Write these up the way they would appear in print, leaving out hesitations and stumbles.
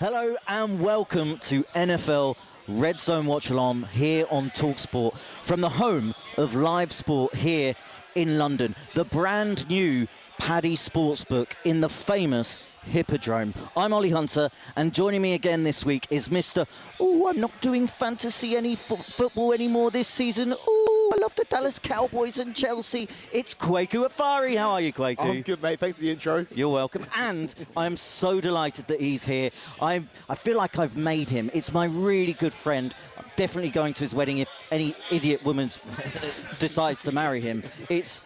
Hello and welcome to NFL RedZone Watchalong here on talkSPORT from the home of live sport here in London. The brand new Paddy Sportsbook in the famous Hippodrome. I'm Ollie Hunter, and joining me again this week is Mr. Oh, I'm not doing fantasy football anymore this season. Oh, I love the Dallas Cowboys and Chelsea. It's Kwaku Afari. How are you, Kwaku? I'm good, mate. Thanks for the intro. You're welcome. And I'm so delighted that he's here. I feel like I've made him. It's my really good friend. I'm definitely going to his wedding if any idiot woman decides to marry him. It's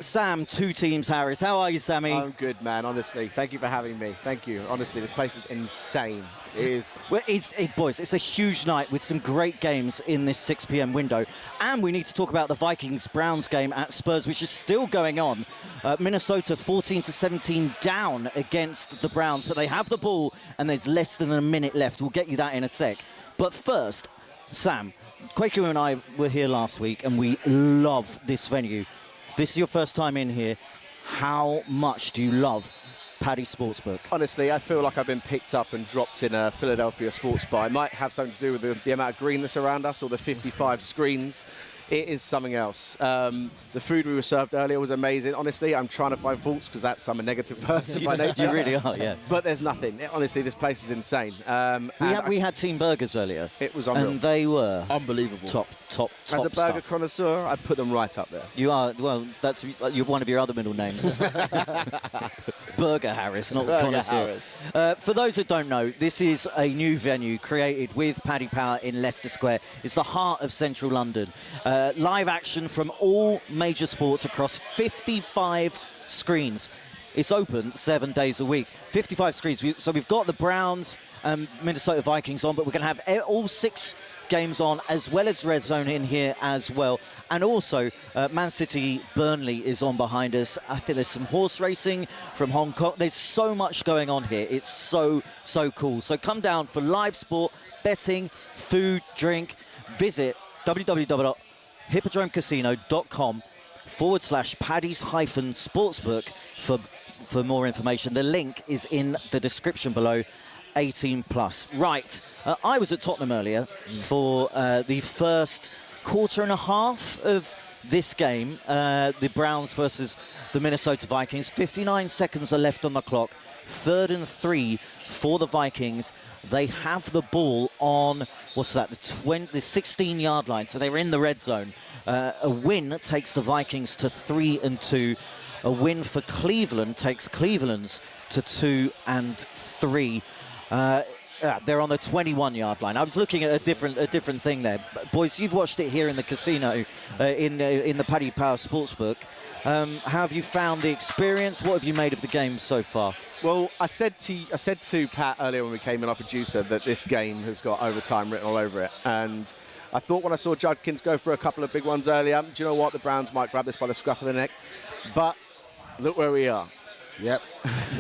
Sam, Two Teams Harris. How are you, Sammy? I'm good, man, honestly. Thank you for having me. Thank you. Honestly, this place is insane. It is. Well, boys, it's a huge night with some great games in this 6 p.m. window. And we need to talk about the Vikings-Browns game at Spurs, which is still going on. Minnesota 14-17 down against the Browns, but they have the ball and there's less than a minute left. We'll get you that in a sec. But first, Sam, Kwaku and I were here last week and we love this venue. This is your first time in here. How much do you love Paddy Sportsbook? Honestly, I feel like I've been picked up and dropped in a Philadelphia sports bar. It might have something to do with the amount of greenness around us or the 55 screens. It is something else. The food we were served earlier was amazing. Honestly, I'm trying to find faults because I'm a negative person by nature. You really are, yeah. But there's nothing. Honestly, this place is insane. We had team burgers earlier. It was unreal. And they were Unbelievable. top As a burger stuff. connoisseur, I'd put them right up there. You are, well, that's one of your other middle names. Burger Harris, not connoisseur. For those that don't know, this is a new venue created with Paddy Power in Leicester Square. It's the heart of central London. Live action from all major sports across 55 screens. It's open 7 days a week. 55 screens. So we've got the Browns and Minnesota Vikings on, but we're going to have all 6 games on, as well as Red Zone in here as well. And also, Man City Burnley is on behind us. I think there's some horse racing from Hong Kong. There's so much going on here. It's so cool. So come down for live sport, betting, food, drink. Visit www.hippodromecasino.com/Paddy's-Sportsbook for more information. The link is in the description below. 18 plus. Right. I was at Tottenham earlier for the first quarter and a half of this game, the Browns versus the Minnesota Vikings. 59 seconds are left on the clock. 3rd and 3 for the Vikings. They have the ball on, what's that, the 16-yard line. So they're in the red zone. A win takes the Vikings to 3-2. A win for Cleveland takes Cleveland's to 2-3. They're on the 21-yard line. I was looking at a different thing there. Boys, you've watched it here in the casino, in the Paddy Power Sportsbook. How have you found the experience? What have you made of the game so far? Well, I said to Pat earlier when we came in, our producer, that this game has got overtime written all over it. And I thought when I saw Judkins go for a couple of big ones earlier, do you know what? The Browns might grab this by the scruff of the neck. But look where we are. Yep.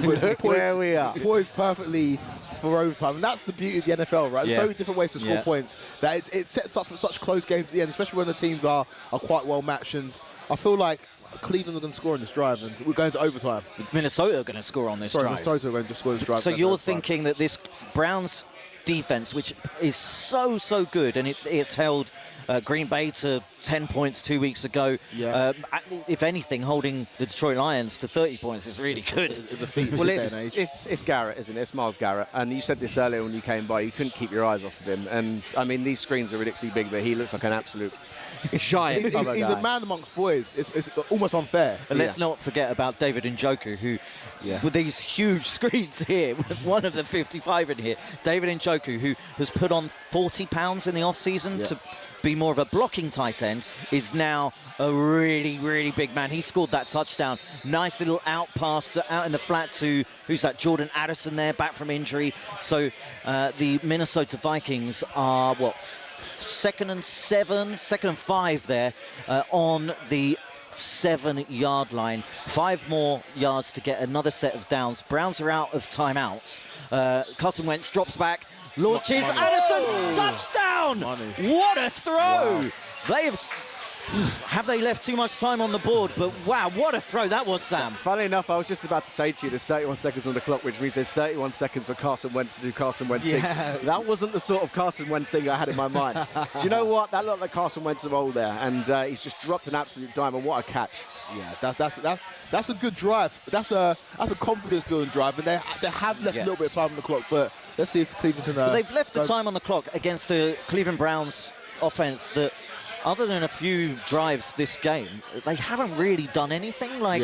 Look where we are. Poised perfectly for overtime. And that's the beauty of the NFL, right? There's so many different ways to score points that it sets up for such close games at the end, especially when the teams are quite well matched. And I feel like Cleveland are going to score on this drive, and we're going to overtime. Minnesota are going to score on this drive. Minnesota are going to score on this drive. So you're thinking that this Browns defense, which is so good, and it's held Green Bay to 10 points 2 weeks ago. Yeah. If anything, holding the Detroit Lions to 30 points is really good. It's a feat. Well, it's Garrett, isn't it? It's Myles Garrett. And you said this earlier when you came by, you couldn't keep your eyes off of him. And, I mean, these screens are ridiculously big, but he looks like an absolute giant he's a man amongst boys. It's almost unfair. And let's not forget about David Njoku, who, with these huge screens here, one of the 55 in here, David Njoku, who has put on 40 pounds in the off-season to be more of a blocking tight end, is now a really big man. He scored that touchdown. Nice little out pass out in the flat to, who's that, Jordan Addison there, back from injury. So the Minnesota Vikings are, what, 2nd and 5 there on the 7-yard line. 5 more yards to get another set of downs. Browns are out of timeouts. Carson Wentz drops back, launches, Addison, touchdown! What a throw! Wow. Have they left too much time on the board? But wow, what a throw that was, Sam. Funnily enough, I was just about to say to you, there's 31 seconds on the clock, which means there's 31 seconds for Carson Wentz to do Carson Wentz things. That wasn't the sort of Carson Wentz thing I had in my mind. Do you know what? That looked like Carson Wentz of old there, and he's just dropped an absolute dime, and what a catch. Yeah, that's a good drive. That's a confidence-building drive, and they have left a little bit of time on the clock, but let's see if Cleveland can... But they've left the time on the clock against the Cleveland Browns offense that, other than a few drives this game, they haven't really done anything. Like,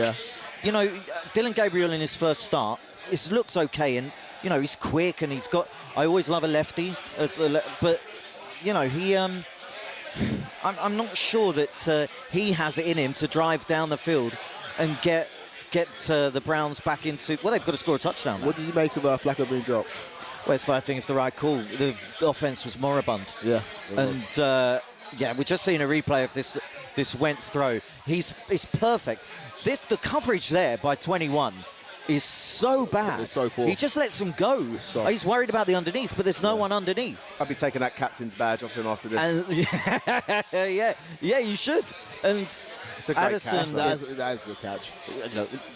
you know, Dylan Gabriel in his first start, it looks okay, and, you know, he's quick, and he's got... I always love a lefty, but, you know, he... I'm not sure that he has it in him to drive down the field and get the Browns back into... Well, they've got to score a touchdown now. What do you make of Flacco being dropped? Well, I think it's the right call. The offense was moribund. Yeah. And... yeah, we're just seeing a replay of this Wentz throw. It's perfect. The coverage there by 21 is so bad. It's so poor. He just lets him go. He's worried about the underneath, but there's no one underneath. I'll be taking that captain's badge off him after this. And, yeah, you should. And it's a great Addison, catch. That is a good catch.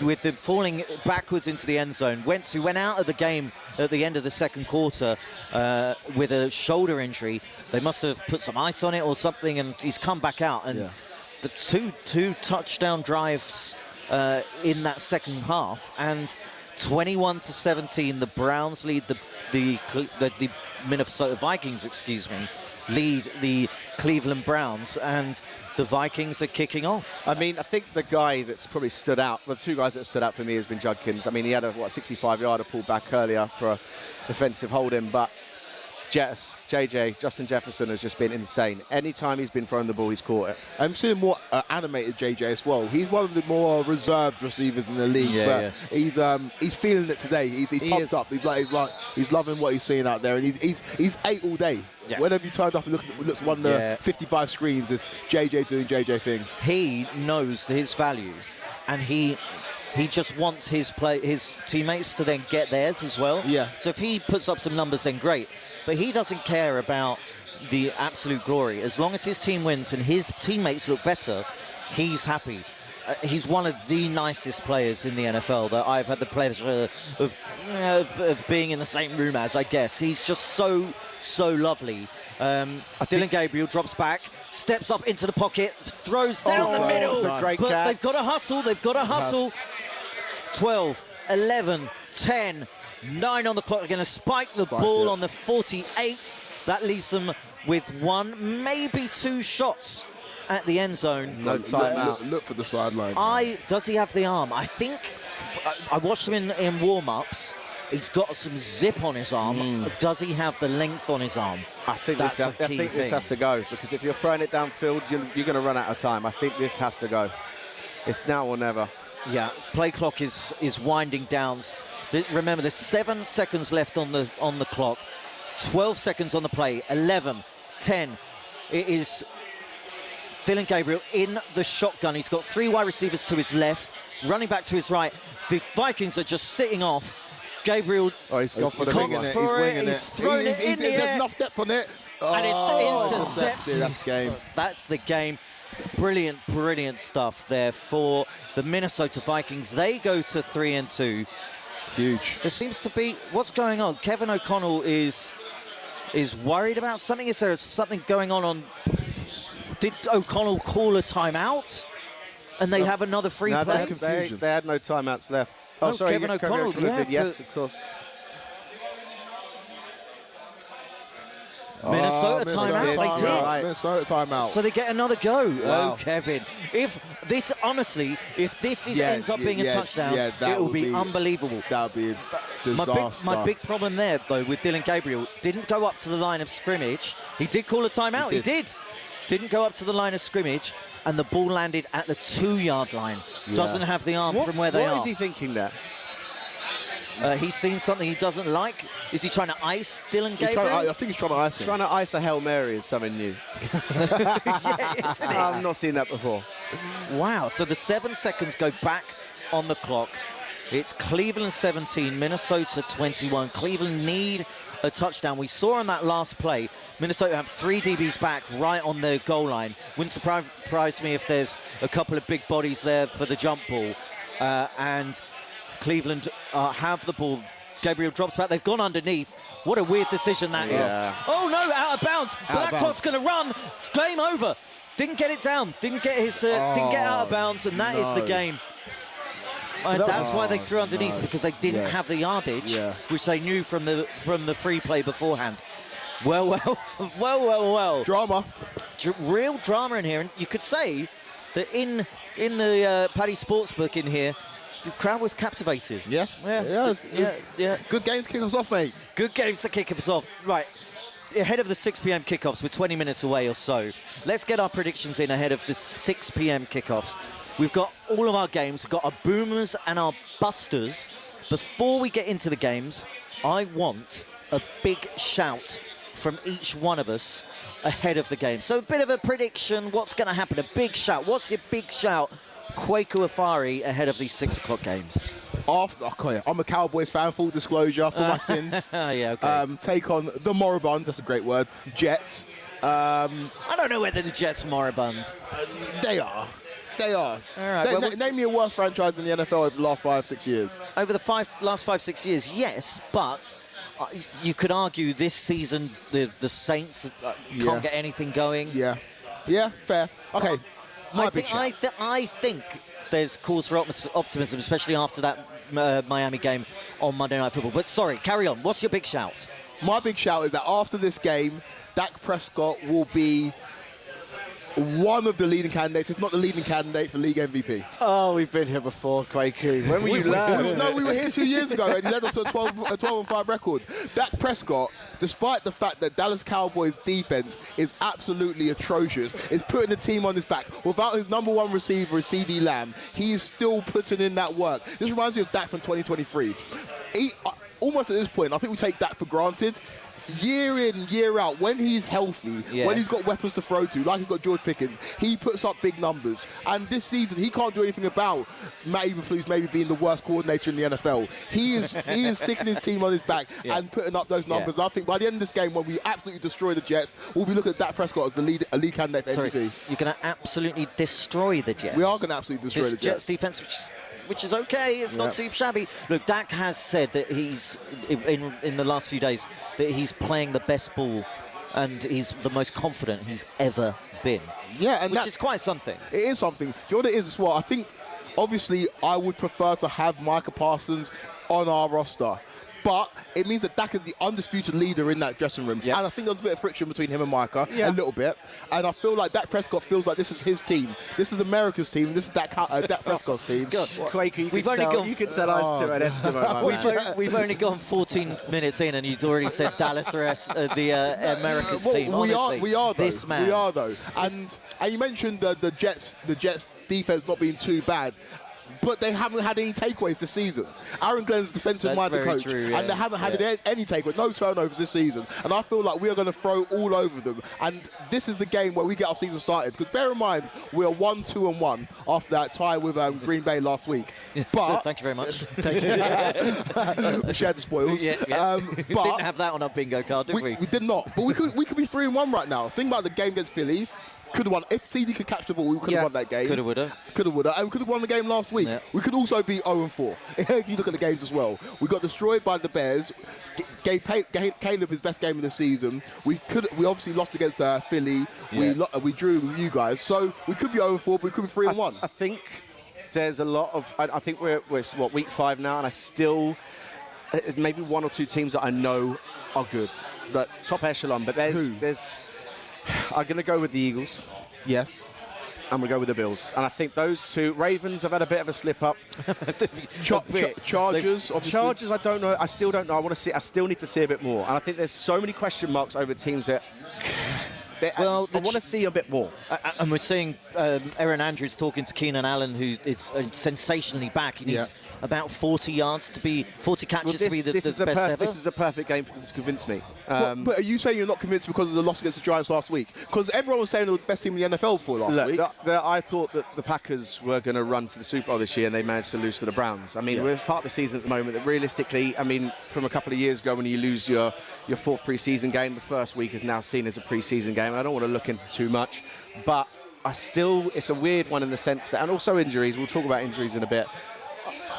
With the falling backwards into the end zone. Wentz, who went out of the game at the end of the second quarter with a shoulder injury. They must have put some ice on it or something, and he's come back out. And the two touchdown drives in that second half, and 21-17, the Browns lead the Minnesota Vikings, lead the Cleveland Browns, and the Vikings are kicking off. I mean, I think the guy that's probably stood out, the two guys that stood out for me has been Judkins. I mean, he had a 65-yarder pull back earlier for a defensive holding, but Justin Jefferson has just been insane. Anytime he's been throwing the ball, he's caught it. I'm seeing more animated JJ as well. He's one of the more reserved receivers in the league, but he's feeling it today. He's pumped up. He's loving what he's seeing out there, and he's 8 all day. Yeah. Whenever you turned up and looked at one of the 55 screens, it's JJ doing JJ things. He knows his value, and he just wants his teammates to then get theirs as well. Yeah. So if he puts up some numbers, then great. But he doesn't care about the absolute glory. As long as his team wins and his teammates look better, he's happy. He's one of the nicest players in the NFL that I've had the pleasure of being in the same room as, I guess. He's just so lovely. Dylan Gabriel drops back, steps up into the pocket, throws down the middle. That's a great but catch. They've got to hustle. 12, 11, 10, 9 on the clock. They're going to spike the ball on the 48. That leaves them with 1, maybe 2 shots at the end zone. No timeouts. Look for the sideline. Does he have the arm? I think I watched him in warm-ups. He's got some zip on his arm. Does he have the length on his arm? I think this has to go, because if you're throwing it downfield, you're going to run out of time. I think this has to go. It's now or never. Yeah, play clock is winding down. Remember, there's 7 seconds left on the clock. 12 seconds on the play. 11, 10. It is Dylan Gabriel in the shotgun. He's got 3 wide receivers to his left, running back to his right. The Vikings are just sitting off. Gabriel he's gone for the He's thrown it in the air. There's enough depth on it. And it's intercepted. That's the game. That's the game. Brilliant stuff there for the Minnesota Vikings. They go to 3-2. Huge. There seems to be... What's going on? Kevin O'Connell is worried about something. Is there something going on? Did O'Connell call a timeout? And they have another free play? That's confusion. They had no timeouts left. Oh, sorry, Kevin O'Connell did. Yes, of course. Minnesota timeout. They did. Right. Minnesota timeout. So they get another go. Wow. Oh, Kevin. If this ends up being a touchdown, it will be unbelievable. That would be a disaster. My big problem there, though, with Dylan Gabriel, didn't go up to the line of scrimmage. He did call a timeout. He did. Didn't go up to the line of scrimmage, and the ball landed at the 2-yard line. Doesn't have the arm from where they are. What is he thinking there? He's seen something he doesn't like. Is he trying to ice Dylan Gabriel? I think he's trying to ice him. Trying to ice a Hail Mary is something new. Yeah, isn't it? I've not seen that before. Wow, so the 7 seconds go back on the clock. It's Cleveland 17, Minnesota 21. Cleveland need a touchdown. We saw on that last play, Minnesota have 3 DBs back right on the goal line. Wouldn't surprise me if there's a couple of big bodies there for the jump ball. And Cleveland have the ball. Gabriel drops back. They've gone underneath. What a weird decision that is. Oh, no, out of bounds. Blackcock's going to run. It's game over. Didn't get it down. Didn't get out of bounds, and that is the game. That's why they threw underneath, because they didn't have the yardage, which they knew from the free play beforehand. Well. Drama. Real drama in here, and you could say that in the Paddy Sportsbook in here, the crowd was captivated. Yeah. Good games to kick us off, mate. Good games to kick us off. Right. Ahead of the 6 p.m. kickoffs, we're 20 minutes away or so. Let's get our predictions in ahead of the 6 p.m. kickoffs. We've got all of our games. We've got our boomers and our busters. Before we get into the games, I want a big shout from each one of us ahead of the game. So a bit of a prediction. What's going to happen? A big shout. What's your big shout, Kwaku Afari, ahead of these 6 o'clock games? I'm a Cowboys fan, full disclosure, for my sins. Take on the moribund, that's a great word, Jets. I don't know whether the Jets are moribund. They are. All right. Name me a worse franchise in the NFL over the last 5-6 years. Over the last 5-6 years, yes, but you could argue this season the Saints can't get anything going. Yeah, fair. Okay, I think there's cause for optimism, especially after that Miami game on Monday Night Football. But sorry, carry on. What's your big shout? My big shout is that after this game, Dak Prescott will be one of the leading candidates, if not the leading candidate, for league MVP. Oh, we've been here before, Kwaku. When were you learn? We were here 2 years ago, and he led us to a 12-5 record. Dak Prescott, despite the fact that Dallas Cowboys defense is absolutely atrocious, is putting the team on his back. Without his number 1 receiver, CD Lamb, he is still putting in that work. This reminds me of Dak from 2023. Almost at this point, I think we take Dak for granted. Year in, year out, when he's healthy, when he's got weapons to throw to, like he's got George Pickens, he puts up big numbers. And this season, he can't do anything about Matt Eberflus maybe being the worst coordinator in the NFL. He is sticking his team on his back and putting up those numbers. And I think by the end of this game, when we absolutely destroy the Jets, we'll be looking at Dak Prescott as a lead candidate for MVP. You're going to absolutely destroy the Jets. We are going to absolutely destroy the Jets. Defense, which is okay. It's not too shabby. Look, Dak has said that he's, in the last few days, that he's playing the best ball and he's the most confident he's ever been. Yeah, which is quite something. It is something. Do you know what it is as well? I think, obviously, I would prefer to have Micah Parsons on our roster. But it means that Dak is the undisputed leader in that dressing room. And I think there's a bit of friction between him and Micah, a little bit. And I feel like Dak Prescott feels like this is his team. This is America's team. This is Dak Prescott's team. Kwaku, you could sell us to an Eskimo. We've only gone 14 minutes in, and you'd already said Dallas are the America's team. Honestly, we are though. This man. We are though. And you mentioned the Jets defense not being too bad. But they haven't had any takeaways this season. Aaron Glenn's defensive-minded coach, and they haven't had any takeaways, no turnovers this season. And I feel like we are going to throw all over them. And this is the game where we get our season started. Because bear in mind, we are 1-2-1 after that tie with Green Bay last week. But thank you very much. We shared the spoils. But didn't have that on our bingo card, did we? We did not. But we could be 3-1 right now. Think about the game against Philly. Could have won. If CD could catch the ball, we could have won that game. Could have, would have. And we could have won the game last week. We could also be 0-4 if you look at the games as well. We got destroyed by the Bears. Gave Caleb his best game of the season. We obviously lost against Philly. We drew with you guys. So we could be 0-4, but we could be 3-1. I think there's a lot of. I think we're week 5 now, and I still there's maybe 1 or 2 teams that I know are good, that top echelon. But there's. I'm going to go with the Eagles. Yes. I'm going to go with the Bills. And I think those 2, Ravens have had a bit of a slip up. Chargers, obviously. Chargers, I don't know. I still don't know. I still need to see a bit more. And I think there's so many question marks over teams that I want to see a bit more. And we're seeing Aaron Andrews talking to Keenan Allen, who is sensationally back. He's about 40 yards to be 40 catches to be the best ever. This is a perfect game for them to convince me. But are you saying you're not convinced because of the loss against the Giants last week? Because everyone was saying they were the best team in the NFL before last week. I thought that the Packers were going to run to the Super Bowl this year, and they managed to lose to the Browns. I mean, we're part of the season at the moment that realistically, I mean, from a couple of years ago when you lose your fourth preseason game, the first week is now seen as a preseason game. I don't want to look into too much, but it's a weird one in the sense that, and also injuries, we'll talk about injuries in a bit.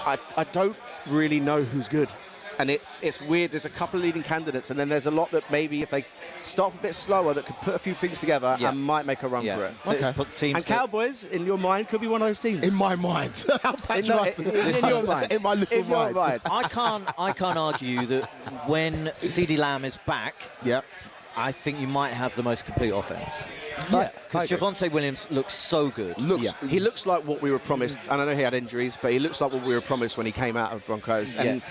I don't really know who's good. And it's weird. There's a couple of leading candidates, and then there's a lot that maybe if they start off a bit slower, that could put a few things together and might make a run for it. Okay. And Cowboys, in your mind, could be one of those teams. In my mind. How patronising. In your mind. In my little mind. I can't argue that when CeeDee Lamb is back, I think you might have the most complete offense. Yeah, because Javonte Williams looks so good. He looks like what we were promised, and I know he had injuries, but he looks like what we were promised when he came out of Broncos. And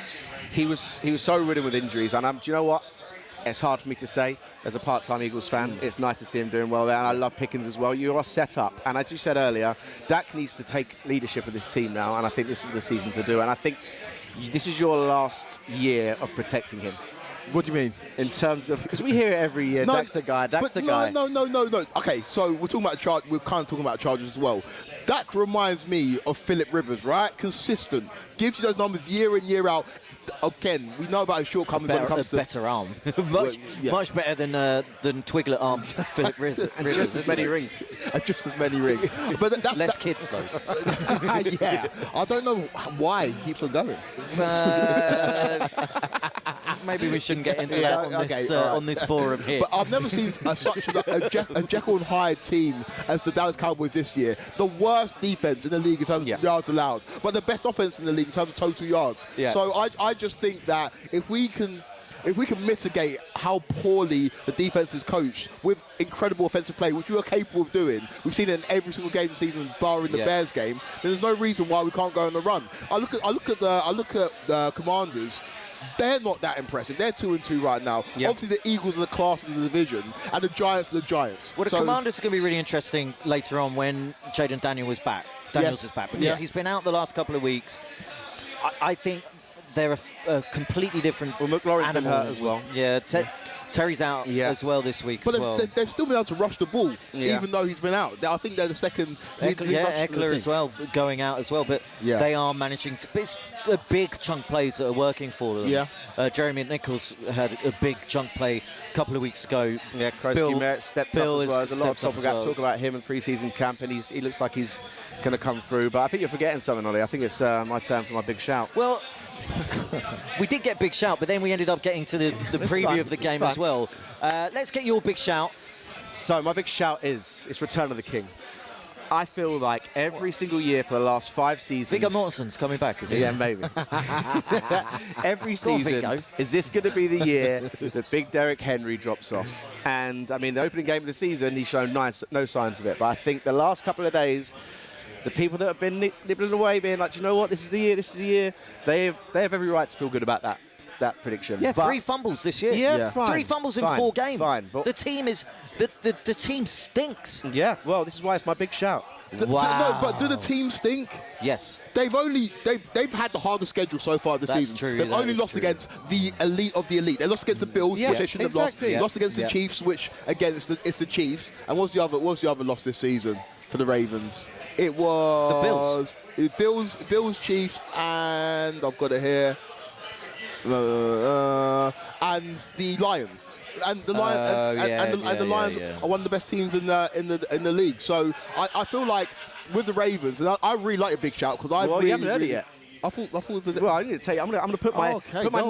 he was so ridden with injuries. And do you know what? It's hard for me to say as a part-time Eagles fan. It's nice to see him doing well there, and I love Pickens as well. You are set up, and as you said earlier, Dak needs to take leadership of this team now, and I think this is the season to do it. And I think this is your last year of protecting him. What do you mean? In terms of, because we hear it every year, Dak's the guy, Dak's the guy. No. Okay, so we're talking about we're kind of talking about Chargers as well. Dak reminds me of Phillip Rivers, right? Consistent, gives you those numbers year in, year out. Again, we know about his shortcomings when it comes to better arm, much better than Twiglet arm. Phillip Rivers, and just as many rings, But less kids though. Yeah, I don't know why he keeps on going. Maybe we shouldn't get into that on this forum here. But I've never seen such a Jekyll and Hyde team as the Dallas Cowboys this year. The worst defense in the league in terms of yards allowed, but the best offense in the league in terms of total yards. So I just think that if we can mitigate how poorly the defense is coached with incredible offensive play, which we are capable of doing, we've seen it in every single game this season, barring the Bears game, then there's no reason why we can't go on the run. I look at the Commanders. They're not that impressive. They're 2-2 right now. Obviously, the Eagles are the class of the division, and the Giants are the Giants. Well, the Commanders are going to be really interesting later on when Jaden Daniels is back. Daniels is back because he's been out the last couple of weeks. I think they're a completely different McLaurin's been hurt as well. Yeah, Terry's out as well this week. But they've still been able to rush the ball, even though he's been out. I think they're the second. Eckler as well, going out as well. But they are managing to. It's a big chunk plays that are working for them. Jeremy Nichols had a big chunk play a couple of weeks ago. Yeah, Krosky stepped up as well. There's a lot of talk about him in pre-season camp, and he looks like he's going to come through. But I think you're forgetting something, Ollie. I think it's my turn for my big shout. Well, we did get big shout, but then we ended up getting to the preview of the game as well. Let's get your big shout. So my big shout is Return of the King. I feel like every single year for the last 5 seasons... Viggo Mortensen's coming back, is he? Yeah, maybe. Every season, is this going to be the year that Big Derrick Henry drops off? And, I mean, the opening game of the season, he's shown no signs of it. But I think the last couple of days... The people that have been nibbling away, being like, you know what, this is the year, they have every right to feel good about that prediction. Yeah, 3 fumbles this year. Yeah, fine. 3 fumbles in 4 games. Fine, but the team is the team stinks. Yeah, well, this is why it's my big shout. No, but do the team stink? Yes. They've had the hardest schedule so far this season. True, they've only lost against the elite of the elite. They lost against the Bills, which they shouldn't have lost. Lost against the Chiefs, which again it's the Chiefs. And what's the other loss this season for the Ravens? It was the Bills. Bills, Chiefs, and I've got it here. And the Lions. And the Lions are one of the best teams in the league. So I feel like with the Ravens, and I really like a big shout because you haven't heard it yet. I thought it was the... Well, I need to tell you. I'm going to put my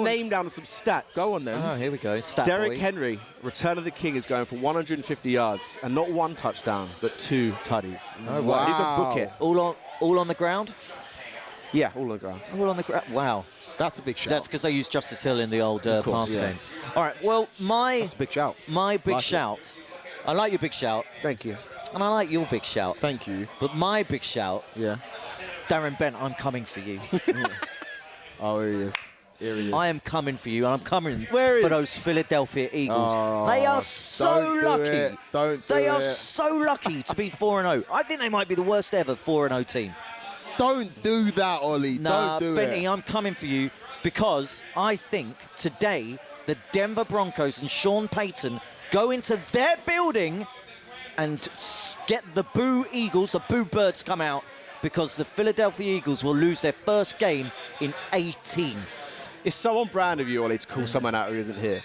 name down on some stats. Go on then. Oh, here we go. Derrick Henry, Return of the King, is going for 150 yards and not 1 touchdown, but 2 tutties. Oh, wow. You can book it. All on the ground? Yeah, all on the ground. All on the ground. Wow. That's a big shout. That's because they used Justice Hill in the old pass game. All right. Well, that's a big shout. My big shout. I like your big shout. Thank you. And I like your big shout. Thank you. But my big shout. Yeah. Darren Bent, I'm coming for you. Oh, here he is. Here he is. I am coming for you, and I'm coming for those Philadelphia Eagles. They are so lucky. Don't do They are so lucky to be 4-0. I think they might be the worst ever 4-0 team. Don't do that, Ollie. Nah, Don't do Benny, it. I'm coming for you because I think today the Denver Broncos and Sean Payton go into their building and get the Boo Eagles, the Boo Birds come out, because the Philadelphia Eagles will lose their first game in 18. It's so on brand of you, Ollie, to call someone out who isn't here.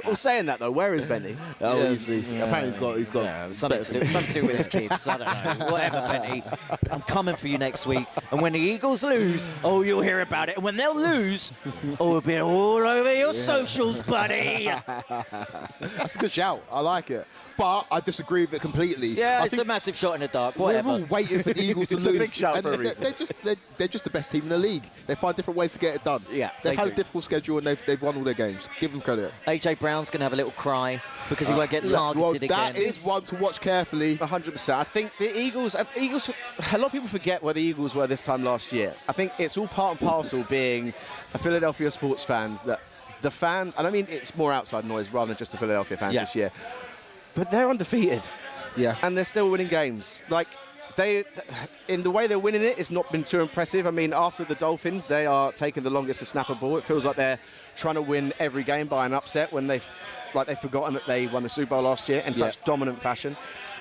Well, saying that though, where is Benny? Oh, apparently he's got something to do with his kids. I don't know. Whatever, Benny. I'm coming for you next week. And when the Eagles lose, oh, you'll hear about it. And when they'll lose, oh, it'll be all over your socials, buddy. That's a good shout. I like it. But I disagree with it completely. Yeah, it's a massive shot in the dark. Whatever. We're all waiting for the Eagles to It's lose. a big shout for a reason. They're just the best team in the league. They find different ways to get it done. Yeah, they've they had do. a difficult schedule and they've won all their games. Give them credit. AJ Brown's going to have a little cry because he won't get targeted that again. is one to watch carefully. 100%. I think the Eagles, a lot of people forget where the Eagles were this time last year. I think it's all part and parcel being a Philadelphia sports fans, that the fans, and I mean it's more outside noise rather than just the Philadelphia fans this year, but they're undefeated. Yeah. And they're still winning games. Like, in the way they're winning it, it's not been too impressive. I mean, after the Dolphins, they are taking the longest to snap a ball. It feels like they're trying to win every game by an upset when they've forgotten that they won the Super Bowl last year in such dominant fashion.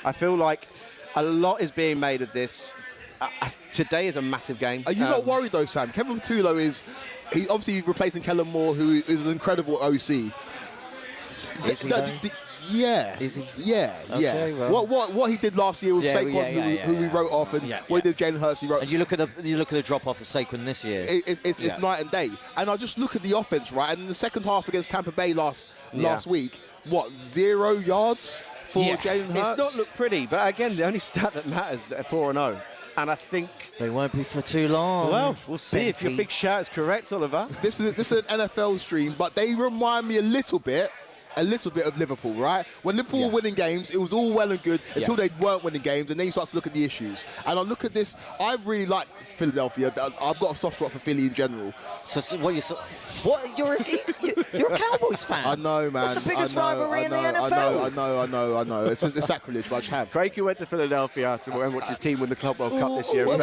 I feel like a lot is being made of this. Today is a massive game. Are you not worried though, Sam? Kevin Patullo is obviously replacing Kellen Moore, who is an incredible OC. Is he though? Yeah. Is he? Yeah, Okay, yeah. well. What he did last year with Saquon, who we wrote off, and what he did with Jalen Hurts, he wrote. And you look at the drop off of Saquon this year. It's night and day. And I just look at the offense, right? And in the second half against Tampa Bay last week, 0 yards for Jalen Hurts? It's not looked pretty, but again, the only stat that matters is they're 4-0. And I think they won't be for too long. Well, we'll see if your big shout is correct, Oliver. This is an NFL stream, but they remind me a little bit of Liverpool, right? When Liverpool were winning games, it was all well and good until they weren't winning games, and then you start to look at the issues. And I look at this, I really like Philadelphia. I've got a soft spot for Philly in general. So what? You're a Cowboys fan? I know, man. What's the biggest rivalry in the NFL? I know. It's sacrilege, but I just have. Craigie went to Philadelphia to watch his team win the Club World Cup this year. Look,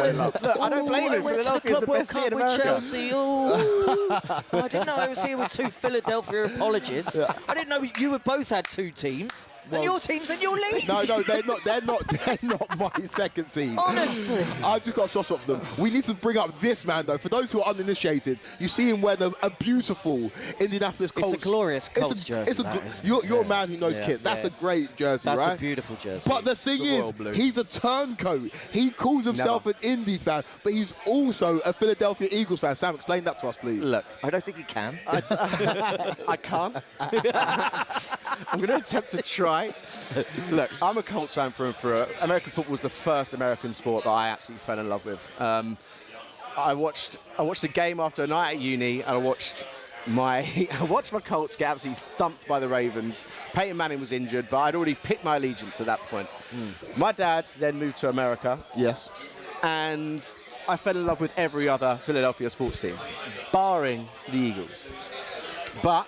I don't blame him. Philadelphia's the best city in America. Chelsea. Oh, I didn't know I was here with two Philadelphia apologists. I didn't know you would both had two teams. And your team's in your league. No, they're not my second team. Honestly. I've just got a soft spot for them. We need to bring up this man, though. For those who are uninitiated, you see him wear a beautiful Indianapolis Colts. It's a glorious Colts jersey. You're a man who knows kit. That's a great jersey, right? That's a beautiful jersey. But the thing is, he's a turncoat. He calls himself an Indy fan, but he's also a Philadelphia Eagles fan. Sam, explain that to us, please. Look, I don't think he can. I can't. I'm going to attempt to try. Look, I'm a Colts fan through and through. American football was the first American sport that I absolutely fell in love with. I watched a game after a night at uni, and I watched my Colts get absolutely thumped by the Ravens. Peyton Manning was injured, but I'd already picked my allegiance at that point. My dad then moved to America. Yes. And I fell in love with every other Philadelphia sports team, barring the Eagles. But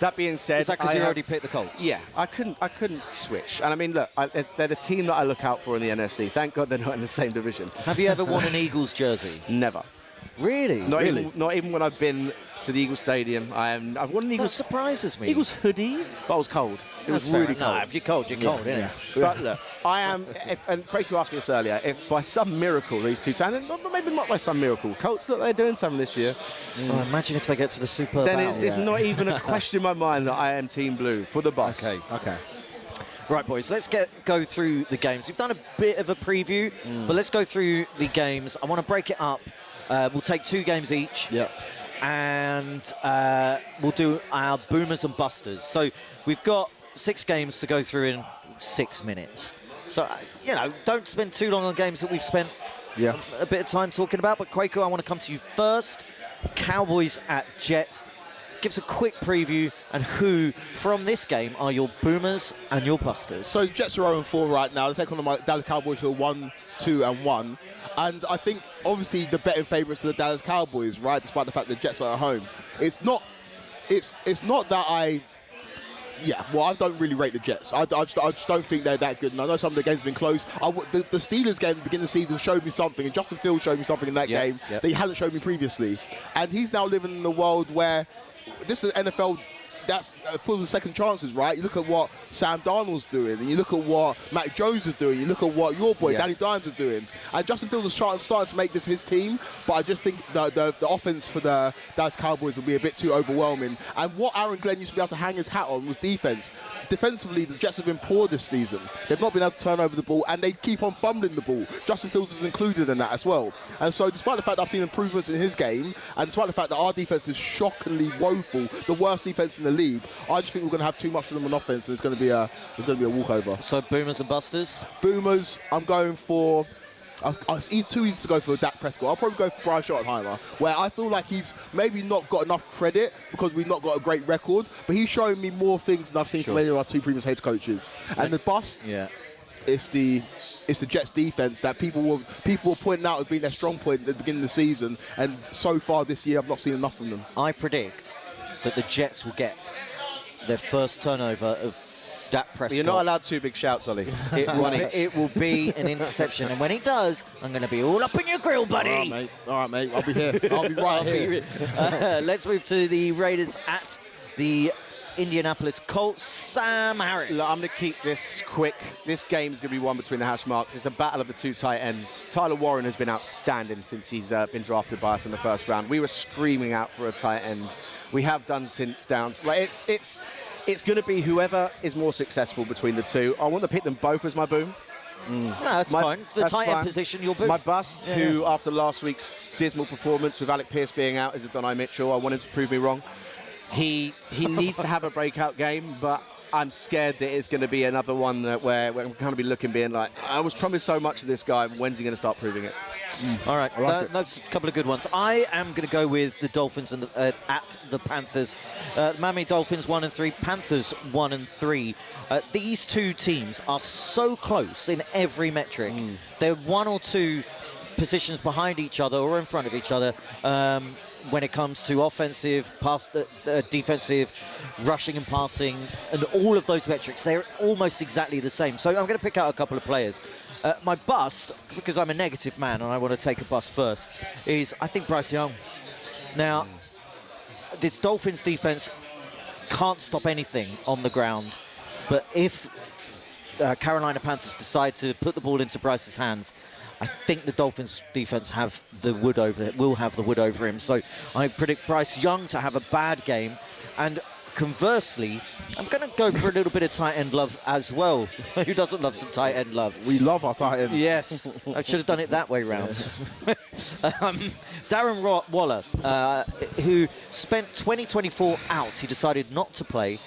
that being said, is that because you already picked the Colts? Yeah, I couldn't switch. And I me look, they're the team that I look out for in the NFC. Thank God they're not in the same division. Have you ever worn an Eagles jersey? Never. Really? Not even when I've been to the Eagles Stadium. I've worn an Eagles. That surprises me. Eagles hoodie, but I was cold. It was really cold. No, if you're cold, you're cold, isn't it? But look, I am. And Craig, you asked me this earlier. If by some miracle these two teams, maybe not by some miracle, Colts look they're doing something this year. Oh, imagine if they get to the Super Bowl. Then it's not even a question in my mind that I am Team Blue for the bus. Okay. Right, boys, let's go through the games. We've done a bit of a preview, but let's go through the games. I want to break it up. We'll take 2 games each. Yep. And we'll do our boomers and busters. So we've got 6 games to go through in 6 minutes. So, don't spend too long on games that we've spent a bit of time talking about. But, Quaker, I want to come to you first. Cowboys at Jets. Give us a quick preview and who from this game are your boomers and your busters. So Jets are 0-4 right now. They take on the Dallas Cowboys, who are 1-2-1. And I think, obviously, the betting favourites are the Dallas Cowboys, right? Despite the fact the Jets are at home. It's not that I Yeah, well, I don't really rate the Jets. I just don't think they're that good. And I know some of the games have been close. The Steelers game at the beginning of the season showed me something, and Justin Fields showed me something in that game that he hadn't shown me previously. And he's now living in a world where this is NFL that's full of second chances, right? You look at what Sam Darnold's doing, and you look at what Mac Jones is doing, you look at what your boy Danny Dimes is doing. And Justin Fields is starting to make this his team, but I just think the offense for the Dallas Cowboys will be a bit too overwhelming. And what Aaron Glenn used to be able to hang his hat on was defense. Defensively, the Jets have been poor this season. They've not been able to turn over the ball, and they keep on fumbling the ball. Justin Fields is included in that as well. And so despite the fact that I've seen improvements in his game, and despite the fact that our defense is shockingly woeful, the worst defense in the league, I just think we're going to have too much of them on offense, and it's going to be a walkover. So boomers and busters? Boomers, I'm going for. He's too easy to go for Dak Prescott. I'll probably go for Brian Schottenheimer, where I feel like he's maybe not got enough credit because we've not got a great record, but he's showing me more things than I've seen from any of our two previous head coaches. And the bust, it's the Jets defense that people were pointing out as being their strong point at the beginning of the season, and so far this year I've not seen enough from them. I predict that the Jets will get their first turnover of Dak Prescott. You're not allowed two big shouts, Ollie. It will be an interception, and when he does, I'm going to be all up in your grill, buddy. All right, mate. I'll be here. I'll be right here. Let's move to the Raiders at the Indianapolis Colts. Sam Harris. Look, I'm going to keep this quick. This game is going to be one between the hash marks. It's a battle of the two tight ends. Tyler Warren has been outstanding since he's been drafted by us in the first round. We were screaming out for a tight end. We have done since down. Like it's going to be whoever is more successful between the two. I want to pick them both as my boom. No, that's fine. The tight end position, your boom. My bust, who after last week's dismal performance with Alec Pierce being out, is Adonai Mitchell. I want him to prove me wrong. He needs to have a breakout game, but I'm scared that it's going to be another one that where we're going to be looking, being like, I was promised so much of this guy. When's he going to start proving it? All right, that's a couple of good ones. I am going to go with the Dolphins and at the Panthers. Miami Dolphins 1-3, Panthers 1-3. These two teams are so close in every metric. They're one or two positions behind each other or in front of each other. When it comes to offensive, defensive, rushing and passing, and all of those metrics, they're almost exactly the same. So I'm going to pick out a couple of players. My bust, because I'm a negative man and I want to take a bust first, is I think Bryce Young. Now, this Dolphins defense can't stop anything on the ground, but if Carolina Panthers decide to put the ball into Bryce's hands, I think the Dolphins defense will have the wood over him. So I predict Bryce Young to have a bad game. And conversely, I'm going to go for a little bit of tight end love as well. Who doesn't love some tight end love? We love our tight ends. Yes. I should have done it that way round. Darren Waller, who spent 2024 out. He decided not to play.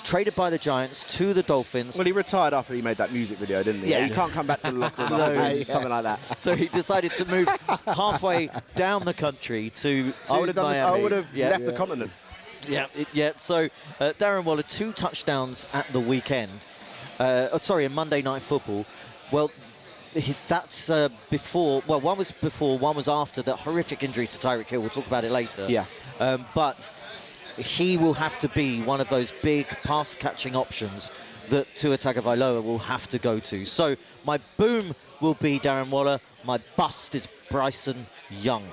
Traded by the Giants to the Dolphins. Well, he retired after he made that music video, didn't he? Yeah. He can't come back to the locker room after something like that. So he decided to move halfway down the country to I would have Miami. I would have left the continent. So Darren Waller, 2 touchdowns at the weekend. In Monday Night Football. Well, that's before. Well, one was before, one was after the horrific injury to Tyreek Hill. We'll talk about it later. Yeah. But he will have to be one of those big pass-catching options that Tua Tagovailoa will have to go to. So my boom will be Darren Waller. My bust is Bryson Young.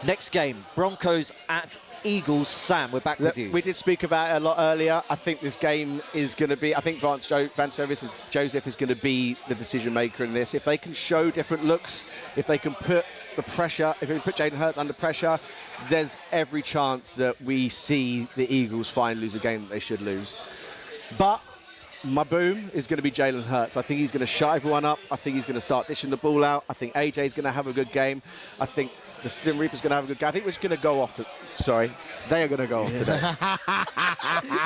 Next game, Broncos at Eagles. Sam, we're back with you. We did speak about it a lot earlier. I think this game is going to be, I think Vance Joseph is going to be the decision maker in this. If they can show different looks, if they can put the pressure, if they can put Jalen Hurts under pressure, there's every chance that we see the Eagles finally lose a game that they should lose. But my boom is going to be Jalen Hurts. I think he's going to shut everyone up. I think he's going to start dishing the ball out. I think AJ's going to have a good game. I think the Slim Reaper's going to have a good game. I think we're just going to go off they are going to go off today.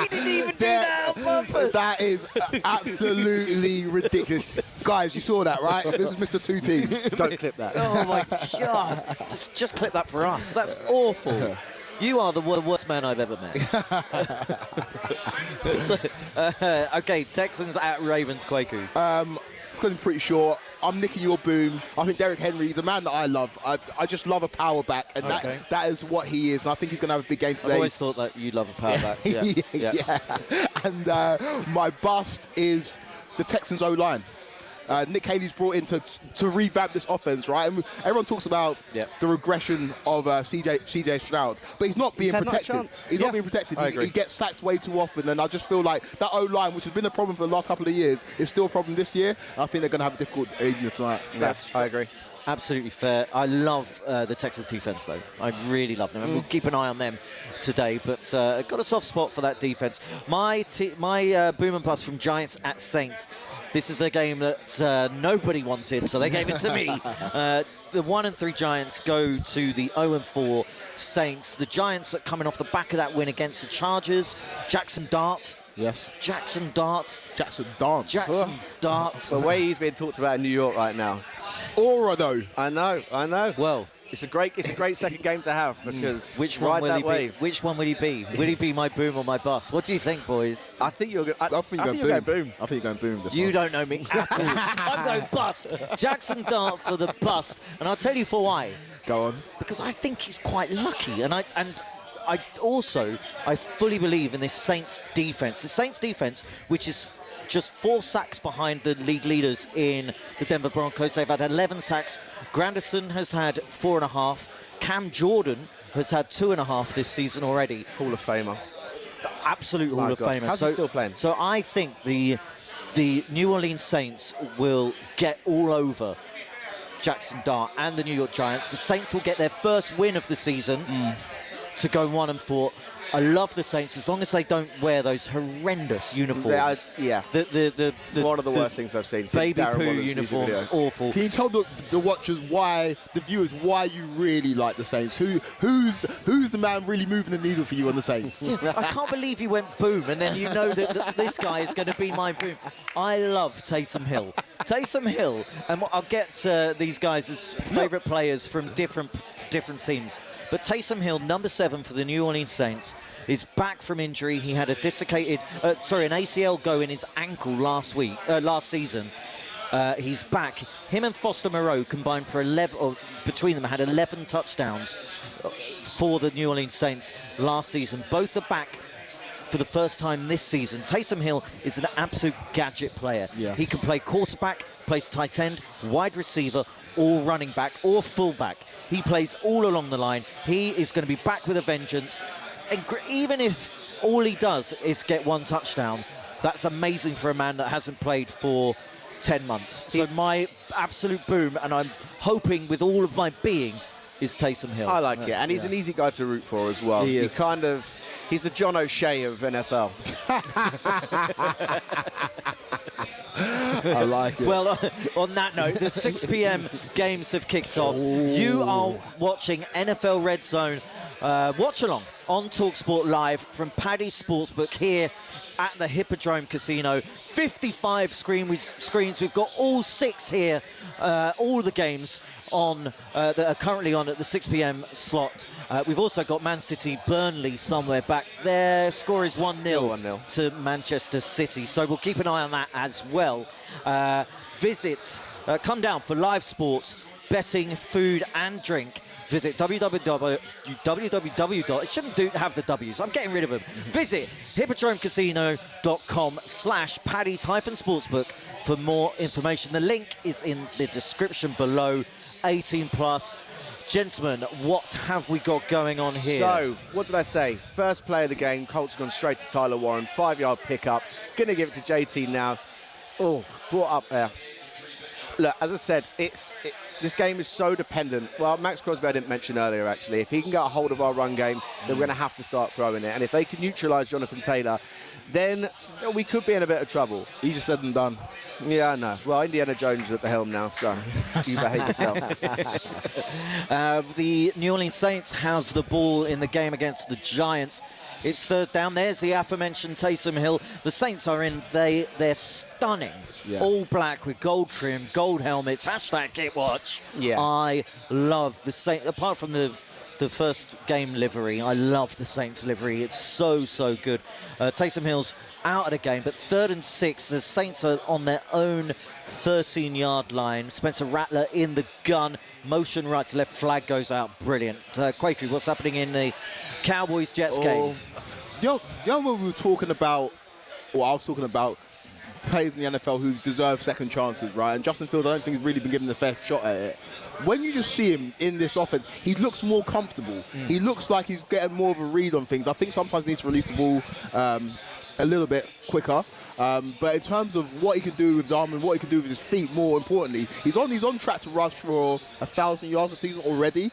He didn't even do that on purpose. That is absolutely ridiculous. Guys, you saw that, right? This is Mr. Two Teams. Don't clip that. Oh my God! Just clip that for us. That's awful. You are the worst man I've ever met. Okay, Texans at Ravens, Kwaku. I'm pretty sure. I'm nicking your boom. I think Derrick Henry is a man that I love. I just love a power back, and that is what he is. And I think he's going to have a big game today. I've always thought that you love a power back. Yeah. And my bust is the Texans O-line. Nick Haley's brought in to revamp this offense, right? And everyone talks about the regression of CJ Stroud, but he's not being protected. He's not being protected. He gets sacked way too often, and I just feel like that O-line, which has been a problem for the last couple of years, is still a problem this year. I think they're going to have a difficult evening tonight. I agree. Absolutely fair. I love the Texas defense, though. I really love them, and we'll keep an eye on them today. But got a soft spot for that defense. My boom and bust from Giants at Saints. This is a game that nobody wanted, so they gave it to me. The 1-3 Giants go to the 0-4 Saints. The Giants are coming off the back of that win against the Chargers. Jackson Dart. Yes. Jackson Dart. Jackson Dart. Jackson Dart. The way he's being talked about in New York right now. Aura, though. I know. Well, it's a great second game to have because which one will he wave. be? Which one will he be? Will he be my boom or my bust? What do you think, boys? I think you're going. I think you're going boom. I think you're going boom. This You one. don't know me at all. I'm going bust. Jackson Dart for the bust, and I'll tell you for why. Go on. Because I think he's quite lucky, and I fully believe in this Saints defense. The Saints defense, which is just 4 sacks behind the league leaders in the Denver Broncos. They've had 11 sacks. Granderson has had 4.5. Cam Jordan has had 2.5 this season already. Hall of Famer. Absolute Hall of Famer. How's he still playing? So I think the New Orleans Saints will get all over Jackson Dart and the New York Giants. The Saints will get their first win of the season to go 1-4. I love the Saints as long as they don't wear those horrendous uniforms. One of the worst things I've seen since baby Darren poo Waller's uniforms, music video. Can awful. you tell the watchers the viewers, why you really like the Saints? Who's the man really moving the needle for you on the Saints? I can't believe you went boom, and then you know that this guy is going to be my boom. I love Taysom Hill. Taysom Hill, and I'll get these guys as favourite players from different teams. But Taysom Hill, number 7 for the New Orleans Saints, is back from injury. He had an ACL go in his ankle last season. He's back. Him and Foster Moreau combined for 11, or between them had 11 touchdowns for the New Orleans Saints last season. Both are back for the first time this season. Taysom Hill is an absolute gadget player. Yeah. He can play quarterback, plays tight end, wide receiver, or running back, or fullback. He plays all along the line. He is going to be back with a vengeance. And even if all he does is get 1 touchdown, that's amazing for a man that hasn't played for 10 months. So my absolute boom, and I'm hoping with all of my being, is Taysom Hill. I like it. And he's an easy guy to root for as well. He is. He's the John O'Shea of NFL. I like it. Well, on that note, the 6 p.m. games have kicked off. You are watching NFL RedZone Watchalong on talkSPORT Live from Paddy's Sportsbook here at the Hippodrome Casino. 55 screens. We've got all 6 here, all the games on that are currently on at the 6 p.m. slot. We've also got Man City Burnley somewhere back there. Score is 1-0 to Manchester City. So we'll keep an eye on that as well. Come down for live sports, betting, food and drink. Visit www. It shouldn't have the W's. I'm getting rid of them. Visit hippodromecasino.com/Paddy's-Sportsbook for more information. The link is in the description below. 18+. Gentlemen, what have we got going on here? So, what did I say? First play of the game, Colts gone straight to Tyler Warren. 5-yard pickup. Going to give it to JT now. Oh, brought up there. Look, as I said, this game is so dependent. Well, Max Crosby I didn't mention earlier, actually. If he can get a hold of our run game, then we're going to have to start throwing it. And if they can neutralise Jonathan Taylor, then we could be in a bit of trouble. Easier said than done. Yeah, I know. Well, Indiana Jones is at the helm now, so you behave yourself. The New Orleans Saints have the ball in the game against the Giants. It's 3rd down. There's the aforementioned Taysom Hill. The Saints are in. They're stunning. Yeah. All black with gold trim, gold helmets. #GetWatch. Yeah. I love the Saints. Apart from the first game livery, I love the Saints livery. It's so good. Taysom Hill's out of the game, but 3rd and 6. The Saints are on their own 13-yard line. Spencer Rattler in the gun. Motion right to left. Flag goes out. Brilliant. Kwaku, what's happening in the Cowboys-Jets game? You know when we were talking about Well, I was talking about players in the NFL who deserve second chances, right? And Justin Fields, I don't think he's really been given the fair shot at it. When you just see him in this offense, he looks more comfortable. He looks like he's getting more of a read on things. I think sometimes he needs to release the ball a little bit quicker. But in terms of what he can do with his arm and what he can do with his feet, more importantly, he's on track to rush for 1,000 yards a season already.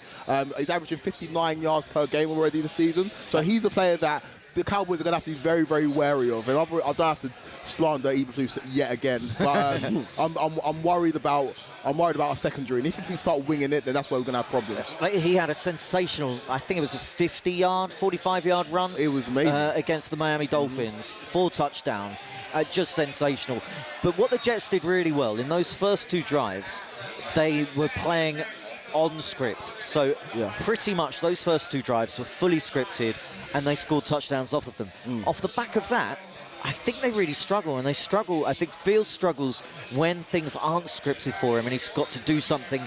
He's averaging 59 yards per game already this season. So he's a player that the Cowboys are going to have to be very, very wary of. And I don't have to slander Eberflus yet again, but I'm worried about our secondary. And if he can start winging it, then that's where we're going to have problems. He had a sensational, I think it was a 50-yard, 45-yard run. It was amazing. Against the Miami Dolphins. 4 touchdown. Just sensational. But what the Jets did really well in those first 2 drives, they were playing on script. So pretty much those first 2 drives were fully scripted, and they scored touchdowns off of them. Off the back of that, I think they really struggle, and they struggle. I think Fields struggles when things aren't scripted for him, and he's got to do something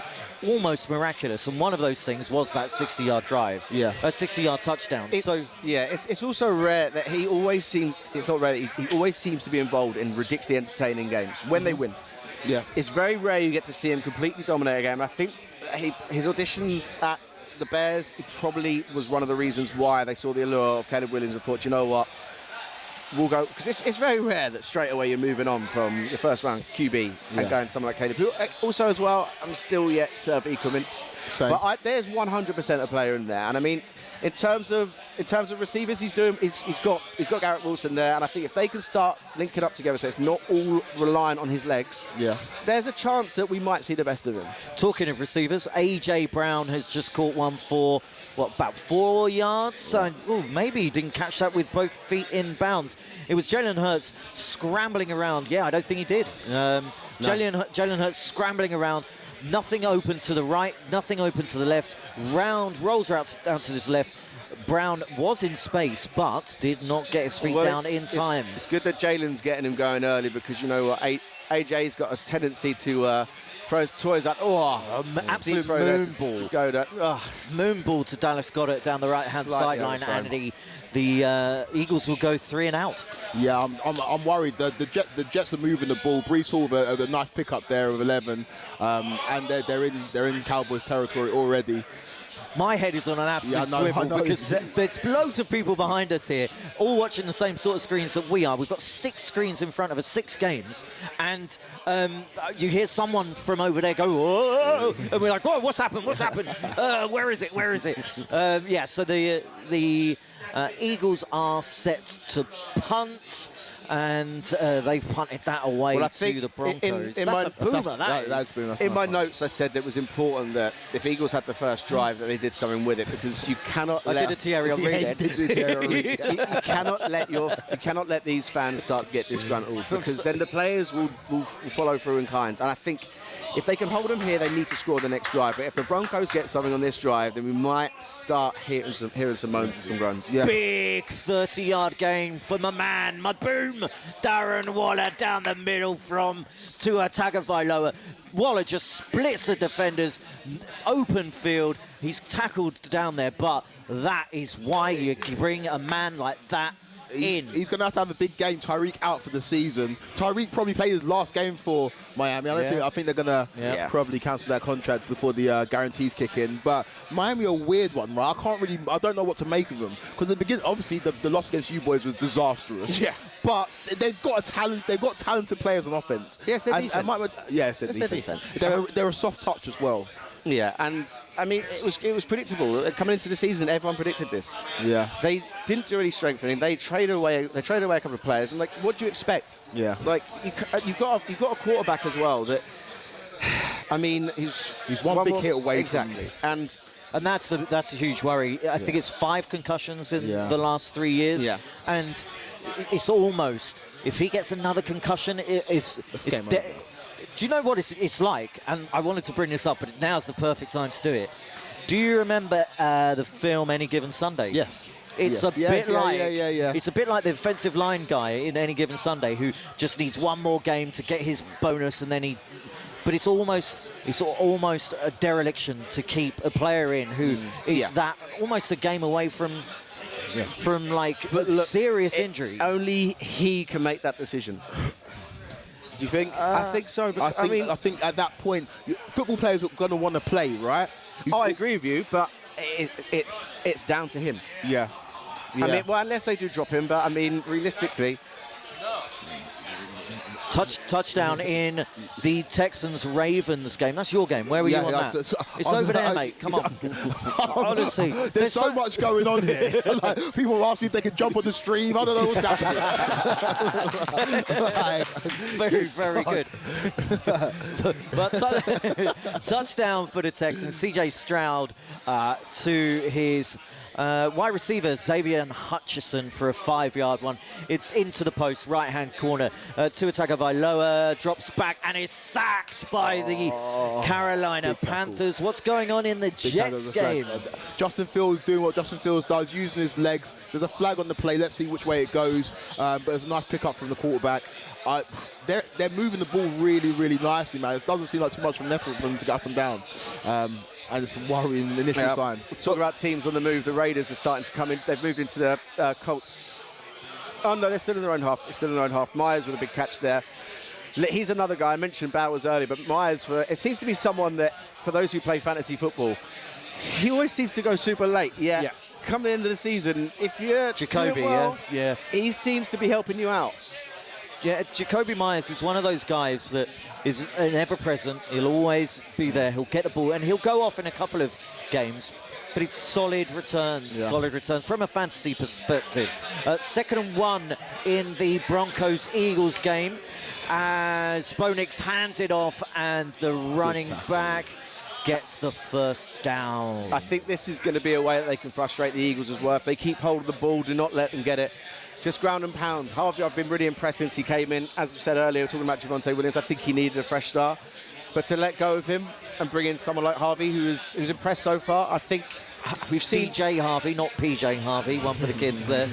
almost miraculous. And one of those things was that 60-yard drive, a 60-yard touchdown. It's also rare that he always seems. It's not rare. He always seems to be involved in ridiculously entertaining games when they win. Yeah, it's very rare you get to see him completely dominate a game. I think his auditions at the Bears, it probably was one of the reasons why they saw the allure of Caleb Williams and thought, you know what, we'll go, because it's very rare that straight away you're moving on from your first round QB and going to someone like Caleb, who also as well, I'm still yet to be convinced. Same. But there's 100% a player in there, and I mean, in terms of receivers, he's got Garrett Wilson there, and I think if they can start linking up together, so it's not all reliant on his legs, there's a chance that we might see the best of him. Talking of receivers, A.J. Brown has just caught one for about 4 yards. So maybe he didn't catch that with both feet in bounds. It was Jalen Hurts scrambling around. Yeah, I don't think he did. Jalen Hurts scrambling around. Nothing open to the right, nothing open to the left. Rolls out down to his left. Brown was in space, but did not get his feet down in time. It's good that Jalen's getting him going early, because you know what, AJ's got a tendency to throw his toys out. Absolute moonball to Dallas Goedert down the right-hand sideline, and the Eagles will go 3 and out. Yeah, I'm worried. The Jets are moving the ball. Breece Hall with a nice pickup there of 11, and they're in Cowboys territory already. My head is on an absolute swivel because there's loads of people behind us here, all watching the same sort of screens that we are. We've got 6 screens in front of us, 6 games, and you hear someone from over there go, whoa, and we're like, whoa, what's happened? What's happened? Where is it? Where is it? So the Eagles are set to punt, and they've punted that away to the Broncos. That's a boomer. In my notes, I said that it was important that if Eagles had the first drive, that they did something with it, because you cannot. I did a Thierry Henry. You cannot let these fans start to get disgruntled, because then the players will follow through in kind. And I think if they can hold them here, they need to score the next drive. But if the Broncos get something on this drive, then we might start hearing some moans and some groans. Yeah. Big 30-yard gain for my man, my boom. Darren Waller down the middle from Tua Tagovailoa. Waller just splits the defenders, open field. He's tackled down there, but that is why you bring a man like that in. He's going to have a big game. Tyreek out for the season. Tyreek probably played his last game for Miami. I think they're going to probably cancel that contract before the guarantees kick in. But Miami are a weird one, right? I don't know what to make of them, because at the beginning, obviously, the loss against you boys was disastrous. Yeah. But they've got talent. They've got talented players on offense. Yes, their defense. Yes, their defense. They're a soft touch as well. Yeah, and I mean, it was predictable. Coming into the season, everyone predicted this. Yeah. They didn't do any strengthening. They traded away a couple of players. And what do you expect? Yeah. You've got a quarterback as well that, I mean, he's one big hit away. Exactly. And that's a huge worry. I think it's 5 concussions in the last 3 years. Yeah. And it's almost, if he gets another concussion, do you know what it's like? And I wanted to bring this up, but now's the perfect time to do it. Do you remember the film Any Given Sunday? Yes. It's a bit like the offensive line guy in Any Given Sunday who just needs one more game to get his bonus, and then but it's almost a dereliction to keep a player in who is that almost a game away from from like serious injury. Only he can make that decision. Do you think? I think so. But I think at that point, football players are going to want to play, right? I agree with you, but it's down to him. Yeah. I mean, well, unless they do drop him, but I mean, realistically. Touchdown in the Texans-Ravens game. That's your game. Where were you on that? It's over there, mate. Come on. Honestly. There's so much going on here. Like, people ask me if they can jump on the stream. I don't know what's happening. Very, very good. but touchdown for the Texans. C.J. Stroud to his wide receiver Xavier Hutchinson for a 5-yard one. It's into the post, right-hand corner. Tua Tagovailoa drops back and is sacked by the Carolina Panthers. What's going on in the Jets game? Justin Fields doing what Justin Fields does, using his legs. There's a flag on the play. Let's see which way it goes. But there's a nice pickup from the quarterback. They're moving the ball really, really nicely, man. It doesn't seem like too much of an effort for them to get up and down. And it's some worrying initial sign. We'll talk about teams on the move. The Raiders are starting to come in. They've moved into the Colts. Oh, no, they're still in their own half. Myers with a big catch there. He's another guy. I mentioned Bowers earlier, but Myers, it seems to be someone that, for those who play fantasy football, he always seems to go super late. Yeah. Come the end of the season, if you're Jacoby, doing well, yeah. He seems to be helping you out. Yeah, Jacoby Myers is one of those guys that is an ever-present. He'll always be there. He'll get the ball, and he'll go off in a couple of games. But it's solid returns, from a fantasy perspective. 2nd and 1 in the Broncos-Eagles game as Bo Nix hands it off, and the running back gets the first down. I think this is going to be a way that they can frustrate the Eagles as well. If they keep hold of the ball, do not let them get it. Just ground and pound. Harvey, I've been really impressed since he came in. As I said earlier, talking about Javonte Williams, I think he needed a fresh start. But to let go of him and bring in someone like Harvey, who's impressed so far, I think we've seen... PJ Harvey, not PJ Harvey, one for the kids there.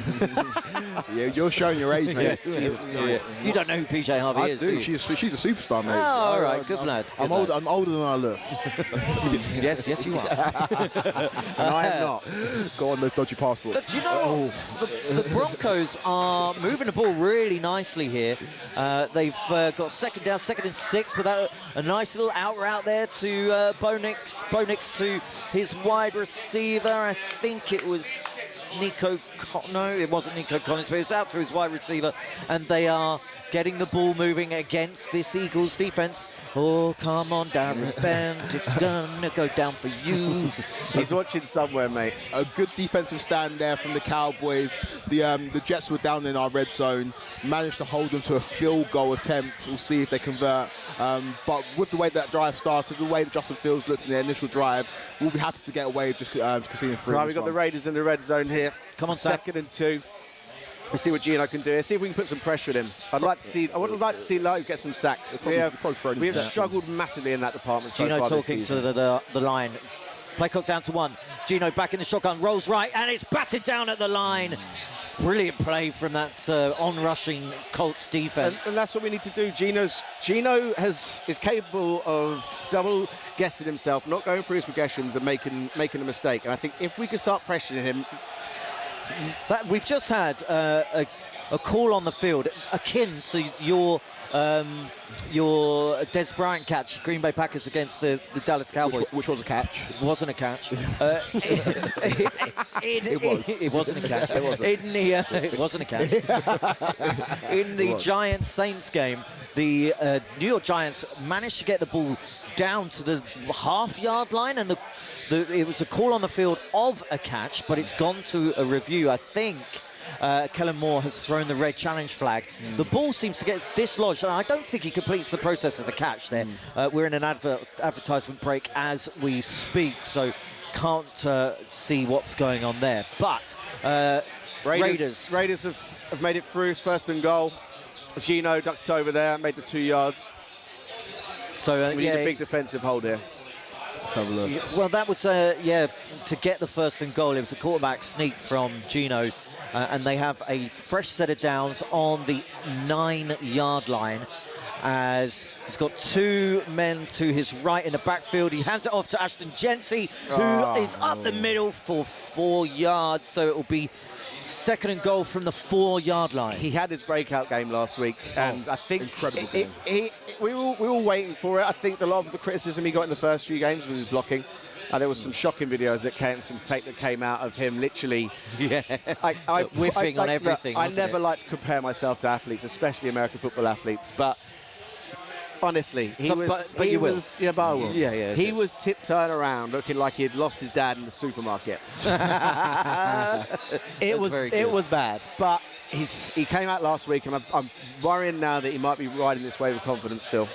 Yeah, you're showing your age, mate. You don't know who PJ Harvey is, do you? She's a superstar, mate. Oh, all right, good lad. I'm older than I look. Yes, you are. And I am not. Go on those dodgy passports. But do you know the Broncos are moving the ball really nicely here. They've got 2nd down, 2nd and 6, but a nice little out route there to Bo Nix. Bo Nix to his wide receiver. I think it was no, it wasn't Nico Collins, but it was out to his wide receiver, and they are getting the ball moving against this Eagles defense. Oh, come on, Darren Bent, it's gonna go down for you. He's watching somewhere, mate. A good defensive stand there from the Cowboys. The Jets were down in our red zone, managed to hold them to a field goal attempt. We'll see if they convert. But with the way that drive started, the way that Justin Fields looked in their initial drive, we'll be happy to get away with just conceding 3. Right, we've got the Raiders in the red zone here. Come on, 2nd and 2. Let's see what Gino can do. Let's see if we can put some pressure on him. I would like to see Lowe get some sacks. We have struggled massively in that department so Gino far this talking season. to the line. Play clock down to 1. Gino back in the shotgun, rolls right, and it's batted down at the line. Brilliant play from that on-rushing Colts defense. And that's what we need to do. Gino is capable of double guessing himself, not going through his progressions and making a mistake. And I think if we can start pressuring him. We've just had a call on the field akin to your Des Bryant catch, Green Bay Packers against the Dallas Cowboys. Which was a catch. It wasn't a catch. It was. It wasn't a catch. It wasn't. It wasn't a catch. In the Giants-Saints game, the New York Giants managed to get the ball down to the half-yard line, and it was a call on the field of a catch, but it's gone to a review. I think Kellen Moore has thrown the red challenge flag. The ball seems to get dislodged, and I don't think he completes the process of the catch there. We're in an advertisement break as we speak, so can't see what's going on there. But Raiders have made it through. It's 1st and goal. Gino ducked over there, made the 2 yards. So we need a big defensive hold here. Let's have a look. Well, that was to get the 1st and goal. It was a quarterback sneak from Gino. And they have a fresh set of downs on the 9-yard line as he's got 2 men to his right in the backfield. He hands it off to Ashton Genty, who is up the middle for 4 yards. So it will be Second and goal from the 4-yard line. He had his breakout game last week, and I think incredible we were waiting for it. I think a lot of the criticism he got in the first few games was his blocking. There was some shocking videos that came, some tape that came out of him literally whiffing on everything. I never like to compare myself to athletes, especially American football athletes, but honestly, he was. But you will. Yeah, but I will. Yeah. He was tiptoeing around, looking like he had lost his dad in the supermarket. It was bad, but he came out last week, and I'm worrying now that he might be riding this wave of confidence still.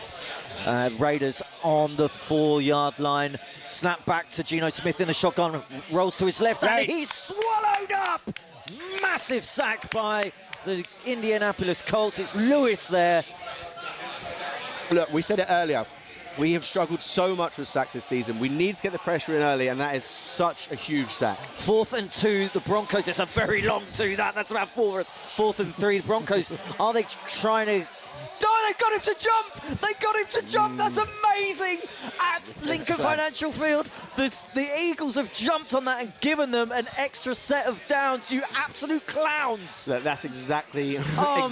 Raiders on the 4-yard line. Snap back to Geno Smith in the shotgun. Rolls to his left, and he's swallowed up. Massive sack by the Indianapolis Colts. It's Lewis there. Look, we said it earlier. We have struggled so much with sacks this season. We need to get the pressure in early, and that is such a huge sack. 4th and 2, the Broncos. It's a very long 2, that's about 4th and 3. The Broncos, are they trying to... Oh, they got him to jump! They got him to jump! That's amazing! At Lincoln Financial Field, the Eagles have jumped on that and given them an extra set of downs, you absolute clowns! That's exactly, Oh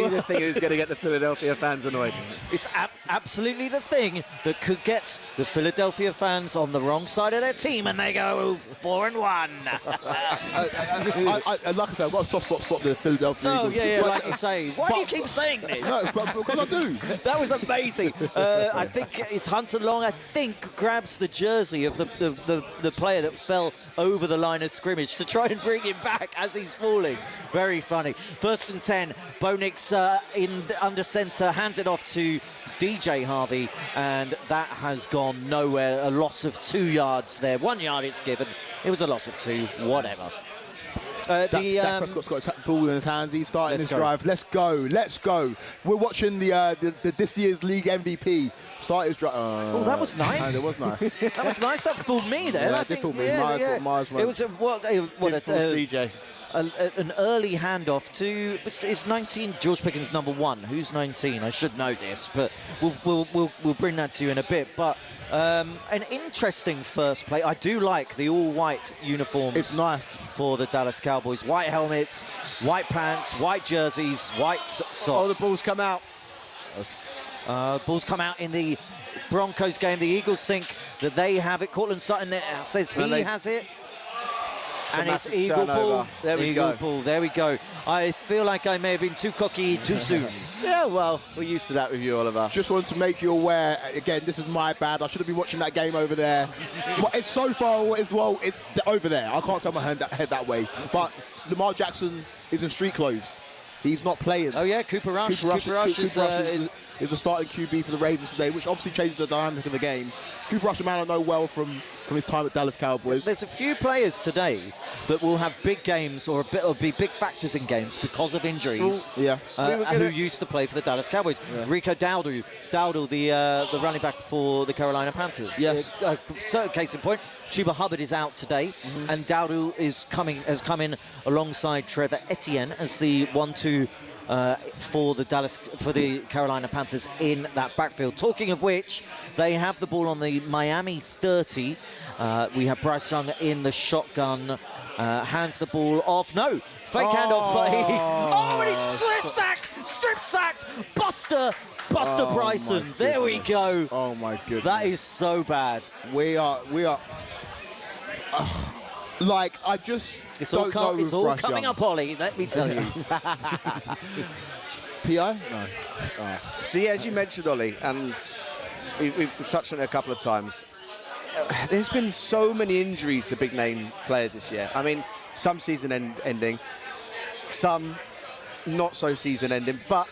the thing that's going to get the Philadelphia fans annoyed. It's absolutely the thing that could get the Philadelphia fans on the wrong side of their team, and they go 4-1. Like I said, I've got a soft spot for the Philadelphia Eagles. Yeah, like you say. Why do you keep saying this? No, because I do. That was amazing. I think it's Hunter Long, I think, grabs the jersey of the player that fell over the line of scrimmage to try and bring him back as he's falling. Very funny. 1st and 10. Bo Nix under centre, hands it off to DJ Harvey, and that has gone nowhere. A loss of 2 yards there. 1 yard it's given. It was a loss of 2, whatever. Dak Prescott's got his ball in his hands. He's starting his drive. Let's go. We're watching this year's league MVP start his drive. Oh, that was nice. That was nice. That was nice. That fooled me there. Yeah, it did fool me. Miles it was CJ. An early handoff to it's 19 George Pickens #1. Who's 19? I should know this, but we'll bring that to you in a bit. But an interesting first play. I do like the all-white uniforms. It's nice for the Dallas Cowboys. White helmets, white pants, white jerseys, white socks. Oh, the ball's come out. Balls come out in the Broncos game. The Eagles think that they have it. Cortland Sutton says he has it. And it's Eagle ball. There we go. There we go. I feel like I may have been too cocky too soon. Yeah, well, we're used to that with you, Oliver. Just wanted to make you aware, again, this is my bad. I should have been watching that game over there. It's so far as well, it's over there. I can't turn my head that way. But Lamar Jackson is in street clothes. He's not playing. Oh, yeah, Cooper Rush. Cooper Rush is a starting QB for the Ravens today, which obviously changes the dynamic of the game. Cooper Rush, a man I know well from his time at Dallas Cowboys. There's a few players today that will have big games or be big factors in games because of injuries. Who used to play for the Dallas Cowboys. Yeah. Rico Dowdle, the running back for the Carolina Panthers. Yes. Case in point, Chuba Hubbard is out today, and Dowdle has come in alongside Trevor Etienne as the 1-2 for the Carolina Panthers in that backfield. Talking of which, they have the ball on the Miami 30. We have Bryce Young in the shotgun, hands the ball off. No, fake handoff, but and he's strip sacked. Buster Bryson. There we go. Oh my goodness. That is so bad. We are. Like, I just it's all coming up, Ollie, let me tell you. PI? No. So, yeah, as you mentioned, Ollie, and we've touched on it a couple of times, there's been so many injuries to big-name players this year. I mean, some season-ending, some not so season-ending. But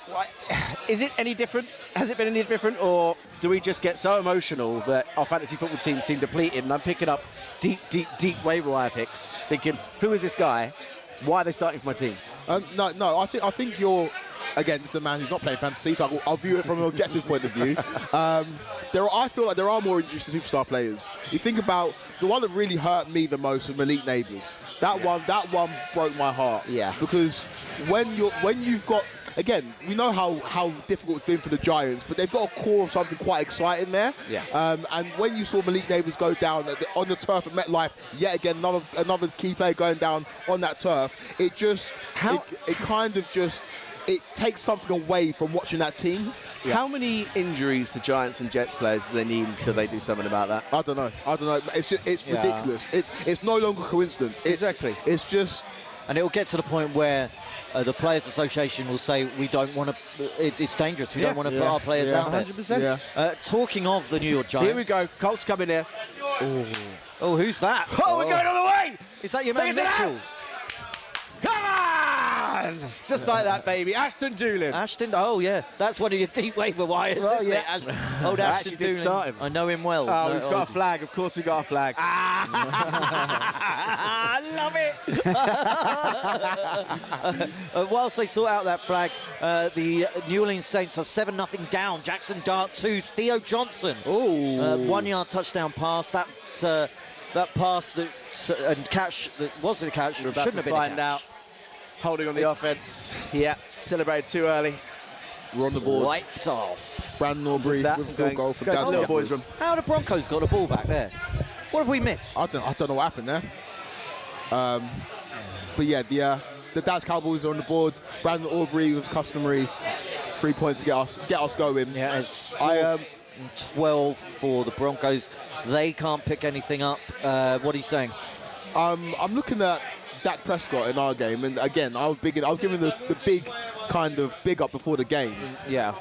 is it any different? Has it been any different? Or do we just get so emotional that our fantasy football team seem depleted, and I'm picking up deep waiver wire picks, thinking, who is this guy? Why are they starting for my team? No. I think you're, again, this is a man who's not playing fantasy, so I'll view it from an objective point of view. I feel like there are more injuries to superstar players. You think about the one that really hurt me the most was Malik Neighbours. That one broke my heart. Yeah. Because when you've got again, we know how difficult it's been for the Giants, but they've got a core of something quite exciting there. Yeah. And when you saw Malik Davis go down on the turf at MetLife, yet again, another key player going down on that turf, it just, it kind of just, it takes something away from watching that team. Yeah. How many injuries to Giants and Jets players do they need until they do something about that? I don't know. It's ridiculous. It's no longer coincidence. Exactly. It's just... And it will get to the point where the Players Association will say, we don't want to, it's dangerous, we don't want to put our players out there. 100%. Yeah. Talking of the New York Giants. Here we go. Colts coming here. Oh, who's that? Oh, we're going all the way. Is that your man Mitchell? Come on! Just like that, baby. Ashton Doolin. Ashton, oh yeah, that's one of your deep waiver wires, isn't it? Old Ashton did Doolin. start him. I know him well. Oh, we've got a flag. Of course we've got a flag. I love it. Whilst they sort out that flag, the New Orleans Saints are 7-0 down. Jackson Dart to Theo Johnson. 1 yard touchdown pass. That pass and catch that wasn't a catch. We're about shouldn't to have been find out. Holding on the offense. Yeah, celebrated too early. We're on the board. Wiped off. Brandon Aubrey with a field goal for Go to the boys' room. How the Broncos got the ball back there? What have we missed? I don't know what happened there. But yeah, the Dallas Cowboys are on the board. Brandon Aubrey was customary 3 points to get us going. Yeah, it's 12 for the Broncos. They can't pick anything up. What are you saying? I'm looking at Dak Prescott in our game, and again, I was giving the big kind of big up before the game. Yeah.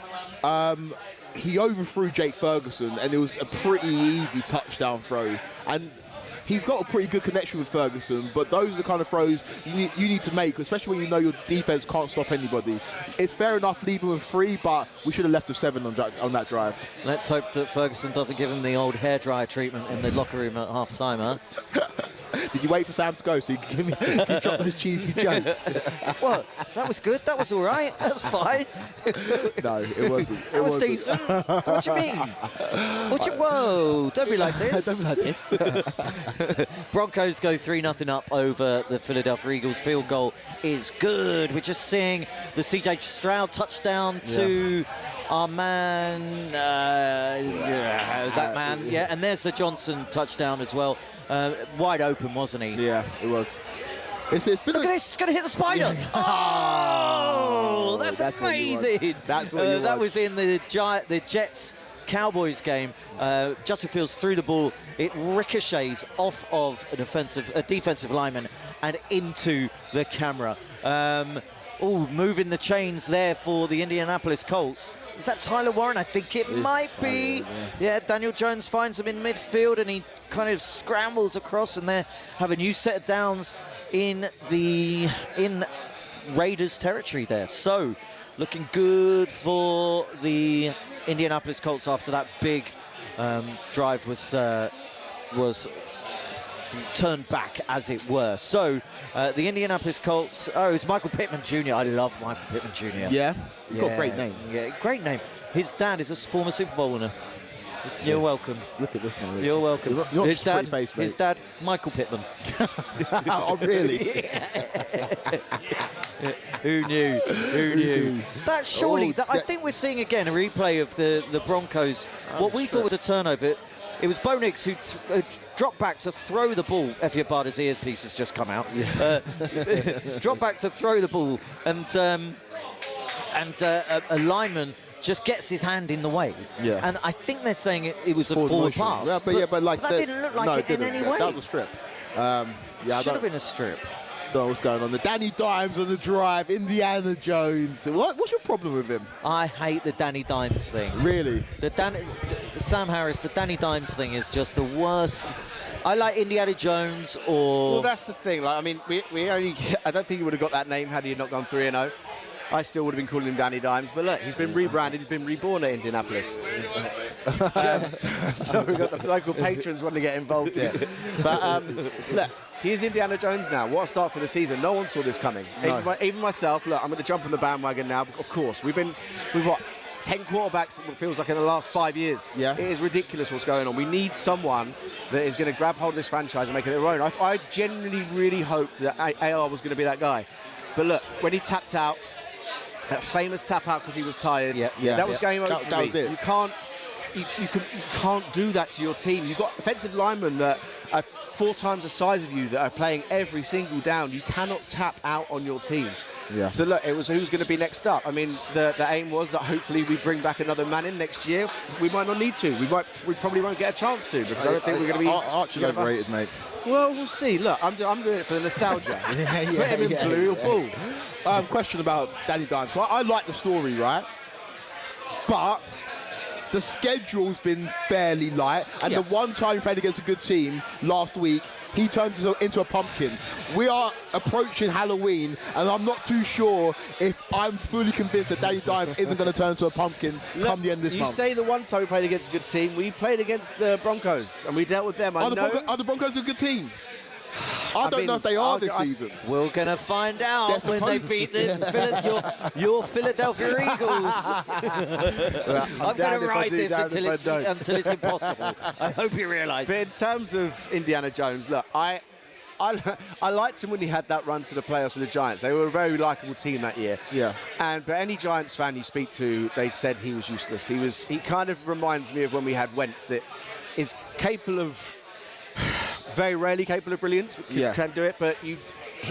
He overthrew Jake Ferguson, and it was a pretty easy touchdown throw. And he's got a pretty good connection with Ferguson, but those are the kind of throws you need to make, especially when you know your defense can't stop anybody. It's fair enough leaving with 3, but we should have left with 7 on that drive. Let's hope that Ferguson doesn't give him the old hairdryer treatment in the locker room at half-time, huh? Did you wait for Sam to go so you can drop those cheesy jokes? What? That was good. That was all right. That's fine. No, it wasn't. That was decent. What do you mean? Whoa, don't be like this. Don't be like this. Broncos go 3-0 up over the Philadelphia Eagles. Field goal is good. We're just seeing the C.J. Stroud touchdown to our man, that man. Yeah, and there's the Johnson touchdown as well. Wide open, wasn't he? Yeah, it was. It's been Look at this, it's going to hit the spider. Oh, that's amazing. That's what you that was in the Jets Cowboys game. Justin Fields threw the ball. It ricochets off of a defensive lineman and into the camera. Moving the chains there for the Indianapolis Colts. Is that Tyler Warren? I think it might be. Yeah, Daniel Jones finds him in midfield and he kind of scrambles across, and they have a new set of downs in Raiders territory there. So looking good for the Indianapolis Colts after that big drive was turned back, as it were. So the Indianapolis Colts. Oh, it's Michael Pittman Jr. I love Michael Pittman Jr. Yeah, he's got a great name. Yeah, great name. His dad is a former Super Bowl winner. You're welcome. Look at this man. You're welcome. His dad, Michael Pittman. Oh, really? Who knew? Who knew? That surely, I think we're seeing again a replay of the Broncos. What we thought was a turnover. It was Bo Nix who dropped back to throw the ball. Effie Abada's earpiece has just come out. Yeah. Dropped back to throw the ball, and a lineman just gets his hand in the way. Yeah. And I think they're saying it was a forward pass. Yeah, but like that didn't look like it in any way. That was a strip. Should have been a strip. Don't know what's going on. The Danny Dimes on the drive, Indiana Jones. What's your problem with him? I hate the Danny Dimes thing. Really? Sam Harris, the Danny Dimes thing is just the worst. I like Indiana Jones or... Well, that's the thing. Like, I mean, we only... I don't think he would have got that name had he not gone 3-0. I still would have been calling him Danny Dimes, but look, he's been rebranded, he's been reborn at Indianapolis. So we've got the local patrons wanting to get involved here. But look, he's Indiana Jones now. What a start to the season. No one saw this coming. No. Even myself, look, I'm going to jump on the bandwagon now. Of course, we've got 10 quarterbacks, it feels like, in the last 5 years. Yeah. It is ridiculous what's going on. We need someone that is going to grab hold of this franchise and make it their own. I genuinely really hoped that AR was going to be that guy. But look, when he tapped out, That famous tap out because he was tired. Yeah. That was game over for That me. was it. You can't do that to your team. You've got offensive linemen that are 4 times the size of you that are playing every single down. You cannot tap out on your team. Yeah. So look, it was who's going to be next up. I mean, the aim was that hopefully we bring back another man in next year. We might not need to. We probably won't get a chance to because I don't think we're going to be. Archer's overrated, mate. Well, we'll see. Look, I'm doing it for the nostalgia. Put him in blue or bull. Question about Danny Dimes. Well, I like the story, right? But the schedule's been fairly light, and the one time he played against a good team last week, he turns into a pumpkin. We are approaching Halloween, and I'm not too sure if I'm fully convinced that Danny Dimes isn't going to turn into a pumpkin come the end of this month. You say the one time we played against a good team, we played against the Broncos, and we dealt with them. Are the Broncos a good team? I don't know if they are this season. We're going to find out when they beat your Philadelphia Eagles. I'm going to ride this until it's impossible. I hope you realise. But in terms of Indiana Jones, look, I liked him when he had that run to the playoffs with the Giants. They were a very likeable team that year. Yeah. But any Giants fan you speak to, they said he was useless. He kind of reminds me of when we had Wentz, that is capable of, very rarely capable of brilliance, can do it, but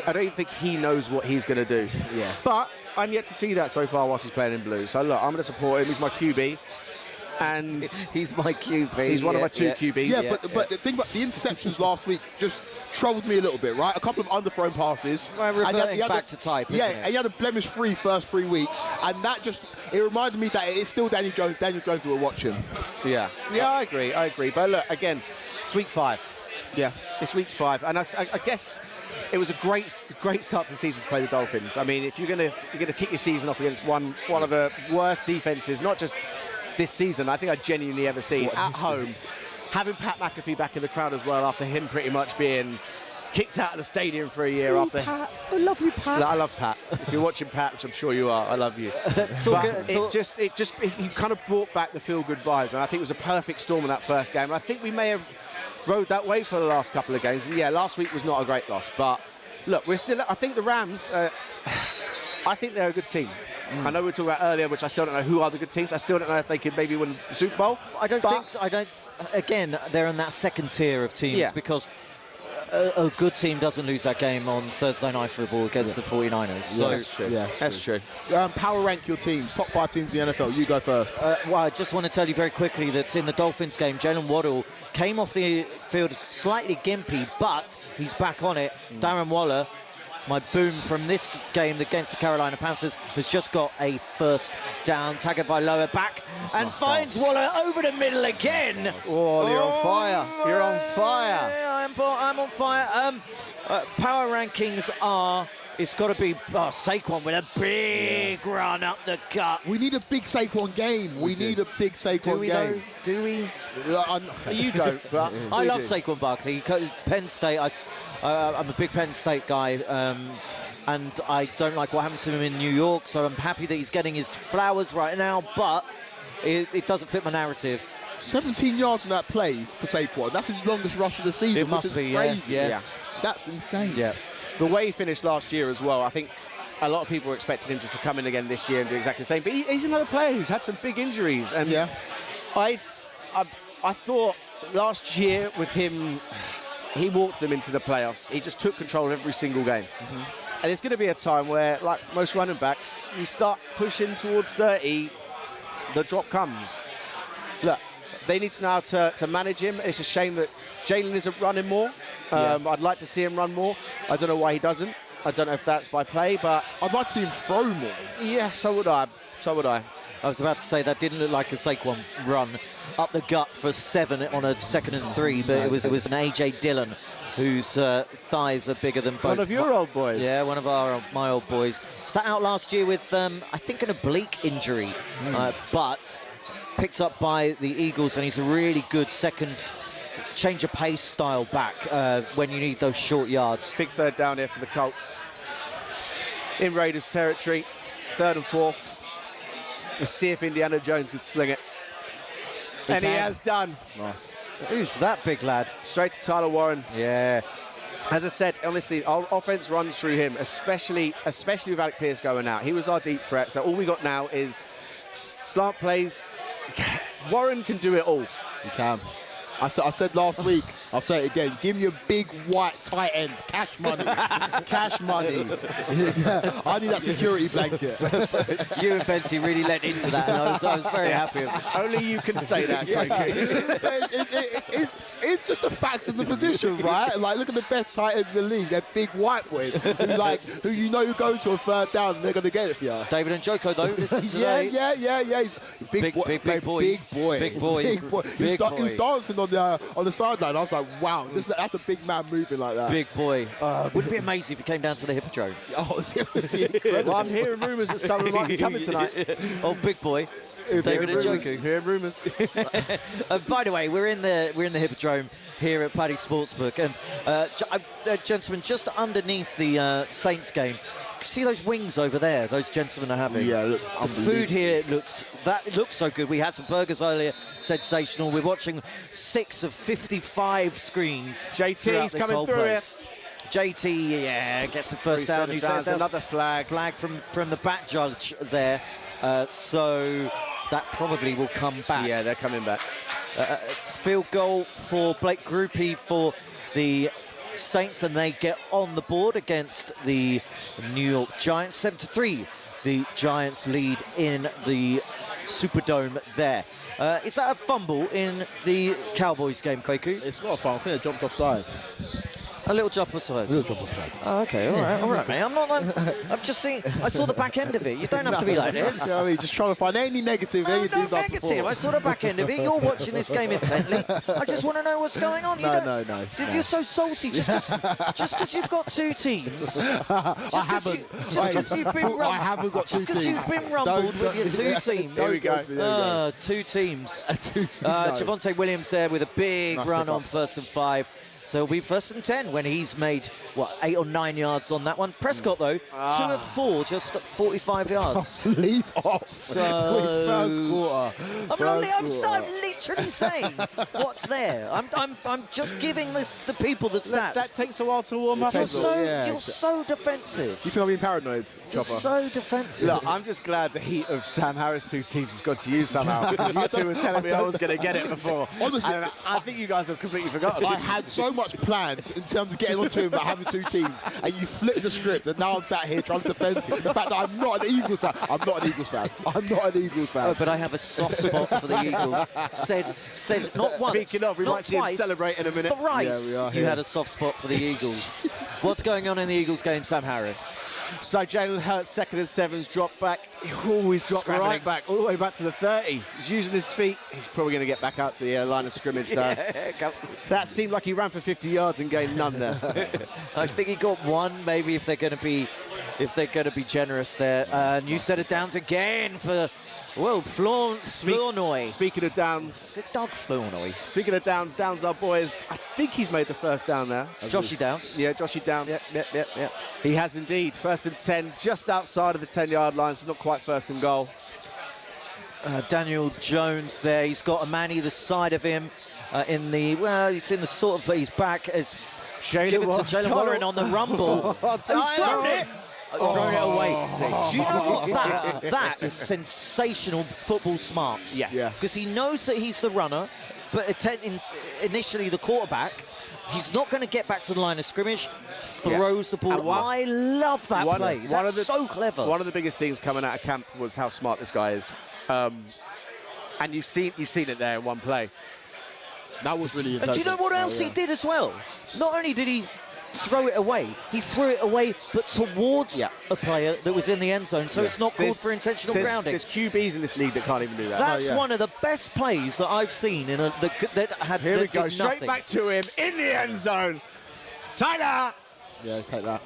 I don't think he knows what he's going to do. Yeah. But I'm yet to see that so far whilst he's playing in blue. So look, I'm going to support him. He's my QB. And he's my QB. He's one of my 2 QBs. Yeah, but the thing about the interceptions last week just troubled me a little bit, right? A couple of underthrown passes. Well, reverting back to type, isn't it? And he had a blemish-free first 3 weeks, and that just, it reminded me that it's still Daniel Jones we're watching. Yeah, I agree. But look, again, it's week 5. Yeah. It's week 5, and I guess it was a great start to the season to play the Dolphins. I mean, if you're gonna kick your season off against one of the worst defenses, not just this season, I think I've genuinely ever seen at home, having Pat McAfee back in the crowd as well after him pretty much being kicked out of the stadium for a year after. Pat. I love you, Pat. I love Pat. If you're watching Pat, which I'm sure you are, I love you. He kind of brought back the feel-good vibes, and I think it was a perfect storm in that first game. And I think we may have rode that way for the last couple of games. And yeah, last week was not a great loss, but look, I think the Rams, I think they're a good team. I know we were talking about earlier, which I still don't know who are the good teams. I still don't know if they could maybe win the Super Bowl. Again, they're in that second tier of teams because a good team doesn't lose that game on Thursday Night Football against the 49ers. So that's true. Yeah, that's true. Power rank your teams, top 5 teams in the NFL. You go first. Well, I just want to tell you very quickly that in the Dolphins game, Jalen Waddle came off the field slightly gimpy, but he's back on it. Darren Waller, my boom from this game against the Carolina Panthers, has just got a first down. Tagovailoa back and finds Waller over the middle again. Oh, you're on fire. You're on fire. I'm on fire. Power rankings are... It's got to be Saquon with a big run up the gut. We need a big Saquon game. We need a big Saquon game. Do we? You don't, but I love Saquon Barkley. Penn State, I'm a big Penn State guy, and I don't like what happened to him in New York, so I'm happy that he's getting his flowers right now, but it doesn't fit my narrative. 17 yards on that play for Saquon. That's his longest rush of the season. It must be, crazy. Yeah. That's insane. Yeah. The way he finished last year as well, I think a lot of people were expecting him just to come in again this year and do exactly the same. But he's another player who's had some big injuries. And I thought last year with him, he walked them into the playoffs. He just took control of every single game. And there's going to be a time where, like most running backs, you start pushing towards 30, the drop comes. Look, they need to know how to manage him. It's a shame that Jalen isn't running more. I'd like to see him run more. I don't know why he doesn't. I don't know if that's by play, but I'd like to see him throw more. Yeah, so would I. I was about to say that didn't look like a Saquon run up the gut for 7 on a 2nd and 3, but it was an AJ Dillon whose thighs are bigger than both. One of your old boys. Yeah, one of my old boys. Sat out last year with I think an oblique injury, but picked up by the Eagles, and he's a really good second change of pace style back when you need those short yards. Big third down here for the Colts. In Raiders territory, 3rd and 4th. Let's see if Indiana Jones can sling it. And he has done. Nice. Who's that big lad? Straight to Tyler Warren. Yeah. As I said, honestly, our offense runs through him, especially with Alec Pierce going out. He was our deep threat, so all we got now is slant plays. Warren can do it all. He can. I said last week, I'll say it again, give me a big white tight ends, cash money, cash money. I need that security blanket. You and Benty really lent into that, and I was very happy. Only you can say that, It's just the facts of the position, right? Like, look at the best tight ends in the league. They're big white boys who you know go to a third down and they're going to get it for you. David and Joko, though, today. Yeah. He's big boy. Big boy. He was dancing on the sideline. I was like, wow, that's a big man moving like that. Big boy. Wouldn't it be amazing if he came down to the Hippodrome? Oh, it would be incredible. Well, I'm hearing rumours that someone might be coming tonight. Oh, big boy. David and Joko. Hearing rumours. By the way, we're in the Hippodrome here at Paddy Sportsbook, and gentlemen, just underneath the Saints game, see those wings over there? Those gentlemen are having. Yeah, look, the food here looks so good. We had some burgers earlier, sensational. We're watching 6 of 55 screens. JT's coming through it. JT, gets the first down. Another flag from the back judge there. So that probably will come back. Yeah, they're coming back. Field goal for Blake Groupie for the Saints, and they get on the board against the New York Giants. 7-3, the Giants lead in the Superdome there. Is that a fumble in the Cowboys game, Kweku? It's not a foul. I think it jumped offside. A little jump aside. Oh, okay, all right, mate. I'm just seeing. I saw the back end of it. You don't have to be like this. You know what I mean? Just trying to find any negative. No negative. I saw the back end of it. You're watching this game intently. I just want to know what's going on. No. You're so salty just because you've got 2 teams. I haven't got 2 teams. Just because you've been rumbled with your 2 teams. There we go. 2 teams. Javonte Williams there with a big run on 1st and 5. So it'll be 1st and 10 when he's made, 8 or 9 yards on that one. Prescott, though, 2 of 4, just at 45 yards. Lead off. So, first quarter. I'm literally saying what's there. I'm just giving the people the stats. That takes a while to warm up. You're so defensive. You think I'm being paranoid, You're Chopper? so defensive. Look, I'm just glad the heat of Sam Harris' 2 teams has got to you somehow. Because you 2 were telling me I was going to get it before. Honestly, and I think you guys have completely forgotten. I had so much planned in terms of getting onto him about having 2 teams, and you flipped the script, and now I'm sat here trying to defend the fact that I'm not an Eagles fan. I'm not an Eagles fan. Oh, but I have a soft spot for the Eagles. Said not once. Speaking of, we might see him celebrate in a minute. Thrice you had a soft spot for the Eagles. What's going on in the Eagles game, Sam Harris? So Jalen Hurts, 2nd and 7's dropped back. He always dropped right back, all the way back to the 30. He's using his feet. He's probably going to get back out to the line of scrimmage. So that seemed like he ran for 50 yards and gained none there. I think he got 1, maybe if they're going to be generous there. New set of downs again for Flournoy. Speaking of downs, is it Doug Flournoy? Speaking of downs our boys. I think he's made the first down there. Joshy Downs. Yeah, Joshy Downs. Yep. He has indeed. 1st and 10, just outside of the 10-yard line, so not quite 1st and goal. Daniel Jones there. He's got a man either side of him. He's in the sort of his back as give it to Jalen Warren on the rumble. He's thrown it. Thrown it away. Do you know what that is sensational football smarts? Yes. Because he knows that he's the runner, but initially the quarterback, he's not going to get back to the line of scrimmage. Throws the ball. I love that play. That's so clever. One of the biggest things coming out of camp was how smart this guy is, and you've seen it there in one play. That was really impressive. And do you know what else he did as well? Not only did he throw it away, he threw it away, but towards a player that was in the end zone, so it's not called for intentional grounding. There's QBs in this league that can't even do that. That's one of the best plays that I've seen in that had. Here we go, straight back to him in the end zone. Tyler. Yeah, take that.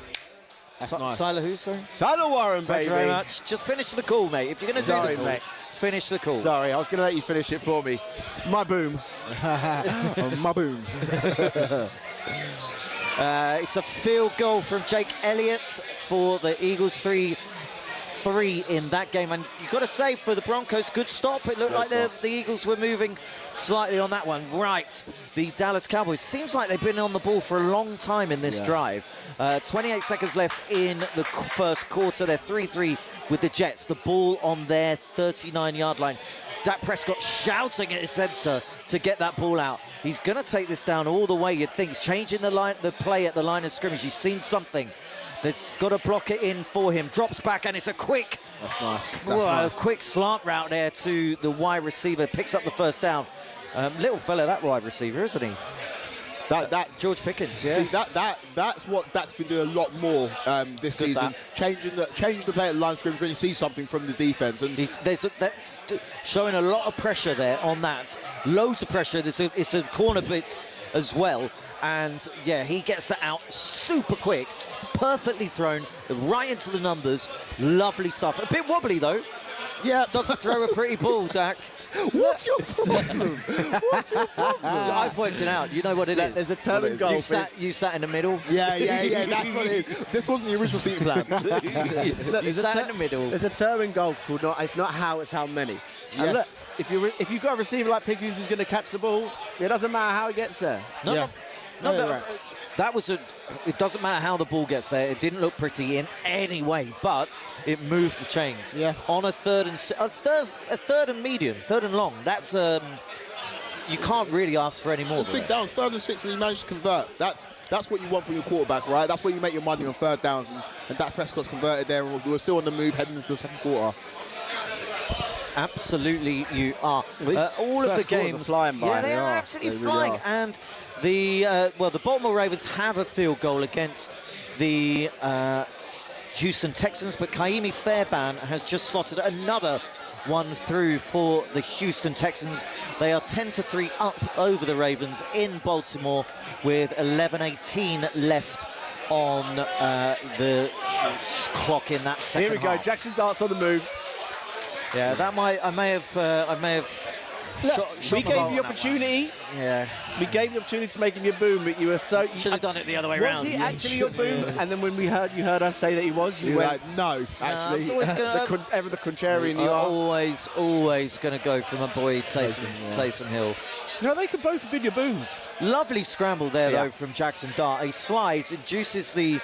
That's nice. Tyler who, sorry? Tyler Warren, Thank baby. you very much. Just finish the call, mate. If you're going to do the call, mate. Finish the call. Sorry, I was going to let you finish it for me. My boom. My boom. It's a field goal from Jake Elliott for the Eagles. 3 3 in that game. And you've got to say, for the Broncos, good stop. It looked like the Eagles were moving slightly on that one. Right, the Dallas Cowboys. Seems like they've been on the ball for a long time in this drive. 28 seconds left in the first quarter. They're 3-3 with the Jets. The ball on their 39-yard line. Dak Prescott shouting at his center to get that ball out. He's going to take this down all the way, you'd think. He's changing the play at the line of scrimmage. He's seen something that's got to block it in for him. Drops back, and it's a quick, quick slant route there to the wide receiver. Picks up the first down. Little fella, that wide receiver, isn't he? That George Pickens, yeah. See, that's what Dak's been doing a lot more this season. Changing the play at the line of scrimmage when you see something from the defense. And showing a lot of pressure there on that. Loads of pressure. It's a corner blitz as well. And, yeah, he gets that out super quick. Perfectly thrown right into the numbers. Lovely stuff. A bit wobbly, though. Yeah. Doesn't throw a pretty ball, Dak. What's your problem? What's your problem? I pointed out. You know what it is. There's a term in golf. You sat in the middle. Yeah. That's what it is. This wasn't the original seating plan. You sat in the middle. There's a term in golf called it's not how, it's how many. Yes. And look, if you've got a receiver like Pickens who's going to catch the ball, it doesn't matter how he gets there. No, right. That was it doesn't matter how the ball gets there. It didn't look pretty in any way, but it moved the chains. Yeah. On a third and medium, third and long. That's you can't really ask for any more. Big downs, 3rd and 6, and he managed to convert. That's what you want from your quarterback, right? That's where you make your money on 3rd downs, and Dak Prescott's converted there, and we're still on the move heading into the 2nd quarter. Absolutely, you are. All of the games are flying by. Yeah, they are absolutely flying. Really are. And the Baltimore Ravens have a field goal against the Houston Texans, but Kaimi Fairbairn has just slotted another one through for the Houston Texans. They are 10-3 up over the Ravens in Baltimore with 11:18 left on the clock in that second Here we go. half. Jackson Dart's on the move. Yeah, I may have. Look, we gave you the opportunity. Yeah. We gave you the opportunity to make him your boom, but you were so... Should have done it the other way was around. Was he actually your boom? And then when you heard us say that he was, you went... like, no, actually. Ever the contrarian you are. Always going to go for my boy Taysom Hill. No, they could both have been your booms. Lovely scramble there, though, from Jackson Dart. He slides, induces the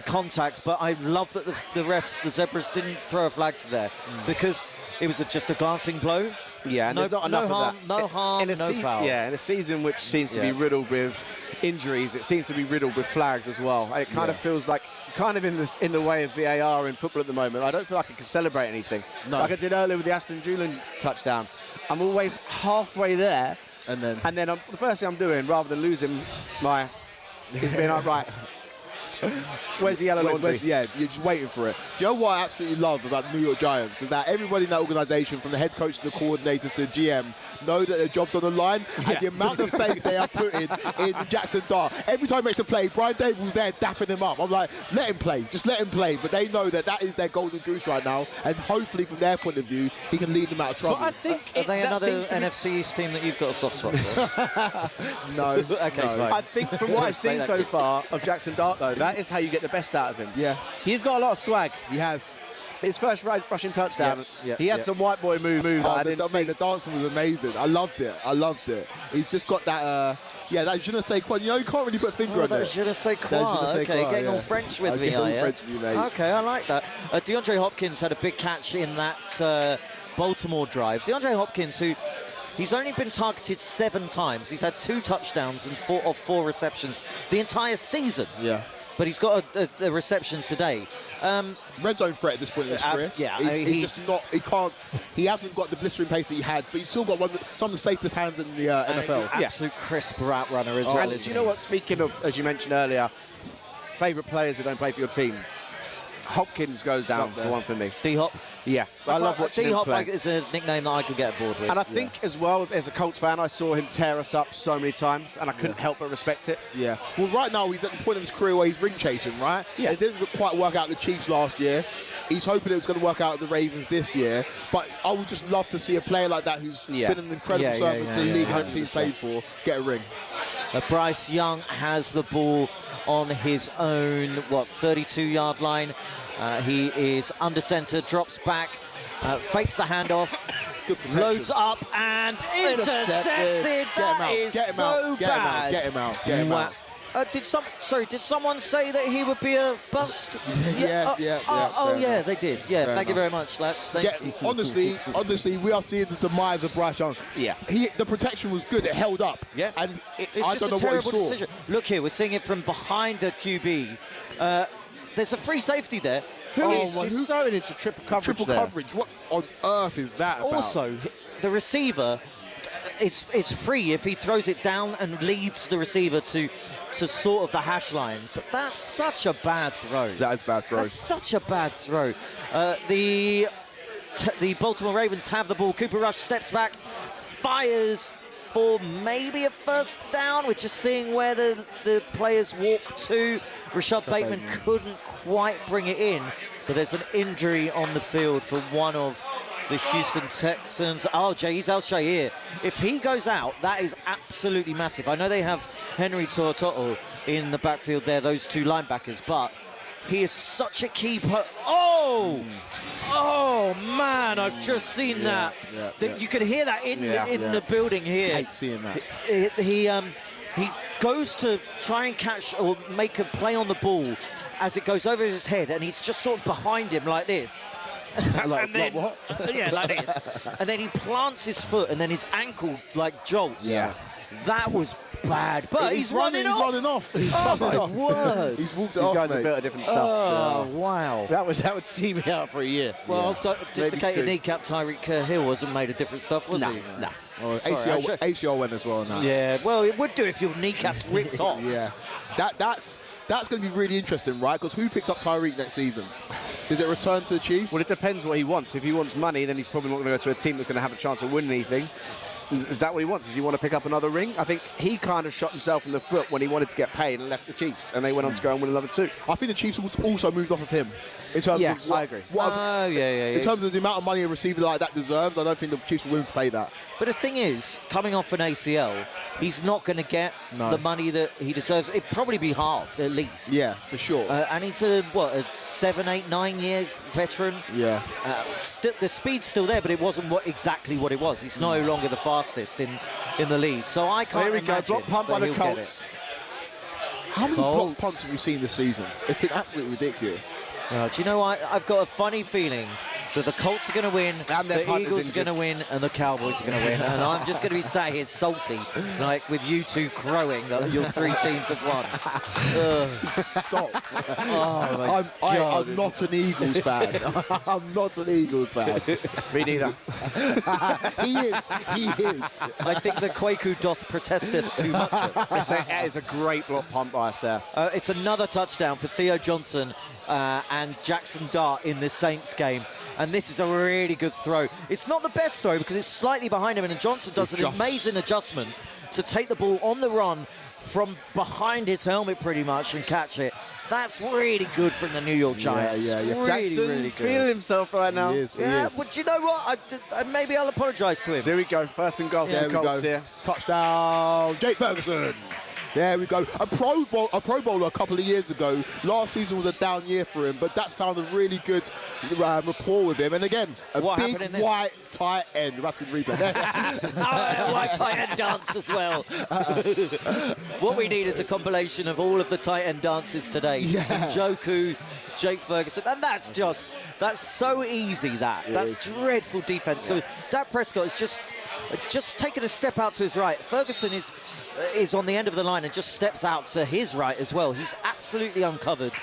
contact, but I love that the refs, the Zebras, didn't throw a flag for there because it was just a glancing blow. Yeah, and there's not enough harm, of that. No harm, no foul. Yeah, in a season which seems to be riddled with injuries, it seems to be riddled with flags as well. It kind of feels like in the way of VAR in football at the moment. I don't feel like I can celebrate anything. No. Like I did earlier with the Aston Julian touchdown. I'm always halfway there, and then the first thing I'm doing, rather than losing is being like, right, where's the yellow laundry? Yeah, you're just waiting for it. Do you know what I absolutely love about the New York Giants is that everybody in that organisation, from the head coach to the coordinators to the GM, know that their job's on the line, and the amount of faith they are putting in Jackson Dart. Every time he makes a play, Brian Dable's there dapping him up. I'm like, let him play, just let him play. But they know that is their golden goose right now, and hopefully from their point of view, he can lead them out of trouble. But I think are they another NFC East team that you've got a soft spot for? No. Okay, no. fine. I think from what I've seen so far of Jackson Dart, though, that is how you get the best out of him. Yeah. He's got a lot of swag. He has. His first rushing touchdown, he had some white boy moves. The dancing was amazing. I loved it. He's just got that, that je ne sais quoi. You know, you can't really put a finger on it. Je ne sais quoi. Okay, getting all French with me, are you? French with you, mate. Okay, I like that. DeAndre Hopkins had a big catch in that Baltimore drive. DeAndre Hopkins, he's only been targeted 7 times. He's had 2 touchdowns and 4 receptions the entire season. Yeah. But he's got a reception today. Red zone threat at this point in his career. Yeah, he's just not. He hasn't got the blistering pace that he had, but he's still got some of the safest hands in the NFL. Absolute crisp route runner as well. And do you know what? Speaking of, as you mentioned earlier, favourite players who don't play for your team. Hopkins goes down for one for me. D-Hop? Yeah. I love watching him play. D-Hop is a nickname that I could get aboard with. And I think as well, as a Colts fan, I saw him tear us up so many times, and I couldn't help but respect it. Yeah. Well, right now, he's at the point of his career where he's ring chasing, right? Yeah. It didn't quite work out the Chiefs last year. He's hoping it's going to work out at the Ravens this year. But I would just love to see a player like that who's been an incredible servant to the league and team played for get a ring. Bryce Young has the ball on his own, 32-yard line. He is under center, drops back, fakes the handoff, loads up, and intercepted. That is so bad. Get him out. Did someone say that he would be a bust? Yeah. They did. Yeah, thank you very much, lads. Thank you. Honestly, we are seeing the demise of Bryce Young. Yeah. The protection was good. It held up. Yeah. And It's I just don't a know terrible what he saw. decision. Look here, we're seeing it from behind the QB. There's a free safety there. He's throwing into triple coverage. What on earth is that about? Also, the receiver, it's free if he throws it down and leads the receiver to sort of the hash lines. That's such a bad throw. That is bad throw. That's such a bad throw. The Baltimore Ravens have the ball. Cooper Rush steps back, fires for maybe a first down. We're just seeing where the players walk to. Rashad Bateman couldn't quite bring it in, but there's an injury on the field for one of the Houston Texans. Jais Al-Shaair. If he goes out, that is absolutely massive. I know they have Henry To'oto'o in the backfield there, those two linebackers, but he is such a key Oh man, I've just seen that. You can hear that in the building here. I hate seeing that. He goes to try and catch or make a play on the ball as it goes over his head, and he's just sort of behind him like this. Like what? Yeah, like this. And then he plants his foot, and then his ankle like jolts. Yeah. That was bad, but he's running off. Oh my word! He's walked These off, guys mate. are built different stuff. Oh wow! That would see me out for a year. Well, dislocated Maybe kneecap Tyreek Hill wasn't made a different stuff, was he? Nah. Oh, Sorry, ACL went as well now. Yeah, well, it would do if your kneecap's ripped off. Yeah, that's going to be really interesting, right? Because who picks up Tyreek next season? Does it return to the Chiefs? Well, it depends what he wants. If he wants money, then he's probably not going to go to a team that's going to have a chance of winning anything. Is that what he wants? Does he want to pick up another ring? I think he kind of shot himself in the foot when he wanted to get paid and left the Chiefs, and they went on to go and win another two. I think the Chiefs also moved off of him. In terms of I agree. In terms of the amount of money a receiver like that deserves, I don't think the Chiefs are willing to pay that. But the thing is, coming off an ACL, he's not going to get the money that he deserves. It'd probably be half, at least. Yeah, for sure. And he's a 7, 8, 9-year veteran. Yeah. The speed's still there, but it wasn't exactly what it was. He's no longer the fastest in the league. So I can't imagine. Here we go, block punt by the Colts. How many blocked punts have we seen this season? It's been absolutely ridiculous. Do you know what? I've got a funny feeling that the Colts are going to win, the Eagles are going to win, and the Cowboys are going to win. And I'm just going to be sat here salty, like with you two crowing that your three teams have won. Stop. Oh, I'm not an Eagles fan. I'm not an Eagles fan. Me neither. He is. I think the Kwaku doth protesteth too much. That is a great block punt by us there. It's another touchdown for Theo Johnson and Jackson Dart in this Saints game. And this is a really good throw. It's not the best throw because it's slightly behind him, and Johnson does an amazing adjustment to take the ball on the run from behind his helmet pretty much and catch it. That's really good from the New York Giants. Yeah. Really, Jackson's really good. feeling himself right now. He is. But you know what? Maybe I'll apologise to him. So here we go, first and goal for the Colts here. Touchdown, Jake Ferguson. There we go. A Pro Bowler a couple of years ago. Last season was a down year for him, but that found a really good rapport with him. And again, a big white tight end. That's in replay. White tight end dance as well. What we need is a compilation of all of the tight end dances today. Yeah. Njoku, Jake Ferguson, and that's so easy. That's dreadful defense. So Dak Prescott is just taking a step out to his right. Ferguson is on the end of the line and just steps out to his right as well. He's absolutely uncovered.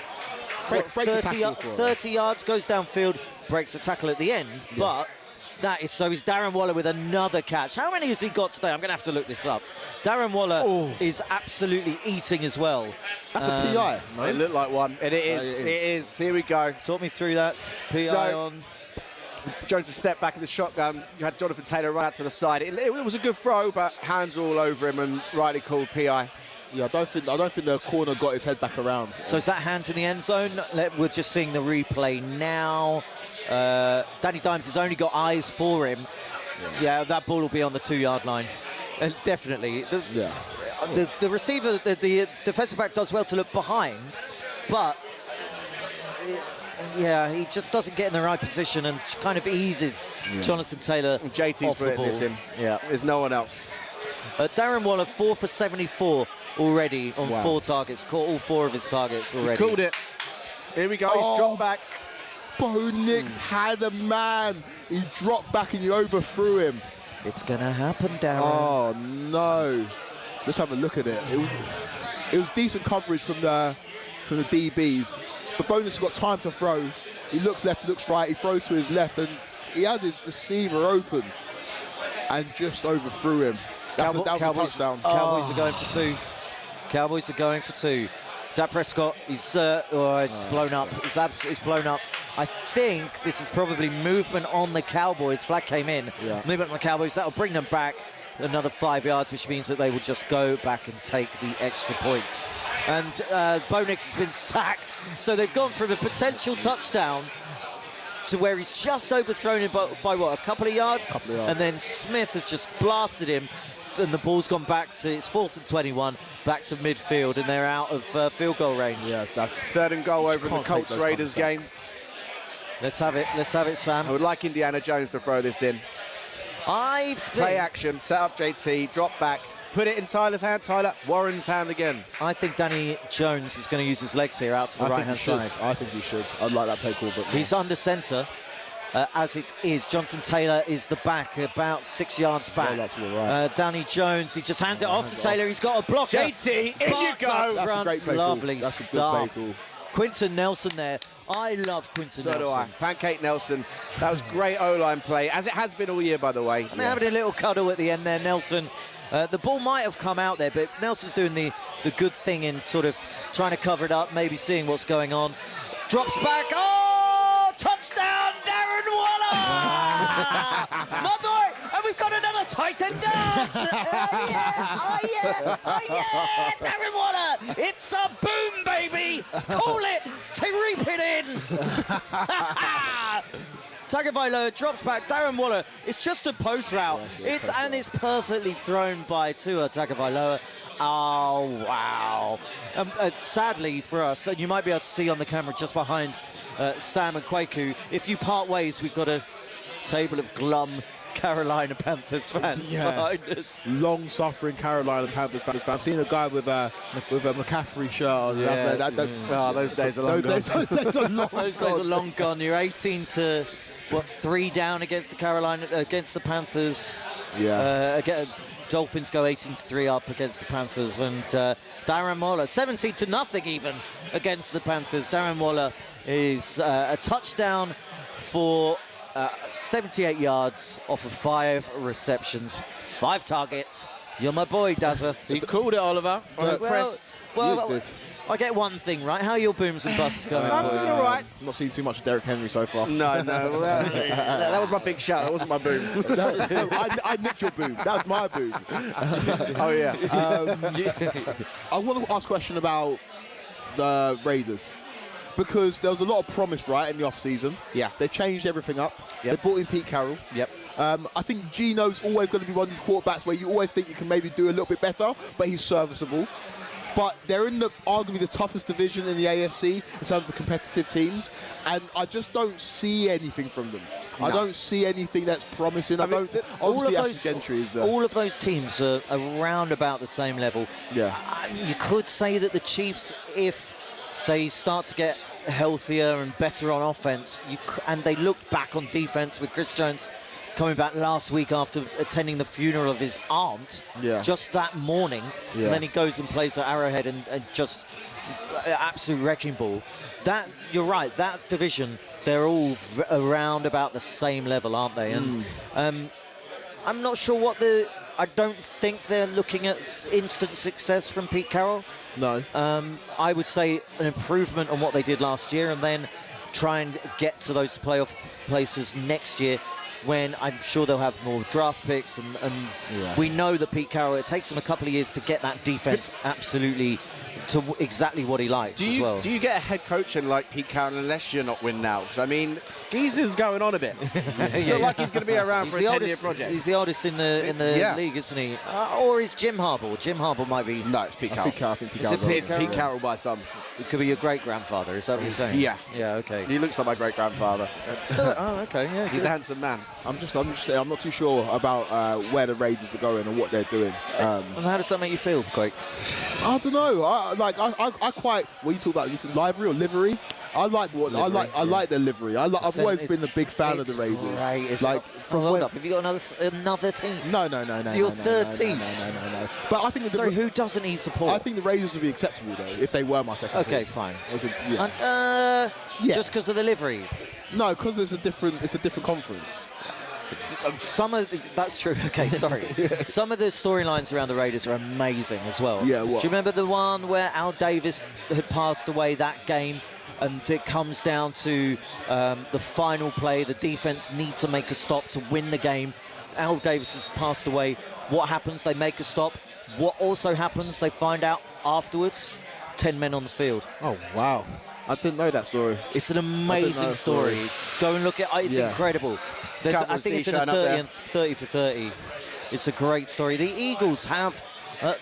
30 yards, goes downfield, breaks a tackle at the end, but that is so. Is Darren Waller with another catch. How many has he got today? I'm going to have to look this up. Darren Waller is absolutely eating as well. That's a PI. No? It looked like one. It is. Here we go. Talk me through that. PI on. Jones a step back in the shotgun. You had Jonathan Taylor run out to the side. It was a good throw, but hands all over him and rightly called PI. Yeah, I don't think the corner got his head back around. So is that hands in the end zone? We're just seeing the replay now. Danny Dimes has only got eyes for him. Yeah, that ball will be on the 2-yard line. Definitely. the receiver, the defensive back does well to look behind, but yeah, he just doesn't get in the right position and kind of eases Jonathan Taylor JT's off the putting ball. this in. Yeah, There's no one else. Darren Waller 4 for 74 already on 4 targets. Caught all 4 of his targets already. Called it. Here we go. He's dropped back. Bo Nix had a man. He dropped back and you overthrew him. It's gonna happen, Darren. Oh no! Let's have a look at it. It was decent coverage from the DBs. But Bo Nix got time to throw. He looks left, looks right. He throws to his left, and he had his receiver open and just overthrew him. That was a touchdown. Cowboys are going for 2. Cowboys are going for 2. Dak Prescott, it's blown up. It's blown up. I think this is probably movement on the Cowboys. Flag came in. Yeah. Movement on the Cowboys. That'll bring them back another 5 yards, which means that they will just go back and take the extra point. And Bo Nix has been sacked. So they've gone from a potential touchdown to where he's just overthrown him by what, a couple of yards? And then Smith has just blasted him, and the ball's gone back to, it's 4th and 21, back to midfield, and they're out of field goal range. Yeah, that's 3rd and goal over in the Colts-Raiders game. Let's have it, Sam. I would like Indiana Jones to throw this in. I Play think, action, set up JT, drop back, put it in Tyler's hand, Tyler, Warren's hand again. I think Danny Jones is going to use his legs here out to the right-hand side. I think he should. I'd like that play call, but He's under centre, as it is. Jonathan Taylor is the back, about 6 yards back. that's to the right. Danny Jones, he just hands it off to Taylor. He's got a blocker. JT, in you go. That's a great play call. Lovely That's a good stuff. play call. Quinton Nelson there. I love Quinton So Nelson. do I. Pancake Nelson. That was great O-line play, as it has been all year, by the way. And they're having a little cuddle at the end there, Nelson. The ball might have come out there, but Nelson's doing the good thing in sort of trying to cover it up, maybe seeing what's going on. Drops back. Oh, touchdown, Darren Waller! My boy, and we've got another tight end down. Oh yeah, Darren Waller. It's a boom, baby. Call it, reap it in. Tagovailoa drops back. Darren Waller. It's just a post route. It's perfectly thrown by Tua Tagovailoa. Oh wow! Sadly for us, and you might be able to see on the camera just behind Sam and Kwaku. If you part ways, we've got a table of glum Carolina Panthers fans behind us. Long-suffering Carolina Panthers fans. I've seen a guy with a McCaffrey shirt on. Those days are long gone. Those days are long Those days are long gone. You're 18 to 3 down against the Panthers. Yeah. Dolphins go 18-3 up against the Panthers, and Darren Waller 17-0 even against the Panthers. Darren Waller is a touchdown for 78 yards off of 5 receptions, 5 targets. You're my boy, Dazza. You called it, Oliver. I'm impressed. You did. I get one thing right. How are your booms and busts going? I'm doing all right. Not seen too much of Derrick Henry so far. No. Well, that was my big shout. That wasn't my boom. I nicked your boom. That was my boom. Oh, yeah. I want to ask a question about the Raiders. Because there was a lot of promise, right, in the off-season. Yeah. They changed everything up. Yep. They brought in Pete Carroll. Yep. I think Gino's always going to be one of these quarterbacks where you always think you can maybe do a little bit better, but he's serviceable. But they're in arguably the toughest division in the AFC in terms of the competitive teams, and I just don't see anything from them. No. I don't see anything that's promising. Obviously, Ashton Gentry is... all of those teams are around about the same level. Yeah. You could say that the Chiefs, if they start to get healthier and better on offense, and they looked back on defense with Chris Jones coming back last week after attending the funeral of his aunt just that morning, and then he goes and plays at Arrowhead and just absolute wrecking ball. That, you're right, that division, they're all around about the same level, aren't they? And I'm not sure I don't think they're looking at instant success from Pete Carroll. No. I would say an improvement on what they did last year, and then try and get to those playoff places next year, when I'm sure they'll have more draft picks, and we know that Pete Carroll, it takes him a couple of years to get that defense absolutely to exactly what he likes as well. Do you get a head coach in like Pete Carroll unless you're not win now? Because I mean, Geezer's going on a bit. It's not like he's going to be around for a 10-year project. He's the oldest in the league, isn't he? Or is Jim Harbaugh? Jim Harbaugh might be. No, it's Pete Carroll. I think Pete It's Pete Carroll by some. It could be your great-grandfather. Is that what you're saying? Yeah. Yeah. Okay. He looks like my great-grandfather. Oh, okay. Yeah. He's a handsome man. I'm not too sure about where the Raiders are going and what they're doing. And how does that make you feel, Quakes? I don't know. I quite. What you talk about? This livery or livery? I like their livery. I've always been a big fan of the Raiders. Great. Like, hold up. Have you got another team? No. Your third team. No. But I think. Sorry, who doesn't need support? I think the Raiders would be acceptable though if they were my second team. Okay, fine. Yeah. Just because of the livery. No, because it's a different conference. That's true. Okay, sorry. Some of the storylines around the Raiders are amazing as well. Yeah, what? Do you remember the one where Al Davis had passed away that game, and it comes down to the final play? The defense need to make a stop to win the game. Al Davis has passed away. What happens? They make a stop. What also happens? They find out afterwards. 10 men on the field. Oh wow! I didn't know that story. It's an amazing story. Go and look at it. It's incredible. I think it's in the 30 for 30. It's a great story. The Eagles have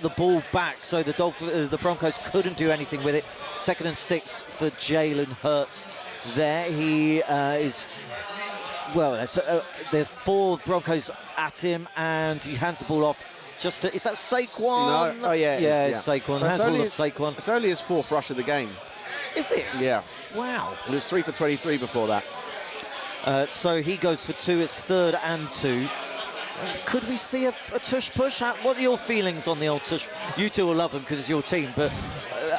the ball back, so the Broncos couldn't do anything with it. 2nd and 6 for Jalen Hurts. There he is. Well, there are 4 Broncos at him, and he hands the ball off. Is that Saquon? No. Oh yeah. It's Saquon. Hands the ball off Saquon. It's only his 4th rush of the game. Is it? Yeah. Wow. It was 3 for 23 before that. So he goes for 2. It's 3rd and 2. Could we see a tush push? What are your feelings on the old tush? You two will love them because it's your team, but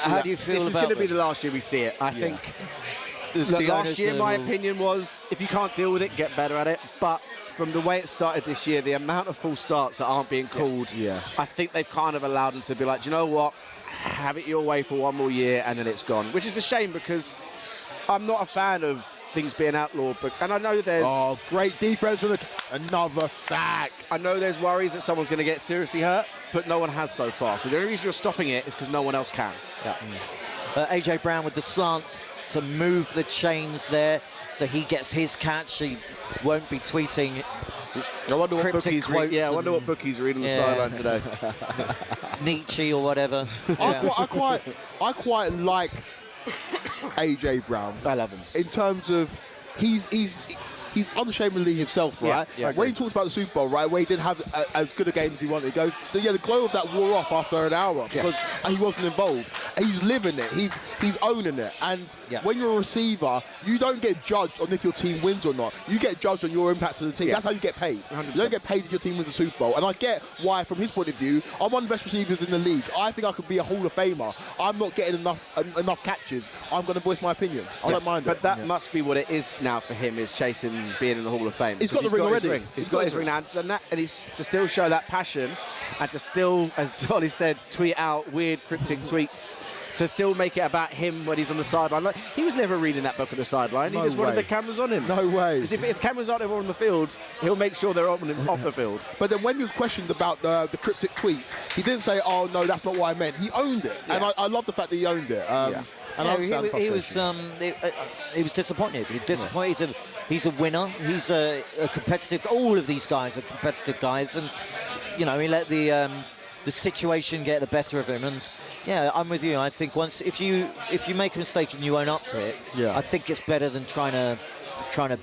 how do you feel about this is going to be the last year we see it. I think last year, my opinion was, if you can't deal with it, get better at it. But from the way it started this year, the amount of full starts that aren't being called, I think they've kind of allowed them to be like, do you know what? Have it your way for one more year and then it's gone. Which is a shame because I'm not a fan of things being outlawed. And I know there's... Oh, great defense with another sack. I know there's worries that someone's going to get seriously hurt, but no one has so far. So the only reason you're stopping it is because no one else can. Yeah. A.J. Brown with the slant to move the chains there. So he gets his catch. He won't be tweeting. I wonder what bookies read. Yeah, I wonder what bookies read on the sideline today. Nietzsche or whatever. I quite like AJ Brown. I love him. In terms of he's unashamedly himself, right? Yeah, when he talks about the Super Bowl, right, where he didn't have as good a game as he wanted, he goes, the glow of that wore off after an hour because he wasn't involved. He's living it. He's owning it. And when you're a receiver, you don't get judged on if your team wins or not. You get judged on your impact to the team. That's how you get paid. 100%. You don't get paid if your team wins the Super Bowl. And I get why, from his point of view, I'm one of the best receivers in the league. I think I could be a Hall of Famer. I'm not getting enough catches. I'm going to voice my opinion. I don't mind but it. That must be what it is now for him, is chasing being in the Hall of Fame. He's got the ring already. He's got his ring now. And he's to still show that passion and to still, as Ollie said, tweet out weird cryptic tweets, to still make it about him when he's on the sideline. Like, he was never reading that book on the sideline. He just wanted the cameras on him. No way. Because if cameras aren't on the field, he'll make sure they're on him off the field. But then when he was questioned about the cryptic tweets, he didn't say, oh, no, that's not what I meant. He owned it. And I love the fact that he owned it. He was disappointed. He's disappointed. He's a winner. He's a competitive. All of these guys are competitive guys, and he let the situation get the better of him. And yeah, I'm with you. I think if you make a mistake and you own up to it, I think it's better than trying to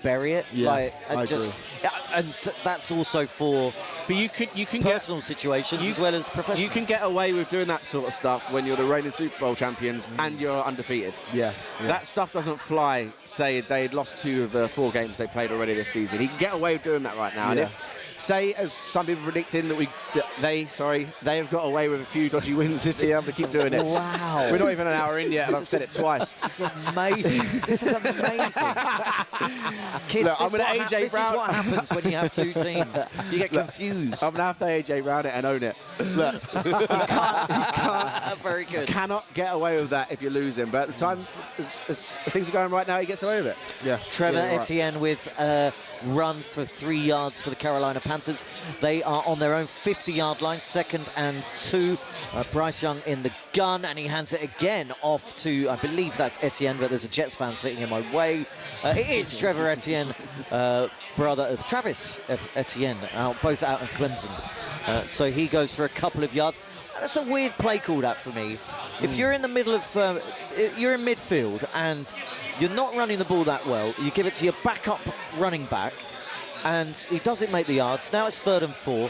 bury it. Yeah, and that's also for. But you can personal situations as well as professional. You can get away with doing that sort of stuff when you're the reigning Super Bowl champions and you're undefeated. Yeah. That stuff doesn't fly. Say they'd lost 2 of the 4 games they played already this season. He can get away with doing that right now. And if, say, as some people predicting that they have got away with a few dodgy wins this year, I'm going to keep doing it. Wow. We're not even an hour in yet, and I've said it twice. This is amazing. This is amazing. Kids, look, this is what happens when you have 2 teams. You get confused. I'm going to have to AJ Brown it and own it. Look, you can't very good. Cannot get away with that if you're losing. But at the time, as things are going right now, he gets away with it. Yeah. Trevor Etienne with a run for 3 yards for the Carolina Panthers. They are on their own 50-yard line, 2nd and 2. Bryce Young in the gun, and he hands it again off to, I believe that's Etienne, but there's a Jets fan sitting in my way. It is Trevor Etienne, brother of Travis Etienne, both out of Clemson. So he goes for a couple of yards. That's a weird play called out for me. If you're in the middle of, you're in midfield and you're not running the ball that well, you give it to your backup running back, and he doesn't make the yards. Now it's 3rd and 4.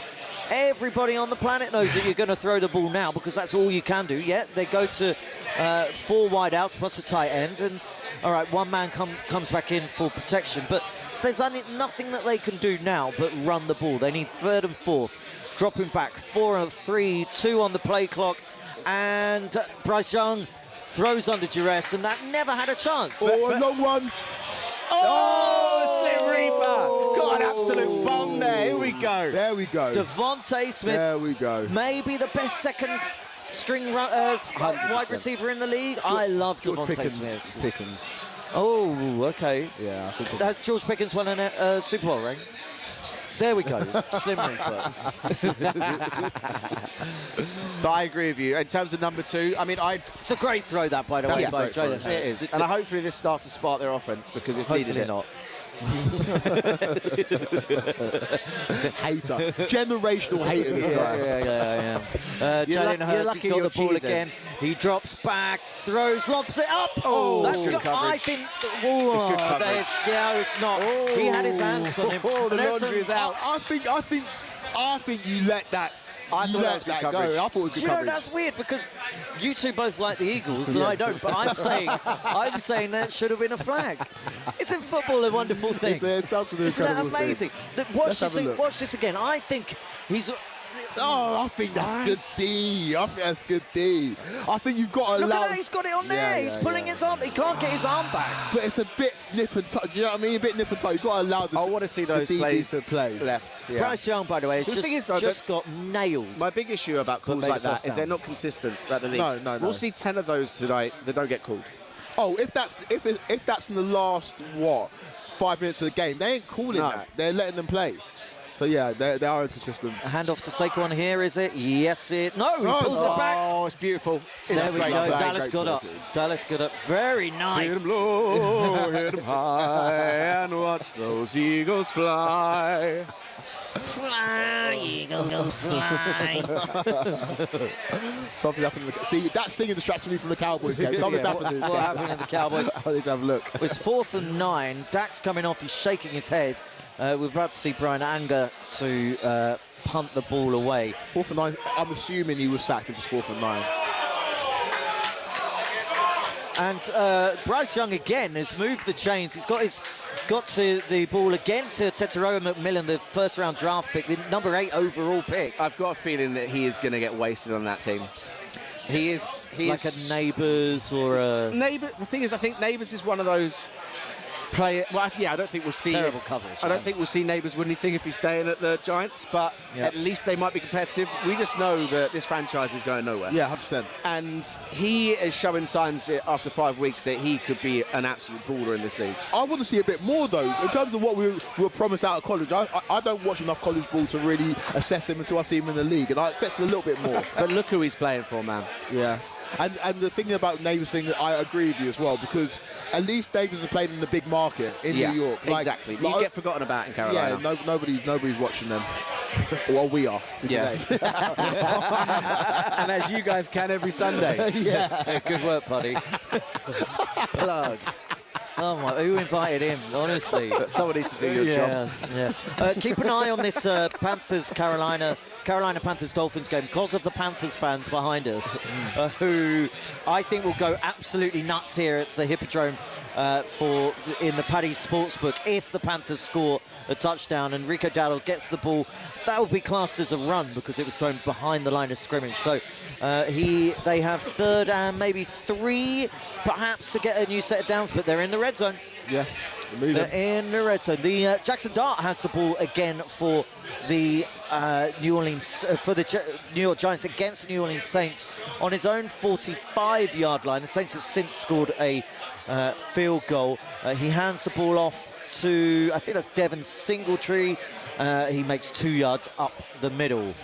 Everybody on the planet knows that you're going to throw the ball now because that's all you can do. Yeah, they go to 4 wideouts plus a tight end, and all right, one man comes back in for protection, but there's nothing that they can do now but run the ball. They need 3rd and 4th. Dropping back, 4 3, 2 on the play clock, and Bryce Young throws under duress, and that never had a chance. Oh, a long one. Oh, Slim Reaper! Got an absolute bomb there. Here we go. There we go. Devontae Smith. There we go. Maybe the best second-string wide receiver in the league. I love Devontae Smith. Pickens. Oh, okay. Yeah, I think Has George Pickens won a Super Bowl ring? There we go. Slim Reaper. But I agree with you. In terms of number 2, I mean, It's a great throw, that, by the way, by Jalen Hurts. It is. And hopefully this starts to spark their offense because it's Hopefully needed. not. hater. Generational hater. Yeah. Jalen Hurts, he's got the ball again. He drops back, throws, lobs it up. Oh, that's good good. I coverage. think. It's good coverage. Yeah, it's not. He had his hands on him. Oh, the There's laundry is out. I think you let that. I thought that was good coverage. go. I thought it was Do good you know, coverage. that's weird because you two both like the Eagles and I don't, but I'm saying that should have been a flag. Isn't football a wonderful thing? It sounds an Isn't that incredible amazing? thing. Watch Let's have a look. watch this again. I think he's. Oh, I think that's good D. I think that's good D. I think you've got to Look allow... at that, he's got it on there. He's pulling his arm. He can't get his arm back. But it's a bit nip and tuck. Do you know what I mean? A bit nip and tuck. You've got to allow I want to see those plays to play. left. Yeah. Bryce Young, by the way, has The thing is, though, just got nailed. My big issue about calls made like a that first is they're down. not consistent at the league. No. We'll see 10 of those tonight that don't get called. Oh, if that's in the last, 5 minutes of the game, they ain't calling that. They're letting them play. So, yeah, they are inconsistent. A handoff to Saquon here, is it? Yes, it. No, he pulls it back. Oh, it's beautiful. There we go. play, Dallas great got play. up. Dallas got up. Very nice. Hit 'em low, hit 'em high, and watch those eagles fly. Fly, Eagles, fly. Something happened. See, that singing distracted me from the Cowboys game. Something's happened. What happened in the Cowboys? I need to have a look. It was 4th and 9. Dak's coming off. He's shaking his head. We're about to see Brian Anger to punt the ball away. 4th and 9. I'm assuming he was sacked if it's 4th and 9. And Bryce Young again has moved the chains. He's got to the ball again to Tetairoa McMillan, the first-round draft pick, the number 8 overall pick. I've got a feeling that he is going to get wasted on that team. He is Like a Neighbours or a... Neighbour. The thing is, I think Neighbours is one of those player. Well, yeah, I don't think we'll see. Terrible coverage. I don't think we'll see Neighbours win anything if he's staying at the Giants, but at least they might be competitive. We just know that this franchise is going nowhere. Yeah, 100%. And he is showing signs after 5 weeks that he could be an absolute baller in this league. I want to see a bit more, though, in terms of what we were promised out of college. I don't watch enough college ball to really assess him until I see him in the league, and I expect a little bit more. But look who he's playing for, man. Yeah. And the thing about Neighbours thing, I agree with you as well, because at least Neighbours are playing in the big market in New York. Exactly. You get forgotten about in Carolina. Yeah, nobody's watching them. Well, we are. Yeah. And as you guys can every Sunday. Yeah. Good work, buddy. Plug. Oh my! Who invited him? Honestly, Someone needs to do your job. Yeah. Keep an eye on this Carolina Panthers Dolphins game because of the Panthers fans behind us, who I think will go absolutely nuts here at the Hippodrome in the Paddy Sportsbook if the Panthers score a touchdown and Rico Dowdle gets the ball. That will be classed as a run because it was thrown behind the line of scrimmage. So they have 3rd and maybe 3 perhaps to get a new set of downs, but they're in the red zone. Yeah. They're in the red zone. The Jackson Dart has the ball again for the New York Giants against the New Orleans Saints on his own 45-yard line. The Saints have since scored a field goal. He hands the ball off to, I think that's Devin Singletary, He makes 2 yards up the middle.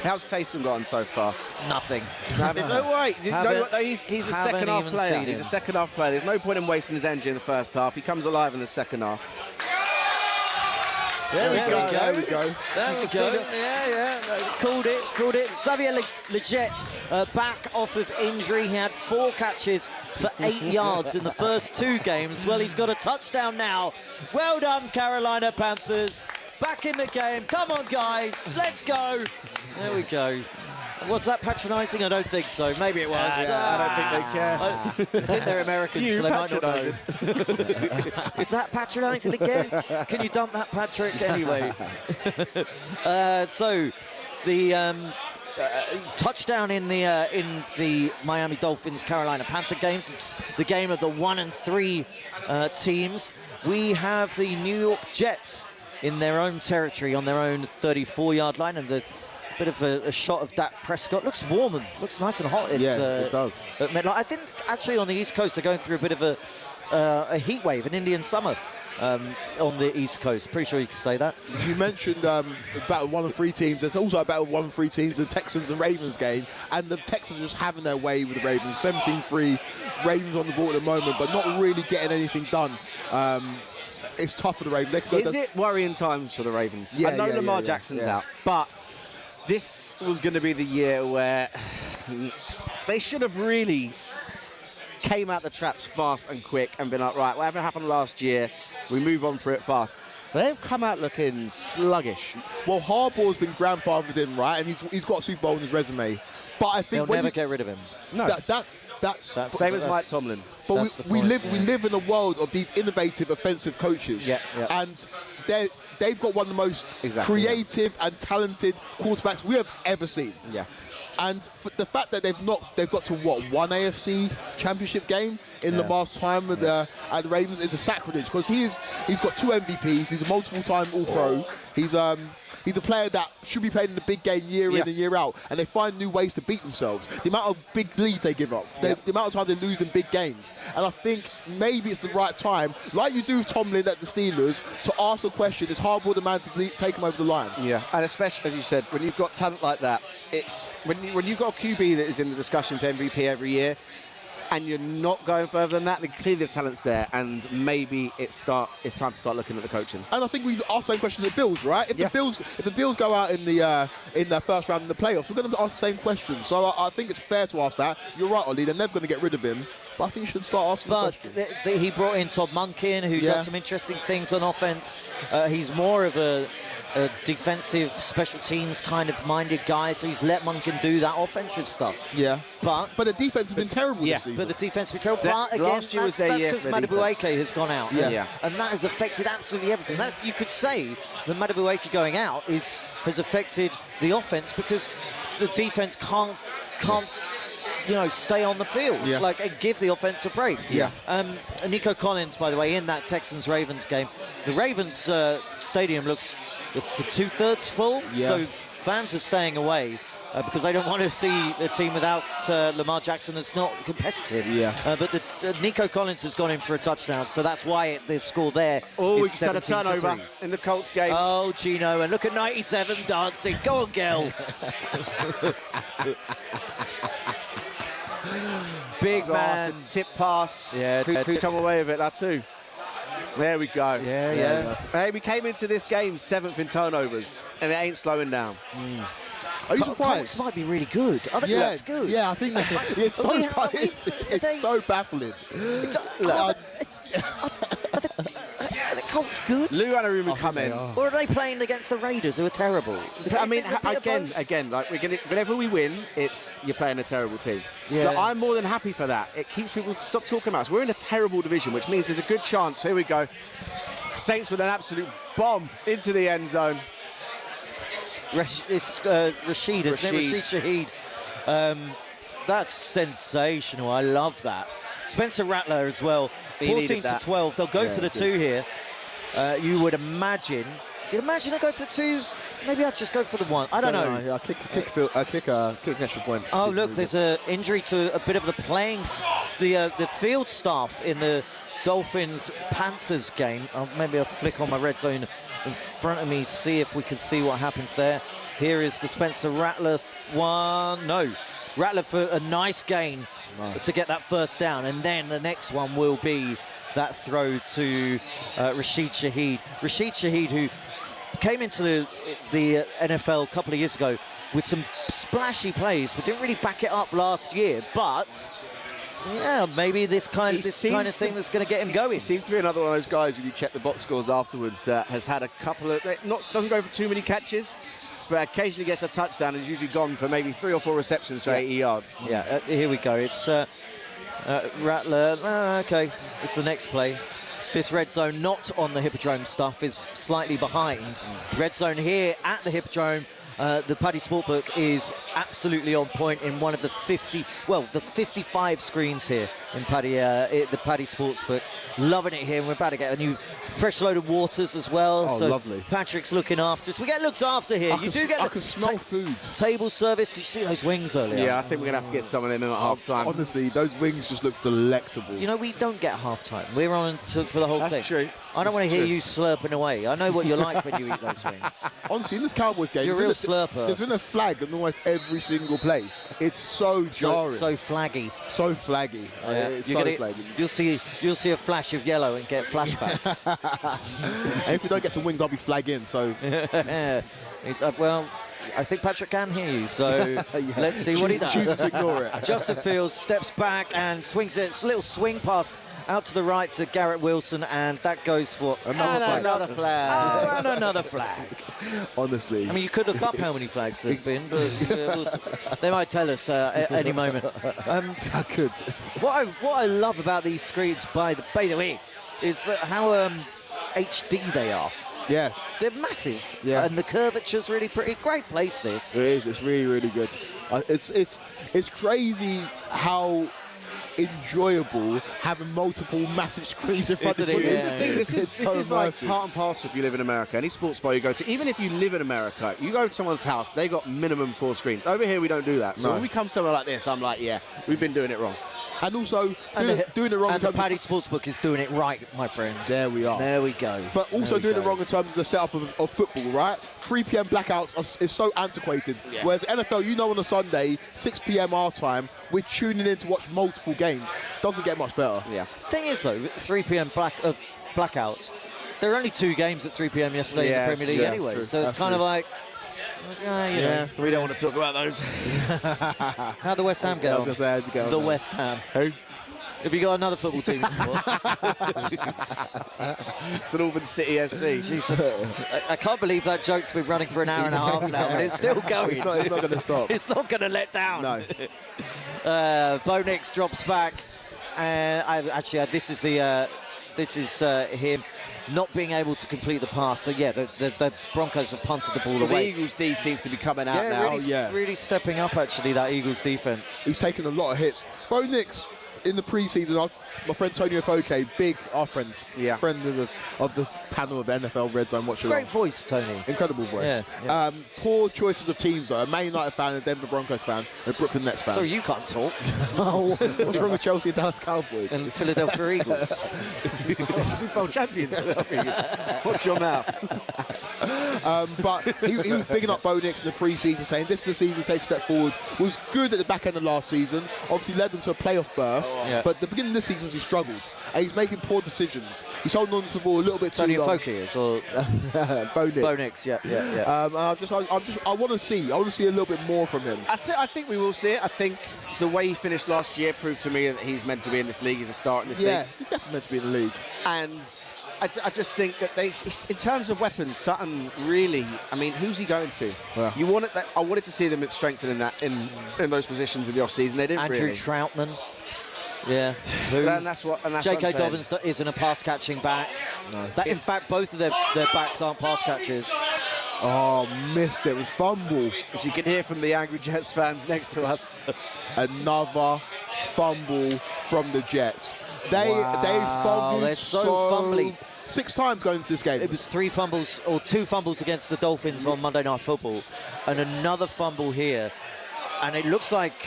How's Taysom gotten so far? Nothing. No way. You know what, though? He's a second half player. He's a second half player. There's no point in wasting his energy in the first half. He comes alive in the second half. There we go. There we go. There we go. Yeah. Called it. Xavier Leggett back off of injury. He had 4 catches for 8 yards in the first 2 games. Well, he's got a touchdown now. Well done, Carolina Panthers. Back in the game. Come on, guys. Let's go. There we go. Was that patronising? I don't think so. Maybe it was. I don't think they care. I think they're Americans, so they might not know. Is that patronising again? Can you dump that, Patrick? Anyway. So, the touchdown in the Miami Dolphins Carolina Panther games. It's the game of the 1 and 3 teams. We have the New York Jets in their own territory on their own 34-yard line, and the bit of a shot of Dak Prescott. Looks warm and looks nice and hot. It does. I think actually on the East Coast they're going through a bit of a heat wave, an Indian summer on the East Coast. Pretty sure you could say that. You mentioned battle 1 and 3 teams. There's also a battle 1 and 3 teams, the Texans and Ravens game, and the Texans are just having their way with the Ravens. 17-3, Ravens on the board at the moment, but not really getting anything done. It's tough for the Ravens. Is it worrying times for the Ravens? I know Lamar Jackson's out, but this was going to be the year where they should have really came out the traps fast and quick and been like, right, whatever happened last year, we move on for it fast. They've come out looking sluggish. Well, Harbaugh's been grandfathered in, right, and he's got a Super Bowl on his resume. But I think they'll never get rid of him. No, that's same as Mike Tomlin. But we live in a world of these innovative offensive coaches, and they've got one of the most creative and talented quarterbacks we have ever seen. Yeah. And the fact that they've got to one AFC championship game in Lamar's time at the Ravens is a sacrilege, because he's got 2 MVPs. He's a multiple-time All-Pro. He's a player that should be playing in the big game year in and year out, and they find new ways to beat themselves. The amount of big leads they give up, the amount of times they lose in big games. And I think maybe it's the right time, like you do with Tomlin at the Steelers, to ask a question, is Harbaugh the man to take him over the line? Yeah, and especially, as you said, when you've got talent like that, it's when you've got a QB that is in the discussion for MVP every year, and you're not going further than that, then clearly the talent's there, and maybe it's time to start looking at the coaching. And I think we ask the same question to the Bills, right? If the Bills go out in the first round in the playoffs, we're going to ask the same question. So I think it's fair to ask that. You're right, Ollie, they're never going to get rid of him. But I think you should start asking questions. But he brought in Todd Monken, who does some interesting things on offense. He's more of a defensive, special teams kind of minded guy, so he's let Monken do that offensive stuff. Yeah. But the defense has been terrible this season. But the defense has been terrible. But again, that's because Madubuike has gone out. Yeah. And that has affected absolutely everything. That, you could say that Madubuike going out has affected the offense, because the defense can't stay on the field, and give the offense a break. Yeah. Nico Collins, by the way, in that Texans-Ravens game, the Ravens stadium looks for 2/3 full, so fans are staying away because they don't want to see a team without Lamar Jackson that's not competitive. Yeah. But Nico Collins has gone in for a touchdown, so that's why the score there we is just had a turnover in the Colts game. Oh, Gino, and look at 97 dancing. Go on, Gil. Big man. Tip pass. Yeah, who's come away with it? That too. There we go. Yeah. Hey, we came into this game 7th in turnovers, and it ain't slowing down. Are you surprised? Colts might be really really good. I think that's good. Yeah, I think it's so baffling. Are the Colts good? Lou Anarumo come in. Or are they playing against the Raiders, who are terrible? I mean, again, like whenever we win, you're playing a terrible team. Yeah. But I'm more than happy for that. It keeps people stop talking about us. We're in a terrible division, which means there's a good chance. Here we go. Saints with an absolute bomb into the end zone. It's Rashid, isn't it? Rashid Shaheed. That's sensational. I love that. Spencer Rattler as well. 14-12. They'll go for the 2 here. You would imagine. You'd imagine they go for the 2. Maybe I'd just go for the 1. I don't know. Yeah, kick an extra point. Oh, look, there's an injury to a bit of the field staff in the Dolphins-Panthers game. Maybe I'll flick on my red zone in front of me, see if we can see what happens there. Here is the Spencer Rattler one. No, Rattler for a nice gain to get that first down. And then the next one will be that throw to Rashid Shaheed. Rashid Shaheed, who came into the NFL a couple of years ago with some splashy plays, but didn't really back it up last year. But yeah, maybe this kind of thing that's going to get him going. He seems to be another one of those guys when you check the box scores afterwards that has had a couple of, doesn't go for too many catches, but occasionally gets a touchdown and is usually gone for maybe 3 or 4 receptions for 80 yards. Yeah, here we go. It's Rattler. Okay, it's the next play. This red zone not on the Hippodrome stuff is slightly behind. Red zone here at the Hippodrome. The Paddy Sportbook is absolutely on point in one of the 55 screens here in the Paddy Sportsbook. Loving it here. We're about to get a new fresh load of waters as well. Oh, so lovely. Patrick's looking after us. We get looked after here. I can smell food. Table service. Did you see those wings earlier? Yeah, I think we're going to have to get some of them in at half-time. Honestly, those wings just look delectable. You know, we don't get half-time. We're on for the whole thing. That's true. I don't want to hear you slurping away. I know what you're like when you eat those wings. Honestly, in this Cowboys game, you're a real slurper. There's been a flag on almost every single play. It's so jarring. So flaggy. So flaggy. Yeah. It's so flaggy. You'll see a flash of yellow and get flashbacks. And if we don't get some wings, I'll be flagging. So. Well, I think Patrick can hear you, so let's see what he does. Choose to ignore it. Justin Fields steps back and swings it. It's a little swing past out to the right to Garrett Wilson, and that goes for another flag. Oh, and another flag. Honestly. I mean, you could look up how many flags there's been, but they might tell us at any moment. I could. What I love about these screens, by the way, is how HD they are. Yeah. They're massive. Yeah. And the curvature's really pretty. Great place, this. It is. It's really, really good. It's crazy how enjoyable having multiple massive screens in front of you. This is like part and parcel if you live in America. Any sports bar you go to, even if you live in America, you go to someone's house, they got minimum 4 screens. Over here, we don't do that. So when we come somewhere like this, I'm like, yeah, we've been doing it wrong. And also, doing it wrong. And the Paddy Sportsbook is doing it right, my friends. There we are. There we go. But also doing it wrong in terms of the setup of football, right? 3 p.m. blackouts is so antiquated. Yeah. Whereas NFL, on a Sunday, 6 p.m. our time, we're tuning in to watch multiple games. Doesn't get much better. Yeah. Thing is, though, 3 p.m. blackouts, there were only 2 games at 3 p.m. yesterday in the Premier League anyway. True. So it's kind of like... we don't want to talk about those. How'd the West Ham get on? The West Ham. Who? Have you got another football team to support? St Albans City FC. Jeez. I can't believe that joke's been running for an hour and a half now, but it's still going. It's not going to stop. It's not going to let down. No. Bo Nix drops back. This is him not being able to complete the pass. So, yeah, the Broncos have punted the ball away. The Eagles' D seems to be coming out now. Really stepping up, actually, that Eagles' defence. He's taken a lot of hits. Bo Nix, in the pre-season, my friend Tony Ofoke, friend of the panel of NFL RedZone Watchalong. Great voice, Tony. Incredible voice. Yeah. Poor choices of teams, though. A Man United fan, a Denver Broncos fan, a Brooklyn Nets fan. So you can't talk. What's wrong with Chelsea and Dallas Cowboys? And Philadelphia Eagles. Super Bowl champions. Watch your mouth. But he was bigging up Bo Nix in the pre-season, saying this is the season to take a step forward. Was good at the back end of last season. Obviously led them to a playoff berth. But the beginning of this season, he struggled. And he's making poor decisions. He's holding on to the ball a little bit too long. Tony Ofoke is, or Bo Nix. Bo Nix, yeah. I want to see a little bit more from him. I think we will see it. I think the way he finished last year proved to me that he's meant to be in this league. He's a start in this league. Yeah, he's definitely meant to be in the league. And I just think that in terms of weapons, Sutton really, I mean, who's he going to? Yeah. I wanted to see them strengthen in those positions in the off-season. They didn't Andrew really. Troutman. Yeah. And that's J.K. Dobbins isn't a pass-catching back. No. In fact, both of their backs aren't pass catchers. Oh, missed it. It was fumble. As you can hear from the angry Jets fans next to us. Another fumble from the Jets. They fumbled they're so fumbly. 6 times going into this game. It was 3 fumbles or 2 fumbles against the Dolphins on Monday Night Football, and another fumble here. And it looks like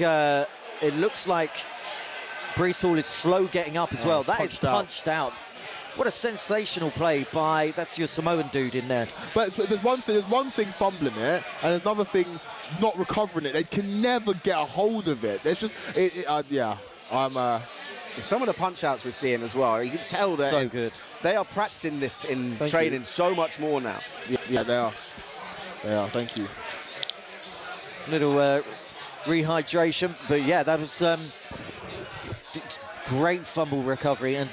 Breece Hall is slow getting up as well. That is punched out. What a sensational play by, that's your Samoan dude in there. But there's one thing fumbling it, and there's another thing not recovering it. They can never get a hold of it. There's just, some of the punch-outs we're seeing as well, you can tell that so good. They are practicing this in training so much more now. Yeah, they are. They are, thank you. Little rehydration, but yeah, that was great fumble recovery. And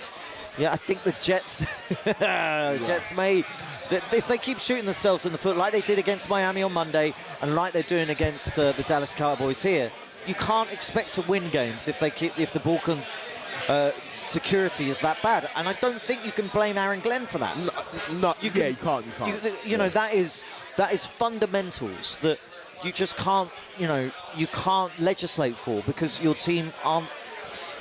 yeah, I think the Jets, Jets may, if they keep shooting themselves in the foot like they did against Miami on Monday and like they're doing against the Dallas Cowboys here, you can't expect to win games if the ball can security is that bad. And I don't think you can blame Aaron Glenn for that. You can't. You know, that is fundamentals that you just can't, you can't legislate for because your team aren't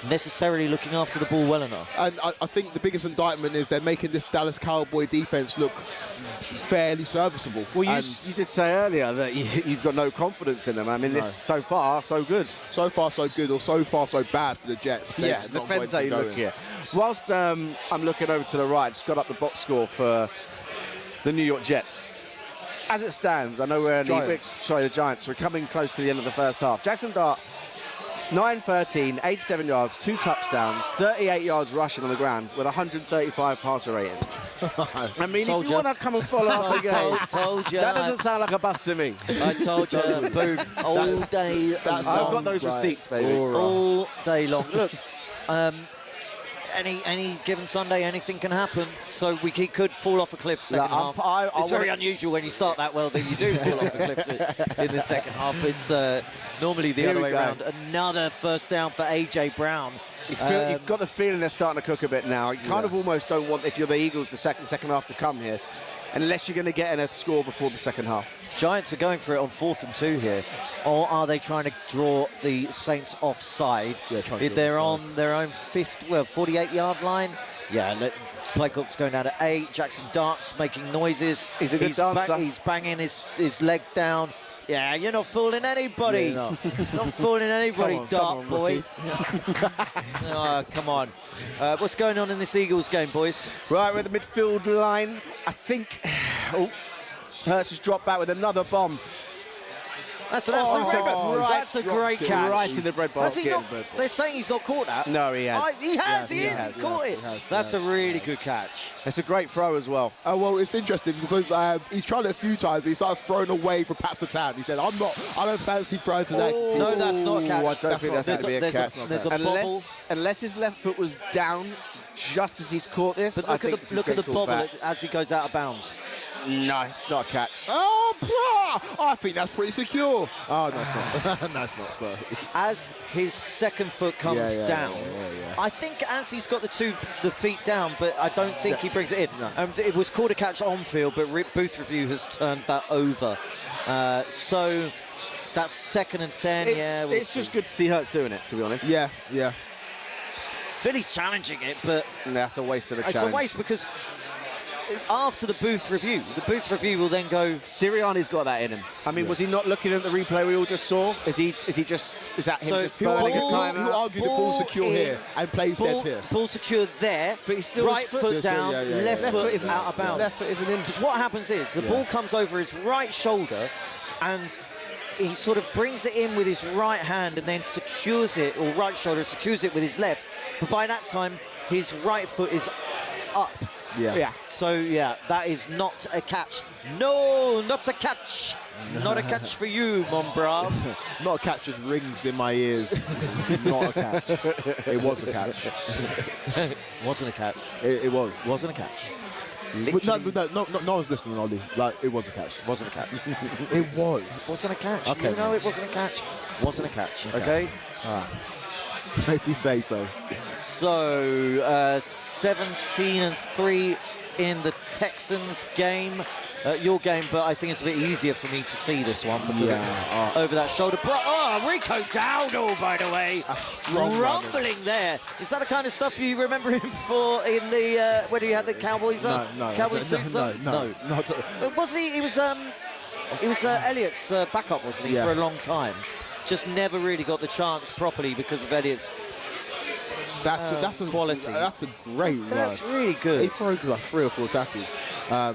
necessarily looking after the ball well enough. And I think the biggest indictment is they're making this Dallas Cowboy defense look fairly serviceable. Well, you did say earlier that you've got no confidence in them. I mean, this so far, so good. So far, so good, or so far, so bad for the Jets. Yeah, depends how you look here. Whilst I'm looking over to the right, just got up the box score for the New York Jets. As it stands, I know we're in the Giants. We're coming close to the end of the first half. Jackson Dart, 9-13, 87 yards, 2 touchdowns, 38 yards rushing on the ground with 135 passer rating. I mean, if you want to come and follow up again, told you. That doesn't sound like a bust to me. I told you, boom, all day. I've got those receipts, baby. All day long. Look, any given Sunday, anything can happen. So we could fall off a cliff second half. It's very unusual when you start that well that you do fall off a cliff in the second half. It's normally the other way around. Another first down for A.J. Brown. You've got the feeling they're starting to cook a bit now. You kind of almost don't want, if you're the Eagles, the second half to come here, unless you're going to get in a score before the second half. Giants are going for it on 4th and 2 here, or are they trying to draw the Saints offside? Yeah, they're on their own 48-yard line. Yeah, play clock's going down to 8. Jackson Dart's making noises. He's a good dancer. He's banging his leg down. Yeah, you're not fooling anybody. Yeah, not fooling anybody, Dart boy. Oh, come on. What's going on in this Eagles game, boys? Right, we're at the midfield line. I think... Hurts has dropped back with another bomb. That's an absolute that's a great catch. Right in the bread basket. They're saying he's not caught that. No, he has. He has caught it. That's a really good catch. It's a great throw as well. Oh, well, it's interesting because he's tried it a few times, but he started throwing away from Pat Satan. He said, I don't fancy throwing to that team. No, that's not a catch. I don't think that's going to be a catch. There's a bobble. Unless his left foot was down just as he's caught this. But look at the bobble as he goes out of bounds. No, it's not a catch. Oh, bro! I think that's pretty secure. Oh, no, it's not. No, it's not, sorry. As his second foot comes down, I think as he's got the feet down, but I don't think he brings it in. No. It was called a catch on field, but Booth Review has turned that over. So that's 2nd and 10. It's just good to see Hurts doing it, to be honest. Yeah. Philly's challenging it, but that's a waste of a challenge. It's a waste because after the Booth Review will then go. Sirianni's got that in him. I mean, was he not looking at the replay we all just saw? Is that him just burning a time? He'll argue the ball's secure here and plays dead here. Ball secured there, but he's still right foot down, left foot is out of bounds. His left foot isn't in. Because what happens is the ball comes over his right shoulder and he sort of brings it in with his right hand and then secures it, or right shoulder secures it with his left. But by that time, his right foot is up. Yeah. So, that is not a catch. No, not a catch. Not a catch for you, mon brave. Not a catch, just rings in my ears. Not a catch. It was a catch. Wasn't a catch. It was. Wasn't a catch. No one's listening, Ollie. Like, it was a catch. Wasn't a catch. It was. Wasn't a catch. Okay, you know it wasn't a catch. Wasn't a catch. Okay? If you say so. So, 17-3 in the Texans game. Your game, but I think it's a bit easier for me to see this one because it's over that shoulder. Rico Dowdle, by the way, rumbling there. Is that the kind of stuff you remember him for in the when he had the Cowboys on? Cowboys suits on? No. Wasn't he? He was Elliott's backup, wasn't he, for a long time? Just never really got the chance properly because of Elliott's That's a quality. That's a great That's run. really good. He throws like 3 or 4 tackles. No,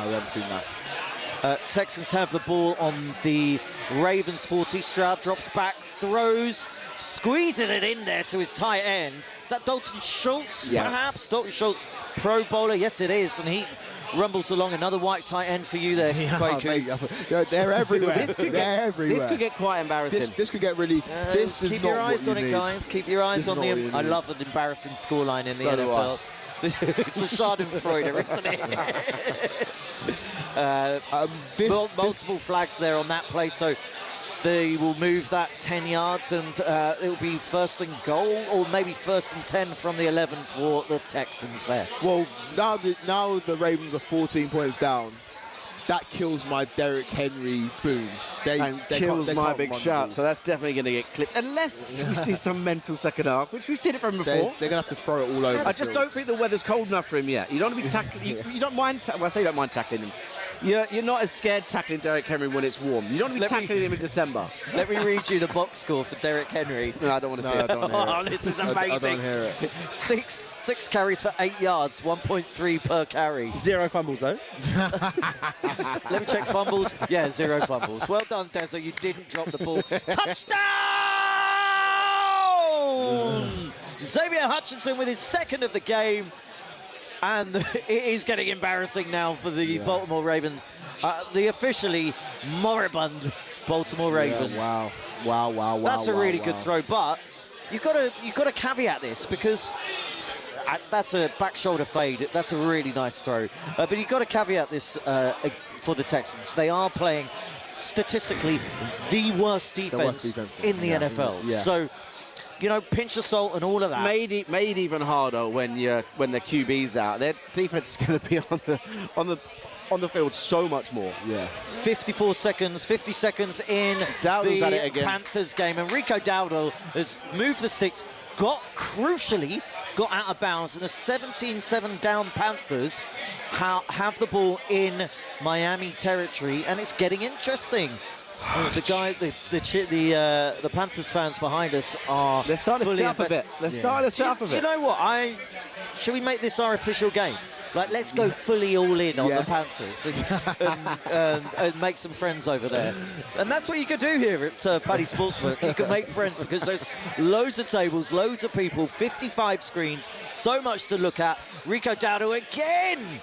we haven't seen that. Texans have the ball on the Ravens 40. Stroud drops back, throws, squeezing it in there to his tight end. Is that Dalton Schultz, perhaps? Dalton Schultz, Pro Bowler. Yes, it is. And he rumbles along. Another white tight end for you there, They're everywhere. They're everywhere. This could get quite embarrassing. This could get really... This is keep not your eyes what on you it, need. guys. Keep your eyes on the... I love an embarrassing scoreline in the NFL. It's a Schadenfreude, isn't it? Multiple flags there on that play, so they will move that 10 yards, and it'll be first and goal, or maybe first and 10 from the 11 for the Texans there. Well, now the Ravens are 14 points down. That kills my Derrick Henry boom. Kills my big shot. So that's definitely going to get clipped, unless we see some mental second half, which we've seen it from before. They're going to have to throw it all over. I just don't think the weather's cold enough for him yet. You don't want to be tackling. You don't mind. Well, I say you don't mind tackling him. You're not as scared tackling Derrick Henry when it's warm. You don't want to be tackling him in December. Let me read you the box score for Derrick Henry. No, I don't want to see it. Oh, this is amazing. I don't hear it. Six carries for 8 yards, 1.3 per carry. 0 fumbles, though. Let me check fumbles. Yeah, 0 fumbles. Well done, Dezza. You didn't drop the ball. Touchdown! Xavier Hutchinson with his second of the game. And it is getting embarrassing now for the Baltimore Ravens. The officially moribund Baltimore Ravens. Yeah, wow. That's a really good throw, but you've got to caveat this, because that's a back shoulder fade. That's a really nice throw. But you've got to caveat this for the Texans. They are playing statistically the worst defense in the NFL. Yeah. So, you know, pinch of salt and all of that. Made even harder when the QB's out. Their defense is going to be on the field so much more. Yeah. 50 seconds in Dowdle's the at it again. Panthers game, and Rico Dowdle has moved the sticks, crucially got out of bounds, and the 17-7 down Panthers have the ball in Miami territory, and it's getting interesting. The Panthers fans behind us are... They're starting to set up a bit. They're starting to set up a bit. Do you know what? Should we make this our official game? Like, let's go fully all in on the Panthers and make some friends over there. And that's what you could do here at Paddy Sportsbook. You can make friends, because there's loads of tables, loads of people, 55 screens, so much to look at. Rico Dowdle again.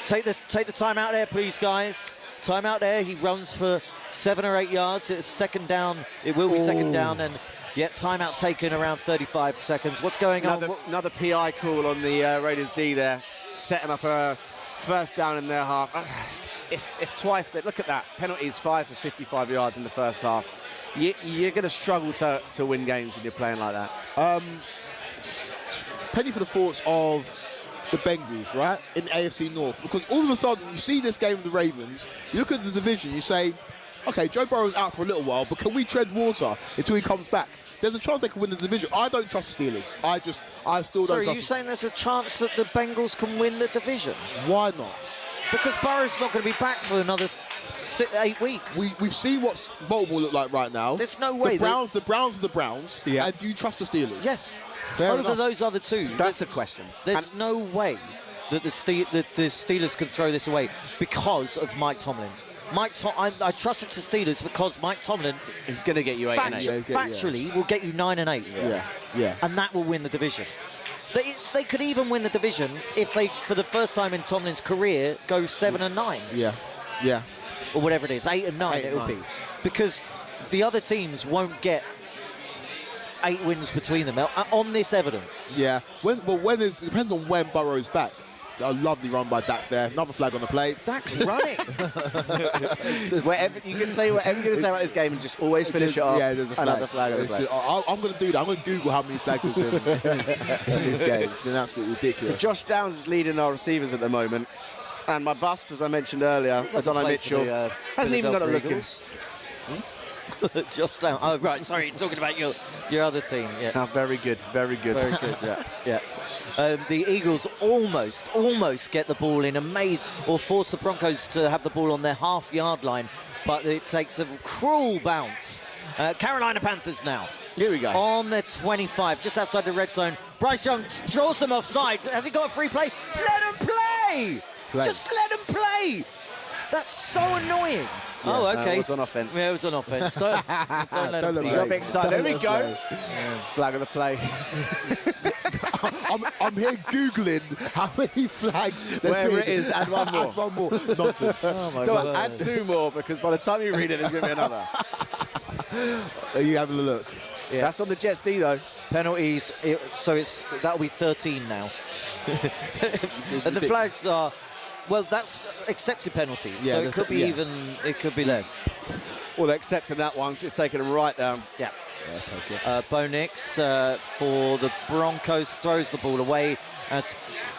Take the time out there, please, guys. Time out there. He runs for 7 or 8 yards. It's second down. It will be second down, and yet timeout taken around 35 seconds. What's going on? Another PI call on the Raiders D there, setting up a first down in their half. It's twice. Look at that. Penalties 5 for 55 yards in the first half. You're going to struggle to win games when you're playing like that. Penny for the thoughts of the Bengals, right, in AFC North, because all of a sudden you see this game of the Ravens, you look at the division, you say, okay, Joe Burrow's out for a little while, but can we tread water until he comes back? There's a chance they can win the division. I don't trust the Steelers. I still don't trust. So are you saying there's a chance that the Bengals can win the division? Why not? Because Burrow's not going to be back for another 8 weeks. We've seen what Baltimore look like right now. There's no way. The Browns are the Browns. Yeah. And do you trust the Steelers? Yes. Fair Over enough. those other two. That's the question. There's no way that the Steelers can throw this away because of Mike Tomlin. I trust it to Steelers because Mike Tomlin is going to get you 8 and 8. Factually will get you 9 and 8. Yeah. And that will win the division. They could even win the division if they, for the first time in Tomlin's career, go 7 and 9. Yeah. Or whatever it is, 8 and 9 it will be. Because the other teams won't get 8 wins between them on this evidence. Yeah. It depends on when Burrow's back. A lovely run by Dak there. Another flag on the plate. Dak's running. You can say whatever you're going to say about this game and just always finish it off. Yeah, there's a flag. Another flag on the plate. I'm going to do that. I'm going to Google how many flags there's been in this game. It's been absolutely ridiculous. So Josh Downs is leading our receivers at the moment. And my bust, as I mentioned earlier, Adonai Mitchell, hasn't even got a look in. Josh Downs. Oh, right. Sorry, you're talking about your other team. Yeah. Oh, very good. Very good. Very good. Yeah. The Eagles almost get the ball in and force the Broncos to have the ball on their half-yard line, but it takes a cruel bounce. Carolina Panthers now. Here we go. On the 25, just outside the red zone. Bryce Young draws them offside. Has he got a free play? Let him play! Just let him play! That's so annoying. Yeah, oh, okay. It was on offence. Yeah, it was on offence. Don't let him You play. got a bit excited. There we go. Flag of the play. I'm here Googling how many flags there's Where been. it is, add one more. Add one more. Nonsense. Oh my Don't God. add 2 more, because by the time you read it, there's going to be another. Are you having a look? Yeah. That's on the Jets D, though. Penalties, that'll be 13 now. And the flags are, well, that's accepted penalties, Yeah, so it could be yes. even, it could be less. Well, they're accepting that one, so it's taking them right down. Yeah. Yeah, take it. Bo Nix for the Broncos throws the ball away as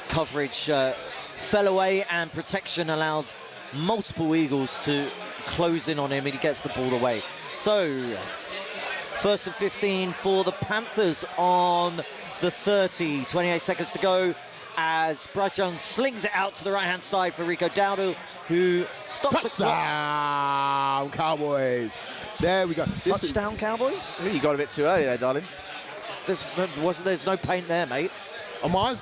coverage fell away and protection allowed multiple Eagles to close in on him, and he gets the ball away. So, 1st and 15 for the Panthers on the 30. 28 seconds to go as Bryce Young slings it out to the right-hand side for Rico Dowdle, who stops the clock. Touchdown, Cowboys. There we go. Touchdown, Cowboys? I think you got a bit too early there, darling. There's no paint there, mate. Am I?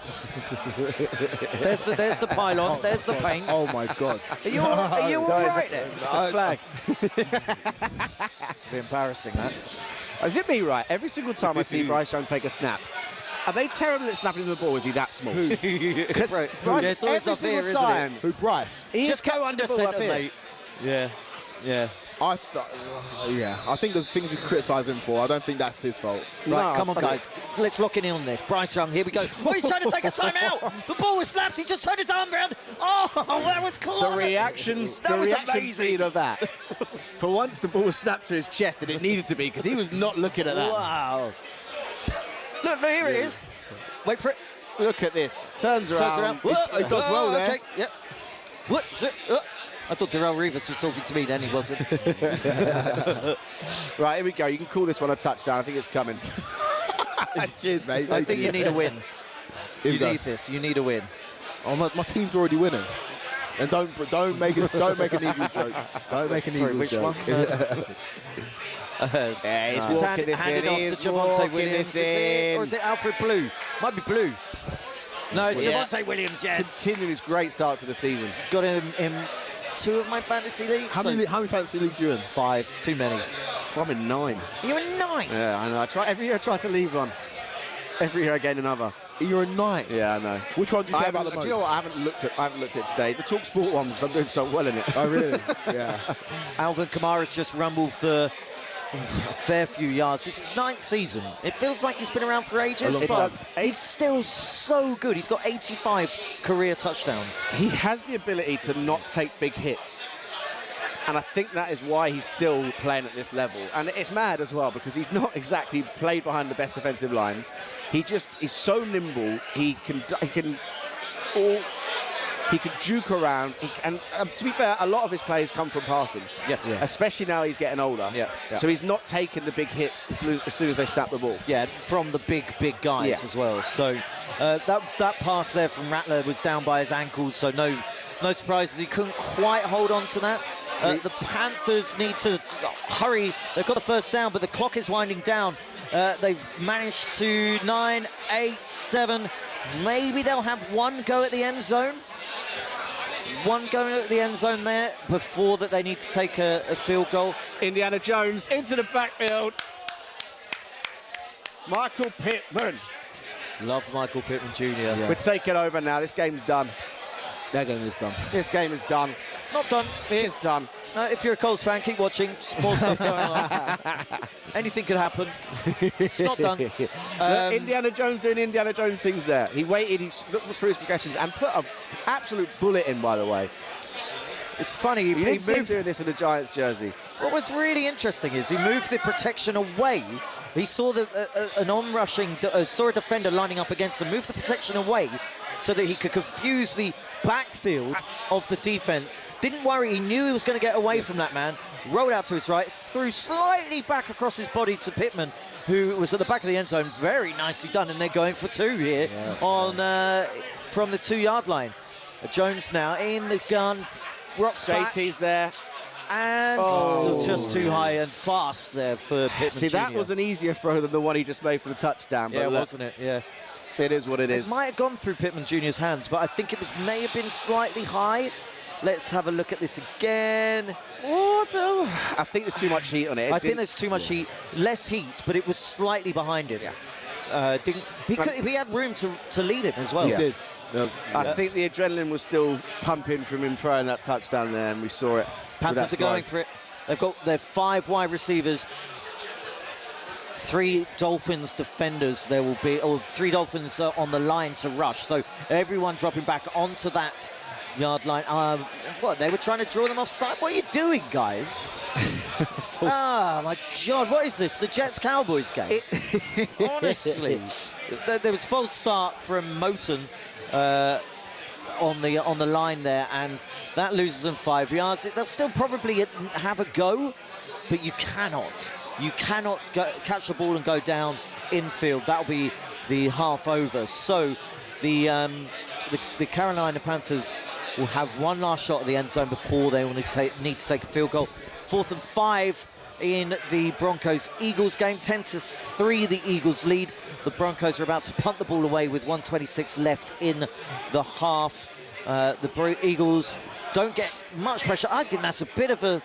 There's the pylon. There's the paint. Oh my God. Are you all right there? It's a flag. It's a bit embarrassing, that. Is it me right? Every single time I see Bryce Young take a snap, are they terrible at snapping the ball? Is he that small? Because Right. Bryce, Yeah, it's always every up single here, isn't it? time, Who, Bryce? he Just go under centre, mate. Yeah. I think there's things we criticise him for. I don't think that's his fault. Right, No, come on, guys. Let's lock in on this. Bryce Young, here we go. Oh, he's trying to take a timeout. The ball was slapped. He just turned his arm around. Oh, that was close. The reaction speed of that. For once, the ball was snapped to his chest, and it needed to be, because he was not looking at that. Wow. Look, here it is. Wait for it. Look at this. Turns around. He does well there. Okay, yep. What? I thought Darrell Rivas was talking to me then, he wasn't. Right, here we go. You can call this one a touchdown. I think it's coming. Cheers, mate. I think you need a win. Here we You go. need this. You need a win. Oh, my team's already winning. And don't make an Eagles joke. Don't make an Sorry, Eagles which joke. one? Yeah, he's It's walking this in. handed off He's to Javonte walking Williams. this Or in. is it Alfred Blue? Might be Blue. No, it's Yeah. Javonte Williams, yes. Continuing his great start to the season. Got him in 2 of my fantasy leagues. How many fantasy leagues are you in? 5. It's too many. I'm in 9. You're in 9. Yeah, I know. Every year I try to leave one. Every year I gain another. You're in 9. Yeah, I know. Which one do you I care about haven't, the most? do you know what? I haven't looked at it today. The talkSPORT one, because I'm doing so well in it. Oh, really? Yeah. Alvin Kamara's just rumbled for a fair few yards. This is 9th season. It feels like he's been around for ages, long but time. he's still so good. He's got 85 career touchdowns. He has the ability to not take big hits. And I think that is why he's still playing at this level. And it's mad as well, because he's not exactly played behind the best defensive lines. He just is so nimble. He can juke around. And to be fair, a lot of his plays come from passing. Yeah. Especially now he's getting older. Yeah. So he's not taking the big hits as soon as they snap the ball. Yeah, from the big guys Yeah. as well. So that pass there from Rattler was down by his ankles, so no surprises. He couldn't quite hold on to that. The Panthers need to hurry. They've got the first down, but the clock is winding down. They've managed to 9, 8, 7. Maybe they'll have one go at the end zone. One go at the end zone there before that they need to take a field goal. Indiana Jones into the backfield. Michael Pittman. Love Michael Pittman Jr. We're taking over now. This game's done. That game is done. This game is done. Not done. It's done. If you're a Colts fan, keep watching. More stuff going on. Anything could happen. It's not done. Indiana Jones doing Indiana Jones things there. He waited, he looked through his progressions and put an absolute bullet in, by the way. It's funny. You He didn't see him moved. doing this in the Giants jersey. What was really interesting is he moved the protection away. He saw an on-rushing, saw a defender lining up against him, moved the protection away so that he could confuse the backfield of the defense. Didn't worry, he knew he was going to get away from that man. Rolled out to his right, threw slightly back across his body to Pittman, who was at the back of the end zone. Very nicely done, and they're going for 2 here from the 2-yard line. Jones now in the gun, rocks back. JT's there. and just too high and fast there for Pittman See, that Jr. was an easier throw than the one he just made for the touchdown. But Yeah, wasn't it? Yeah. It is what it is. It might have gone through Pittman Jr.'s hands, but I think it may have been slightly high. Let's have a look at this again. I think there's too much heat on it. I think there's too much heat. Less heat, but it was slightly behind him. Yeah. He had room to lead him as well. He did. I think the adrenaline was still pumping from him throwing that touchdown there, and we saw it. Panthers are going for it. They've got their 5 wide receivers, 3 Dolphins defenders. There will be, or 3 Dolphins on the line to rush. So everyone dropping back onto that yard line. What, they were trying to draw them offside? What are you doing, guys? Oh, my God, what is this? The Jets-Cowboys game? Honestly. There was false start from Moton on the line there, and that loses them 5 yards. They'll still probably have a go, but you cannot catch the ball and go down infield. That'll be the half over. So the Carolina Panthers will have one last shot at the end zone before they will need to take a field goal. 4th and 5 in the Broncos-Eagles game. 10-3, the Eagles lead. The Broncos are about to punt the ball away with 1:26 left in the half. The Eagles don't get much pressure. I think that's a bit of a...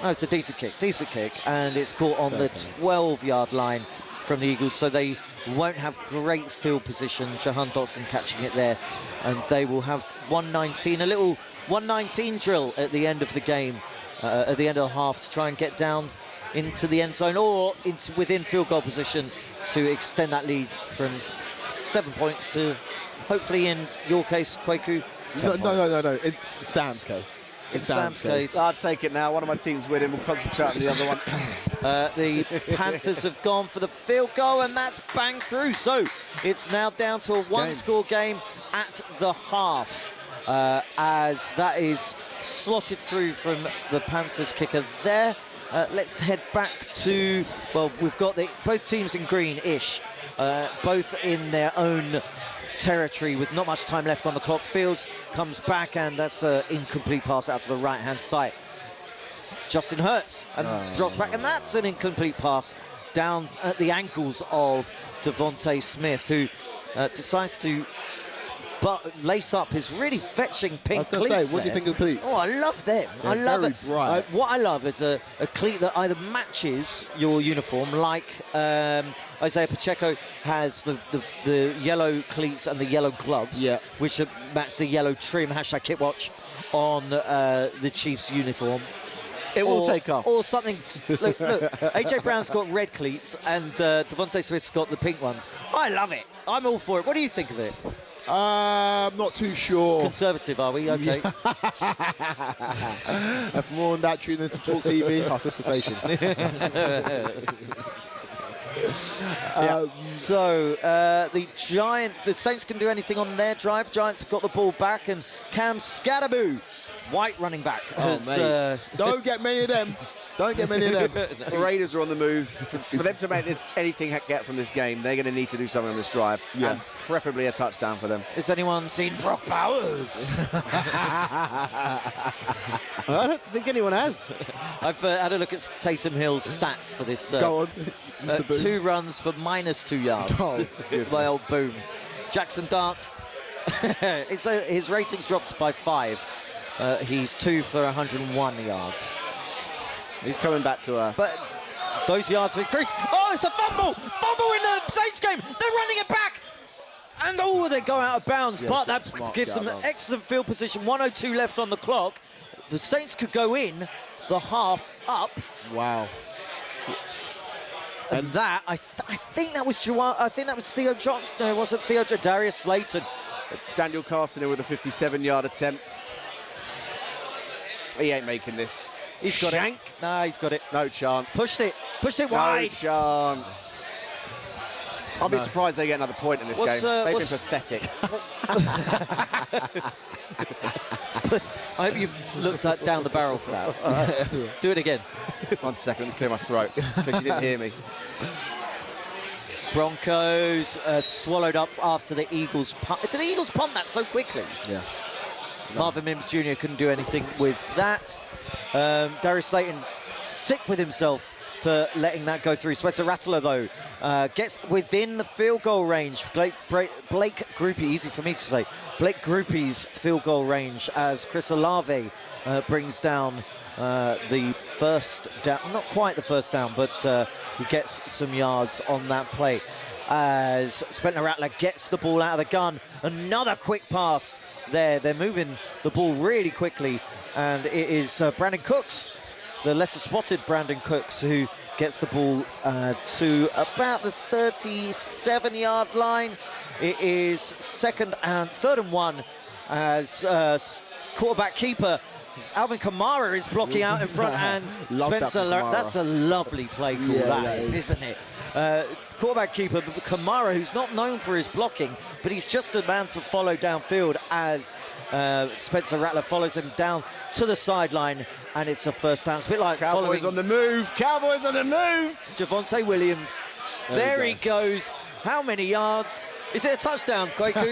No, it's a decent kick, and it's caught on the 12-yard line from the Eagles, so they won't have great field position. Jahan Dotson catching it there, and they will have 119, a little 119 drill at the end of the game, at the end of the half, to try and get down into the end zone or into within field goal position to extend that lead from 7 points to, hopefully in your case, Kwaku, 10 No. In Sam's case. In Sam's case. I'll take it now. One of my team's winning. We'll concentrate on the other one. The Panthers have gone for the field goal, and that's banged through. So it's now down to a one-score game at the half, as that is slotted through from the Panthers kicker there. Let's head back to, well, we've got both teams in green-ish, both in their own territory with not much time left on the clock. Fields comes back, and that's an incomplete pass out to the right-hand side. Justin Hurts and drops back, and that's an incomplete pass down at the ankles of Devontae Smith, who decides to lace up his really fetching pink cleats. I was going to say, what do you think of cleats? Oh, I love them. They're I love very it. bright. What I love is a cleat that either matches your uniform, like Isaiah Pacheco has the yellow cleats and the yellow gloves, which match the yellow trim, #KitWatch, on the Chiefs uniform. It will take off. Or something. Look, AJ Brown's got red cleats and Devontae Smith's got the pink ones. I love it. I'm all for it. What do you think of it? I'm not too sure. Conservative, are we? Okay. And for more on that, tune in to Talk TV, our sister station. So the Saints can do anything on their drive. Giants have got the ball back, and Cam Scadaboo, white running back. Don't get many of them. Don't get many of them. The Raiders are on the move. For them to make anything get from this game, they're going to need to do something on this drive, and preferably a touchdown for them. Has anyone seen Brock Bowers? I don't think anyone has. I've had a look at Taysom Hill's stats for this. Go on. 2 runs for -2 yards. Oh, my old Boom. Jackson Dart. His rating's dropped by 5. He's 2 for 101 yards. He's coming back to earth. But those yards have increased. Oh, it's a fumble! Fumble in the Saints game! They're running it back! And they go out of bounds, but that gives them excellent field position. 1:02 left on the clock. The Saints could go in the half up. Wow. And that, I think that was Theo Johnson. No, it wasn't Theo. Darius Slayton. Daniel Carson with a 57-yard attempt. He ain't making this. He's got Shank. it. No, he's got it. No chance. Pushed it No wide. chance. I'll be surprised they get another point in this game. They've been pathetic. I hope you looked down the barrel for that. Do it again. 1 second, clear my throat, in case you didn't hear me. Broncos swallowed up after the Eagles punt. Did the Eagles punt that so quickly? Yeah. Marvin Mims Jr. couldn't do anything with that. Darius Slayton sick with himself for letting that go through. Spencer Rattler, though, gets within the field goal range. Blake Groupie, easy for me to say, Blake Groupie's field goal range as Chris Olave brings down the first down, not quite the first down, but he gets some yards on that play. As Spencer Rattler gets the ball out of the gun, another quick pass there. They're moving the ball really quickly, and it is Brandon Cooks, the lesser spotted Brandon Cooks, who gets the ball to about the 37-yard line. It is third and 1 as quarterback keeper Alvin Kamara is blocking out in front, and Spencer, that's a lovely play call, that is, isn't it? Quarterback keeper Kamara, who's not known for his blocking, but he's just a man to follow downfield as Spencer Rattler follows him down to the sideline, and it's a first down. It's a bit like Cowboys on the move. Cowboys on the move. Javonte Williams. There he goes. How many yards? Is it a touchdown, Koiku? He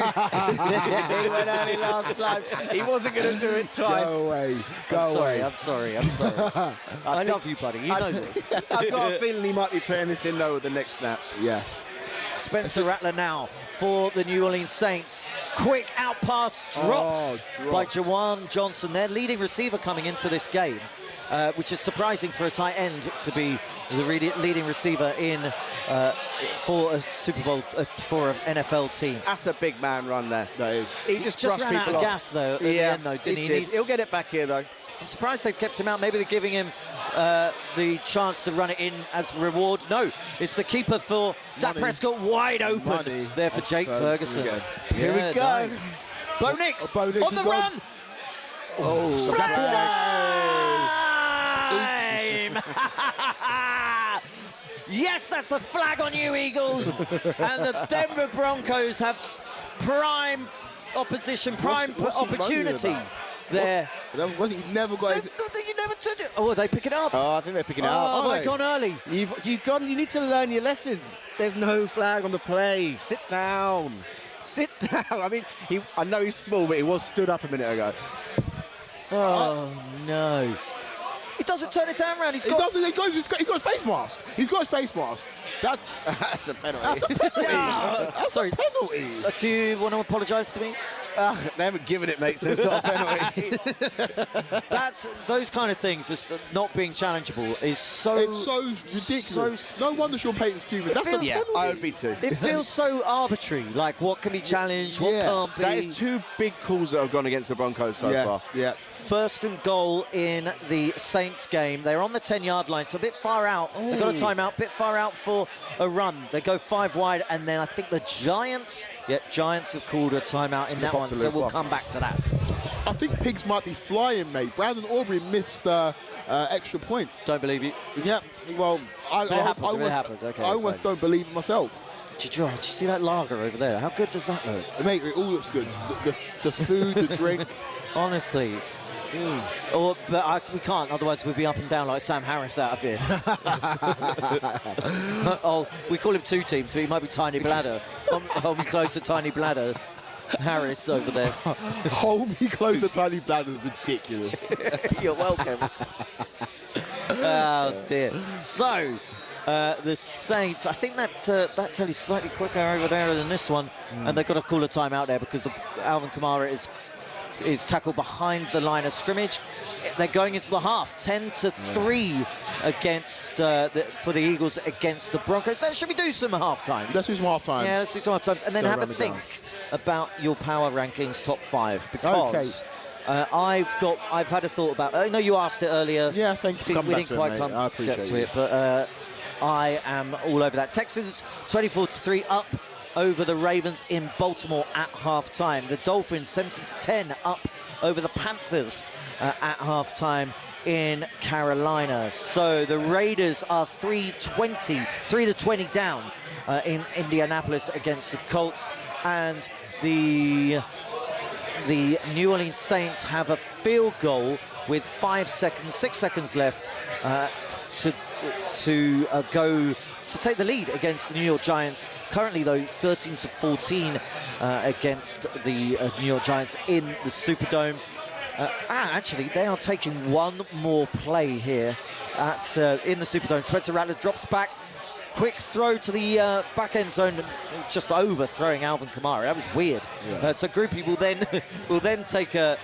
went early last time. He wasn't going to do it twice. Go away. Go away. I'm sorry. I love you, buddy. You know this. I've got a feeling he might be putting this in, though, with the next snap. Yeah. Spencer Rattler now for the New Orleans Saints. Quick out pass dropped by Jawan Johnson, their leading receiver coming into this game, which is surprising for a tight end to be the leading receiver for a Super Bowl, for an NFL team. That's a big man run there. That is. He just ran people out of off. gas, though, at the end, though, didn't he? He'll get it back here, though. I'm surprised they've kept him out. Maybe they're giving him the chance to run it in as reward. No, it's the keeper for Dak Prescott, wide open there for Jake Ferguson. Here we go. Nice. Bo Nix on the run. Oh, Time! Yes, that's a flag on you, Eagles. And the Denver Broncos have prime opposition, prime opportunity there. He never got his... You never took it. Oh, they pick it up. Oh, I think they're picking it up. Oh, they've gone early. You need to learn your lessons. There's no flag on the play. Sit down. Sit down. I mean, I know he's small, but he was stood up a minute ago. Oh, no. He doesn't turn his hand around. He's got his face mask. He's got his face mask. That's a penalty. That's a penalty. That's a penalty. Do you want to apologise to me? They haven't given it, mate, so it's not a penalty. That's those kind of things. Just not being challengeable is so. It's so ridiculous. No wonder Sean Payton's fuming. That's a penalty. I would be too. It feels so arbitrary. Like what can be challenged, what can't be. That is two big calls that have gone against the Broncos so far. Yeah. First and goal in the Saints game. They're on the 10-yard line, so a bit far out. They've got a timeout, bit far out for a run. They go 5 wide, and then I think the Giants have called a timeout in that one, so we'll come back to that. I think pigs might be flying, mate. Brandon Aubrey missed extra point. Don't believe you. Yeah, well, I Okay, almost don't believe it myself. Did you see that lager over there? How good does that look? Mate, it all looks good. The food, the drink. Honestly. We can't, otherwise we'd be up and down like Sam Harris out of here. We call him two teams, so he might be Tiny Bladder. Hold me closer, Tiny Bladder. Harris over there. Hold me closer, Tiny Bladder is ridiculous. You're welcome. Oh dear. So the Saints, I think that telly's slightly quicker over there than this one, and they've got to call a timeout there because Alvin Kamara is tackled behind the line of scrimmage. They're going into the half, 10-3 against for the Eagles against the Broncos. Should we do some half times? Let's do some half times. Yeah, let's do some half times, and then have a think about your power rankings top 5 because I've had a thought about. I know you asked it earlier. Yeah, thank you for coming back to it, mate. I appreciate it, but I am all over that. Texans 24-3 up over the Ravens in Baltimore at half-time. The Dolphins 17-10 up over the Panthers at half-time in Carolina. So the Raiders are 3-20 down in Indianapolis against the Colts, and the New Orleans Saints have a field goal with 6 seconds left to take the lead against the New York Giants. Currently, though, 13-14 against the New York Giants in the Superdome. Actually, they are taking one more play here in the Superdome. Spencer Rattler drops back. Quick throw to the back end zone, just overthrowing Alvin Kamara. That was weird. Yeah. So Groupie will then take a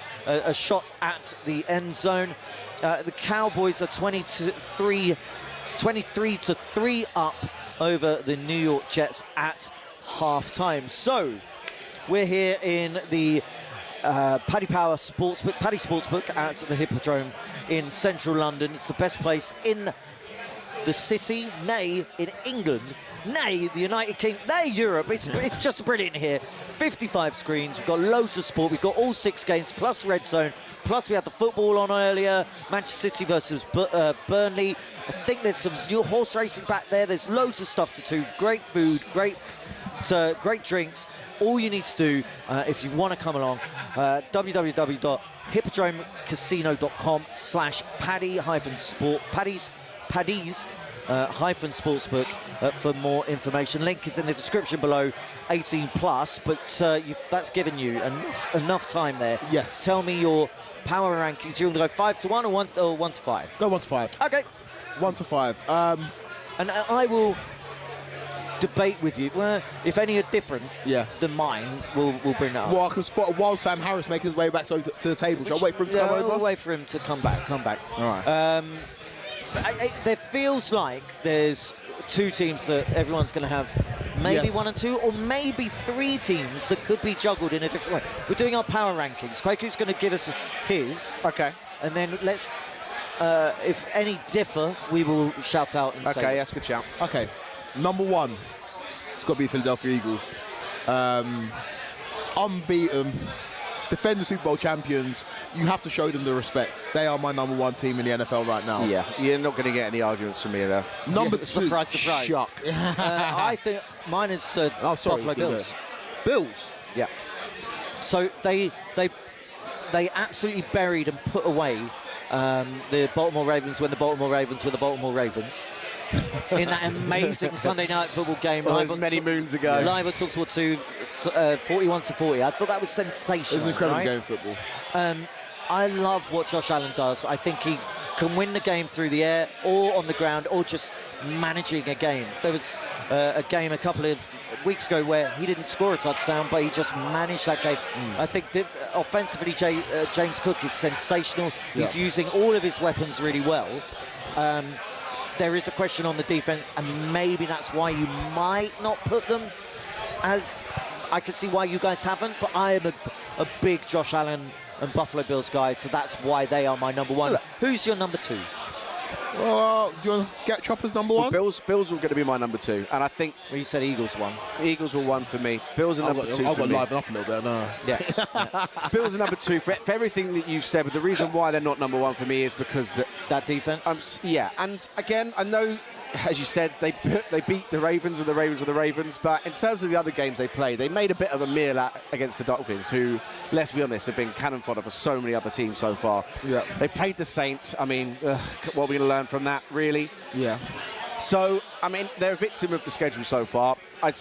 shot at the end zone. The Cowboys are 23 to 3 up over the New York Jets at halftime. So we're here in the Paddy Sportsbook at the Hippodrome in central London. It's the best place in the city, nay, in England, nay, the United Kingdom, nay, Europe. It's just brilliant here. 55 screens. We've got loads of sport. We've got all 6 games plus Red Zone. Plus we had the football on earlier. Manchester City versus Burnley. I think there's some new horse racing back there. There's loads of stuff to do. Great food, great drinks. All you need to do if you want to come along, www.hippodromecasino.com/Paddy-Sport. Paddy's -sportsbook for more information. Link is in the description below. 18 plus, but that's given you enough time there. Yes. Tell me your power rankings. You want to go 5 to 1 or 1 to 5? Go 1 to 5. Okay. 1 to 5. And I will debate with you. Well, if any are different than mine, we'll bring that up. Well, I can spot while Sam Harris making his way back to the table. Shall I wait for him to come over? We'll wait for him to come back. All right. There feels like there's 2 teams that everyone's going to have maybe 1 and 2, or maybe 3 teams that could be juggled in a different way. We're doing our power rankings. Kwaku's going to give us his. Okay. And then let's, if any differ, we will shout out and say. Okay, that's a good shout. Okay. Number 1, it's got to be Philadelphia Eagles. Unbeaten. Defend the Super Bowl champions. You have to show them the respect. They are my number 1 team in the NFL right now. Yeah, you're not going to get any arguments from me there. Number 2. Surprise. Shock. I think mine is Buffalo Bills. Bills? Yeah. So they absolutely buried and put away the Baltimore Ravens when the Baltimore Ravens were the Baltimore Ravens. In that amazing Sunday night football game. Many moons ago. Live at talkSPORT 2, 41 to 40. I thought that was sensational. It was an incredible right? game of football. I love what Josh Allen does. I think he can win the game through the air or on the ground or just managing a game. There was a game a couple of weeks ago where he didn't score a touchdown, but he just managed that game. I think offensively, James Cook is sensational. He's using all of his weapons really well. There is a question on the defense, and maybe that's why you might not put them as... I can see why you guys haven't, but I am a big Josh Allen and Buffalo Bills guy, so that's why they are my number 1. Who's your number 2? Do you want to get Chopper's number 1? Bills were going to be my number 2, and I think... Well, you said Eagles 1. Eagles were 1 for me. Bills are number 2 I've for got me. to liven up a little bit. No. Yeah. Bills are number 2 for everything that you've said, but the reason why they're not number 1 for me is because... That defense? Yeah, and again, I know, as you said, they beat the Ravens with the Ravens, but in terms of the other games they played, they made a bit of a meal against the Dolphins, who, let's be honest, have been cannon fodder for so many other teams so far. Yeah. They played the Saints. I mean, what are we going to learn from that, really? Yeah. So, I mean, they're a victim of the schedule so far. I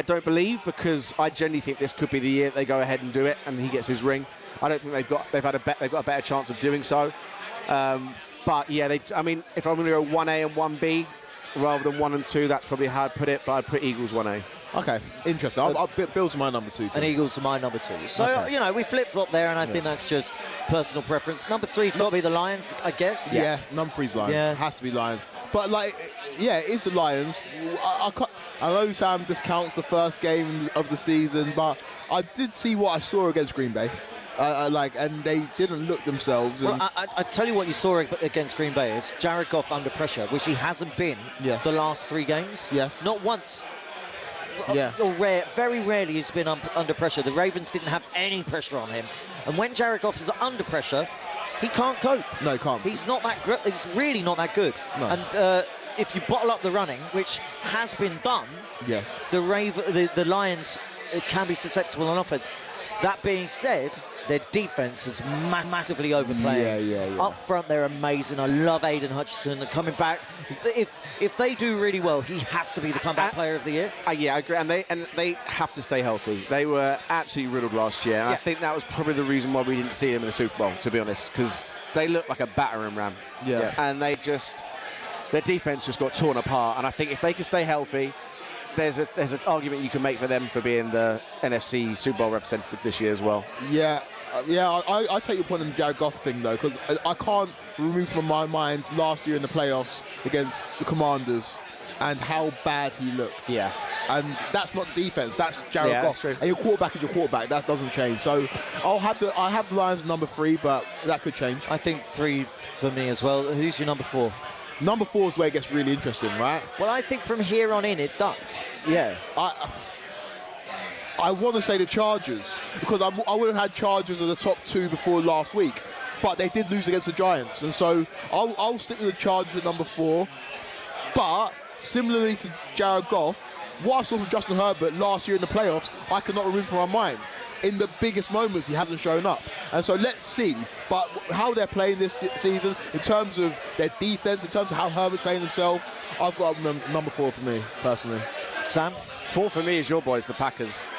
don't believe, because I genuinely think this could be the year they go ahead and do it and he gets his ring. I don't think they've got a better chance of doing so. But yeah, if I'm going to go 1A and 1B rather than 1 and 2, that's probably how I'd put it. But I'd put Eagles 1A. Okay, interesting. Bills are my number 2 too. And Eagles are my number 2. So, we flip-flop there, and I think that's just personal preference. Number 3's got to be the Lions, I guess. Yeah, number 3's Lions. Yeah. It has to be Lions. But, it is the Lions. I know Sam discounts the first game of the season, but I did see what I saw against Green Bay. And they didn't look themselves. Well, I tell you what you saw against Green Bay is Jared Goff under pressure, which he hasn't been the last 3 games. Yes. Not once. Yeah. Very rarely he's been under pressure. The Ravens didn't have any pressure on him. And when Jared Goff is under pressure, he can't cope. No, he can't. He's not that good. He's really not that good. No. And if you bottle up the running, which has been done, yes, the Lions can be susceptible on offense. That being said, their defense is massively overplaying. Yeah. Up front, they're amazing. I love Aiden Hutchinson coming back. If they do really well, he has to be the comeback player of the year. Yeah, I agree. And they have to stay healthy. They were absolutely riddled last year. And I think that was probably the reason why we didn't see them in the Super Bowl, to be honest, because they looked like a battering ram. Yeah. And their defense just got torn apart. And I think if they can stay healthy, there's an argument you can make for them for being the NFC Super Bowl representative this year as well. Yeah. I take your point on the Jared Goff thing, though, because I can't remove from my mind last year in the playoffs against the Commanders and how bad he looked. Yeah. And that's not defense, that's Jared Goff. That's true. And your quarterback is your quarterback, that doesn't change. So I have the Lions number 3, but that could change. I think 3 for me as well. Who's your number 4? Number 4 is where it gets really interesting, right? Well, I think from here on in, it does. Yeah. I want to say the Chargers, because I would have had Chargers as the top 2 before last week, but they did lose against the Giants, and so I'll stick with the Chargers at number 4. But similarly to Jared Goff, what I saw from Justin Herbert last year in the playoffs, I cannot remove from my mind. In the biggest moments, he hasn't shown up. And so let's see. But how they're playing this season, in terms of their defense, in terms of how Herbert's playing himself, I've got number 4 for me, personally. Sam? 4 for me is your boys, the Packers.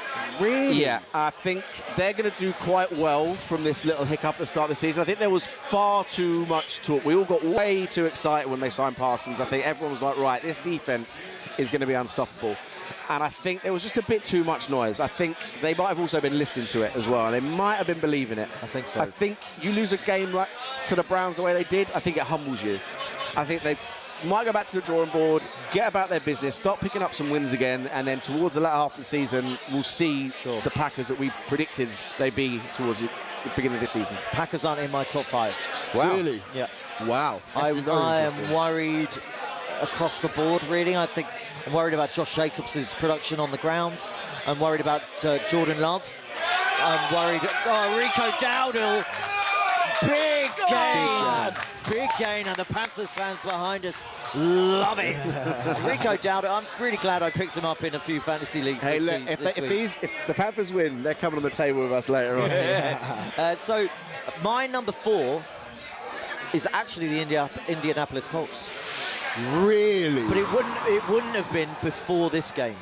Really? Yeah, I think they're going to do quite well from this little hiccup at the start of the season. I think there was far too much talk. We all got way too excited when they signed Parsons. I think everyone was like, right, this defense is going to be unstoppable. And I think there was just a bit too much noise. I think they might have also been listening to it as well, and they might have been believing it. I think so. I think you lose a game like to the Browns the way they did, I think it humbles you. I think they might go back to the drawing board, get about their business, start picking up some wins again, and then towards the latter half of the season, we'll see the Packers that we predicted they'd be towards the beginning of this season. Packers aren't in my top 5. Wow. Really? Yeah. Wow. I am worried across the board, really. I think I'm worried about Josh Jacobs' production on the ground. I'm worried about Jordan Love. I'm worried... Oh, Rico Dowdle. Big gain. Big gain, and the Panthers fans behind us love it. Rico Dowdle, I'm really glad I picked him up in a few fantasy leagues. Hey, look, if the Panthers win, they're coming on the table with us later on. Yeah. So my number 4 is actually the Indianapolis Colts. Really? But it wouldn't have been before this game.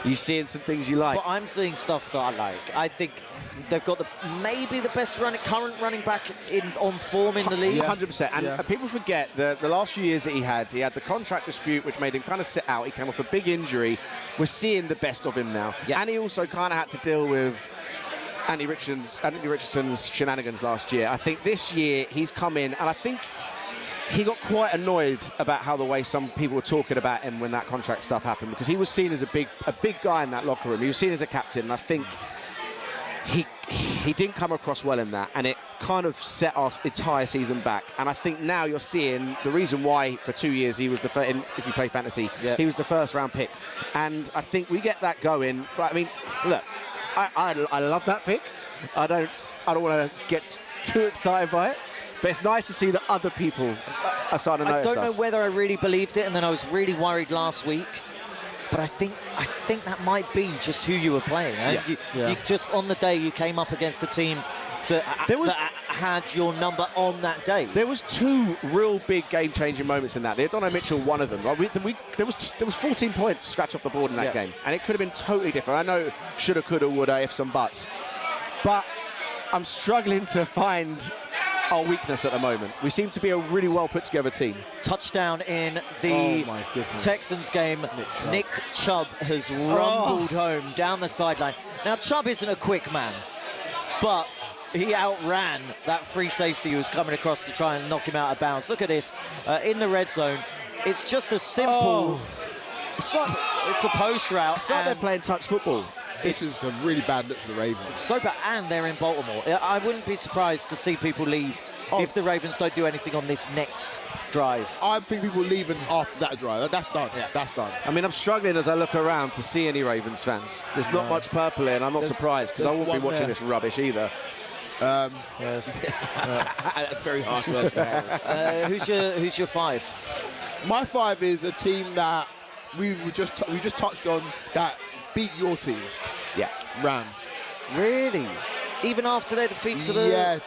You seeing some things you like? But I'm seeing stuff that I like. I think they've got maybe the best current running back on form in the league. 100%. And people forget the last few years that he had the contract dispute, which made him kind of sit out. He came off a big injury. We're seeing the best of him now. Yeah. And he also kind of had to deal with Andy Richardson's shenanigans last year. I think this year he's come in, and I think he got quite annoyed about how the way some people were talking about him when that contract stuff happened, because he was seen as a big guy in that locker room. He was seen as a captain, and I think he didn't come across well in that, and it kind of set our entire season back. And I think now you're seeing the reason why for 2 years he was the first, if you play fantasy, he was the first round pick. And I think we get that going. But I mean, look, I love that pick. I don't want to get too excited by it. But it's nice to see that other people are starting to notice us. I don't know whether I really believed it, and then I was really worried last week. But I think that might be just who you were playing. You just on the day you came up against a team that had your number on that day. There was 2 real big game-changing moments in that. Donovan Mitchell, one of them. Right? There was 14 points scratch off the board in that game, and it could have been totally different. I know shoulda, coulda, woulda, ifs and buts, but I'm struggling to find our weakness at the moment. We seem to be a really well put together team. Touchdown in the Texans game. Nick Chubb has rumbled home down the sideline. Now, Chubb isn't a quick man, but he outran that free safety who was coming across to try and knock him out of bounds. Look at this. In the red zone, it's just a simple... It's a post route. It's like they're playing touch football. This is a really bad look for the Ravens. So bad, and they're in Baltimore. I wouldn't be surprised to see people leave if the Ravens don't do anything on this next drive. I think people leaving after that drive. That's done. Yeah. That's done. I mean, I'm struggling as I look around to see any Ravens fans. There's not much purple here, and I'm not surprised, because I won't be watching this rubbish either. That's very hard work. Who's your 5? My 5 is a team that we just touched on that beat your team. Yeah. Rams. Really? Even after their defeat to the... Yeah,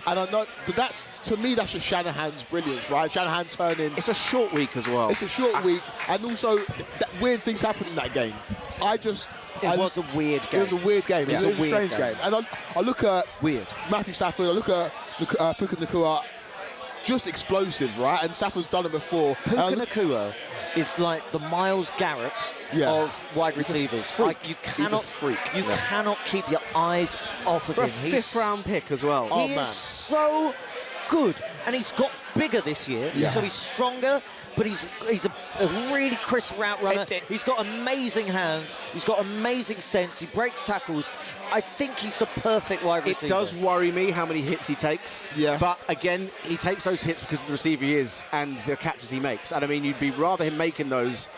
and I know, but that's, to me, that's just Shanahan's brilliance, right? Shanahan turning... It's a short week as well. It's a short week, and also, weird things happened in that game. It was a weird game. It was a weird game. Yeah. It was a strange game. And I look at... Weird. Matthew Stafford, I look at Puka Nacua, just explosive, right? And Stafford's done it before. Puka Nacua is like the Myles Garrett of wide receivers. Like you cannot, cannot keep your eyes off of him. He's a 5th round pick as well. He is so good, and he's got bigger this year, so he's stronger. But he's a really crisp route runner. He's got amazing hands. He's got amazing sense. He breaks tackles. I think he's the perfect wide receiver. It does worry me how many hits he takes. Yeah. But again, he takes those hits because of the receiver he is and the catches he makes. And I mean, you'd be rather him making those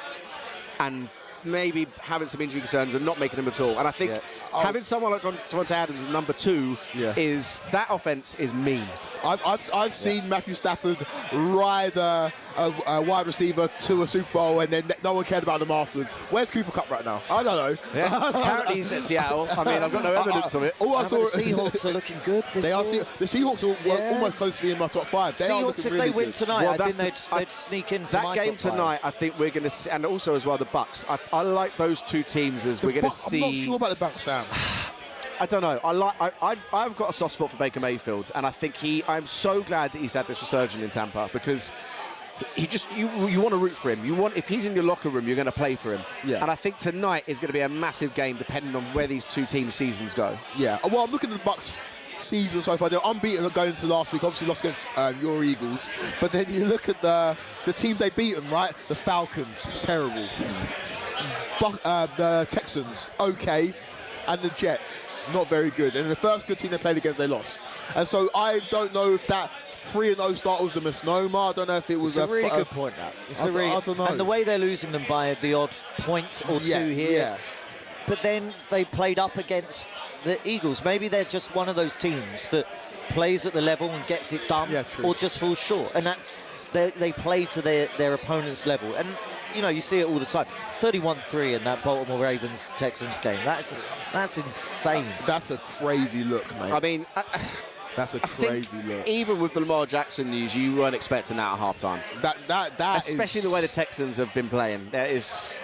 and maybe having some injury concerns and not making them at all. And I think having someone like Davante Adams as number 2 is that offense is mean. I've seen Matthew Stafford ride a wide receiver to a Super Bowl, and then no one cared about them afterwards. Where's Cooper Kupp right now? I don't know. Yeah. Apparently he's at Seattle. I mean, I've got no evidence of it. All I saw, the Seahawks are looking good this year. The Seahawks are almost close to being in my top 5. They Seahawks, if really they win good. tonight, I think they'd sneak in for that my game top 5. tonight. I think we're going to see, and also as well the Bucks. I like those 2 teams as we're going to see. I'm not sure about the Bucks, Sam. I don't know. I've got a soft spot for Baker Mayfield, and I think I'm so glad that he's had this resurgence in Tampa because he just you want to root for him. If he's in your locker room, you're going to play for him. Yeah. And I think tonight is going to be a massive game, depending on where these 2 teams' seasons go. Yeah. Well, I'm looking at the Bucks season so far. They're unbeaten going into last week. Obviously lost against your Eagles, but then you look at the teams they beaten. Right, the Falcons, terrible. The Texans, okay, and the Jets, not very good. And the first good team they played against, they lost. And so I don't know if that 3-0 start was a misnomer. I don't know if it was a really good point. I don't know. And the way they're losing them by the odd point or 2 here. Yeah. But then they played up against the Eagles. Maybe they're just one of those teams that plays at the level and gets it done, or just falls short. And that's they play to their opponent's level. And you know, you see it all the time. 31-3 in that Baltimore Ravens-Texans game. That's insane. That's a crazy look, mate. I mean, that's a crazy look. Even with the Lamar Jackson news, you weren't expecting that at halftime. That especially the way the Texans have been playing. That is.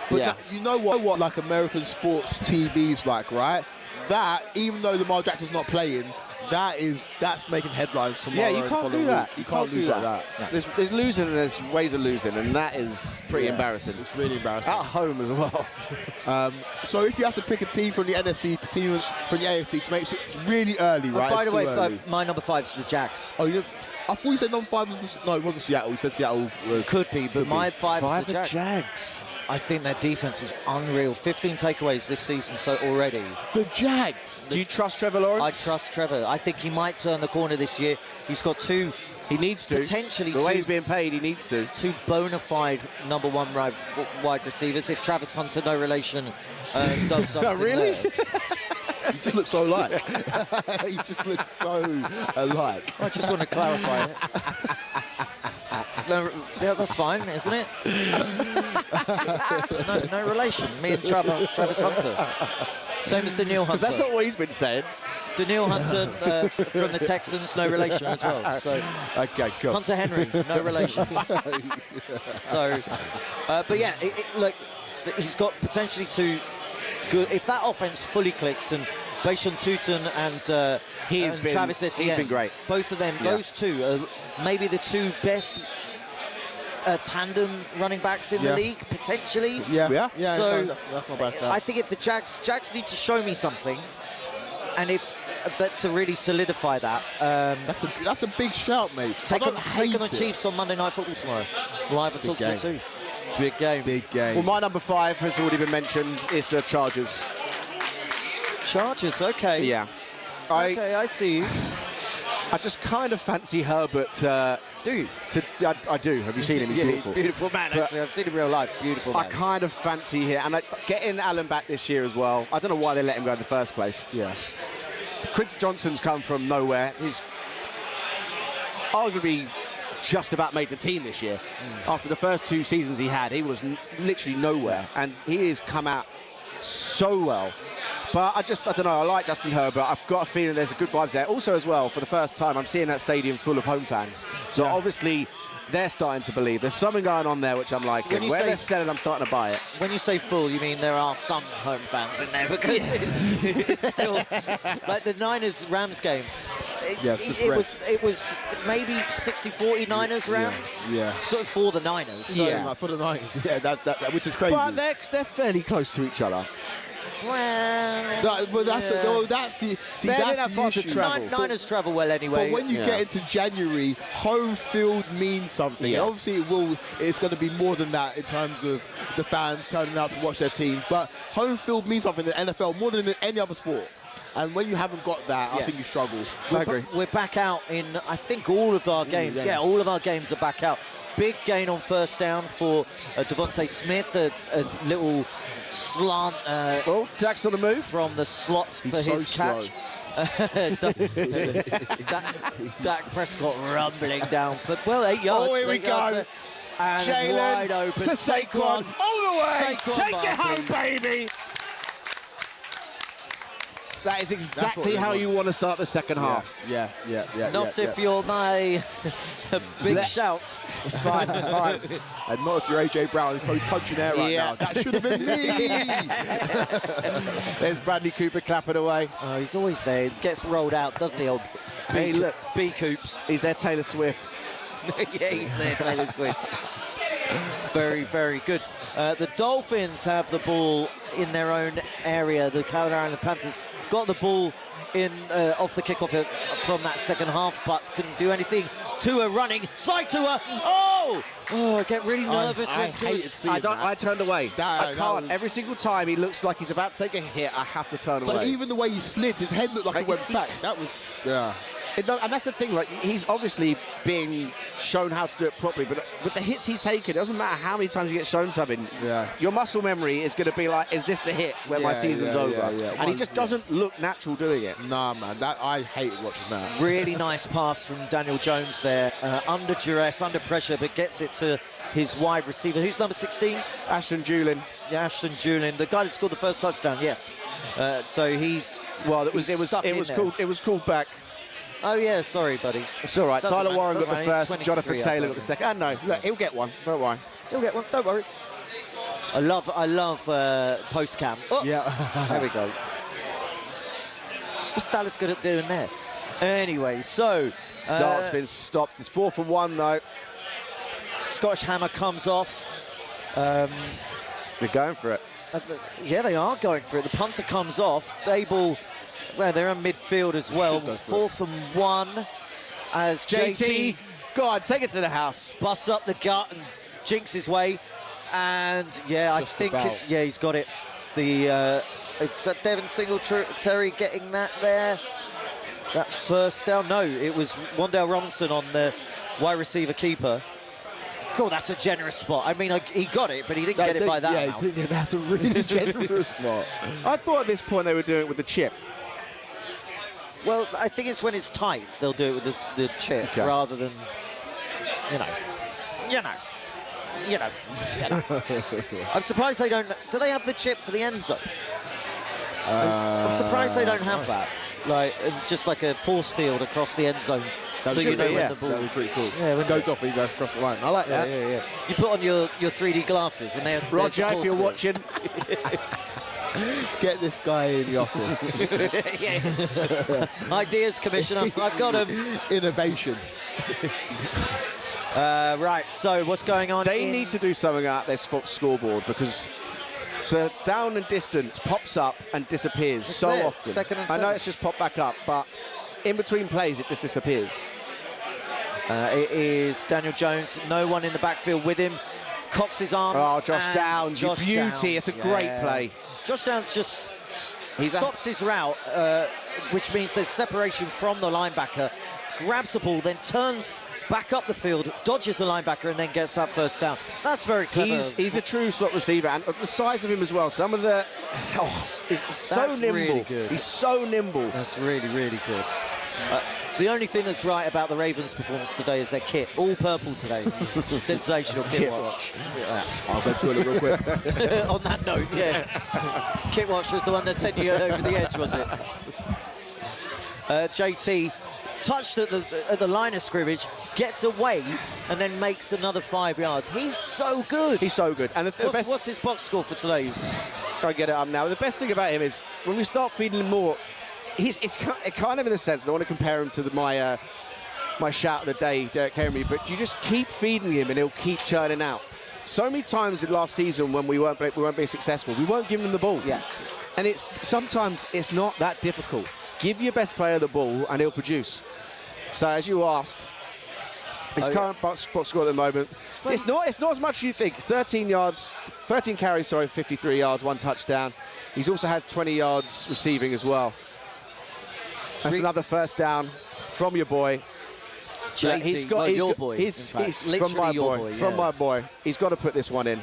But you know what? Like American sports TV's like, right? That even though Lamar Jackson's not playing. That's making headlines tomorrow. Yeah, you can't do that. You can't lose like that. No. There's losing and there's ways of losing, and that is pretty embarrassing. It's really embarrassing. At home as well. So if you have to pick a team from the NFC, a team from the AFC to make sure it's really early, right? By the way, my number 5 is the Jags. Oh, I thought you said number 5 was no, it wasn't Seattle. You said Seattle. Could be, but my 5 is the Jags. I think their defense is unreal. 15 takeaways this season already. The Jags. Do you trust Trevor Lawrence? I trust Trevor. I think he might turn the corner this year. He's got 2. He needs to. Potentially the way he's being paid, he needs to. 2 bona fide number 1 wide receivers. If Travis Hunter, no relation, does something. Really? He just looks so alike. He just looks so alike. I just want to clarify it. That's fine, isn't it? no relation. Me and Travis Hunter. Same as Daniil Hunter. Because that's not what he's been saying. Daniil Hunter from the Texans, no relation as well. So, okay, cool. Hunter Henry, no relation. So, but yeah, look, he's got potentially 2 good. If that offense fully clicks, and Bashan Tutin and Travis Etienne, he's been great. Both of them, those 2 are maybe the 2 best tandem running backs in the league, potentially. Yeah. So that's not bad. I think if the Jags need to show me something, and if to really solidify that, that's a big shout, mate. Take on the Chiefs on Monday Night Football tomorrow. Live at talkSPORT 2. Big game. Big game. Well, my number 5 has already been mentioned. Is the Chargers. Chargers, okay. Yeah. I see you. I just kind of fancy Herbert. Do you? I do. Have you seen him? He's beautiful. He's a beautiful man, actually. I've seen him in real life. Beautiful man. I kind of fancy here. And getting Allen back this year as well. I don't know why they let him go in the first place. Yeah. Quincy Johnson's come from nowhere. He's arguably just about made the team this year. After the first 2 seasons he had, he was literally nowhere. And he has come out so well. But I don't know, I like Justin Herbert. I've got a feeling there's a good vibes there. Also, as well, for the first time, I'm seeing that stadium full of home fans. So obviously, they're starting to believe. There's something going on there which I'm liking. When they're selling, I'm starting to buy it. When you say full, you mean there are some home fans in there, because it's still like the Niners-Rams game. It was maybe 60-40 Niners-Rams. Yeah. Sort of for the Niners. So. Yeah, for the Niners. Yeah, that which is crazy. But they're fairly close to each other. Well, that's the issue. Niners travel well anyway. But when you get into January, home field means something. Yeah. Obviously, it's going to be more than that in terms of the fans turning out to watch their teams. But home field means something in the NFL more than in any other sport. And when you haven't got that, I think you struggle. I agree. We're back out in, I think, all of our games. Yeah, all of our games are back out. Big gain on first down for Devontae Smith, a little slant. Dak's on the move. From the slot for his catch. Dak Prescott rumbling down for, 8 yards. Oh, here we go. And Jalen wide open. to Saquon. All the way. Take it home, baby. That is exactly how you want to start the second half. Yeah. Not if you're my big shout. It's fine, it's fine. And not if you're AJ Brown, who's probably punching air right now. That should have been me. There's Bradley Cooper clapping away. Oh, he's always there. He gets rolled out, doesn't he, old B Coops? He's there, Taylor Swift. Yeah, he's there, Taylor Swift. Very, very good. The Dolphins have the ball in their own area. The Carolina Panthers got the ball in off the kickoff from that second half, but couldn't do anything. Tua running, slide Tua. Oh, I get really nervous. I turned away. I can't. Every single time he looks like he's about to take a hit, I have to turn away. But even the way he slid, his head looked like it went back. That was, And that's the thing, like, he's obviously being shown how to do it properly, but with the hits he's taken, it doesn't matter how many times you get shown something. Your muscle memory is going to be like, is this the hit when my season's over? And he just doesn't look natural doing it. Nah, man, I hate watching that. Really nice pass from Daniel Jones there, under duress, under pressure, but gets it to his wide receiver. Who's number 16? Ashton Julin. Yeah, Ashton Julin, the guy that scored the first touchdown. Yes. So he's it was called back. Oh yeah, sorry, buddy. It's all right. Tyler Warren got the first. 23, Jonathan Taylor got the second. No, look, he'll get one. Don't worry. He'll get one. Don't worry. I love post cam. Oh, yeah. There we go. What's Dallas good at doing there? Anyway, so Dart's been stopped. It's 4 for 1 though. Scottish Hammer comes off. They're going for it. Yeah, they are going for it. The punter comes off. Dable. Well, they're in midfield as well. 4th and 1 as JT. Go on, take it to the house. Busts up the gut and jinks his way. And yeah, I think he's got it. It's Devin Singletary getting that there. That first down. No, it was Wan'Dale Robinson on the wide receiver keeper. Cool, that's a generous spot. I mean, he got it, but he didn't get it by that amount. Yeah, that's a really generous spot. I thought at this point they were doing it with the chip. Well, I think it's when it's tight, they'll do it with the chip rather than, I'm surprised they don't. Do they have the chip for the end zone? I'm surprised they don't have that. Like, just like a force field across the end zone. So you know when the ball. That would be pretty cool. Yeah, when it goes off and you go across the line. I like that. Yeah. You put on your 3D glasses and they're Roger, if you're watching. Get this guy in the office. Ideas, Commissioner. I've got him. Innovation. Right, so what's going on? They need to do something at this Fox scoreboard because the down and distance pops up and disappears so often. Second and I know it's just popped back up, but in between plays it just disappears. It is Daniel Jones. No one in the backfield with him. Cocks his arm. Oh, Josh Downs, beauty. Downs, it's a great play. Josh Downs just stops his route, which means there's separation from the linebacker, grabs the ball, then turns back up the field, dodges the linebacker, and then gets that first down. That's very clever. He's a true slot receiver, and the size of him as well. Some of the... he's so nimble. Really good. He's so nimble. That's really, really good. The only thing that's right about the Ravens' performance today is their kit. All purple today. Sensational kit watch. Yeah. I'll go to it real quick. On that note, yeah. Kit watch was the one that sent you over the edge, was it? JT touched at the line of scrimmage, gets away, and then makes another 5 yards. He's so good. He's so good. And what's his box score for today? Try and get it up now. The best thing about him is when we start feeding him more, it's kind of in the sense, I don't want to compare him to my my shout of the day, Derek Henry, but you just keep feeding him and he'll keep churning out. So many times in last season when we weren't being successful, we weren't giving him the ball. Yeah. And sometimes it's not that difficult. Give your best player the ball and he'll produce. So as you asked, his current box score at the moment, it's not as much as you think. It's 13 carries, 53 yards, 1 touchdown. He's also had 20 yards receiving as well. That's another first down from your boy. He's your boy. He's from my boy. Yeah. From my boy. He's got to put this one in.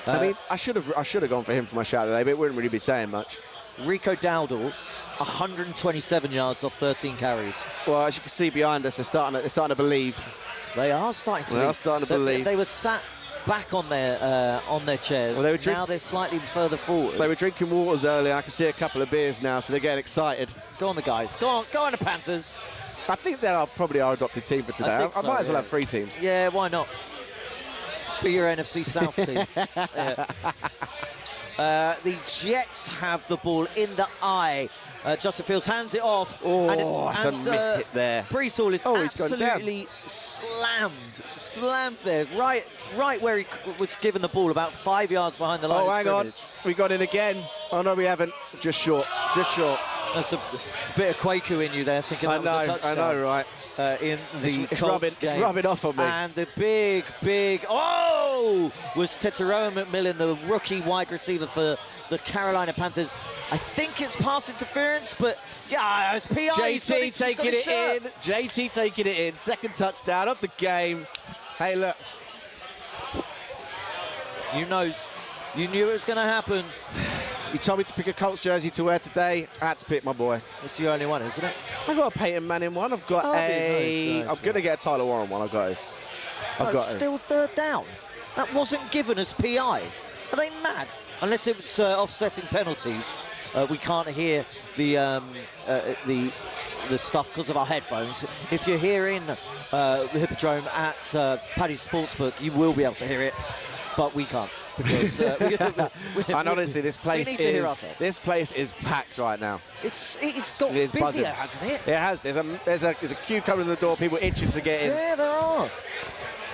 I mean, I should have gone for him for my shout today, but it wouldn't really be saying much. Rico Dowdle, 127 yards off 13 carries. Well, as you can see behind us, they're starting to believe. They are starting to believe. They were sat back on their chairs. Well, now they're slightly further forward. They were drinking waters earlier. I can see a couple of beers now, so they're getting excited. Go on, the guys. Go on, the Panthers. I think they are probably our adopted team for today. I might as well have 3 teams. Yeah, why not? Be your NFC South team. The Jets have the ball in the eye. Justin Fields hands it off. Oh, that's a missed hit there. Brees Hall is absolutely slammed there, right where he was given the ball, about 5 yards behind the line of scrimmage. Hang on, we got it again. Oh no, we haven't. Just short. That's a bit of Kwaku in you there, thinking that was a touchdown. I know, right? In the Colts game. It's rubbing off on me. And the big, was Tetairoa McMillan, the rookie wide receiver for the Carolina Panthers. I think it's pass interference, but yeah, it's PI. JT taking it in. JT taking it in. Second touchdown of the game. Hey, look. You knew it was going to happen. You told me to pick a Colts jersey to wear today. I had to pick my boy. It's the only one, isn't it? I've got a Peyton Manning one. I've got I'm going to get a Tyler Warren one. I've got it. Still third down. That wasn't given as PI. Are they mad? Unless it's offsetting penalties. We can't hear the stuff because of our headphones. If you're here in the Hippodrome at Paddy's Sportsbook, you will be able to hear it, but we can't. Because, and honestly, this place is packed right now. It's got busier, buzzing. Hasn't it? It has. There's a queue coming to the door. People itching to get in. Yeah, there are.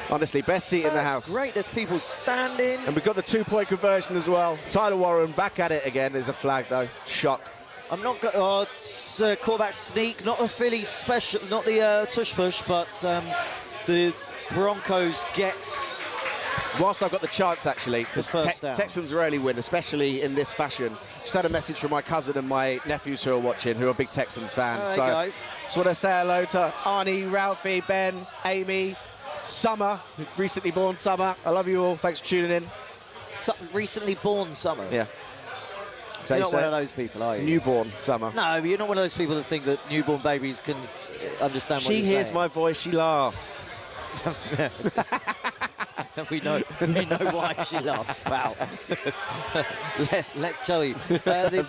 Honestly, best seat in the house. Great. There's people standing. And we've got the 2-point conversion as well. Tyler Warren back at it again. There's a flag though. Shock. I'm not going. It's quarterback sneak, not a Philly special, not the tush push, but the Broncos get. Whilst I've got the chance, actually, because Texans rarely win, especially in this fashion. Just had a message from my cousin and my nephews who are watching, who are big Texans fans. Hey, guys. Just want to say hello to Arnie, Ralphie, Ben, Amy, Summer, recently born Summer. I love you all. Thanks for tuning in. Recently born Summer? Yeah. You're not one of those people, are you? Newborn Summer. No, you're not one of those people that think that newborn babies can understand what you're saying. She hears my voice, she laughs. We know why she laughs, pal. Let's tell you. The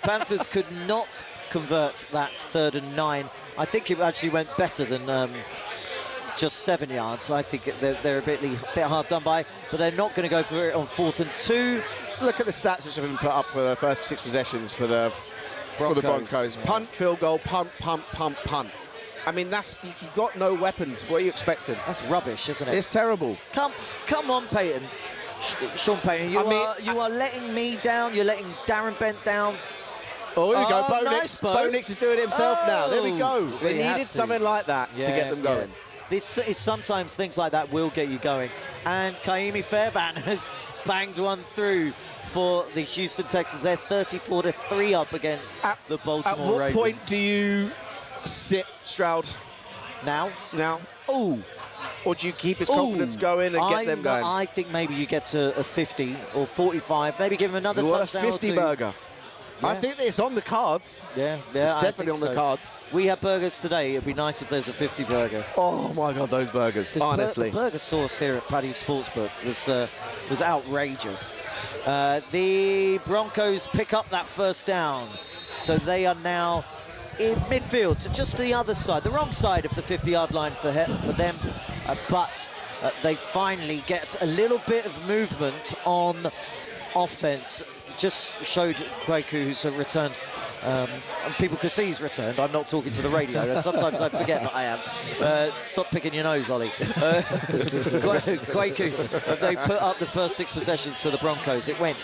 Panthers could not convert that 3rd and 9. I think it actually went better than just 7 yards. I think they're a bit hard done by, but they're not going to go for it on 4th and 2. Look at the stats which have been put up for the first 6 possessions for the Broncos. Yeah. Punt, field goal, punt. I mean, you've got no weapons. What are you expecting? That's rubbish, isn't it? It's terrible. Come on, Peyton. Sean Payton, you are letting me down. You're letting Darren Bent down. Oh, here we go. Bo nice, Nix. Bo Nix is doing it himself now. There we go. They needed something like that to get them going. Yeah. This is sometimes things like that will get you going. And Kaimi Fairbairn has banged one through for the Houston Texans. They're 34-3 up against the Baltimore Ravens. At what point do you sit Stroud? Now? Oh. Or do you keep his confidence going and get them going? I think maybe you get to a 50 or 45. Maybe give him another touchdown a 50 burger. I think it's on the cards. Yeah, It's I definitely think on the so. cards. We have burgers today. It'd be nice if there's a 50 burger. Oh my God, those burgers! Honestly, The burger sauce here at Paddy's Sportsbook was outrageous. The Broncos pick up that first down, so they are now in midfield, just the other side, the wrong side of the 50-yard line for them, but they finally get a little bit of movement on offense. Just showed Kwaku, who's returned. And people can see he's returned. I'm not talking to the radio. Sometimes I forget that I am. Stop picking your nose, Ollie. Kwaku, they put up the first 6 possessions for the Broncos. It went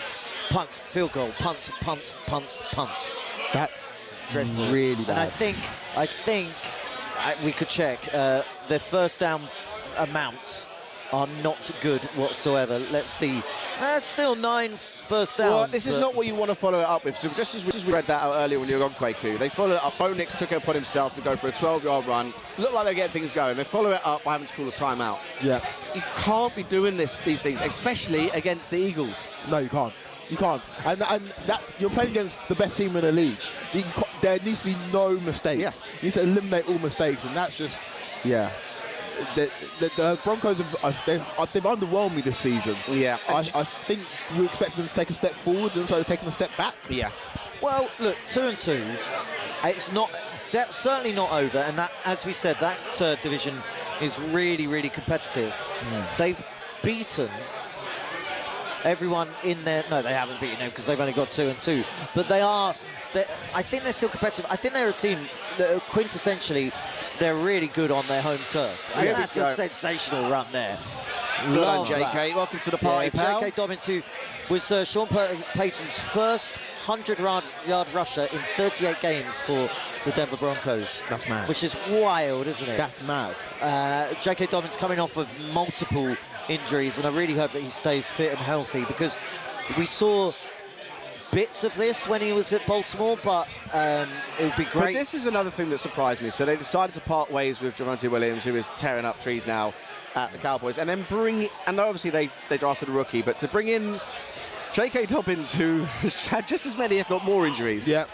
punt, field goal, punt, punt, punt, punt. That's dreadful. Really bad. And I think we could check. Their first down amounts are not good whatsoever. Let's see. That's still 9 first downs. Well, this is not what you want to follow it up with. So just as we read that out earlier when you were on Kwaku, they followed it up. Bo Nix took it upon himself to go for a 12-yard run. Looked like they're getting things going. They follow it up by having to call a timeout. Yeah. You can't be doing these things, especially against the Eagles. No, you can't. You can't. And that you're playing against the best team in the league. There needs to be no mistakes. Yeah. You need to eliminate all mistakes, and that's just, yeah. The Broncos they've underwhelmed me this season. Yeah. I think we expect them to take a step forward and so taking a step back. Yeah. Well, look, 2-2. It's not certainly not over, and that, as we said, that division is really, really competitive. They've beaten everyone in there. No, they haven't beaten them because they've only got 2-2. But I think they're still competitive. I think they're a team that quintessentially, they're really good on their home turf. And that's a sensational run there. Love on, JK. Welcome to the party, pal. JK Dobbins, who was Sean Payton's first 100-yard rusher in 38 games for the Denver Broncos. That's mad. Which is wild, isn't it? That's mad. JK Dobbins coming off of multiple injuries, and I really hope that he stays fit and healthy, because we saw bits of this when he was at Baltimore, but it would be great. But this is another thing that surprised me. So they decided to part ways with Javonte Williams, who is tearing up trees now at the Cowboys, and then and obviously they drafted a rookie, but to bring in J.K. Dobbins, who has had just as many, if not more, injuries. Yeah.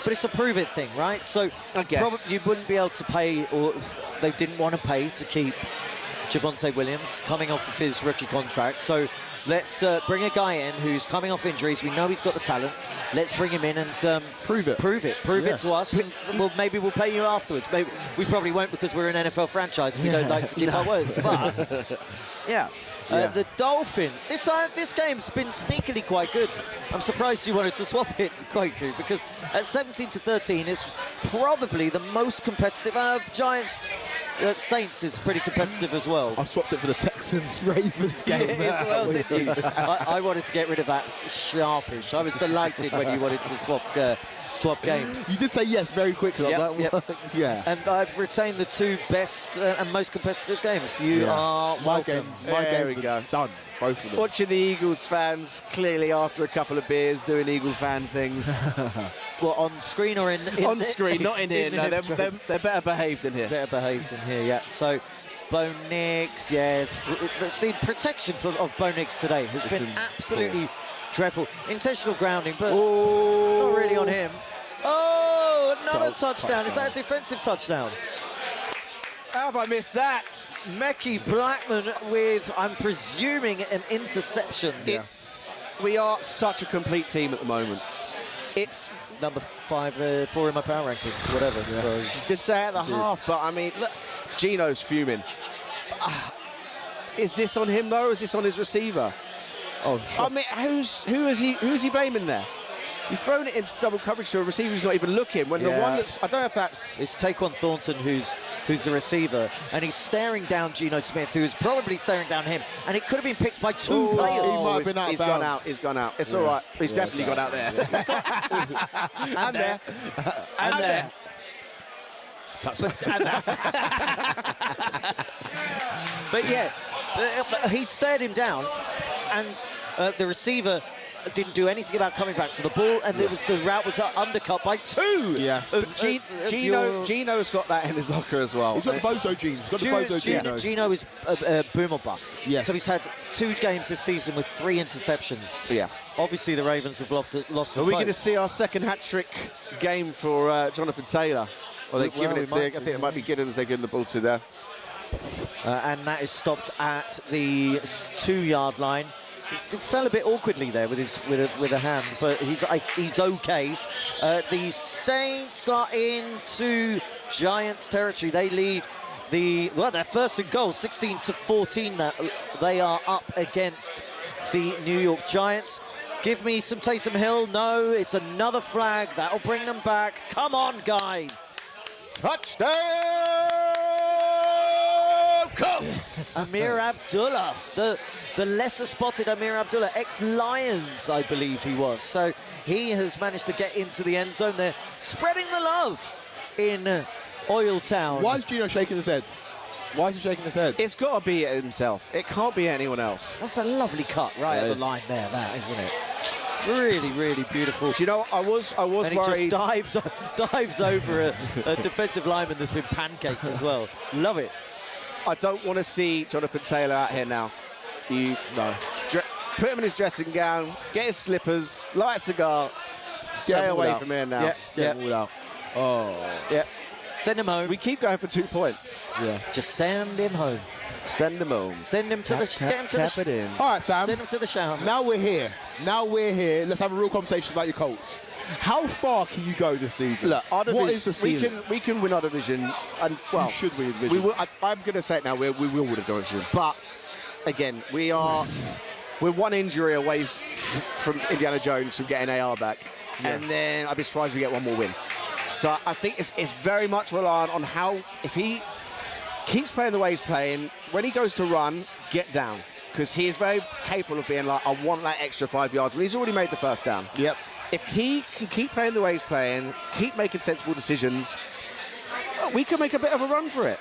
But it's a prove-it thing, right? So I guess you wouldn't be able to pay, or they didn't want to pay to keep Javonte Williams coming off of his rookie contract. So let's bring a guy in who's coming off injuries. We know he's got the talent. Let's bring him in and prove it. Prove it to us. And maybe we'll pay you afterwards. Maybe we probably won't, because we're an NFL franchise and we don't like to keep our words. But yeah. The Dolphins. This game's been sneakily quite good. I'm surprised you wanted to swap it, Kwaku, because at 17-13, it's probably the most competitive. Giants. Saints is pretty competitive as well. I swapped it for the Texans-Ravens game. As well, didn't you? I wanted to get rid of that sharpish. I was delighted when you wanted to swap games. You did say yes very quickly. Yep, I was like, yeah. And I've retained the 2 best and most competitive games. You are my welcome. games are done. Both of them. Watching the Eagles fans, clearly after a couple of beers, doing Eagle fans things. Well, on screen or in on screen, not in here. No, they're better behaved in here. Better behaved in here, yeah. So, Bo Nix, yeah. The protection of Bo Nix today has been absolutely dreadful. Intentional grounding, but not really on him. Oh, another touchdown. Is that a defensive touchdown? How have I missed that? Mekhi Blackman with, I'm presuming, an interception. We are such a complete team at the moment. It's number 5, 4 in my power rankings, whatever. Yeah. So you did say at the half, but I mean, look, Gino's fuming. Is this on him though, or is this on his receiver? Oh, I mean, who is he blaming there? You've thrown it into double coverage to a receiver who's not even looking. When the one that's, I don't know if that's... It's Taquan Thornton who's the receiver, and he's staring down Geno Smith, who is probably staring down him, and it could have been picked by 2 players. He might have been out of bounds. He's gone out. It's all right. He's definitely gone out there. and there. And there. But yeah, he stared him down, and the receiver didn't do anything about coming back to the ball, and there was the route was undercut by 2. Yeah. Gino's got that in his locker as well. He's got the bozo gene. He's got the bozo gene. Gino is boom or bust. Yes. So he's had 2 games this season with 3 interceptions. Yeah. Obviously, the Ravens have lost. Are we going to see our second hat-trick game for Jonathan Taylor? Or they giving it to, I think it might be Giddens they're giving the ball to there. And that is stopped at the 2-yard line. It fell a bit awkwardly there with a hand, but he's okay. The Saints are into Giants territory. They lead their first and goal, 16-14. They are up against the New York Giants. Give me some Taysom Hill. No, it's another flag. That'll bring them back. Come on, guys. Touchdown, Colts! Amir Abdullah, the lesser spotted Amir Abdullah, ex-Lions, I believe he was. So he has managed to get into the end zone. They're spreading the love in Oil Town. Why is Gino shaking his head? Why is he shaking his head? It's got to be himself. It can't be anyone else. That's a lovely cut right at the line there, isn't it? Really, really beautiful. Do you know, I was and worried. He just dives over a defensive lineman that's been pancaked as well. Love it. I don't want to see Jonathan Taylor out here now. No. Put him in his dressing gown, get his slippers, light a cigar, stay away from here now. Get him all out. Oh. Yeah. Send him home. We keep going for 2 points. Yeah. Just send him home. Send him home. Send him to tap it in. All right, Sam. Send him to the shower. Now we're here. Let's have a real conversation about your Colts. How far can you go this season? Look, our division, what is the season? We can win our division, and well, you should win the division. I'm going to say it now. We will win a division, but again, we're 1 injury away from Indiana Jones from getting AR back, and then I'd be surprised if we get 1 more win. So I think it's very much reliant on if he keeps playing the way he's playing. When he goes to run, get down, because he is very capable of being like, I want that extra 5 yards when he's already made the first down. Yep. If he can keep playing the way he's playing, keep making sensible decisions, we can make a bit of a run for it.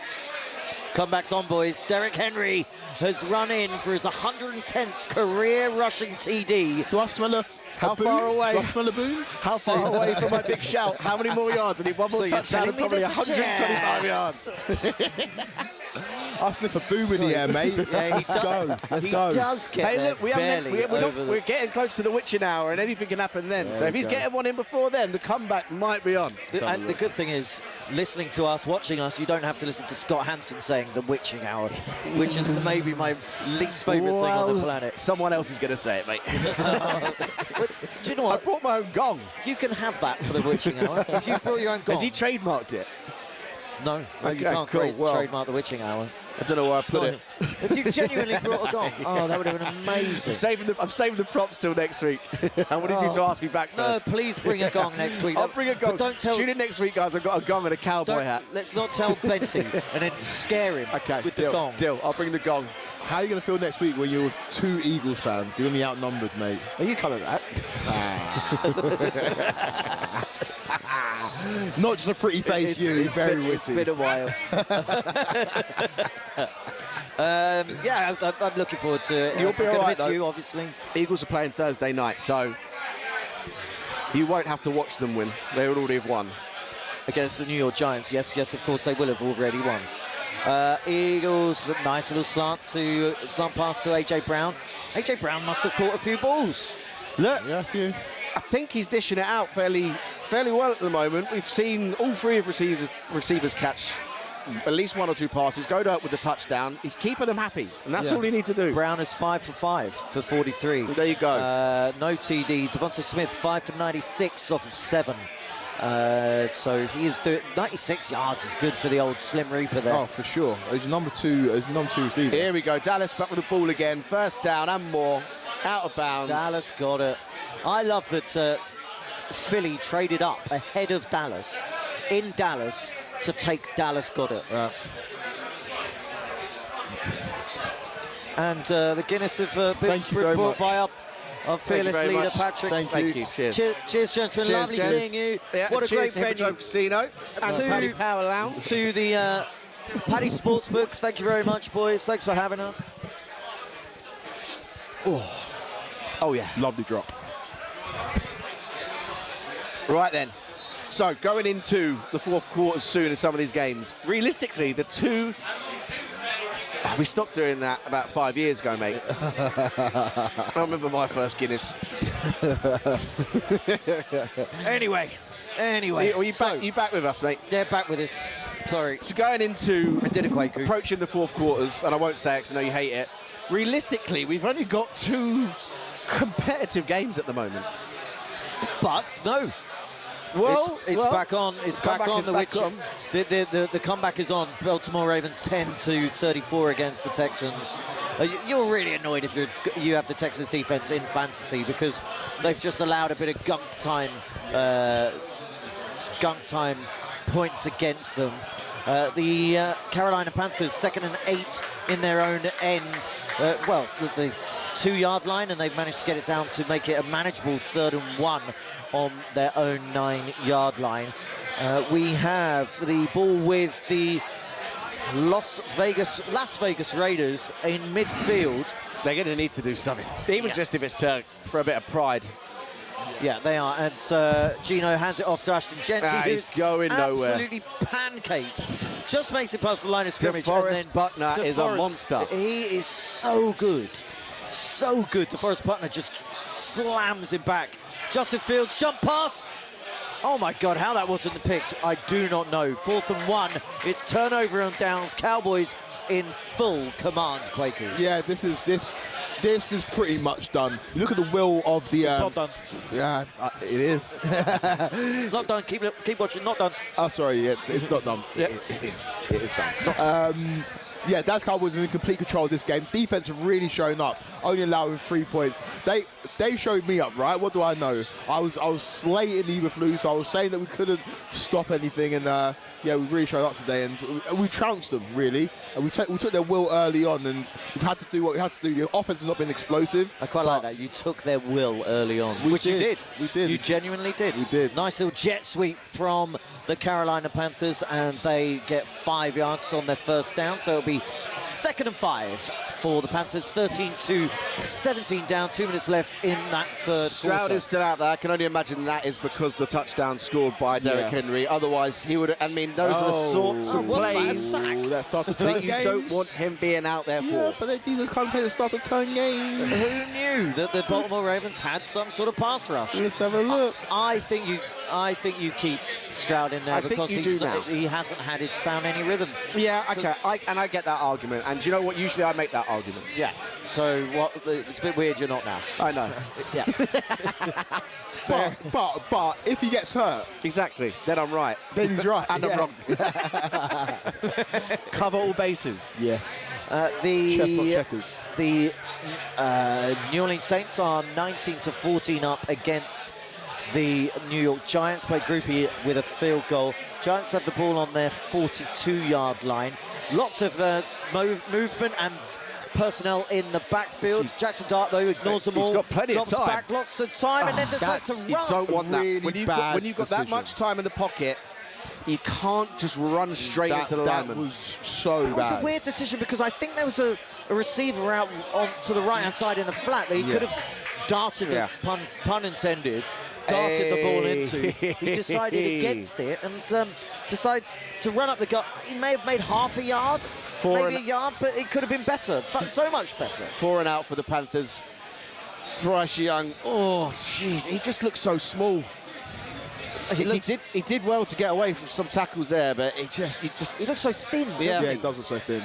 Comebacks on, boys. Derrick Henry has run in for his 110th career rushing TD. Do I smell a How far away? Do I smell a boom? How far away from my big shout? How many more yards? I need 1 more touchdown and probably 125 yards. I sniff a boom in the air, mate. Yeah, Let's go. Let's go. He does get Hey, look, we're getting close to the witching hour, and anything can happen then. So if he's getting 1 in before then, the comeback might be on. And the good thing is, listening to us, watching us, you don't have to listen to Scott Hansen saying the witching hour, which is maybe my least favourite thing on the planet. Someone else is going to say it, mate. But do you know what? I brought my own gong. You can have that for the witching hour. If you brought your own gong. Has he trademarked it? No, Okay, you can't trademark the witching hour. I don't know where I put it. If you genuinely brought a gong, that would have been amazing. I'm saving the props till next week. I wanted you to ask me back first. No, please bring a gong next week. I'll bring a gong. But don't tell. Tune in next week, guys. I've got a gong and a cowboy hat. Let's not tell Benty and then scare him with the gong. Deal. I'll bring the gong. How are you going to feel next week when you're with 2 Eagles fans? You're going to be outnumbered, mate. Are you coming back? Not just a pretty face, very witty. It's been a while. I'm looking forward to it. You'll be all right, miss you, obviously. Eagles are playing Thursday night, so you won't have to watch them win. They would already have won. Against the New York Giants, yes, of course they will have already won. Eagles, nice little slant pass to A.J. Brown. A.J. Brown must have caught a few balls. Look, Yeah, a few. I think he's dishing it out fairly well at the moment. We've seen all 3 of receivers catch at least 1 or 2 passes, go out with the touchdown. He's keeping them happy, and that's all he needs to do. Brown is 5 for 5 for 43. There you go. No TD. Devonta Smith 5 for 96 off of 7. So he is doing 96 yards is good for the old Slim Reaper there. Oh, for sure. He's number 2 receiver. Here we go. Dallas back with the ball again. First down and more. Out of bounds. Dallas got it. I love that Philly traded up ahead of Dallas in Dallas to take Dallas got it. And the Guinness have been brought by our fearless leader, much. Patrick. Thank you. Cheers. Cheers, gentlemen. Lovely seeing you. Yeah, what a great venue. Hippodrome Casino and Paddy Power Lounge. To the Paddy Sportsbook. Thank you very much, boys. Thanks for having us. Oh yeah. Lovely drop. Right then. So going into the fourth quarter soon in some of these games, realistically, the two... We stopped doing that about 5 years ago, mate. I remember my first Guinness. Anyway. Are you back with us, mate? Yeah, back with us. Sorry. So going into... I did a quake. Approaching the fourth quarters, and I won't say it because I know you hate it. Realistically, we've only got 2 competitive games at the moment. But, no. Well, it's back on. It's back on. The comeback is on. Baltimore Ravens 10-34 against the Texans. You're really annoyed if you have the Texans defense in fantasy because they've just allowed a bit of gunk time points against them. The Carolina Panthers 2nd and 8 in their own end. The 2-yard line, and they've managed to get it down to make it a manageable 3rd and 1 on their own 9-yard line. We have the ball with the Las Vegas Raiders in midfield. They're going to need to do something, even just if it's for a bit of pride. Yeah, they are. And Gino hands it off to Ashton Genty, who's going nowhere. Absolutely pancaked. Just makes it past the line of scrimmage. DeForest Buckner is a monster. He is so good. So good. DeForest Buckner just slams him back. Justin Fields, jump pass. Oh my God, how that wasn't picked, I do not know. 4th and 1. It's turnover on downs. Cowboys in full command, Quakers. Yeah, this is pretty much done. You look at the will of the... It's not done. Yeah, it is. Not done. Keep watching. Not done. Oh, sorry. It's not done. Yep. It is done. Yeah, Dallas Cowboys are in complete control of this game. Defense have really shown up, only allowing 3 points. They showed me up, right? What do I know? I was slating Eberflus, so I was saying that we couldn't stop anything, and yeah, we really showed up today, and we trounced them, really. And we took their will early on, and we've had to do what we had to do. The offense has not been explosive. I quite like that. You took their will early on, which you did. We did. You genuinely did. We did. Nice little jet sweep from the Carolina Panthers, and they get 5 yards on their first down. So it'll be 2nd and 5 for the Panthers. 13-17 down. 2 minutes left in that third Stroud quarter. is still out there. I can only imagine that is because the touchdown scored by Derrick Henry. Otherwise, he would. I mean, those are the sorts of plays that you don't want him being out there for. Yeah, but these are the kind of plays that start to turn games. Who knew that the Baltimore Ravens had some sort of pass rush? Let's have a look. I think you keep Stroud in there because he hasn't found any rhythm. Yeah, okay, I get that argument. And do you know what? Usually I make that argument. Yeah. So it's a bit weird you're not now. I know. Yeah. But if he gets hurt, exactly, then I'm right. Then he's right. And I'm wrong. Cover all bases. Yes. The checkers. The New Orleans Saints are 19-14 up against the New York Giants by Groupie with a field goal. Giants have the ball on their 42-yard line. Lots of movement and personnel in the backfield. Jackson Dart, though, ignores them all. He's got plenty of drops time. back lots of time and then decides to run. You don't want that. Really when you've got that much time in the pocket, you can't just run straight into the lineman. That was so bad. It was a weird decision because I think there was a receiver out to the right-hand side in the flat that he could have darted, pun intended, darted the ball into. He decided against it and decides to run up the gut. He may have made half a yard, maybe a yard, but it could have been better, so much better. 4 and out for the Panthers. Bryce Young, oh, jeez, he just looks so small. He did well to get away from some tackles there, but he looks so thin. Yeah, he does look so thin.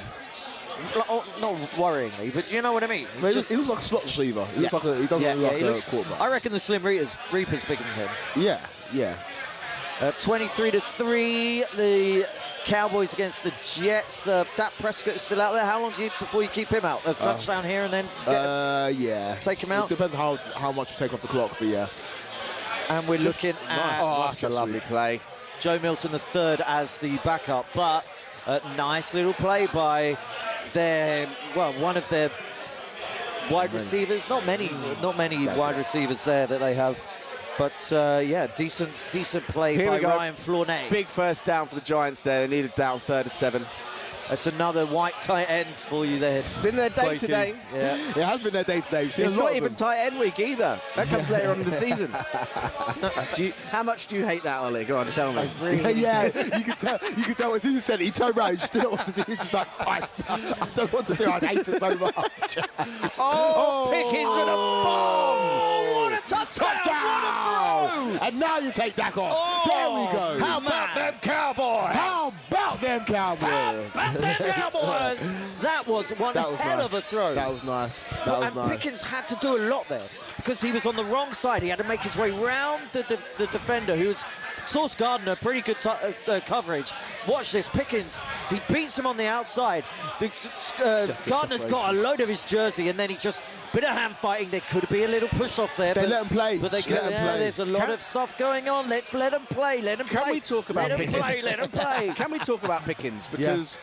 Not worryingly, but you know what I mean. He looks like a slot receiver. He doesn't look like a quarterback. I reckon the Slim Reaper's bigger than him. Yeah. 23-3, the Cowboys against the Jets. Dak Prescott is still out there. How long before you keep him out? A touchdown here and then take him out? It depends how much you take off the clock, but yeah. And we're looking at... Oh, that's a lovely play. Joe Milton III as the backup, but a nice little play by one of their wide receivers. Not many wide receivers there that they have. But, yeah, decent play by Ryan Flournoy. Big first down for the Giants there. They needed down 3rd and 7. That's another white tight end for you there. It's been their day Cloaky. today. Yeah. It has been their day today. It's not even tight end week either. That comes later on in the season. How much do you hate that, Ollie? Go on, tell me. Yeah, you can tell. You can tell as soon as he said it, he turned around. He just didn't know what to do. He was just like, I don't know what to do. I hate it so much. Oh, Pickens with a bomb! What a touchdown! And now you take Dak off. There we go. How about them Cowboys? How about them Cowboys? How about them Cowboys? That was one hell of a throw. That was nice. That was and nice. Pickens had to do a lot there because he was on the wrong side. He had to make his way round the defender, who was Sauce Gardner, pretty good coverage. Watch this, Pickens, he beats him on the outside. Gardner's got a load of his jersey, and then he just, bit of hand fighting. There could be a little push off there. They let him play. But they could, there's a lot of stuff going on. Let's let him play, let him play. Can we talk about Pickens? Let him play. Can we talk about Pickens? Because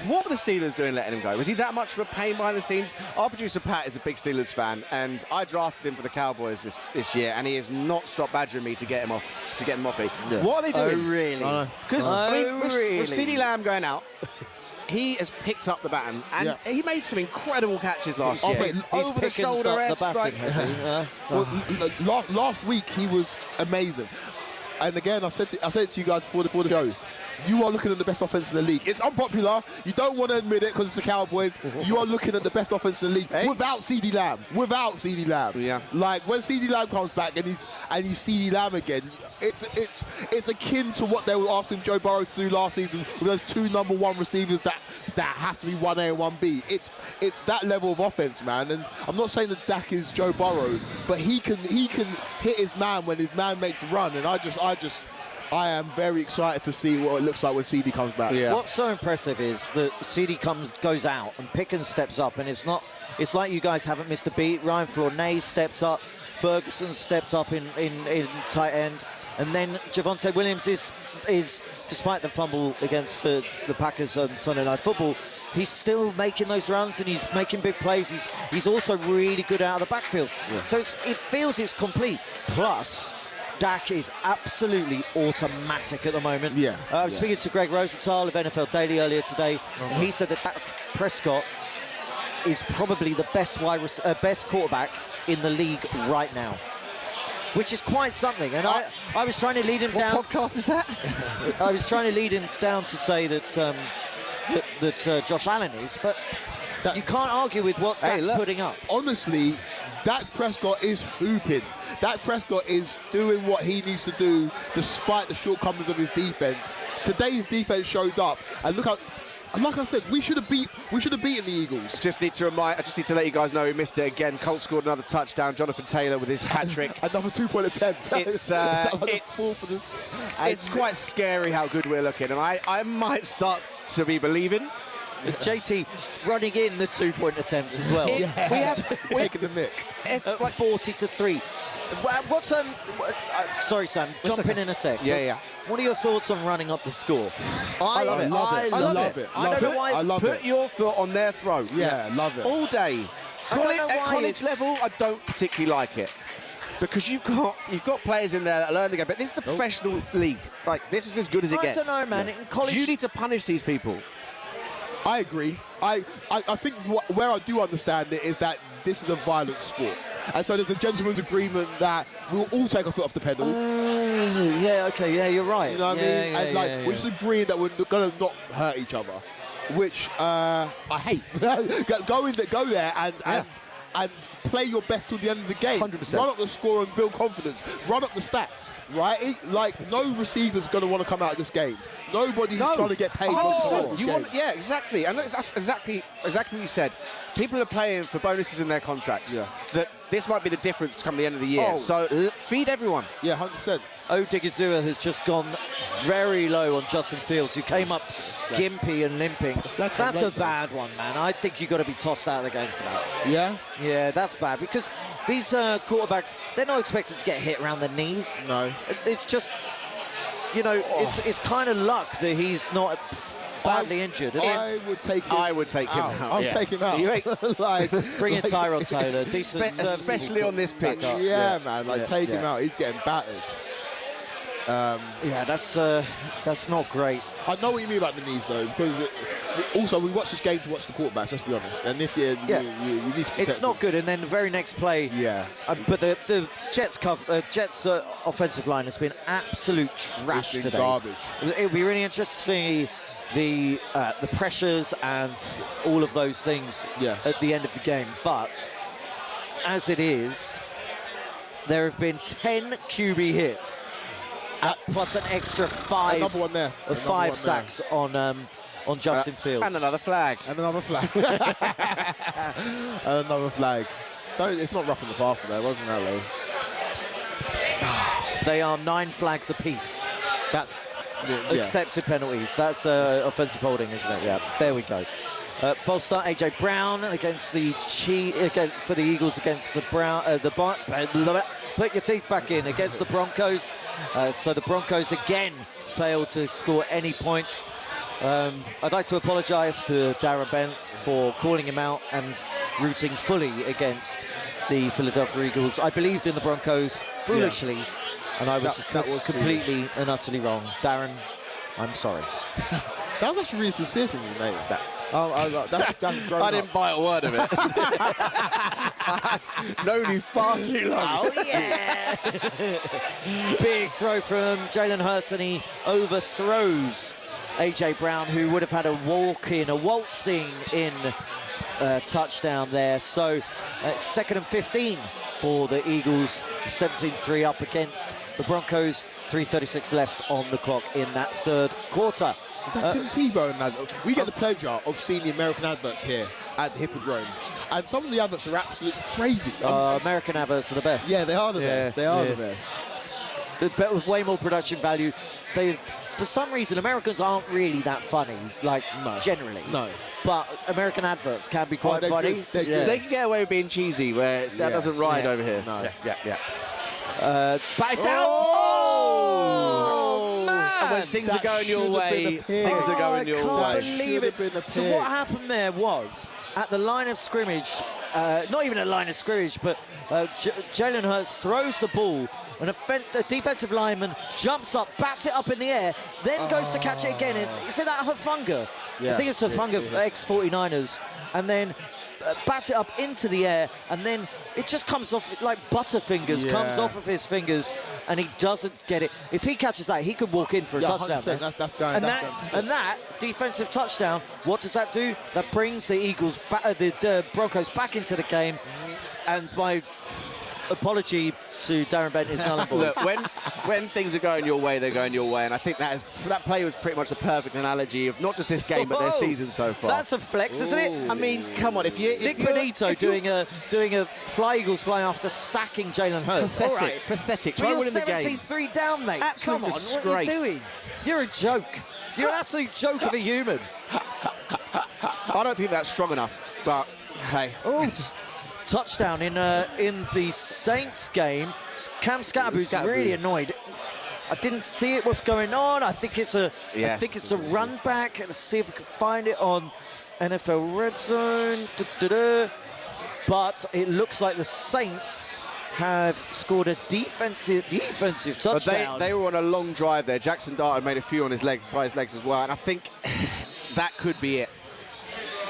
what were the Steelers doing letting him go? Was he that much of a pain behind the scenes? Our producer Pat is a big Steelers fan, and I drafted him for the Cowboys this year, and he has not stopped badgering me to get him off me. Yeah. What are they doing? Oh, really? Because really? with CeeDee Lamb going out, he has picked up the baton, and he made some incredible catches last year. Wait, over the shoulder, the batting, has he? Well, last week he was amazing. And again, I said it to you guys before the show. You are looking at the best offense in the league. It's unpopular. You don't want to admit it because it's the Cowboys. You are looking at the best offense in the league without CeeDee Lamb. Without CeeDee Lamb. Yeah. Like when CeeDee Lamb comes back and he's CeeDee Lamb again, it's akin to what they were asking Joe Burrow to do last season with those two #1 receivers that has to be 1A and 1B. It's that level of offense, man. And I'm not saying that Dak is Joe Burrow, but he can hit his man when his man makes a run. And I am very excited to see what it looks like when CD comes back. Yeah. What's so impressive is that CD goes out and Pickens steps up, and it's like you guys haven't missed a beat. Ryan Flournoy stepped up, Ferguson stepped up in tight end, and then Javonte Williams is despite the fumble against the Packers on Sunday Night Football, he's still making those runs and he's making big plays. He's also really good out of the backfield. Yeah. So it feels it's complete. Plus, Dak is absolutely automatic at the moment. Yeah. I was speaking to Greg Rosenthal of NFL Daily earlier today, and he said that Dak Prescott is probably the best quarterback in the league right now, which is quite something. And I was trying to lead him down. What podcast is that? I was trying to lead him down to say that that Josh Allen is, but you can't argue with what Dak's putting up. Honestly, Dak Prescott is hooping. Dak Prescott is doing what he needs to do despite the shortcomings of his defense. Today's defense showed up, and look how, like I said, we should have beaten the Eagles. I just need to let you guys know he missed it again. Colts scored another touchdown. Jonathan Taylor with his hat trick. Another 2-point attempt. It's quite scary how good we're looking, and I might start to be believing. Is JT running in the 2-point attempt as well? We're taking the mick. 40-3. What's sorry, Sam. Jump in a sec. Yeah. What are your thoughts on running up the score? I love it. I don't know why. Put your foot on their throat. Yeah, love it. All day. At college level, I don't particularly like it. Because you've got players in there that learn the game, but this is the professional league. Like, this is as good as it gets. I don't know, man. In college, you need to punish these people. I agree. I think where I do understand it is that this is a violent sport. And so there's a gentleman's agreement that we'll all take our foot off the pedal. Yeah, you're right. You know what I mean? And we're just agreeing that we're going to not hurt each other, which I hate. Go there and play your best till the end of the game. 100%. Run up the score and build confidence. Run up the stats, right? No receiver's going to want to come out of this game. Nobody who's trying to get paid wants to come out of this game. Yeah, exactly. And that's exactly what you said. People are playing for bonuses in their contracts. Yeah. That this might be the difference come the end of the year. So feed everyone. Yeah, 100%. Odigizua has just gone very low on Justin Fields, who came up gimpy and limping. That's a bad one, man. I think you've got to be tossed out of the game for that. Yeah? Yeah, that's bad, because these quarterbacks, they're not expected to get hit around the knees. No. It's just, it's kind of luck that he's not badly injured. I would take him out. I'll take him out. Bring in Tyrod Taylor. Decent, especially on this pitch. Yeah, man. Take him out. He's getting battered. Yeah, that's not great. I know what you mean about the knees, though, because also we watch this game to watch the quarterbacks. Let's be honest. And if you need to protect it's not good. And then the very next play, but the Jets offensive line has been absolute trash today. Garbage. It would be really interesting to see the pressures and all of those things at the end of the game. But as it is, there have been 10 QB hits. Plus an extra 5. Another one there. 5 sacks on Justin Fields. And another flag. And another flag. And another flag. It's not roughing the passer there, wasn't that, Lee? They are 9 flags apiece. That's accepted penalties. That's offensive holding, isn't it? Yeah. There we go. False start. AJ Brown against the for the Eagles against the put your teeth back in against the Broncos. So the Broncos again failed to score any points. I'd like to apologise to Darren Bent for calling him out and rooting fully against the Philadelphia Eagles. I believed in the Broncos foolishly, and I was completely and utterly wrong. Darren, I'm sorry. That was actually really sincere from you, mate. I didn't buy a word of it. I've known you far too long. Oh, yeah. Big throw from Jalen Hurts, and he overthrows AJ Brown, who would have had a waltzing in touchdown there. So 2nd and 15 for the Eagles, 17-3 up against the Broncos. 3:36 left on the clock in that third quarter. Is that Tim Tebow? We get the pleasure of seeing the American adverts here at the Hippodrome. And some of the adverts are absolutely crazy. American adverts are the best. Yeah, they are the best. They are the best. With way more production value. For some reason, Americans aren't really that funny, generally. No. But American adverts can be quite funny. They can get away with being cheesy, where that doesn't ride over here. No. Yeah. Back down. Oh, man. And when things are going your way, things are going your way. I can't believe it. So what happened there was, at the line of scrimmage, not even a line of scrimmage, but Jalen Hurts throws the ball, and a defensive lineman jumps up, bats it up in the air, then goes to catch it again. Is it that Hufanga? Yeah. I think it's Hufanga, ex-49ers, and then bats it up into the air, and then it just comes off like butterfingers, comes off of his fingers, and he doesn't get it. If he catches that, he could walk in for a touchdown. That's going. And that defensive touchdown, what does that do? That brings the Eagles, the Broncos back into the game. And my apology to Darren Bent is null and void. Look, when things are going your way, they're going your way, and I think that play was pretty much a perfect analogy of not just this game but their season so far. That's a flex, isn't it? I mean, come on, Nick Benito doing a Fly Eagles fly after sacking Jalen Hurts. Pathetic. But you're Try winning the game. 17-3 down, mate. Absolute Come on, disgrace. what are you doing? You're a joke. You're an absolute joke of a human. I don't think that's strong enough, but hey. Oh, touchdown in the Saints game. Cam Scatterboot's really annoyed. I didn't see it. What's going on? I think it's a run back. Let's see if we can find it on NFL RedZone. But it looks like the Saints have scored a defensive touchdown. But they were on a long drive there. Jackson Dart made a few on his legs as well, and I think that could be it.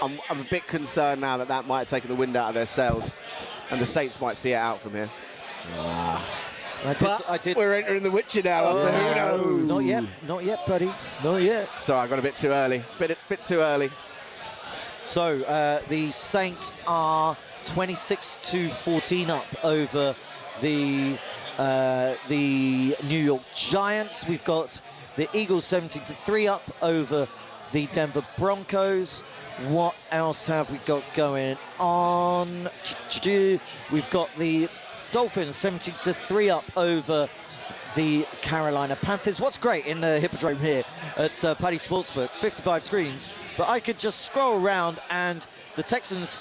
I'm a bit concerned now that might have taken the wind out of their sails, and the Saints might see it out from here. I did. We're entering the witching hour, so who knows? Not yet, buddy. Not yet. Sorry, I got a bit too early. Bit too early. So the Saints are 26-14 up over the New York Giants. We've got the Eagles 17-3 up over the Denver Broncos. What else have we got going on? We've got the Dolphins 17-3 up over the Carolina Panthers. What's great in the Hippodrome here at Paddy Sportsbook, 55 screens, but I could just scroll around and the Texans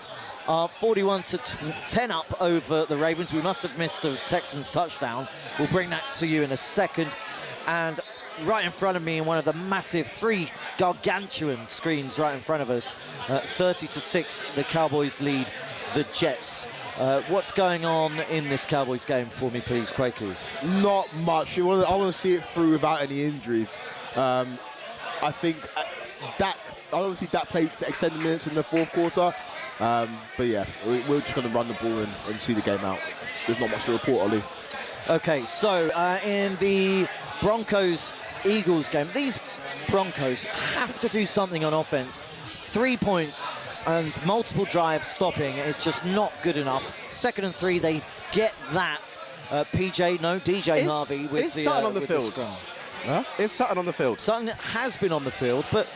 are 41-10 up over the Ravens. We must have missed a Texans touchdown. We'll bring that to you in a second. And right in front of me in one of the massive 3 gargantuan screens right in front of us, 30-6, the Cowboys lead the Jets. What's going on in this Cowboys game for me, please, Quaku? Not much. I want to see it through without any injuries. I think obviously Dak played extended minutes in the fourth quarter. But yeah, we're just going to run the ball and see the game out. There's not much to report, Ollie. Okay, so in the Broncos-Eagles game, these Broncos have to do something on offense. 3 points and multiple drives stopping is just not good enough. 2nd and 3, they get that. DJ Harvey with is Sutton on the field? Huh? Is Sutton on the field? Sutton has been on the field, but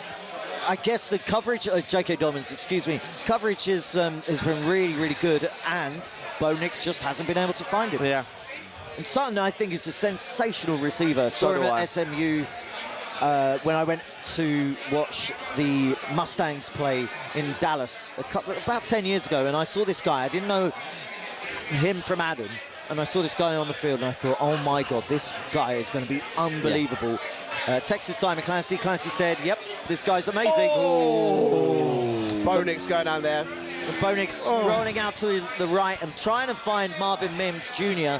I guess the coverage, J.K. Dobbins, excuse me, coverage has been really, really good, and Bo Nix just hasn't been able to find him. Yeah. And Sutton, I think, is a sensational receiver. Saw him at SMU when I went to watch the Mustangs play in Dallas about 10 years ago, and I saw this guy. I didn't know him from Adam, and I saw this guy on the field, and I thought, oh my God, this guy is going to be unbelievable. Yeah. Texas Simon Clancy. Clancy said, yep, this guy's amazing. Oh. Bo Nix going down there. Bo Nix rolling out to the right and trying to find Marvin Mims Jr.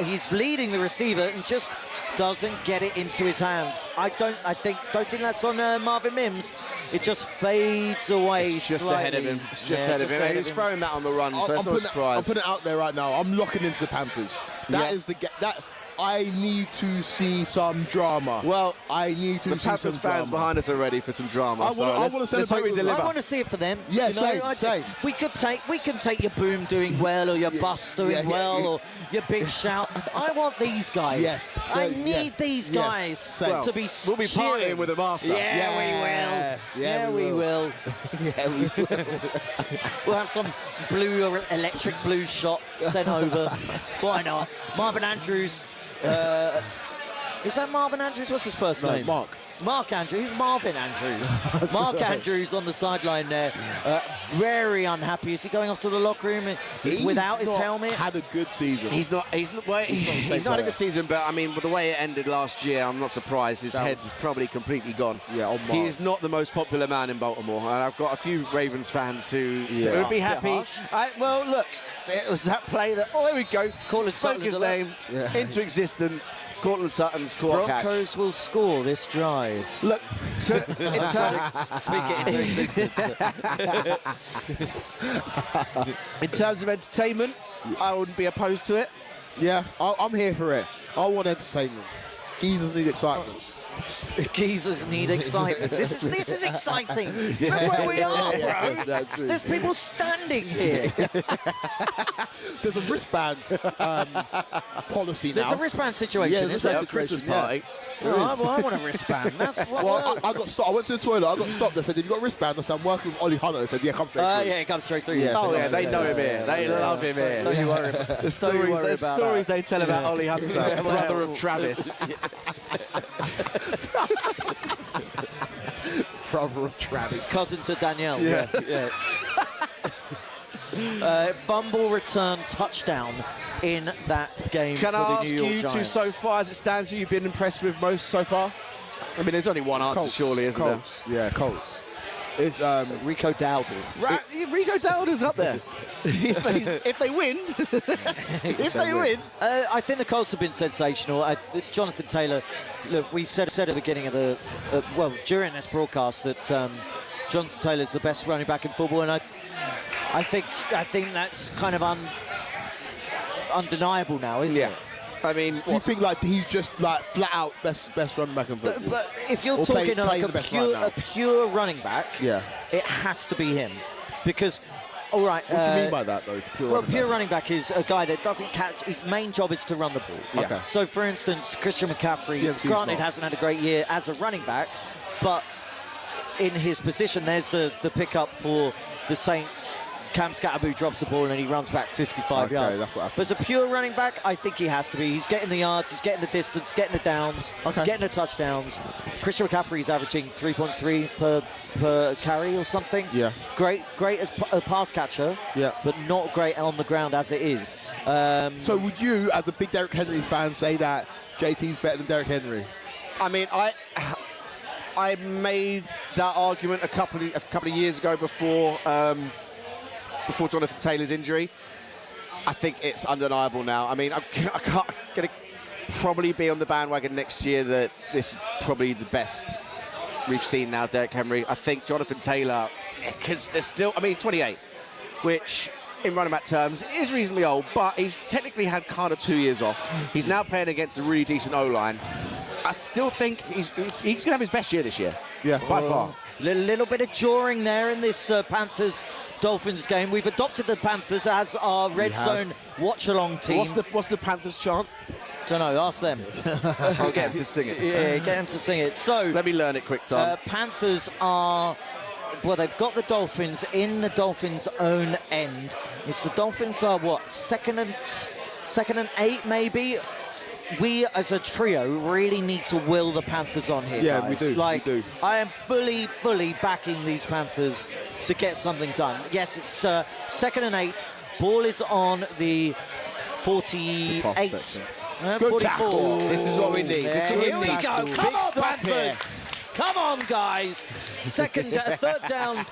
He's leading the receiver and just doesn't get it into his hands. Don't think that's on Marvin Mims. It just fades away. It's just slightly. ahead of him. It's just ahead of him. He was throwing that on the run, so it's no surprise. I'm putting it out there right now. I'm locking into the Panthers. That is that. I need to see some drama. Well, I need to see some drama. The Panthers fans behind us are ready for some drama. I want to see it for them. Yeah, same. We can take your Boom doing well, or your Bus doing well, or your Big Shout. I want these guys. Yes. I need these guys to be. We'll be partying with them after. Yeah, we will. Yeah, we will. We'll have some blue or electric blue shot sent over. Why not? Marvin Andrews. Is that Marvin Andrews? What's his first name? Mark Andrews. Marvin Andrews. Mark Andrews on the sideline there. Very unhappy. Is he going off to the locker room? He's without his helmet. Had a good season. He's not had a good season, but I mean, with the way it ended last year, I'm not surprised. His head is probably completely gone. Yeah, he is not the most popular man in Baltimore, and I've got a few Ravens fans who would be happy. Well, look. It was that play that, there we go. Spoke his name into existence. Cortland Sutton's caught catch. Broncos will score this drive. Look, speak it into existence. In terms of entertainment, I wouldn't be opposed to it. Yeah, I'm here for it. I want entertainment. Geezers need excitement. Geezers need excitement. This is exciting. Look where we are, bro. There's people standing here. There's a wristband policy now. There's a wristband situation. It's like a Christmas party. I want a wristband. That's what. I got stopped. I went to the toilet. I got stopped. They said, "Have you got a wristband?" I said, "I'm working with Ollie Hunter." They said, "Yeah, come straight through." Yeah, come straight through. Yeah, they know him here. They love him here. Don't you worry about the stories they tell about Ollie Hunter, brother of Travis. Brother of Travis. Cousin to Danielle. Yeah. Fumble return touchdown in that game. Can for I the ask New York you Giants. two, so far as it stands, who you've been impressed with most so far? I mean, there's only one answer, surely, isn't there? Yeah, Colts. It's Rico Dowdle. Rico Dowdle's up there. If they win, I think the Colts have been sensational. Jonathan Taylor, look, we said at the beginning of the, during this broadcast that Jonathan Taylor's the best running back in football, and I think that's kind of undeniable now, isn't it? I mean, do you think like he's just like flat out best running back in football? But if you're talking like a pure running back, it has to be him, because. All right. What do you mean by that, though? Pure running back is a guy that doesn't catch. His main job is to run the ball. Okay. So, for instance, Christian McCaffrey, granted, hasn't had a great year as a running back, but in his position, there's the pickup for the Saints. Cam Scatterboo drops the ball and he runs back 55 yards. That's what but as a pure running back, I think he has to be. He's getting the yards, he's getting the distance, getting the downs, getting the touchdowns. Christian McCaffrey is averaging 3.3 per carry or something. Yeah. Great as a pass catcher, but not great on the ground as it is. So would you, as a big Derrick Henry fan, say that JT's better than Derrick Henry? I mean, I made that argument a couple of years ago before before Jonathan Taylor's injury. I think it's undeniable now. I mean, I can't going to probably be on the bandwagon next year that this is probably the best we've seen now, Derek Henry. I think Jonathan Taylor, because there's still, I mean, he's 28, which in runabout terms is reasonably old, but he's technically had kind of 2 years off. He's now playing against a really decent O-line. I still think he's going to have his best year this year. Yeah, by far. Little bit of jawing there in this Panthers-Dolphins game. We've adopted the Panthers as our RedZone Watchalong team. What's the Panthers chant? Don't know, ask them. I'll get him to sing it. Yeah, get him to sing it. So let me learn it quick, Tom. Panthers are, well, they've got the Dolphins in the Dolphins' own end. It's the Dolphins are what, second and 8 maybe. We as a trio really need to will the Panthers on here. Yeah, guys. we do. Like, we do. I am fully backing these Panthers to get something done. Yes, it's second and 8. Ball is on the 48. 44. tackle. This is what we need. Here we go. Come on, Panthers. Here. Come on, guys. Third down.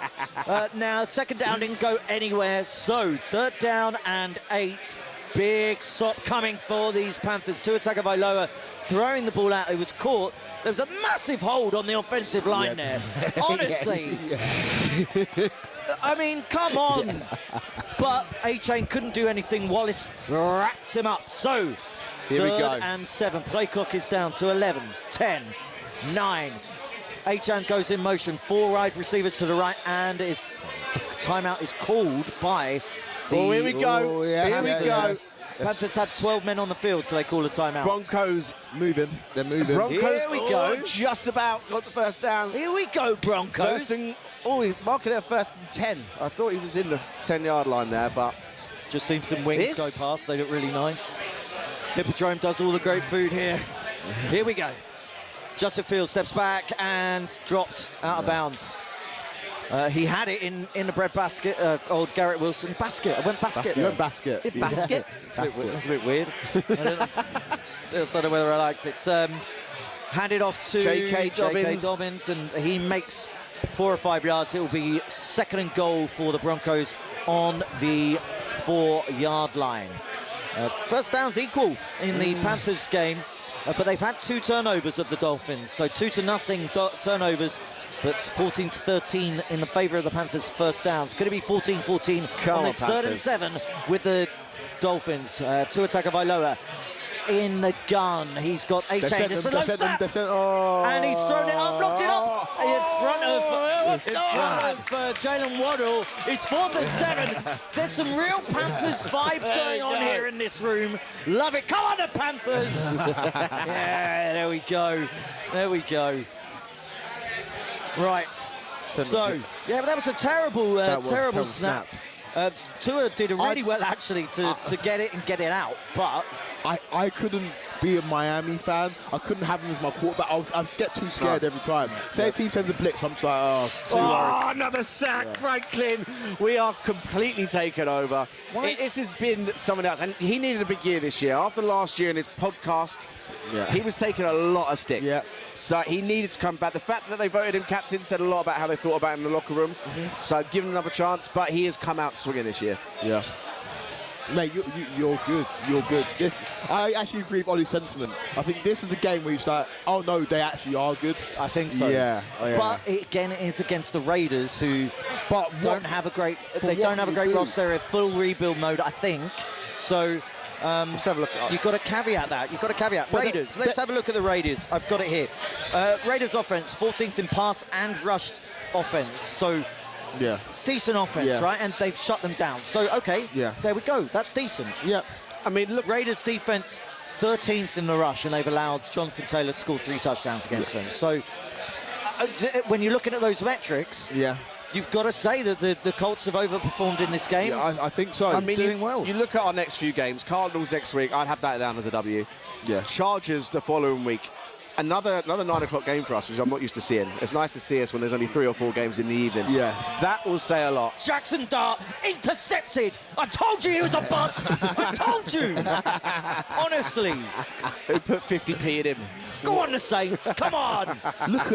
Now, second down didn't go anywhere. So, third down and 8. Big stop coming for these Panthers. Tua Tagovailoa throwing the ball out. It was caught. There was a massive hold on the offensive line there. Honestly. I mean, come on. But A-Chain couldn't do anything. Wallace wrapped him up. So, here we go. Third and 7. Play clock is down to 11, 10, 9. A-Chain goes in motion. 4 wide receivers to the right, and timeout is called by the... Oh, here we go. Oh, yeah, here we go. Yes. Panthers had 12 men on the field, so they call a timeout. Broncos moving. They're moving. Broncos, Here we go. Just about got the first down. Here we go, Broncos. He's marking it first and 10. I thought he was in the 10-yard line there, but... Just seen some wings go past. They look really nice. Hippodrome does all the great food here. Here we go. Justin Fields steps back and dropped out of bounds. He had it in the bread basket. Old Garrett Wilson basket. I went basket. You went basket. Yeah, basket. Yeah. It's a bit weird. I don't know whether I liked it. Handed off to J.K. Dobbins, and he makes 4 or 5 yards. It will be second and goal for the Broncos on the 4-yard line. First down's equal in the Panthers game, but they've had 2 turnovers of the Dolphins, so 2-0 turnovers, but 14-13 in the favour of the Panthers' first downs. Could it be 14-14 on this third and 7 with the Dolphins? Tua Tagovailoa in the gun. He's got A-Chain. It's a low snap. And he's thrown it up, knocked it up in front of Jalen Waddle. It's 4th and 7. There's some real Panthers vibes going on here in this room. Love it. Come on, the Panthers. Yeah, there we go. There we go. Right. So, yeah, but that was a terrible snap. Tua did really well, actually, to get it and get it out, but... I couldn't be a Miami fan. I couldn't have him as my quarterback. I'd get too scared every time. Say a team sends a blitz, I'm just like, too worried. Another sack, Franklin. We are completely taken over. This has been someone else, and he needed a big year this year. After last year in his podcast, he was taking a lot of stick. Yeah. So he needed to come back. The fact that they voted him captain said a lot about how they thought about him in the locker room. So give him another chance, but he has come out swinging this year. Yeah. Mate, you're good. You're good. I actually agree with Ollie's sentiment. I think this is the game where you're like, oh no, they actually are good. I think so. Yeah. Oh, yeah. But again, it is against the Raiders, who don't have a great roster. A full rebuild mode, I think. So let's have a look at us. You've got to caveat that. You've got to caveat. Raiders. Let's have a look at the Raiders. I've got it here. Raiders offense, 14th in pass and rushed offense. So. Yeah. Decent offense, right? And they've shut them down. So, okay, there we go. That's decent. Yeah. I mean, look, Raiders defense, 13th in the rush, and they've allowed Jonathan Taylor to score 3 touchdowns against them. So, when you're looking at those metrics, you've got to say that the Colts have overperformed in this game. Yeah, I think so. I mean, doing well. You look at our next few games. Cardinals next week, I'd have that down as a W. Yeah. Chargers the following week. Another 9 o'clock game for us, which I'm not used to seeing. It's nice to see us when there's only 3 or 4 games in the evening. Yeah. That will say a lot. Jackson Dart intercepted. I told you he was a bust. I told you. Honestly. Who put 50p in him? Go on, the Saints. Come on. Look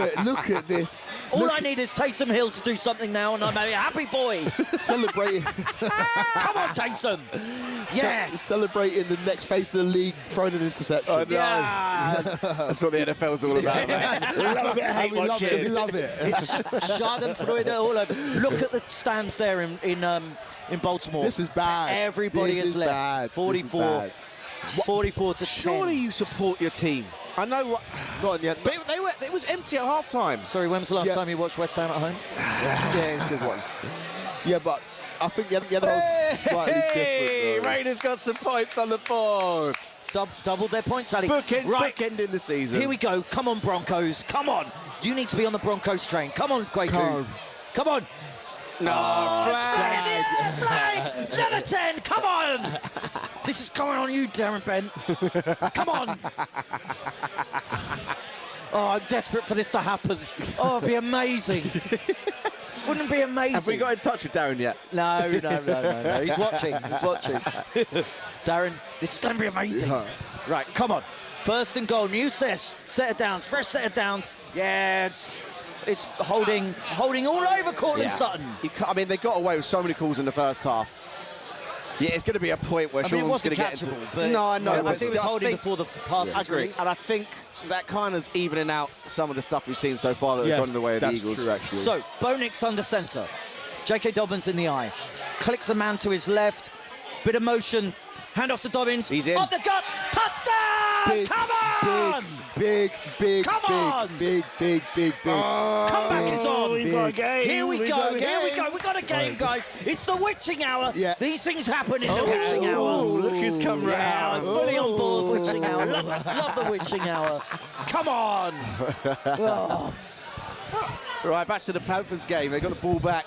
at this. All I need is Taysom Hill to do something now, and I'm a happy boy. Celebrating. Come on, Taysom. Yes. Celebrating the next face of the league, throwing an interception. Oh, no. Yeah. That's what the NFL's all about, mate. We love it. We love it. It's Schadenfreude all over. Look at the stands there in Baltimore. This is bad. Everybody This has is left. bad. 44. 44 to 10. Surely you support your team. I know what. Not yet. But it was empty at half time. Sorry, when was the last time you watched West Ham at home? Yeah, good one. Yeah, but I think the other was slightly different. Though. Raiders got some points on the board. Doubled their points, Ali. Bookending the season. Here we go. Come on, Broncos. Come on. You need to be on the Broncos train. Come on, Kwaku. Come on. No, flag. Flag. Leather 10. Come on. This is coming on you, Darren Bent. Come on. Oh, I'm desperate for this to happen. Oh, it'd be amazing. Wouldn't it be amazing? Have we got in touch with Darren yet? No. He's watching. Darren, this is going to be amazing. Yeah. Right, come on. First and goal. New set of downs. Fresh set of downs. Yeah, it's holding all over Cortland Sutton. I mean, they got away with so many calls in the first half. Yeah, it's going to be a point where Sean's going to get into. No, I know. I think it was I holding think, before the pass I was agree, released. and I think that kind of evening out some of the stuff we've seen so far that have gone in the way of the Eagles. True, actually. So, Bo Nix under centre. J.K. Dobbins in the eye. Clicks a man to his left. Bit of motion. Hand off to Dobbins. He's in. Up the gut. Touchdown! Come on! Big. Come on! Big. Comeback is on. We've got a game. Here we go. We got a game, guys. It's the witching hour. Yeah. These things happen in the witching hour. Look who's come round. Fully on board, witching hour. Love the witching hour. Come on. Oh. Right, back to the Panthers game. They got the ball back.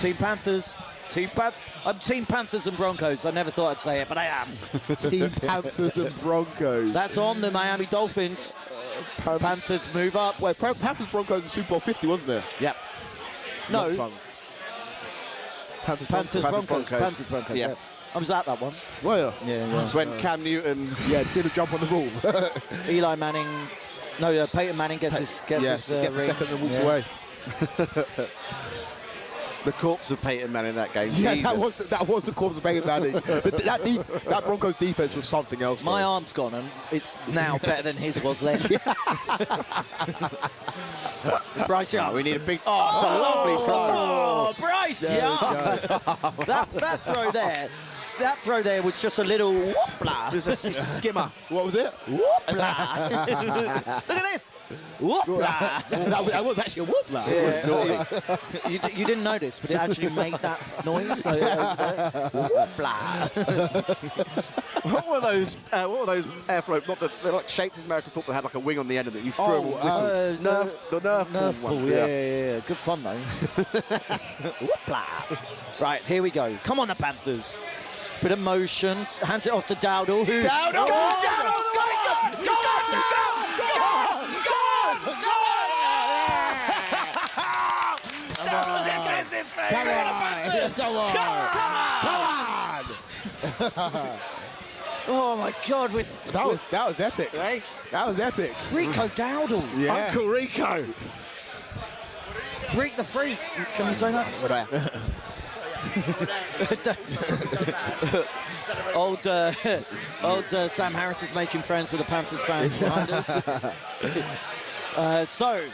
Team Panthers. I'm Team Panthers and Broncos. I never thought I'd say it, but I am. Team Panthers and Broncos. That's on the Miami Dolphins. Panthers move up. Wait, Panthers Broncos in Super Bowl 50, wasn't there? Yep. No. Panthers Broncos. Yeah. I was at that one. Well, Yeah. It's when Cam Newton. did a jump on the ball. Eli Manning. No, Peyton Manning gets his gets a ring. second and walks away. The corpse of Peyton Manning in that game. Yeah, Jesus. that was the corpse of Peyton Manning. that Broncos defense was something else. My though. arm's gone, and it's now better than his was then. Bryce Young. We need a big. Oh, it's a lovely throw. Oh, Bryce Young. That throw there was just a little whoopla. It was a skimmer. What was it? Whoopla. Look at this. Whoopla. that was actually a whoop. Yeah, you didn't notice, but it actually made that noise. So, whoopla. What were those airflow? Not they're like shaped as American football. They had like a wing on the end of it. You threw and whistled. The Nerf ball ones. Yeah. Good fun though. Whoopla. Right, here we go. Come on, the Panthers. Bit of motion. Hands it off to Dowdle. Dowdle! Go on! Oh my God! That was epic. Right? That was epic. Rico Dowdle. Yeah. Uncle Rico. Rick the Freak. Can we say that? Old Sam Harris is making friends with the Panthers fans behind us. So,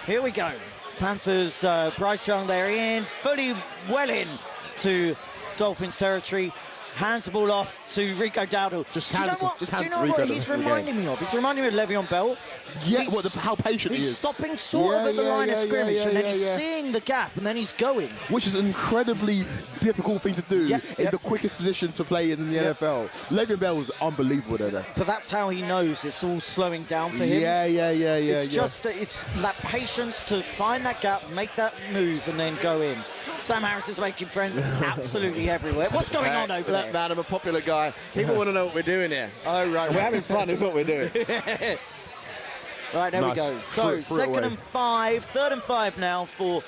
here we go. Panthers, Bryce Young, they're in, fully well in to Dolphins territory. Hands the ball off to Rico Dowdle. Do you know what he's reminding me of? He's reminding me of Le'Veon Bell. Yeah, how patient he He's is. stopping sort of at the line of scrimmage, and then he's seeing the gap, and then he's going. Which is an incredibly difficult thing to do in the quickest position to play in the NFL. Le'Veon Bell was unbelievable there. But that's how he knows it's all slowing down for him. Yeah. It's just it's that patience to find that gap, make that move, and then go in. Sam Harris is making friends absolutely everywhere. What's going on over there? Man, I'm a popular guy. People want to know what we're doing here. Oh, right. We're having fun is what we're doing. Right, there we go. So, Threw it away. third and five now for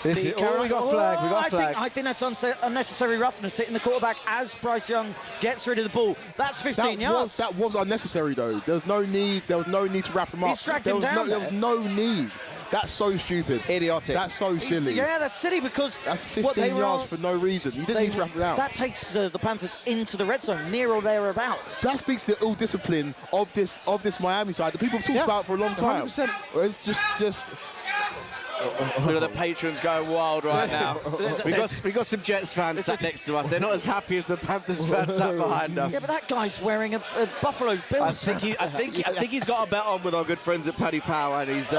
We got flag. We got flag. I think that's unnecessary roughness hitting the quarterback as Bryce Young gets rid of the ball. That's 15 yards. That was unnecessary, though. There was no need to wrap him up. He's dragged him down. There was no need. That's so stupid. Idiotic. That's so silly. Yeah, that's silly because that's 15 yards for no reason. You didn't need to wrap it out. That takes the Panthers into the red zone, near or thereabouts. That speaks to the ill discipline of this Miami side that people have talked about for a long time. 100%. It's just. Look at the patrons going wild right now. we got some Jets fans sat next to us. They're not as happy as the Panthers fans sat behind us. Yeah, but that guy's wearing a Buffalo Bills. I think he's got a bet on with our good friends at Paddy Power, and he's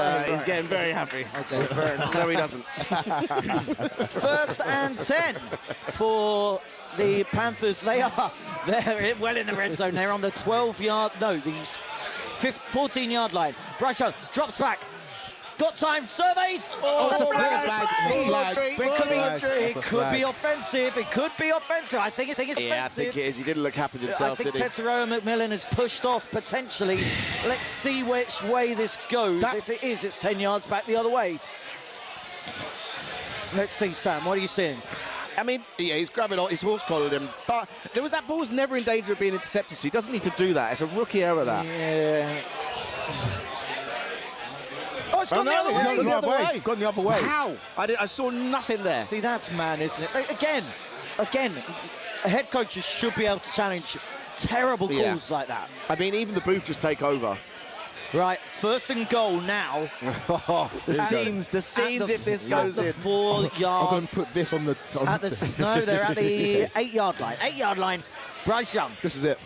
getting very happy. Okay, fair enough. No, he doesn't. 1st and 10 for the Panthers. They're well in the red zone. They're on the 14-yard line. Bryce Young drops back. Got time, surveys. It's a flag. It could be offensive. It could be offensive. I think it's offensive. Yeah, I think it is. He didn't look happy with himself, did he? I think Tetairoa McMillan is pushed off potentially. Let's see which way this goes. If it is, it's 10 yards back the other way. Let's see, Sam. What are you seeing? I mean, yeah, he's grabbing on, he's horse collared him, but that ball was never in danger of being intercepted, so he doesn't need to do that. It's a rookie error, that. Yeah. Oh, it's gone the other way. It's gone the other way. How? I saw nothing there. See, that's man, isn't it? Again, head coaches should be able to challenge terrible calls like that. I mean, even the booth just take over. Right, 1st and goal now. the scenes if this goes in. in. 4-yard. I'm going to put this on the... no, they're at the 8-yard line. 8-yard line. Bryce Young. This is it.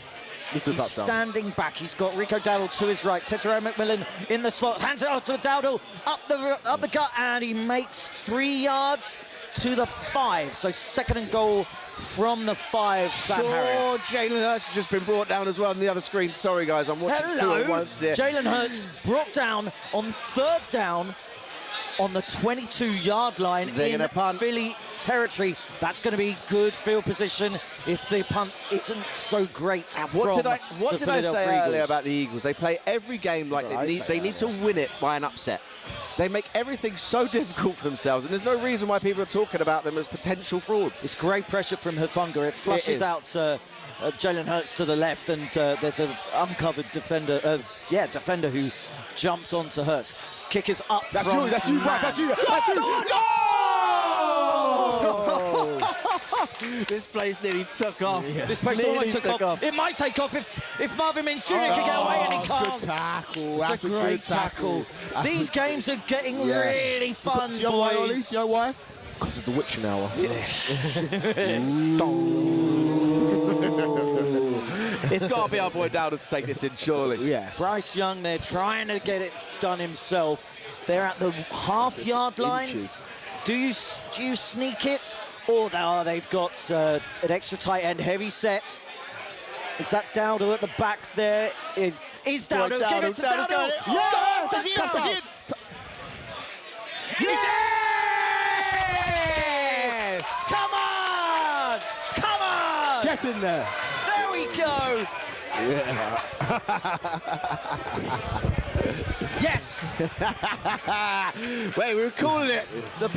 This is a He's touchdown. standing back. He's got Rico Dowdle to his right. Tetairoa McMillan in the slot. Hands it off to Dowdle. Up the gut. And he makes 3 yards to the 5. So 2nd and goal from the 5. Sam Harris. Jalen Hurts has just been brought down as well on the other screen. Sorry, guys. I'm watching two at once here. Jalen Hurts brought down on 3rd down on the 22-yard line in Philly territory. That's going to be good field position if the punt isn't so great. What did I say earlier about the Eagles? They play every game like they need to win it by an upset. They make everything so difficult for themselves, and there's no reason why people are talking about them as potential frauds. It's great pressure from Hufanga. It flushes out Jalen Hurts to the left, and there's an uncovered defender who jumps onto Hurts. Kick is up. That's you. That's you. This place nearly took off. Yeah. This place almost took off. It might take off if Marvin Mims Jr. can get away, and he can't. Good tackle. That's a great tackle. These games are getting really fun, Do you know why, Ollie? Do you know why? Because of the witching hour. It's got to be our boy Dowdle to take this in, surely. Yeah. Bryce Young, they're trying to get it done himself. They're at the half-yard line. Inches. Do you sneak it? Or they've got an extra tight end, heavy set. Is that Dowdle at the back there? It is Dowdle. Give it to Dowdle. Yes! Come on! Come on! Get in there. There we go. Yeah. Yes. Wait, we were calling it. The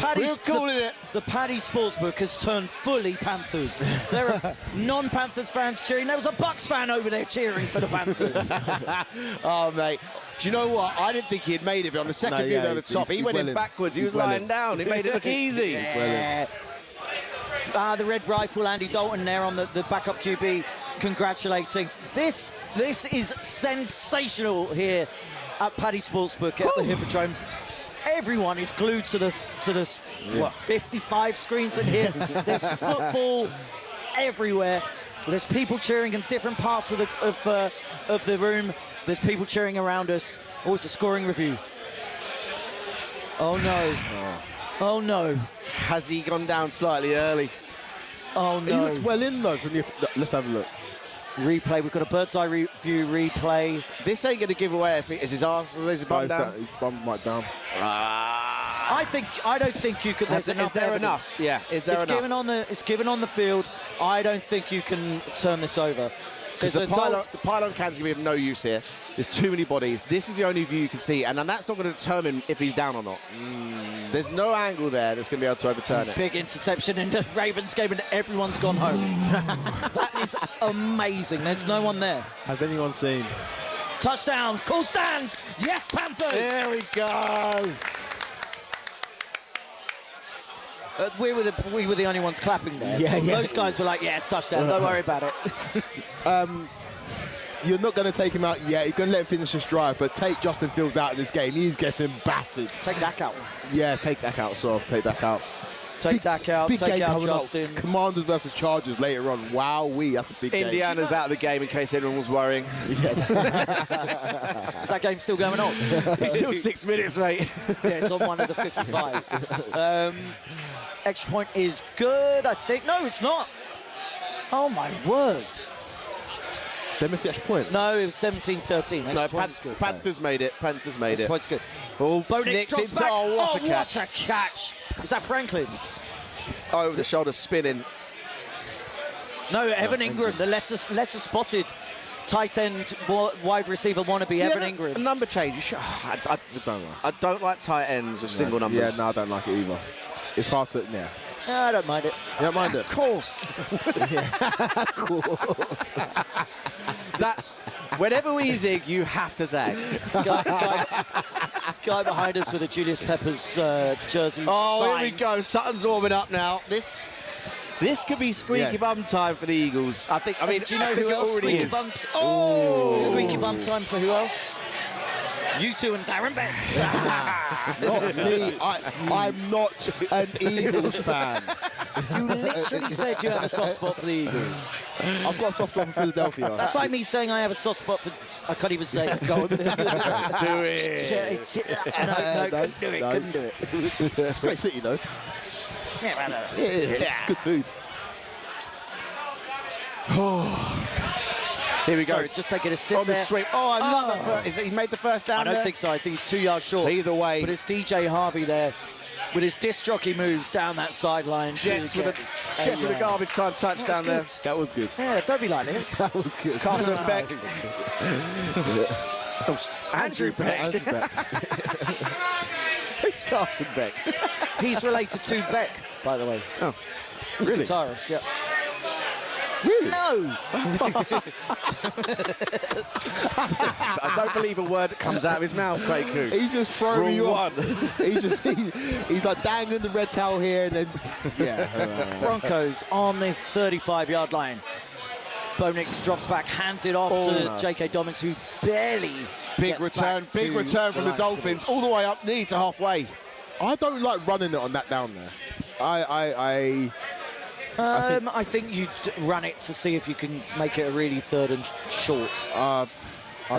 Paddy Sportsbook has turned fully Panthers. There are non-Panthers fans cheering. There was a Bucks fan over there cheering for the Panthers. Oh, mate. Do you know what? I didn't think he had made it, but on the second view at the top, he went in backwards. He was lying down. He made it look easy. Yeah. The Red Rifle, Andy Dalton there on the backup QB, congratulating. This is sensational here at Paddy Sportsbook at the Hippodrome. Everyone is glued to the 55 screens in here. There's football everywhere. There's people cheering in different parts of the room. There's people cheering around us. Oh, it's a scoring review. Oh no. Oh no. Has he gone down slightly early? Oh no. He looks well in though. Let's have a look. Replay. We've got a bird's eye view replay. This ain't going to give away if is his arse or is his bum down? His bum right down. I don't think you can. There's enough. Is there evidence. enough? Yeah. Is there enough? It's given on the field. I don't think you can turn this over. Because the pylon can's going to be of no use here. There's too many bodies. This is the only view you can see, and that's not going to determine if he's down or not. There's no angle there that's going to be able to overturn it. Big interception in the Ravens game, and everyone's gone home. That is amazing. There's no one there. Has anyone seen? Touchdown. Call stands. Yes, Panthers. There we go. We were the only ones clapping there. Yeah. Those guys were like, yes, touchdown. Don't worry about it. You're not going to take him out yet. You're going to let him finish his drive, but take Justin Fields out of this game. He's getting battered. Take Dak out. Yeah, take Dak out, take Dak out. Take Dak out, big take game out coming up. Justin. Commanders versus Chargers later on. Wowee, that's a big game. Indiana's out of the game in case anyone was worrying. Is that game still going on? It's still 6 minutes, mate. Yeah, it's on one of the 55. Extra point is good, I think. No, it's not. Oh, my word. They missed the extra point. No, it was 17-13. No, Panthers made it. Panthers made it. Point's good. Oh, Bo Nix Nix drops into, back. oh, what a catch. What a catch. Is that Franklin? Over the shoulder spinning. No, Evan Ingram, the lesser spotted tight end wide receiver wannabe, Evan Ingram. A number change. I don't like tight ends with single numbers. Yeah, no, I don't like it either. It's hard to, yeah. No, I don't mind it. You don't mind it? Of course. Of course. That's, whenever we zig, you have to zag. Guy behind us with a Julius Peppers jersey. Oh, signed. here we go. Sutton's warming up now. This could be squeaky bum time for the Eagles. I mean, do you know who else? Squeaky bum. Squeaky bum time for who else? You two and Darren Beck. Not me. I'm not an Eagles fan. You literally said you have a soft spot for the Eagles. I've got a soft spot for Philadelphia. That's like me saying I have a soft spot for... I can't even say it. Go on. Do it. No, couldn't do it. No. Couldn't do it. It's a great city, though. Yeah. Good food. Here we go. Sorry, just taking a sip On the there. sweep. Oh, another first. He made the first down I don't there? think so. I think he's 2 yards short. Either way. But it's DJ Harvey there with his disc jockey moves down that sideline. Jets with a garbage time touchdown there. That was good. Yeah, don't be like this. That was good. Carson Beck. Andrew Beck. Who's Carson Beck? He's related to Beck, by the way. Oh, Really? Guitarist, yeah. Really? No! I don't believe a word that comes out of his mouth, Kwaku. He's just throwing me Rule off. He's like dangling the red towel here and then, yeah. Broncos on the 35-yard line. Bo Nix drops back, hands it off to J.K. Dobbins, who barely Big gets return from the line Dolphins, all the way up near to halfway. I don't like running it on that down there. I think you run it to see if you can make it a really third and short. I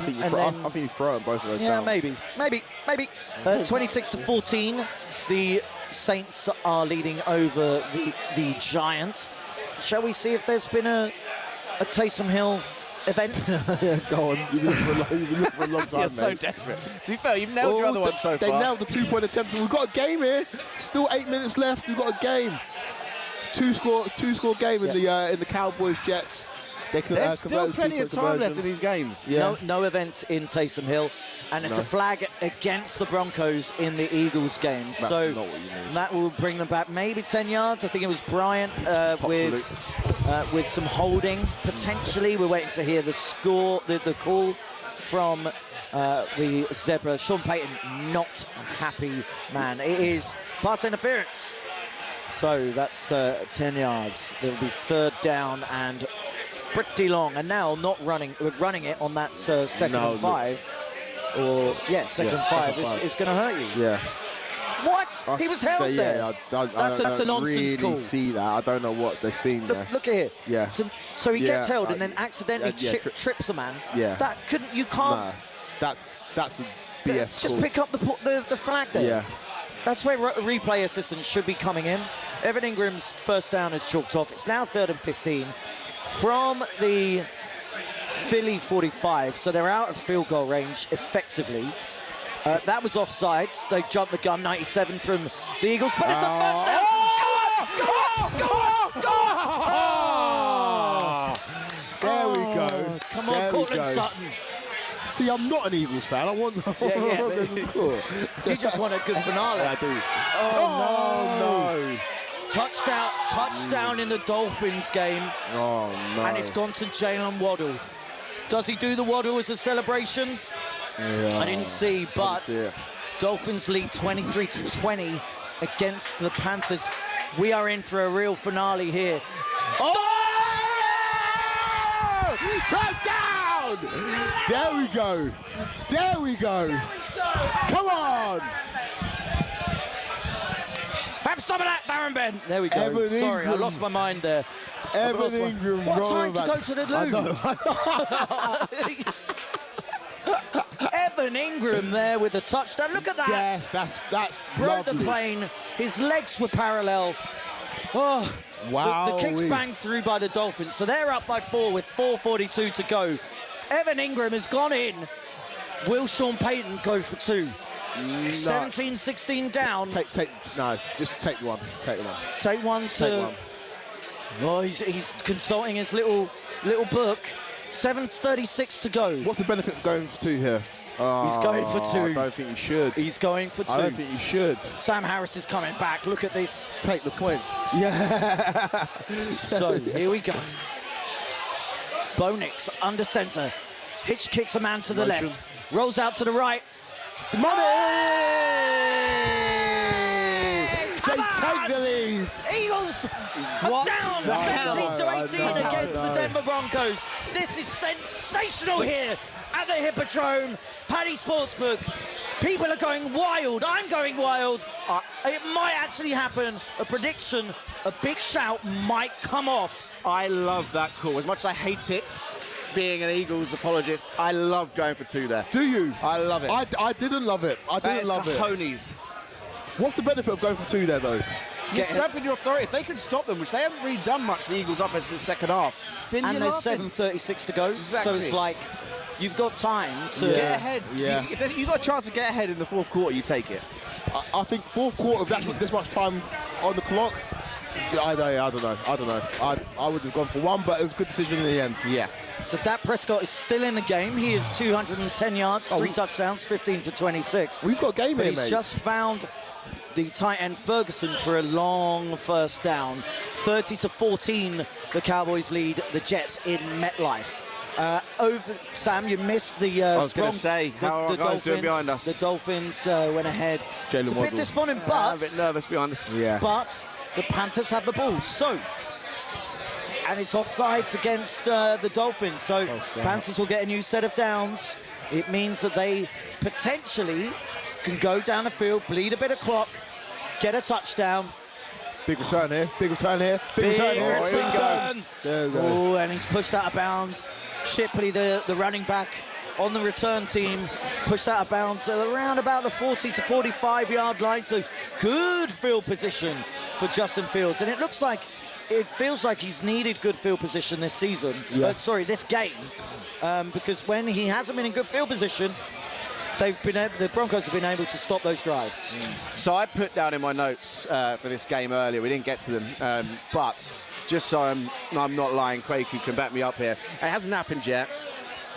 think you throw it both of those Yeah, downs. maybe. 26-14. The Saints are leading over the Giants. Shall we see if there's been a Taysom Hill event? Go on. You've been looking for a long time, You're so mate. desperate. To be fair, you've nailed your other one so They far. nailed the 2-point attempts. We've got a game here. Still 8 minutes left. We've got a game. Two score game in the Cowboys Jets. They can, There's still plenty of time left in these games. Yeah. No event in Taysom Hill, and it's a flag against the Broncos in the Eagles game. That's so not what you need. that will bring them back maybe 10 yards. I think it was Bryant with some holding potentially. We're waiting to hear the score, the call from the Zebra. Sean Payton, not a happy man. It is pass interference. So that's 10 yards. There'll be third down and pretty long. And now not running it on that second and 5. Second and 5 is going to hurt you. Yeah. What? He was held there. That's a nonsense really call. See that. I don't know what they've seen there. Look at here. Yeah. So he gets held and then accidentally trips a man. Yeah. That you can't. Nah, that's a BS Just call. pick up the flag there. Yeah. That's where replay assistants should be coming in. Evan Ingram's first down is chalked off. It's now 3rd and 15 from the Philly 45. So they're out of field goal range effectively. That was offside. They jumped the gun, 97 from the Eagles, but it's a first down. There we go. Come on, Cortland Sutton. See, I'm not an Eagles fan. I want them to score. You just want a good finale. I do. Oh, no. Touchdown in the Dolphins game. Oh, no. And it's gone to Jalen Waddle. Does he do the Waddle as a celebration? Yeah. I didn't see, but see it. Dolphins lead 23-20 against the Panthers. We are in for a real finale here. Oh! Touchdown! There we go. There we go. Come on. Have some of that, Darren Ben. There we go. Evan Sorry, Ingram. I lost my mind there. Evan Ingram. What time to go to the loo? Evan Ingram there with a touchdown. Look at that. Yes, that's Broke lovely. the plane. His legs were parallel. Oh, wow. The kick's banged through by the Dolphins. So they're up by 4 with 4:42 to go. Evan Ingram has gone in. Will Sean Payton go for 2? 17-16 down. No, just take one. Take one. Take one to... Take one. Oh, he's consulting his little book. 7:36 to go. What's the benefit of going for 2 here? He's going for 2. I don't think he should. He's going for 2. I don't think he should. Sam Harris is coming back. Look at this. Take the point. Yeah. So here we go. Bonix under centre. Hitch kicks a man to the left. Rolls out to the right. Money! They take the lead. Eagles down 17-18 against the Denver Broncos. This is sensational here at the Hippodrome. Paddy Sportsbook. People are going wild. I'm going wild. It might actually happen. A prediction, a big shout might come off. I love that call. As much as I hate it, being an Eagles apologist, I love going for 2 there. Do you? I love it. I didn't love it. I didn't love it. Cojones. What's the benefit of going for 2 there, though? You're stamping your authority. If they can stop them, which they haven't really done much, the Eagles' offense in the second half. And there's 7:36 to go. Exactly. So it's like you've got time to get ahead. Yeah. If you've got a chance to get ahead in the fourth quarter, you take it. I think fourth quarter, this much time on the clock, I don't know. I would have gone for 1, but it was a good decision in the end. Yeah. So Dak Prescott is still in the game. He is 210 yards, 3 touchdowns, 15 for 26. We've got a game here, He's mate. just found the tight end Ferguson for a long first down. 30-14, the Cowboys lead the Jets in MetLife. Sam, you missed the. I was going to say, how are the guys doing behind us? The Dolphins went ahead. It's a bit disappointing, but a bit nervous behind us. Yeah. But the Panthers have the ball. So. And it's offsides against the Dolphins. So Panthers will get a new set of downs. It means that they potentially can go down the field, bleed a bit of clock, get a touchdown. Big return here. Big return here. Big return here. return. Here we go. There we go. Oh, and he's pushed out of bounds. Shipley, the running back on the return team, pushed out of bounds at around about the 40 to 45 yard line. So good field position for Justin Fields. And it feels like he's needed good field position this season. Yeah. This game. Because when he hasn't been in good field position, the Broncos have been able to stop those drives. So I put down in my notes for this game earlier, we didn't get to them, but just so I'm not lying, Craig, who can back me up here, it hasn't happened yet,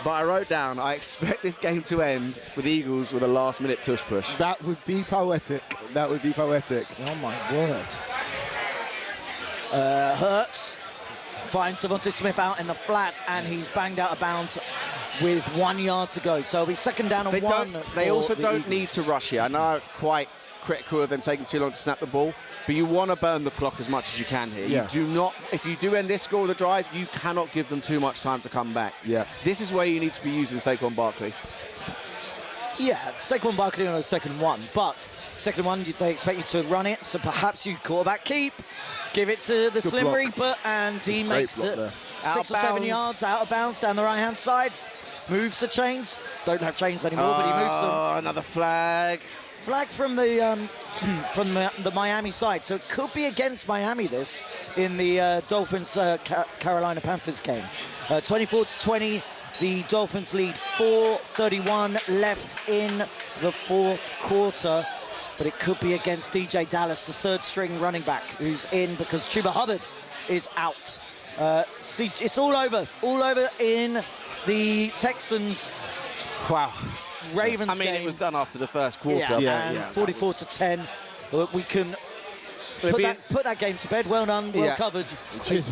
but I wrote down, I expect this game to end with the Eagles with a last-minute tush push. That would be poetic. That would be poetic. Oh, my word. Hurts finds Devontae Smith out in the flat, and he's banged out of bounds with 1 yard to go. So it'll be second down and 1. They also don't Eagles. need to rush here. I know I'm quite critical of them taking too long to snap the ball, but you want to burn the clock as much as you can here. Yeah. You do not, if you do end this score with a drive, you cannot give them too much time to come back. Yeah. This is where you need to be using Saquon Barkley. Yeah, Saquon Barkley on the second one, but second one, they expect you to run it, so perhaps you quarterback keep, give it to the Slim block. Reaper, and he makes block it there. 6 or 7 yards out of bounds down the right-hand side, moves the chains, don't have chains anymore, but he moves them. Oh, another flag. Flag from the Miami side, so it could be against Miami this in the Dolphins Carolina Panthers game. 24-20, the Dolphins lead. 4:31 left in the fourth quarter, but it could be against DJ Dallas, the third string running back, who's in because Chuba Hubbard is out. It's all over in the Texans Wow. Ravens I mean, game. it was done after the first quarter. Yeah, and 44 to 10. We can put that game to bed. Well done, well covered. Quakers.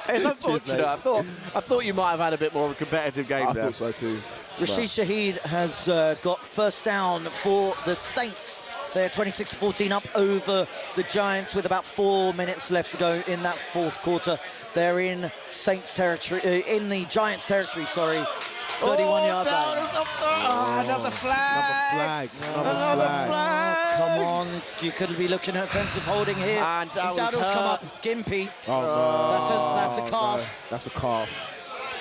It's unfortunate. I thought you might have had a bit more of a competitive game there. I thought so too. Rashid Shaheed has got first down for the Saints. They're 26-14 up over the Giants with about 4 minutes left to go in that fourth quarter. They're in Saints territory, in the Giants territory, sorry. 31-yard line. Another flag. Another flag. Come on, you could be looking at offensive holding here. And Dowdle's come up. Gimpy. Oh, That's a calf. No, that's a calf.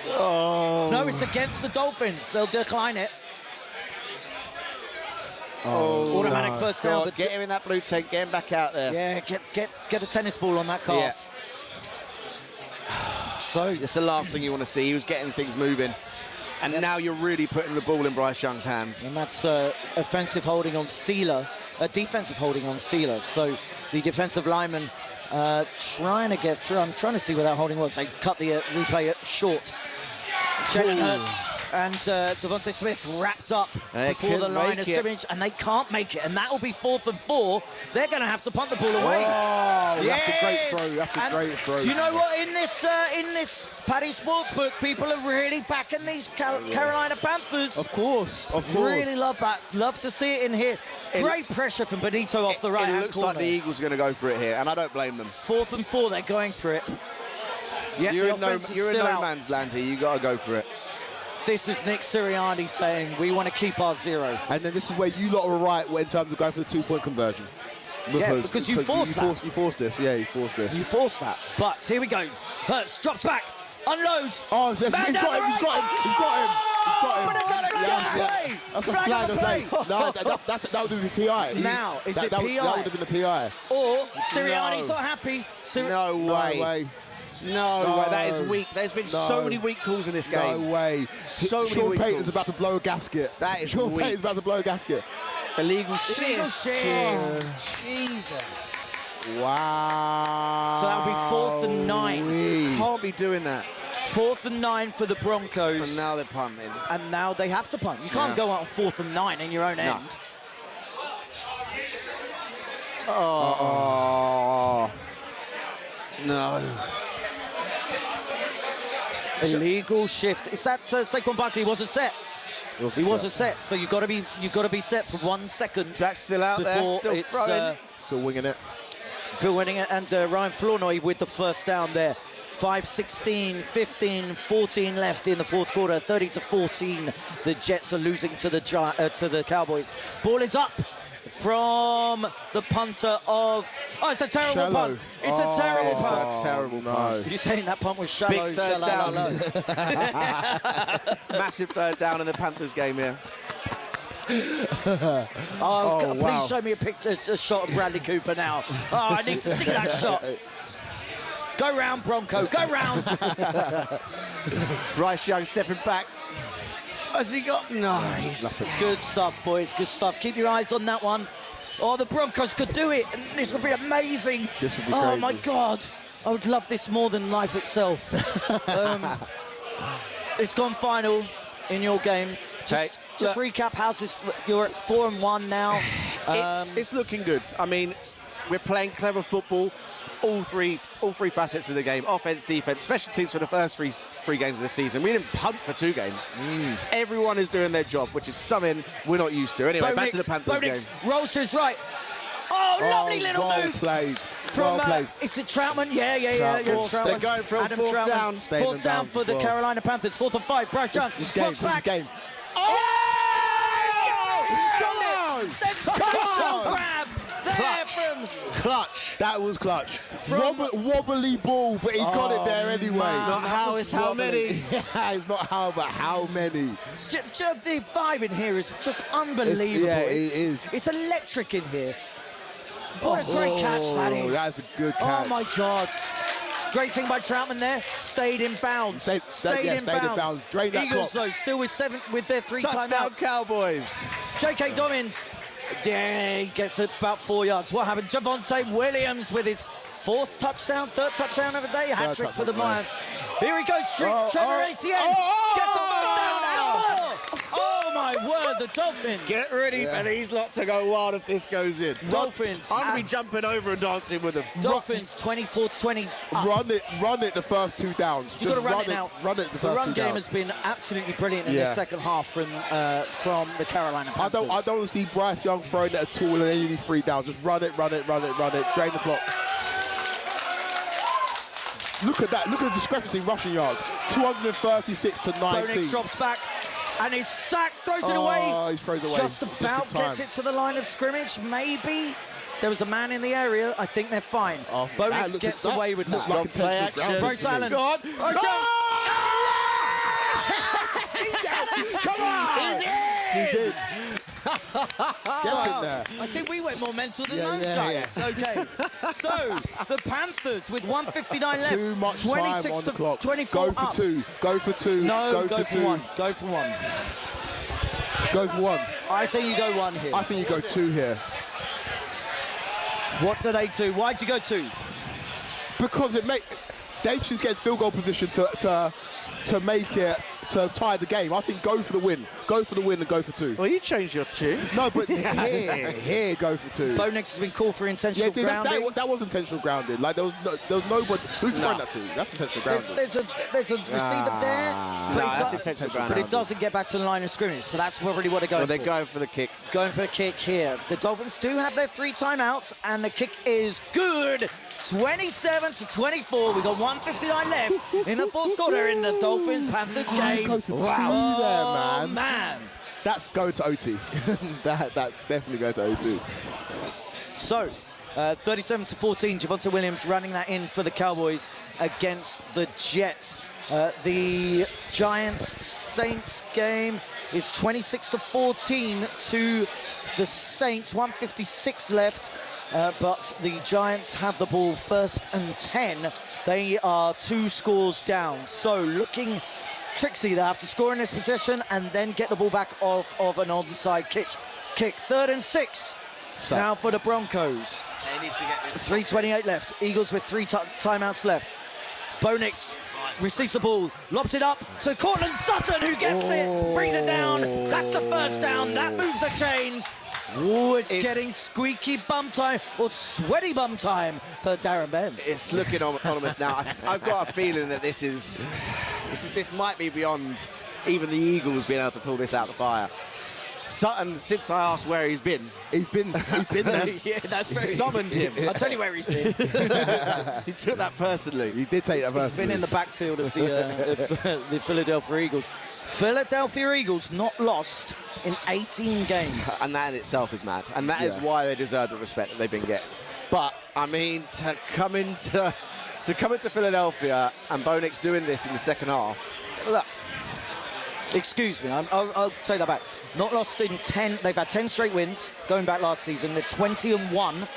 No, it's against the Dolphins. They'll decline it. Automatic first down. But get him in that blue tent. Get him back out there. yeah, get a tennis ball on that calf. So it's the last thing you want to see. He was getting things moving. And now you're really putting the ball in Bryce Young's hands. And that's offensive holding on Sealer, defensive holding on Sealer. So the defensive lineman trying to get through. I'm trying to see where that holding was. They cut the replay short. Jalen Hurts and Devontae Smith wrapped up before the line of scrimmage, and they can't make it. And that will be 4th and 4. They're going to have to punt the ball away. Oh, that's a great throw. That's a great throw. Do you know what? In this Paddy Sportsbook, people are really backing these Carolina Panthers. Of course. Really love that. Love to see it in here. Great pressure from Benito off the right hand corner. It looks like the Eagles are going to go for it here, and I don't blame them. 4th and 4, they're going for it. Yeah, you're in no man's land here. You got to go for it. This is Nick Sirianni saying we want to keep our 0. And then this is where you lot were right in terms of going for the 2-point conversion. Because you forced that. You forced this. Yeah, you forced this. You forced that. But here we go. Hurts drops back, unloads. Oh, he's got him. He's got him. He's got him. But it's a flag on the play. That's a flag on the play. No, that would have been a PI. Now, is it PI? That would have been a PI. Or Sirianni's not happy. No way. No way, that is weak. There's been so many weak calls in this game. No way. So many Sean weak Payton's calls. about to blow a gasket. That is Sean weak. Payton's about to blow a gasket. Illegal shift. Jesus. Wow. So that'll be 4th and 9. Can't be doing that. 4th and 9 for the Broncos. And now they're punting. And now they have to punt. You can't go out on 4th and 9 in your own end. Oh. No. Illegal shift. Is that Saquon Barkley wasn't set? He wasn't set. So you've got to be set for 1 second. Dak's still out there, still throwing. Still winging it. Still winning it, and Ryan Flournoy with the first down there. 5:16, 15, 14 left in the fourth quarter. 30-14. The Jets are losing to the Cowboys. Ball is up from the punter of. Oh, it's a terrible punt. It's a terrible punt. It's a terrible punt. You're saying that punt was shallow. Big third down. Massive third down in the Panthers game here. Please show me a shot of Bradley Cooper now. Oh, I need to see that shot. Go round, Bronco. Go round. Bryce Young stepping back. Has he got? Nice. Good stuff, boys. Good stuff. Keep your eyes on that one. Oh, the Broncos could do it. And this would be amazing. This would be oh, crazy. my God. I would love this more than life itself. It's gone final in your game. Just recap, you're at 4-1 now. It's looking good. I mean, we're playing clever football. All three facets of the game: offense, defense, special teams for the first three games of the season. We didn't punt for 2 games. Everyone is doing their job, which is something we're not used to. Anyway, back to the Panthers game. Rolls to his right. Oh, lovely little move. Played. From, is it Troutman? Yeah. They're going for a Adam 4th Troutman. down. 4th down for the Carolina Panthers. 4th and 5. Bryce Young. This game. Oh! Sensational grab there from Clutch. That was clutch. Wobbly ball, but he got it there anyway. It's not how, it's how many. Yeah, it's not how, but how many. The vibe in here is just unbelievable. It is. It's electric in here. What a great catch that is. That's a good catch. Oh, my God. Great thing by Troutman there. Stayed in bounds. Stayed in bounds. Drain that Eagles, clock. though, still with 7 with their 3 Touchdown timeouts. Cowboys. J.K. Dobbins. Yeah, he gets it about 4 yards. What happened? Javonte Williams with his 4th touchdown, 3rd touchdown of the day. Hat trick for the Lions. Here he goes, Trevor Etienne. Gets the first down and more. Oh my word, the Dolphins. Get ready for these lot to go wild if this goes in. Dolphins. I'm going to be jumping over and dancing with them. Dolphins 24-20. Run it the first 2 downs. You've got to run it now. Run it the first 2 The run downs. game has been absolutely brilliant in the second half from the Carolina Panthers. I don't see Bryce Young throwing it at all in any of these 3 downs. Just run it. Drain the clock. Look at that. Look at the discrepancy in rushing yards. 236 to 19. Bonix drops back. And he's sacked, throws it away. He throws away. Just about gets it to the line of scrimmage, maybe. There was a man in the area. I think they're fine. Bonix gets away with that. Like play action. Bryce Allen. Come on! He's in. Gets in there. I think we went more mental than those guys. Okay. So, the Panthers with 1:59 left. Too much 26 time on the to clock. 24 Go for up. 2. Go for 2. No, go for 2. 1. Go for 1. Go for 1. I think you go 1 here. I think you go 2 here. What do they do? Why'd you go 2? Because they choose get field goal position to make it, to tie the game. I think go for the win. Go for the win and go for 2. Well, you changed your tune. No, but here, go for 2. Bonix has been called for intentional grounding. That was intentional grounding. Like there was nobody. Who's throwing that to? That's intentional grounding. There's a receiver there, that's intentional grounding. but it doesn't get back to the line of scrimmage. So that's really what they're going Well, they're for. going for the kick. Going for a kick here. The Dolphins do have their 3 timeouts, and the kick is good. 27 to 24. We've got 1:59 left in the 4th quarter in the Dolphins-Panthers game. Go for 2 there, man. That's going to OT. That's definitely going to OT. So, 37 to 14. Javonte Williams running that in for the Cowboys against the Jets. The Giants-Saints game is 26 to 14 to the Saints. 1:56 left. But the Giants have the ball 1st and 10. They are 2 scores down. So looking tricksy. They have to score in this possession and then get the ball back off of an onside kick. 3rd and 6. Now for the Broncos. They need to get this. 3:28 left. Eagles with 3 timeouts left. Bonix receives the ball, lobs it up to Cortland Sutton, who gets it, brings it down. That's a 1st down. That moves the chains. Oh, it's getting squeaky bum time, or sweaty bum time for Darren Benz. It's looking ominous now. I've got a feeling that this might be beyond even the Eagles being able to pull this out of the fire. Sutton, since I asked where he's been there. Yeah, that's very summoned him. I'll tell you where he's been. He took that personally. He did take that personally. He's been in the backfield of the Philadelphia Eagles. Philadelphia Eagles not lost in 18 games. And that in itself is mad. And that is why they deserve the respect that they've been getting. But, I mean, to come into Philadelphia and Bonix doing this in the second half, look. Excuse me, I'll take that back. Not lost in 10. They've had 10 straight wins going back last season. They're 20-1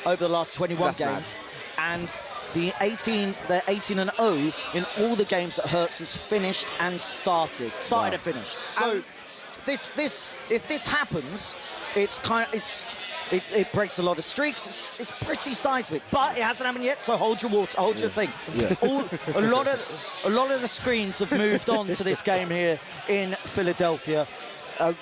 over the last 21 That's games. Mad. And they're 18-0 in all the games that Hurts has finished and started and finished. So if this happens, it breaks a lot of streaks. It's pretty seismic, but it hasn't happened yet. So hold your water, hold your thing. Yeah. A lot of the screens have moved on to this game here in Philadelphia.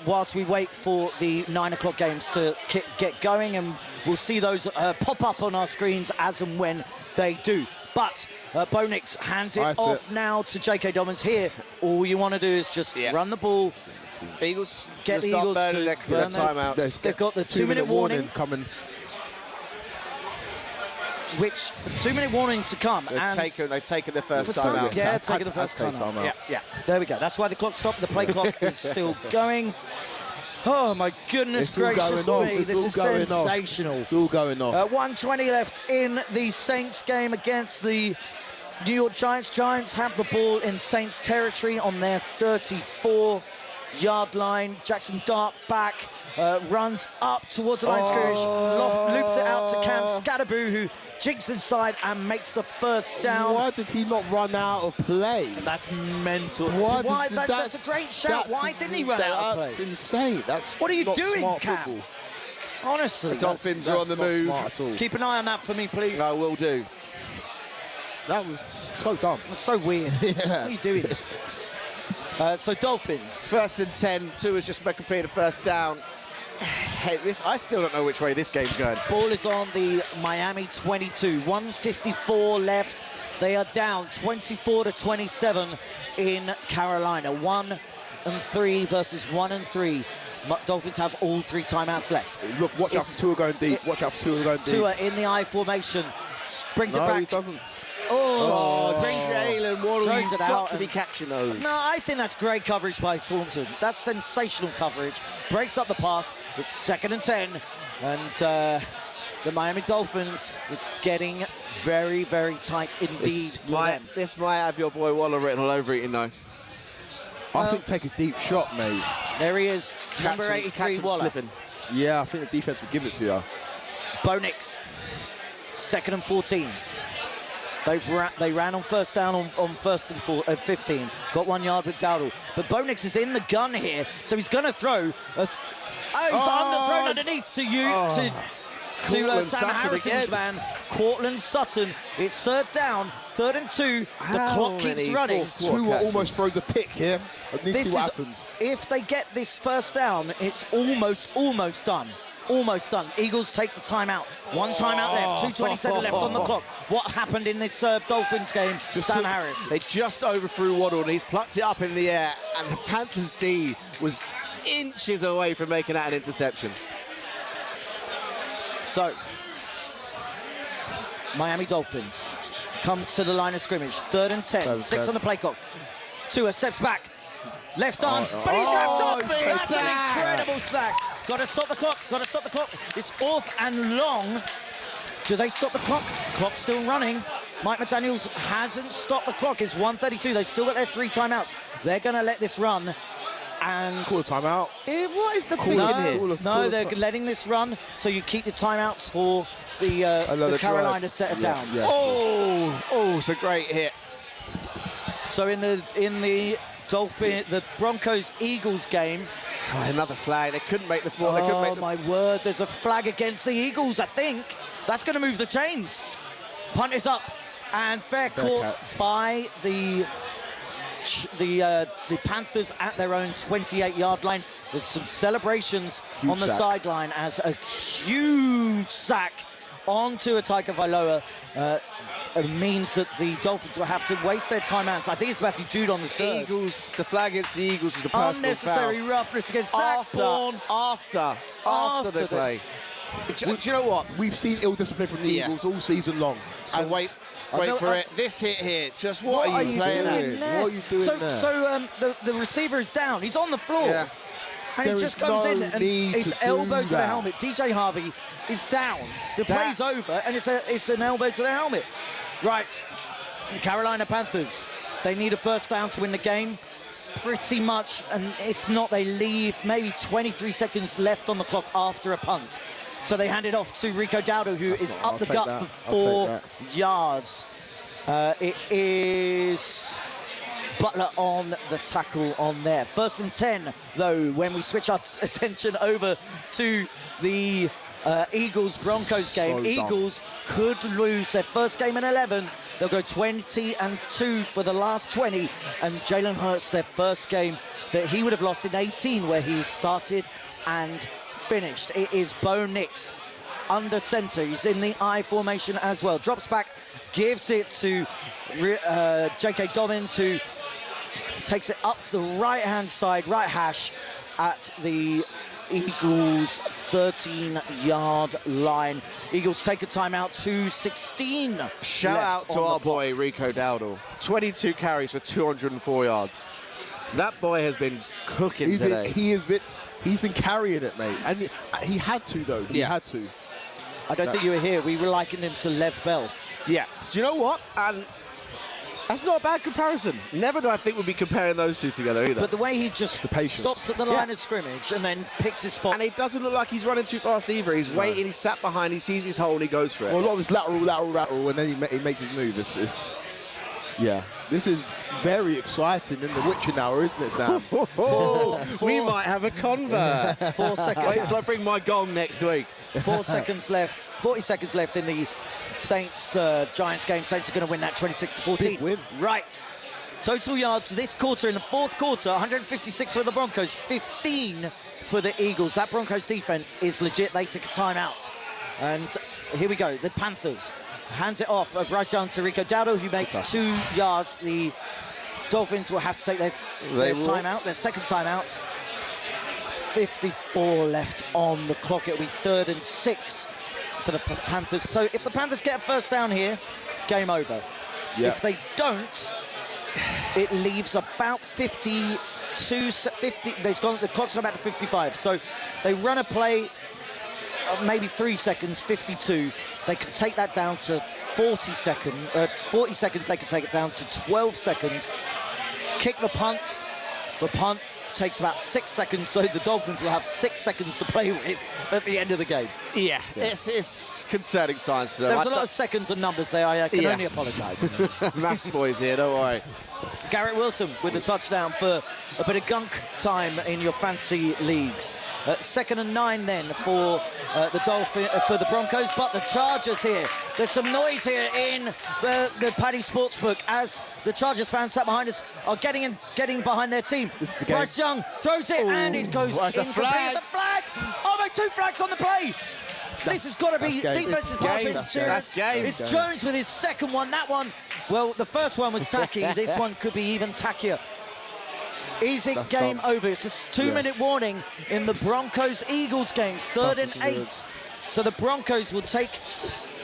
Whilst we wait for the 9 o'clock games to get going, and we'll see those pop up on our screens as and when they do. But Bonix hands it off now to J.K. Dobbins here. All you want to do is just run the ball. Eagles Get the Eagles to their timeouts. They've got the 2-minute warning coming. Which 2-minute warning to come. They've taken the first time out. Yeah, taking the first time out. Yeah. There we go. That's why the clock stopped. The play clock is still going. Oh my goodness gracious me! This is sensational. It's all going off. 1:20 left in the Saints game against the New York Giants. Giants have the ball in Saints territory on their 34-yard line. Jackson Dart back, runs up towards the line of scrimmage, loops it out to Cam Scatterboo, who jigs inside and makes the first down. Why did he not run out of play? That's mental. That's a great shout. Why didn't he run out of play? That's insane. What are you doing, smart Cam? football. Honestly. The Dolphins are on the move. Keep an eye on that for me, please. I will do. That was so dumb. That's so weird. Yeah. What are you doing? So Dolphins. First and 10. Tua has just completed a first down. Hey, I still don't know which way this game's going. Ball is on the Miami 22. 1:54 left. They are down 24-27 in Carolina. 1-3 versus 1-3. Dolphins have all 3 timeouts left. Look, watch out for Tua going deep. Watch out for Tua going deep. Tua in the I formation. Brings it back. No, he doesn't. Jalen Waddle, Throws you've it got out to be catching those. No, I think that's great coverage by Thornton. That's sensational coverage. Breaks up the pass. It's 2nd and 10. And the Miami Dolphins, it's getting very, very tight indeed for them. This might have your boy Waller written all over it, you know. I think take a deep shot, mate. There he is, number 83, Waller. Slipping. Yeah, I think the defense will give it to you. Bo Nix, 2nd and 14. They ran on first down on 1st and 15. Got 1 yard with Dowdle. But Bo Nix is in the gun here, so he's going to throw. He's underthrown underneath to Sam Harrison's man, Cortland Sutton. It's 3rd down, 3rd and 2. The clock keeps running. Tua almost throws a pick here. Let's see what happens. If they get this first down, it's almost done. Almost done. Eagles take the timeout. 1 timeout left, 2:27 left on the clock. What happened in this Dolphins game? Sam Harris. They just overthrew Waddle, and he's plucked it up in the air, and the Panthers D was inches away from making that an interception. So, Miami Dolphins come to the line of scrimmage. 3rd and 10. 6 on the play clock. Tua steps back. Left arm, but he's wrapped up. That's an incredible sack. Got to stop the clock. Got to stop the clock. It's 4th and long. Do they stop the clock? Clock's still running. Mike McDaniels hasn't stopped the clock. It's 1:32. They've still got their 3 timeouts. They're going to let this run. And Call a timeout. What is the thinking here? No, they're letting this run, so you keep the timeouts for the Carolina setter downs. Yeah. Oh, it's a great hit. So in the Broncos-Eagles game. Another flag. They couldn't make the 4. Oh, my word. There's a flag against the Eagles, I think. That's going to move the chains. Punt is up. And fair caught by the Panthers at their own 28-yard line. There's some celebrations on the sideline as a huge sack onto a Taika Vailoa. Means that the Dolphins will have to waste their timeouts. I think it's Matthew Jude on the 3rd. The flag against the Eagles is a personal unnecessary foul. roughness against Zach Bourne. After the play. Do you know what? We've seen ill discipline from the Eagles all season long. So wait for it. This hit here. Just what are you playing at? What are you doing there? So the receiver is down. He's on the floor. Yeah. And he just comes in and his elbow to the helmet. DJ Harvey is down. The play's over, and it's an elbow to the helmet. Right, the Carolina Panthers, they need a first down to win the game. Pretty much, and if not, they leave maybe 23 seconds left on the clock after a punt. So they hand it off to Rico Dowdle, who is up the gut for 4 yards. It is Butler on the tackle on there. 1st and 10, though, when we switch our attention over to the Eagles-Broncos game. Eagles could lose their first game in 11. They'll go 20-2 for the last 20. And Jalen Hurts, their first game that he would have lost in 18, where he started and finished. It is Bo Nix under center. He's in the I formation as well. Drops back, gives it to J.K. Dobbins, who takes it up the right-hand side, right hash, at the Eagles 13-yard line. Eagles take a timeout, 2:16 Shout out to our boy Rico Dowdle. 22 carries for 204 yards. That boy has been cooking today. He's been carrying it, mate. And he had to, though. He had to. I don't think you were here. We were likening him to Lev Bell. Yeah. Do you know what? And that's not a bad comparison. Never do I think we'd be comparing those two together either. But the way he just stops at the line of scrimmage and then picks his spot. And it doesn't look like he's running too fast either. He's waiting, he's sat behind, he sees his hole and he goes for it. Well, a lot of this lateral, and then he makes his move. Yeah, this is very exciting in the witching hour, isn't it, Sam? We might have a convert. 4 seconds. Wait till I bring my gong next week. 4 seconds left. 40 seconds left in the Saints-Giants game. Saints are going to win that 26-14. Big win. Right. Total yards this quarter, in the fourth quarter, 156 for the Broncos, 15 for the Eagles. That Broncos defense is legit. They took a timeout. And here we go. The Panthers hands it off. Bryce Young to Rico Dowdle, who makes 2 yards. The Dolphins will have to take their timeout, their second timeout. 54 left on the clock. It'll be 3rd and 6 for the Panthers. So if the Panthers get a first down here, game over. Yeah. If they don't, it leaves about 50. The clock's gone back to 55. So they run a play, maybe 3 seconds, 52. They could take that down to 40 seconds. They could take it down to 12 seconds. Kick the punt. The punt takes about 6 seconds, so the Dolphins will have 6 seconds to play with at the end of the game. Yeah. It's concerning science to them. There's a lot of seconds and numbers there. I can only apologise. Maths boys here, don't worry. Garrett Wilson with the touchdown for a bit of gunk time in your fantasy leagues. 2nd and 9 then for the Broncos, but the Chargers here. There's some noise here in the Paddy Sportsbook as the Chargers fans sat behind us are getting behind their team. Bryce Young throws it and it goes in. It's a flag. It's a flag. Oh my, 2 flags on the play. This has got to be defensive pass interference. It's Jones with his second one. That one, well, the first one was tacky. This one could be even tackier. Is it game over? It's a 2-minute warning in the Broncos-Eagles game. 3rd and 8. So the Broncos will take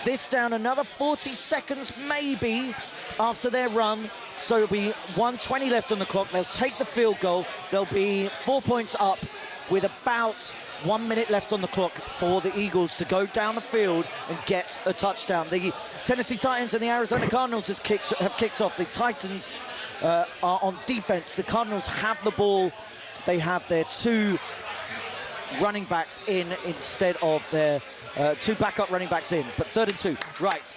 this down another 40 seconds, maybe, after their run. So it'll be 1:20 left on the clock. They'll take the field goal. They'll be 4 points up with about 1 minute left on the clock for the Eagles to go down the field and get a touchdown. The Tennessee Titans and the Arizona Cardinals have kicked off. The Titans are on defense. The Cardinals have the ball. They have their 2 running backs in instead of their 2 backup running backs in. But 3rd and 2. Right.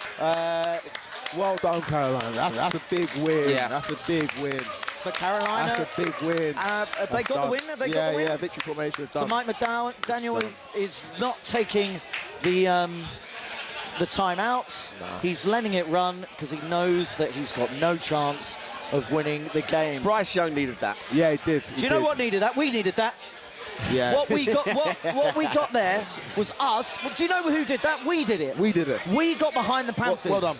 Well done, Carolina. That's a big win. Yeah. That's a big win. So Carolina. That's a big win. Have they got the win? Have they got the win? Yeah, victory formation is done. So Mike McDaniel is not taking the timeouts. No. He's letting it run because he knows that he's got no chance of winning the game. Bryce Young needed that. Yeah, he did. Do you know what needed that? We needed that. Yeah. What we got there was us. Well, do you know who did that? We did it. We did it. We got behind the Panthers. Well done.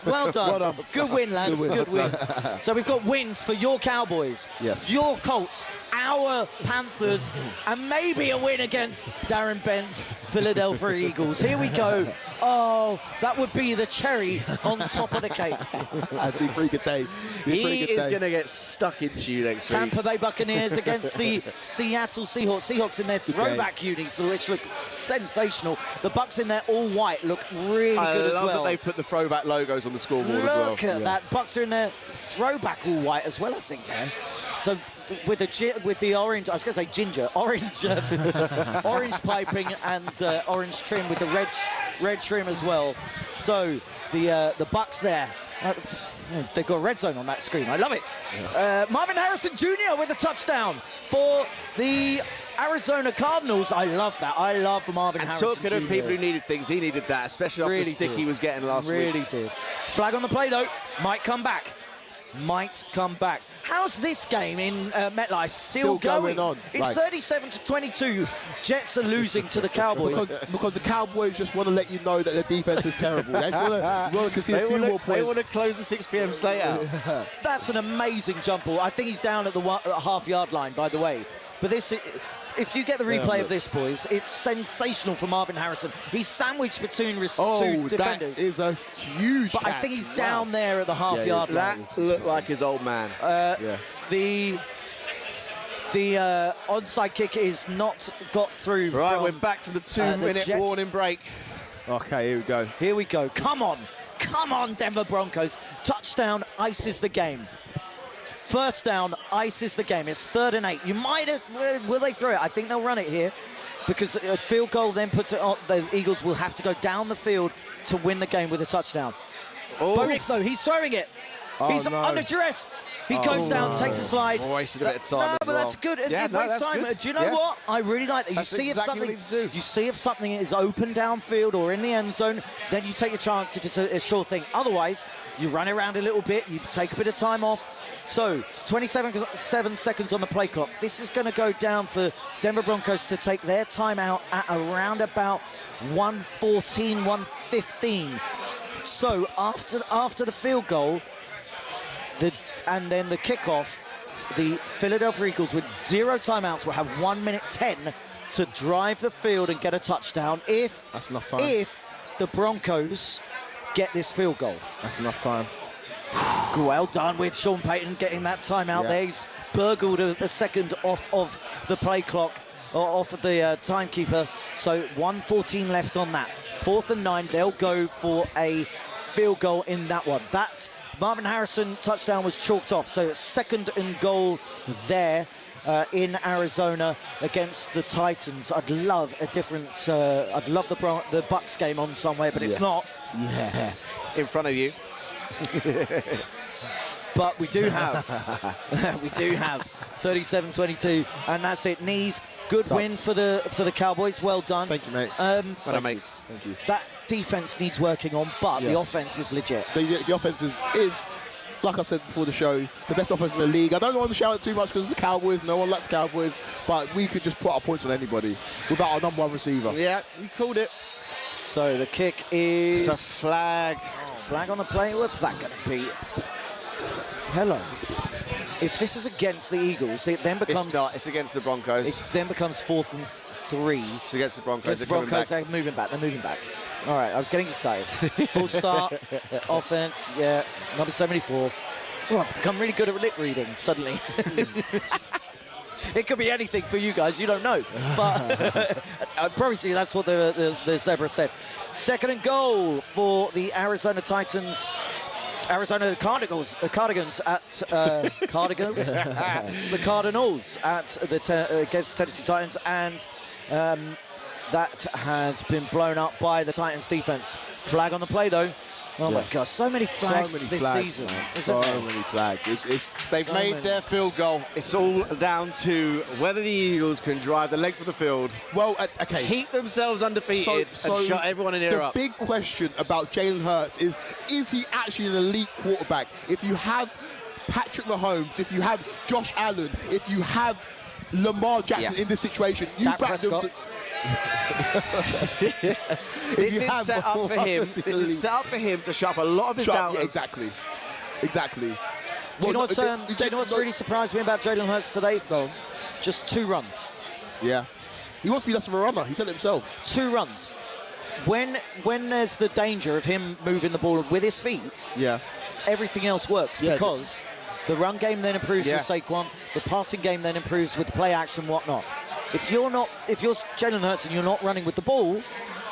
Well done. Well done. Good win, lads. Good win. So we've got wins for your Cowboys, yes, your Colts, our Panthers, and maybe a win against Darren Bent's Philadelphia Eagles. Here we go. Oh, that would be the cherry on top of the cake. That'd be a pretty good day. He is going to get stuck into you next week. Tampa Bay Buccaneers against the Seattle Seahawks. Seahawks in their throwback unis, which look sensational. The Bucs in their all-white look really good as well. I love that they put the throwback logos on the scoreboard as well. Look at that. Bucs are in their throwback all-white as well, I think, there. So with the orange, I was going to say ginger, orange piping and orange trim with the red trim as well. So the Bucs there. They've got a red zone on that screen. I love it. Yeah. Marvin Harrison Jr. with a touchdown for the Arizona Cardinals. I love that. I love Marvin Harrison Jr. Talking of people who needed things, he needed that, especially after the stick he was getting last week. Really did. Flag on the play, though. Might come back. How's this game in MetLife still going on? It's 37-22. Jets are losing to the Cowboys. Because the Cowboys just want to let you know that their defense is terrible. They want to concede a few more points. They want to close the 6 p.m. slate out. That's an amazing jump ball. I think he's down at the half-yard line, by the way. But this, if you get the replay of this, boys, it's sensational for Marvin Harrison. He's sandwiched between 2 defenders. That is a huge But catch. I think he's down there at the half-yard line. That looked like his old man. The onside kick is not got through. Right, we're back from the 2-minute warning break. Okay, here we go. Here we go. Come on, Denver Broncos. Touchdown ices the game. First down ices the game. It's 3rd and 8. You might have, will they throw it? I think they'll run it here because a field goal then puts it on. The Eagles will have to go down the field to win the game with a touchdown. Bo Nix, though, he's throwing it. He's no. under duress. He goes down, takes a slide. Wasted a bit of time No, as but well. that's good. Yeah, It no, wastes that's time. good. Do you know Yeah. what? I really like that. That's exactly what he needs to do. You see if something is open downfield or in the end zone, then you take your chance if it's a sure thing. Otherwise, you run around a little bit, you take a bit of time off. So, 27 seconds on the play clock. This is going to go down for Denver Broncos to take their timeout at around about 1:14, 1:15. So, after the field goal, and then the kickoff, the Philadelphia Eagles with 0 timeouts will have 1:10 to drive the field and get a touchdown That's enough time. if the Broncos get this field goal. That's enough time. Well done with Sean Payton getting that timeout there. He's burgled a second off of the play clock, or off of the timekeeper. So 1:14 left on that. 4th and 9, they'll go for a field goal in that one. That Marvin Harrison touchdown was chalked off. So 2nd and goal there in Arizona against the Titans. I'd love a different, I'd love the Bucks game on somewhere, but it's not. Yeah. In front of you. But we do have, 37-22, and that's it. Knees, good win for the Cowboys. Well done. Thank you, mate. Well done, mate. Thank you. That defense needs working on, but the offense is legit. The offense is, like I said before the show, the best offense in the league. I don't want to shout it too much because the Cowboys, no one likes Cowboys, but we could just put our points on anybody without our number 1 receiver. Yeah, you called it. So the kick is... It's a flag. Flag on the play. What's that going to be? Hello. If this is against the Eagles, it then becomes... It's not. It's against the Broncos. It then becomes 4th and 3. It's against the Broncos. Against the Broncos, they're moving back. They're moving back. All right, I was getting excited. Full start, offense, number 74. Oh, I've become really good at lip reading suddenly. It could be anything for you guys, you don't know. But I promise you that's what the zebra said. 2nd and goal for the Arizona Titans. Arizona Cardigans at Cardigans, the Cardinals at against Tennessee Titans, and that has been blown up by the Titans defense. Flag on the play though. Oh my gosh, so many flags this season. So many flags. They've made their field goal. It's all down to whether the Eagles can drive the length of the field. Well, okay. Keep themselves undefeated and shut everyone in here up. The big question about Jalen Hurts is he actually an elite quarterback? If you have Patrick Mahomes, if you have Josh Allen, if you have Lamar Jackson in this situation, you back them to... This is set up for him. This is set up for him to shut up a lot of his doubters. Exactly. Do you know what's really surprised me about Jalen Hurts today? No. Just 2 runs. Yeah. He wants to be less of a runner. He said it himself. 2 runs. When there's the danger of him moving the ball with his feet, everything else works because the run game then improves with Saquon, the passing game then improves with the play action, whatnot. If you're Jalen Hurts and you're not running with the ball,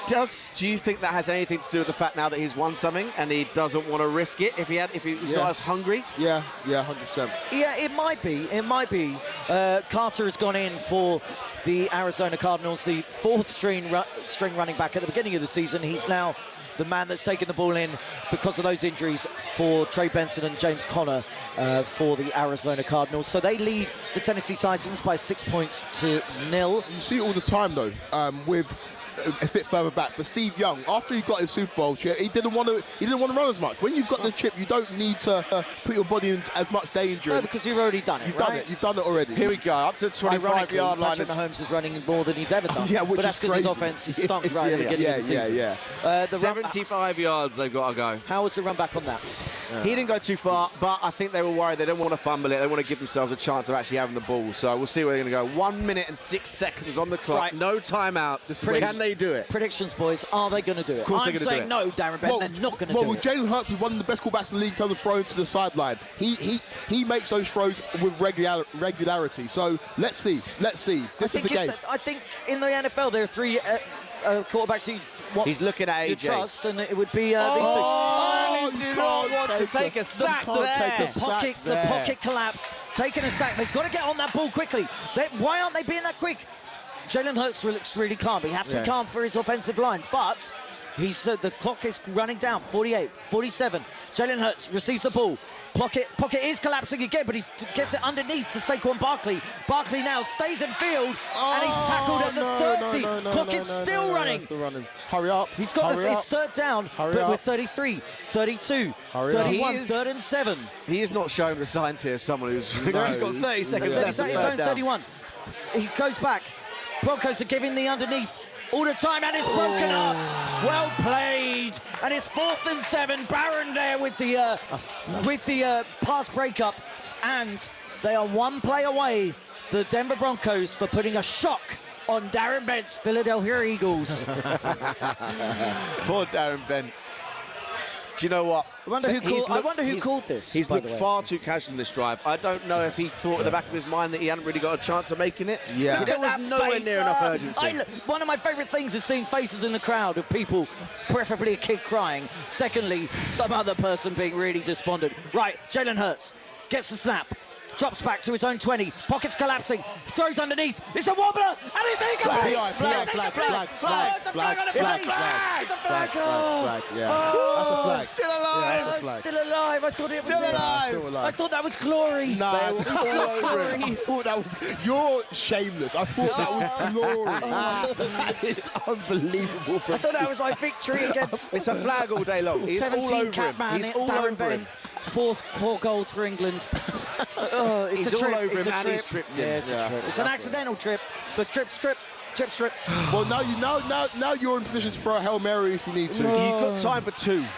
do you think that has anything to do with the fact now that he's won something and he doesn't want to risk it if he's not as hungry? Yeah, 100%. Yeah, it might be. Carter has gone in for the Arizona Cardinals, the 4th string running back at the beginning of the season. He's now the man that's taken the ball in because of those injuries for Trey Benson and James Conner for the Arizona Cardinals. So they lead the Tennessee Titans by 6 points to 0. You see it all the time, though, with a bit further back. But Steve Young, after he got his Super Bowl chip, he didn't want to run as much. When you've got the chip, you don't need to put your body in as much danger. No, because you've already done it. You've done it already. Here we go, up to the 25-yard line. Patrick Mahomes is running more than he's ever done. But that's because his offense is stunk right at the beginning of the season. 75 yards they've got to go. How was the run back on that? He didn't go too far, but I think they were worried. They don't want to fumble it. They want to give themselves a chance of actually having the ball. So we'll see where they're going to go. 1 minute and 6 seconds on the clock. Right. No timeouts. Can they do it? Predictions, boys. Are they going to do it? Of course I'm they're going to do it. no, Darren Ben. They're not going to do it. Jalen Hurts is one of the best quarterbacks in the league in terms of throwing to the sideline. He makes those throws with regularity. So let's see. This is the game. I think in the NFL there are 3 quarterbacks who he's looking at AJ. Trust, and it would be these 2. I do not want to take a sack there. The pocket collapse, taking a sack. They've got to get on that ball quickly. Why aren't they being that quick? Jalen Hurts looks really calm. He has to be calm for his offensive line, but the clock is running down. 48, 47. Jalen Hurts receives the ball. Pocket is collapsing again, but he gets it underneath to Saquon Barkley. Barkley now stays in field, and he's tackled at the 30. Clock is still running. Hurry up. He's got his third down, but with 33, 32, 31, 3rd and 7. He is not showing the signs here of someone who's he's got 30 seconds left. His own 31. He goes back. Broncos are giving the underneath all the time, and it's broken up. Well played, and it's 4th and 7. Barron there with the pass breakup, and they are one play away, the Denver Broncos, for putting a shock on Darren Bent's Philadelphia Eagles. Poor Darren Bent. Do you know what? I wonder who called this. He's looked far too casual in this drive. I don't know if he thought in the back of his mind that he hadn't really got a chance of making it. Yeah. There was nowhere near enough urgency. One of my favourite things is seeing faces in the crowd of people, preferably a kid crying. Secondly, some other person being really despondent. Right, Jalen Hurts gets the snap. Drops back to his own 20. Pockets collapsing. Throws underneath. It's a wobbler. And it's incomplete. Flag. It's a flag on a play. It's a flag. Yeah. That's a flag. Still alive. Yeah, that's Still alive. I thought it was alive. I thought that was glory. Nah, it's not glory. I thought that was... You're shameless. I thought that was glory. That is unbelievable. I thought that was my victory against... It's a flag all day long. He's all 17 over cat him. man. He's all Darren over him. Bent. Four goals for England. It's He's a trip. all over It's him a and trip. he's tripped him. Yeah, it's a trip. It's an accidental trip, but trip. Well, now you're in position to throw a Hail Mary if you need to. You've got time for 2. You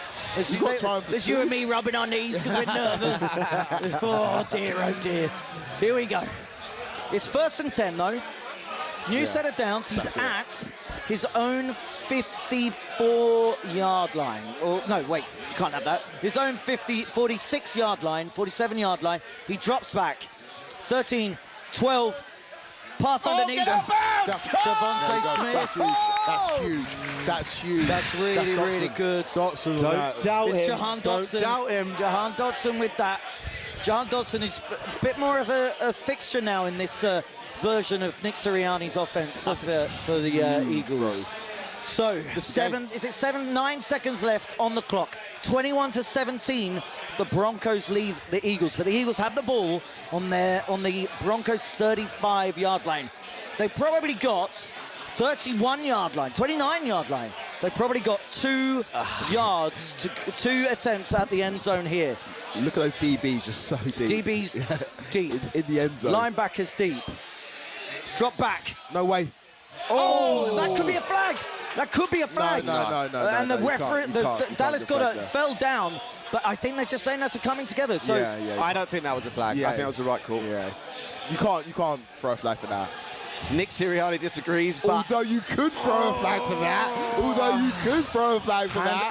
got time for It's 2. you and me rubbing our knees because we're nervous. Oh dear. Here we go. It's 1st and 10 though. New set of downs. He's at his own 54-yard line. Or no, wait, you can't have that. His own 46-yard line, 47-yard line. He drops back. 13, 12. Pass underneath him. Devontae Smith. That's huge. That's really good. Dotson. Don't doubt It's him. Jahan Dotson. Don't doubt him. Jahan Dotson with that. Jahan Dotson is a bit more of a fixture now in this version of Nick Sirianni's offense for the Eagles. So, 9 seconds left on the clock. 21-17, the Broncos lead the Eagles, but the Eagles have the ball on the Broncos 35-yard line. They probably got 31-yard line, 29-yard line. They probably got 2 yards, 2 attempts at the end zone here. Look at those DBs, just so deep. DBs deep. In the end zone. Linebackers deep. Drop back. No way. Oh, that could be a flag. That could be a flag. No. And the referee, Dallas got fell down, but I think they're just saying that's a coming together. So yeah. I don't think that was a flag. I think that was the right call. Yeah. You can't throw a flag for that. Nick Sirianni disagrees, but Although you could throw a flag for that.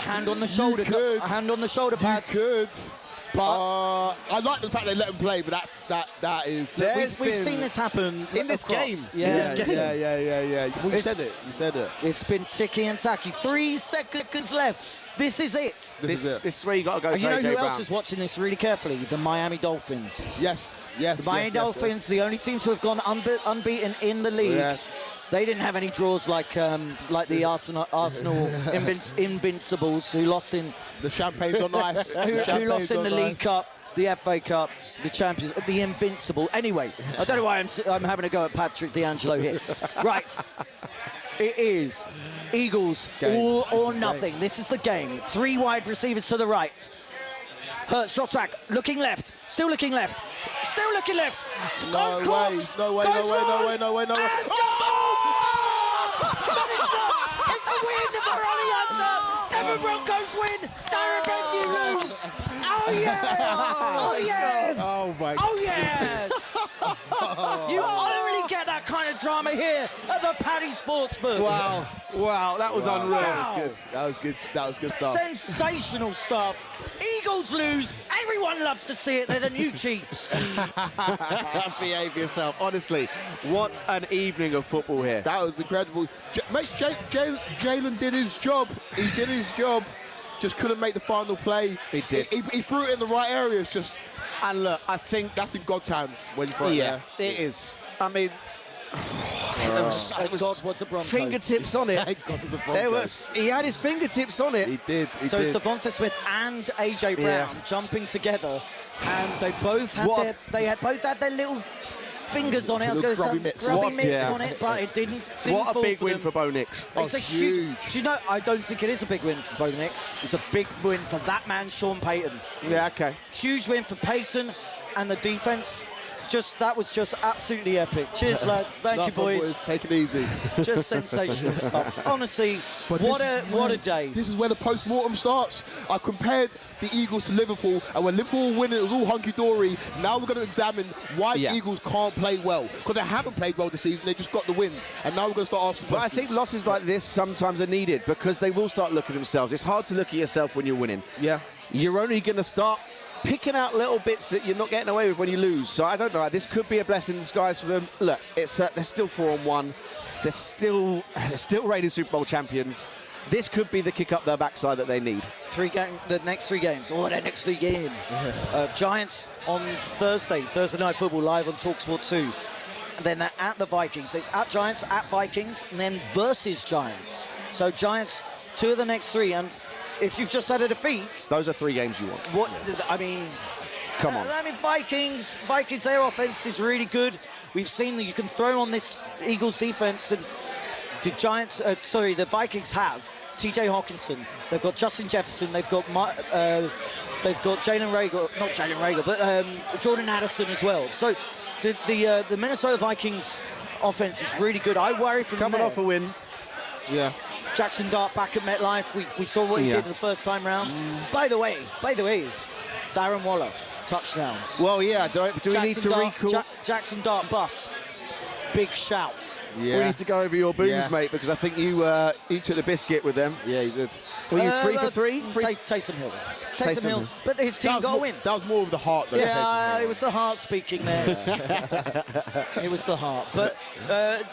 hand on the shoulder. Hand on the shoulder pads. You could. But I like the fact they let him play, but that is. we've seen this happen in this across. game. Yeah. Yeah. Well, you said it. It's been ticky and tacky. 3 seconds left. This is it. This is where you got to go. And you know AJ who Brown. else is watching this really carefully? The Miami Dolphins. Yes. The Miami Dolphins, the only team to have gone unbeaten in the league. Yeah. They didn't have any draws like the Arsenal Invincibles who lost in The champagne's on ice. who lost in the League Cup, the FA Cup, the Champions, the Invincible. Anyway, I don't know why I'm having a go at Patrick D'Angelo here. Right. It is Eagles all or nothing. This is the game. 3 wide receivers to the right. Hurts drops back, looking left, still looking left. No way. It's a win for Ollie Hunter. Denver Broncos win. Darren Bent, you lose. Oh yes. Oh my. Oh yes. You only get that kind of drama here at the Paddy Sportsbook. Wow, that was unreal. Wow. That was good stuff. Sensational stuff. Eagles lose. Everyone loves to see it. They're the new Chiefs. Behave yourself. Honestly, what an evening of football here. That was incredible. Mate, Jalen did his job. He did his job. Just couldn't make the final play. He did. He threw it in the right areas. Just, And look, I think that's in God's hands when you throw it there. it is. I mean, Thank God, what's a Bronco? Fingertips on it. Thank God there's a Bronco. He had his fingertips on it. He did. So it's Devonta Smith and AJ Brown jumping together, and they both had both had their little fingers on it. I was going to say grubby mitts on it, but it didn't What a fall big for win them. for Bo Nix. It's a huge. Do you know? I don't think it is a big win for Bo Nix. It's a big win for that man, Sean Payton. Yeah, okay. Huge win for Payton and the defense. That was just absolutely epic. Cheers, lads. Thank you, boys. Take it easy. Just sensational stuff. Honestly, what a day. This is where the post-mortem starts. I compared the Eagles to Liverpool, and when Liverpool were winning, it was all hunky-dory. Now we're going to examine why the Eagles can't play well. Because they haven't played well this season, they just got the wins. And now we're going to start asking But questions. I think losses like this sometimes are needed because they will start looking at themselves. It's hard to look at yourself when you're winning. Yeah. You're only going to start picking out little bits that you're not getting away with when you lose. So I don't know. This could be a blessing in disguise for them. Look, they're still 4-1. They're still reigning Super Bowl champions. This could be the kick up their backside that they need. The next 3 games. Oh, the next 3 games. Giants on Thursday Night Football live on talkSPORT 2. Then they're at the Vikings. So it's at Giants, at Vikings, and then versus Giants. So Giants, 2 of the next 3, and if you've just had a defeat, those are 3 games you want. I mean, come on. I mean, Vikings, their offense is really good. We've seen that you can throw on this Eagles defense, and the Vikings have TJ Hawkinson. They've got Justin Jefferson. They've got Jalen Reagor, not Jalen Reagor, but Jordan Addison as well. So the Minnesota Vikings offense is really good. I worry from coming off a win. Yeah. Jackson Dart back at MetLife. We saw what he did the first time round. By the way, Darren Waller, touchdowns. Well, yeah, do we need to recall? Jackson Dart bust. Big shout. Yeah. We need to go over your booms, mate, because I think you took the biscuit with them. Yeah, you did. Were you 3 for 3? Taysom Hill. Taysom Hill. But his team got a win. That was more of the heart, though. Yeah, it was the heart speaking there. It was the heart. But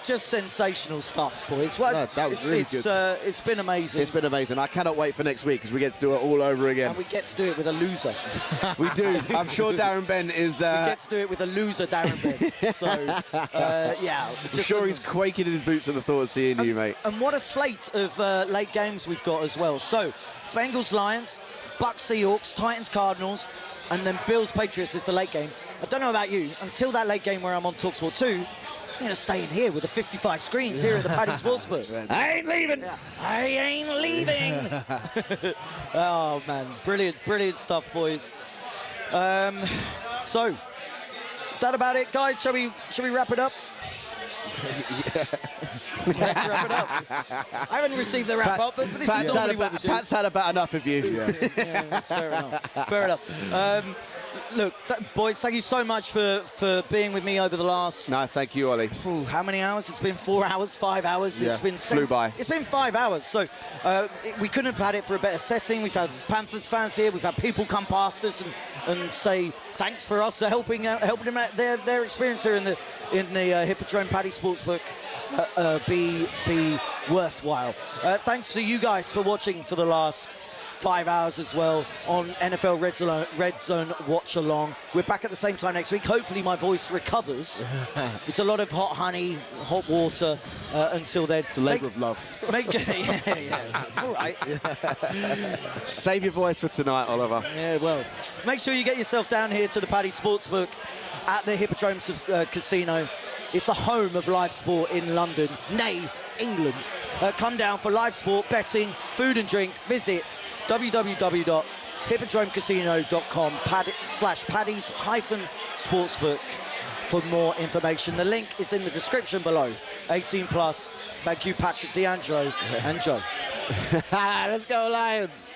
just sensational stuff, boys. That was really good. It's been amazing. It's been amazing. I cannot wait for next week because we get to do it all over again. And we get to do it with a loser. We do. I'm sure Darren Ben is... we get to do it with a loser, Darren Ben. So, yeah. I'm sure he's quaking in his boots at the thought of seeing you, mate. And what a slate of late games we've got as well. So, Bengals, Lions, Bucks, Seahawks, Titans, Cardinals, and then Bills, Patriots is the late game. I don't know about you, until that late game where I'm on talkSPORT 2, I'm going to stay in here with the 55 screens here at the Paddy Sportsbook. I ain't leaving. Yeah. I ain't leaving. Oh, man. Brilliant stuff, boys. So, that about it, guys. Shall we wrap it up? Let's wrap it up. I haven't received the wrap up, but this is normally what we do. Pat's had about enough of you. Yeah, that's fair enough. Fair enough. Look, boys, thank you so much for being with me over the last... No, thank you, Ollie. How many hours? It's been 4 hours, 5 hours. Yeah. It's been flew by. It's been 5 hours. So we couldn't have had it for a better setting. We've had Panthers fans here. We've had people come past us and say thanks for us helping them out their experience here in the Hippodrome Paddy Sportsbook be worthwhile. Thanks to you guys for watching for the last 5 hours as well on NFL RedZone Watchalong. We're back at the same time next week. Hopefully my voice recovers. It's a lot of hot honey, hot water until then. It's a labour of love. Yeah. All right. Save your voice for tonight, Oliver. Yeah, well, make sure you get yourself down here to the Paddy Sportsbook at the Hippodrome Casino. It's a home of live sport in London, nay, England. Come down for live sport, betting, food and drink. Visit www.hippodromecasino.com/Paddy's-sportsbook for more information. The link is in the description below. 18 plus. Thank you, Patrick D'Angelo and Joe. Let's go, Lions.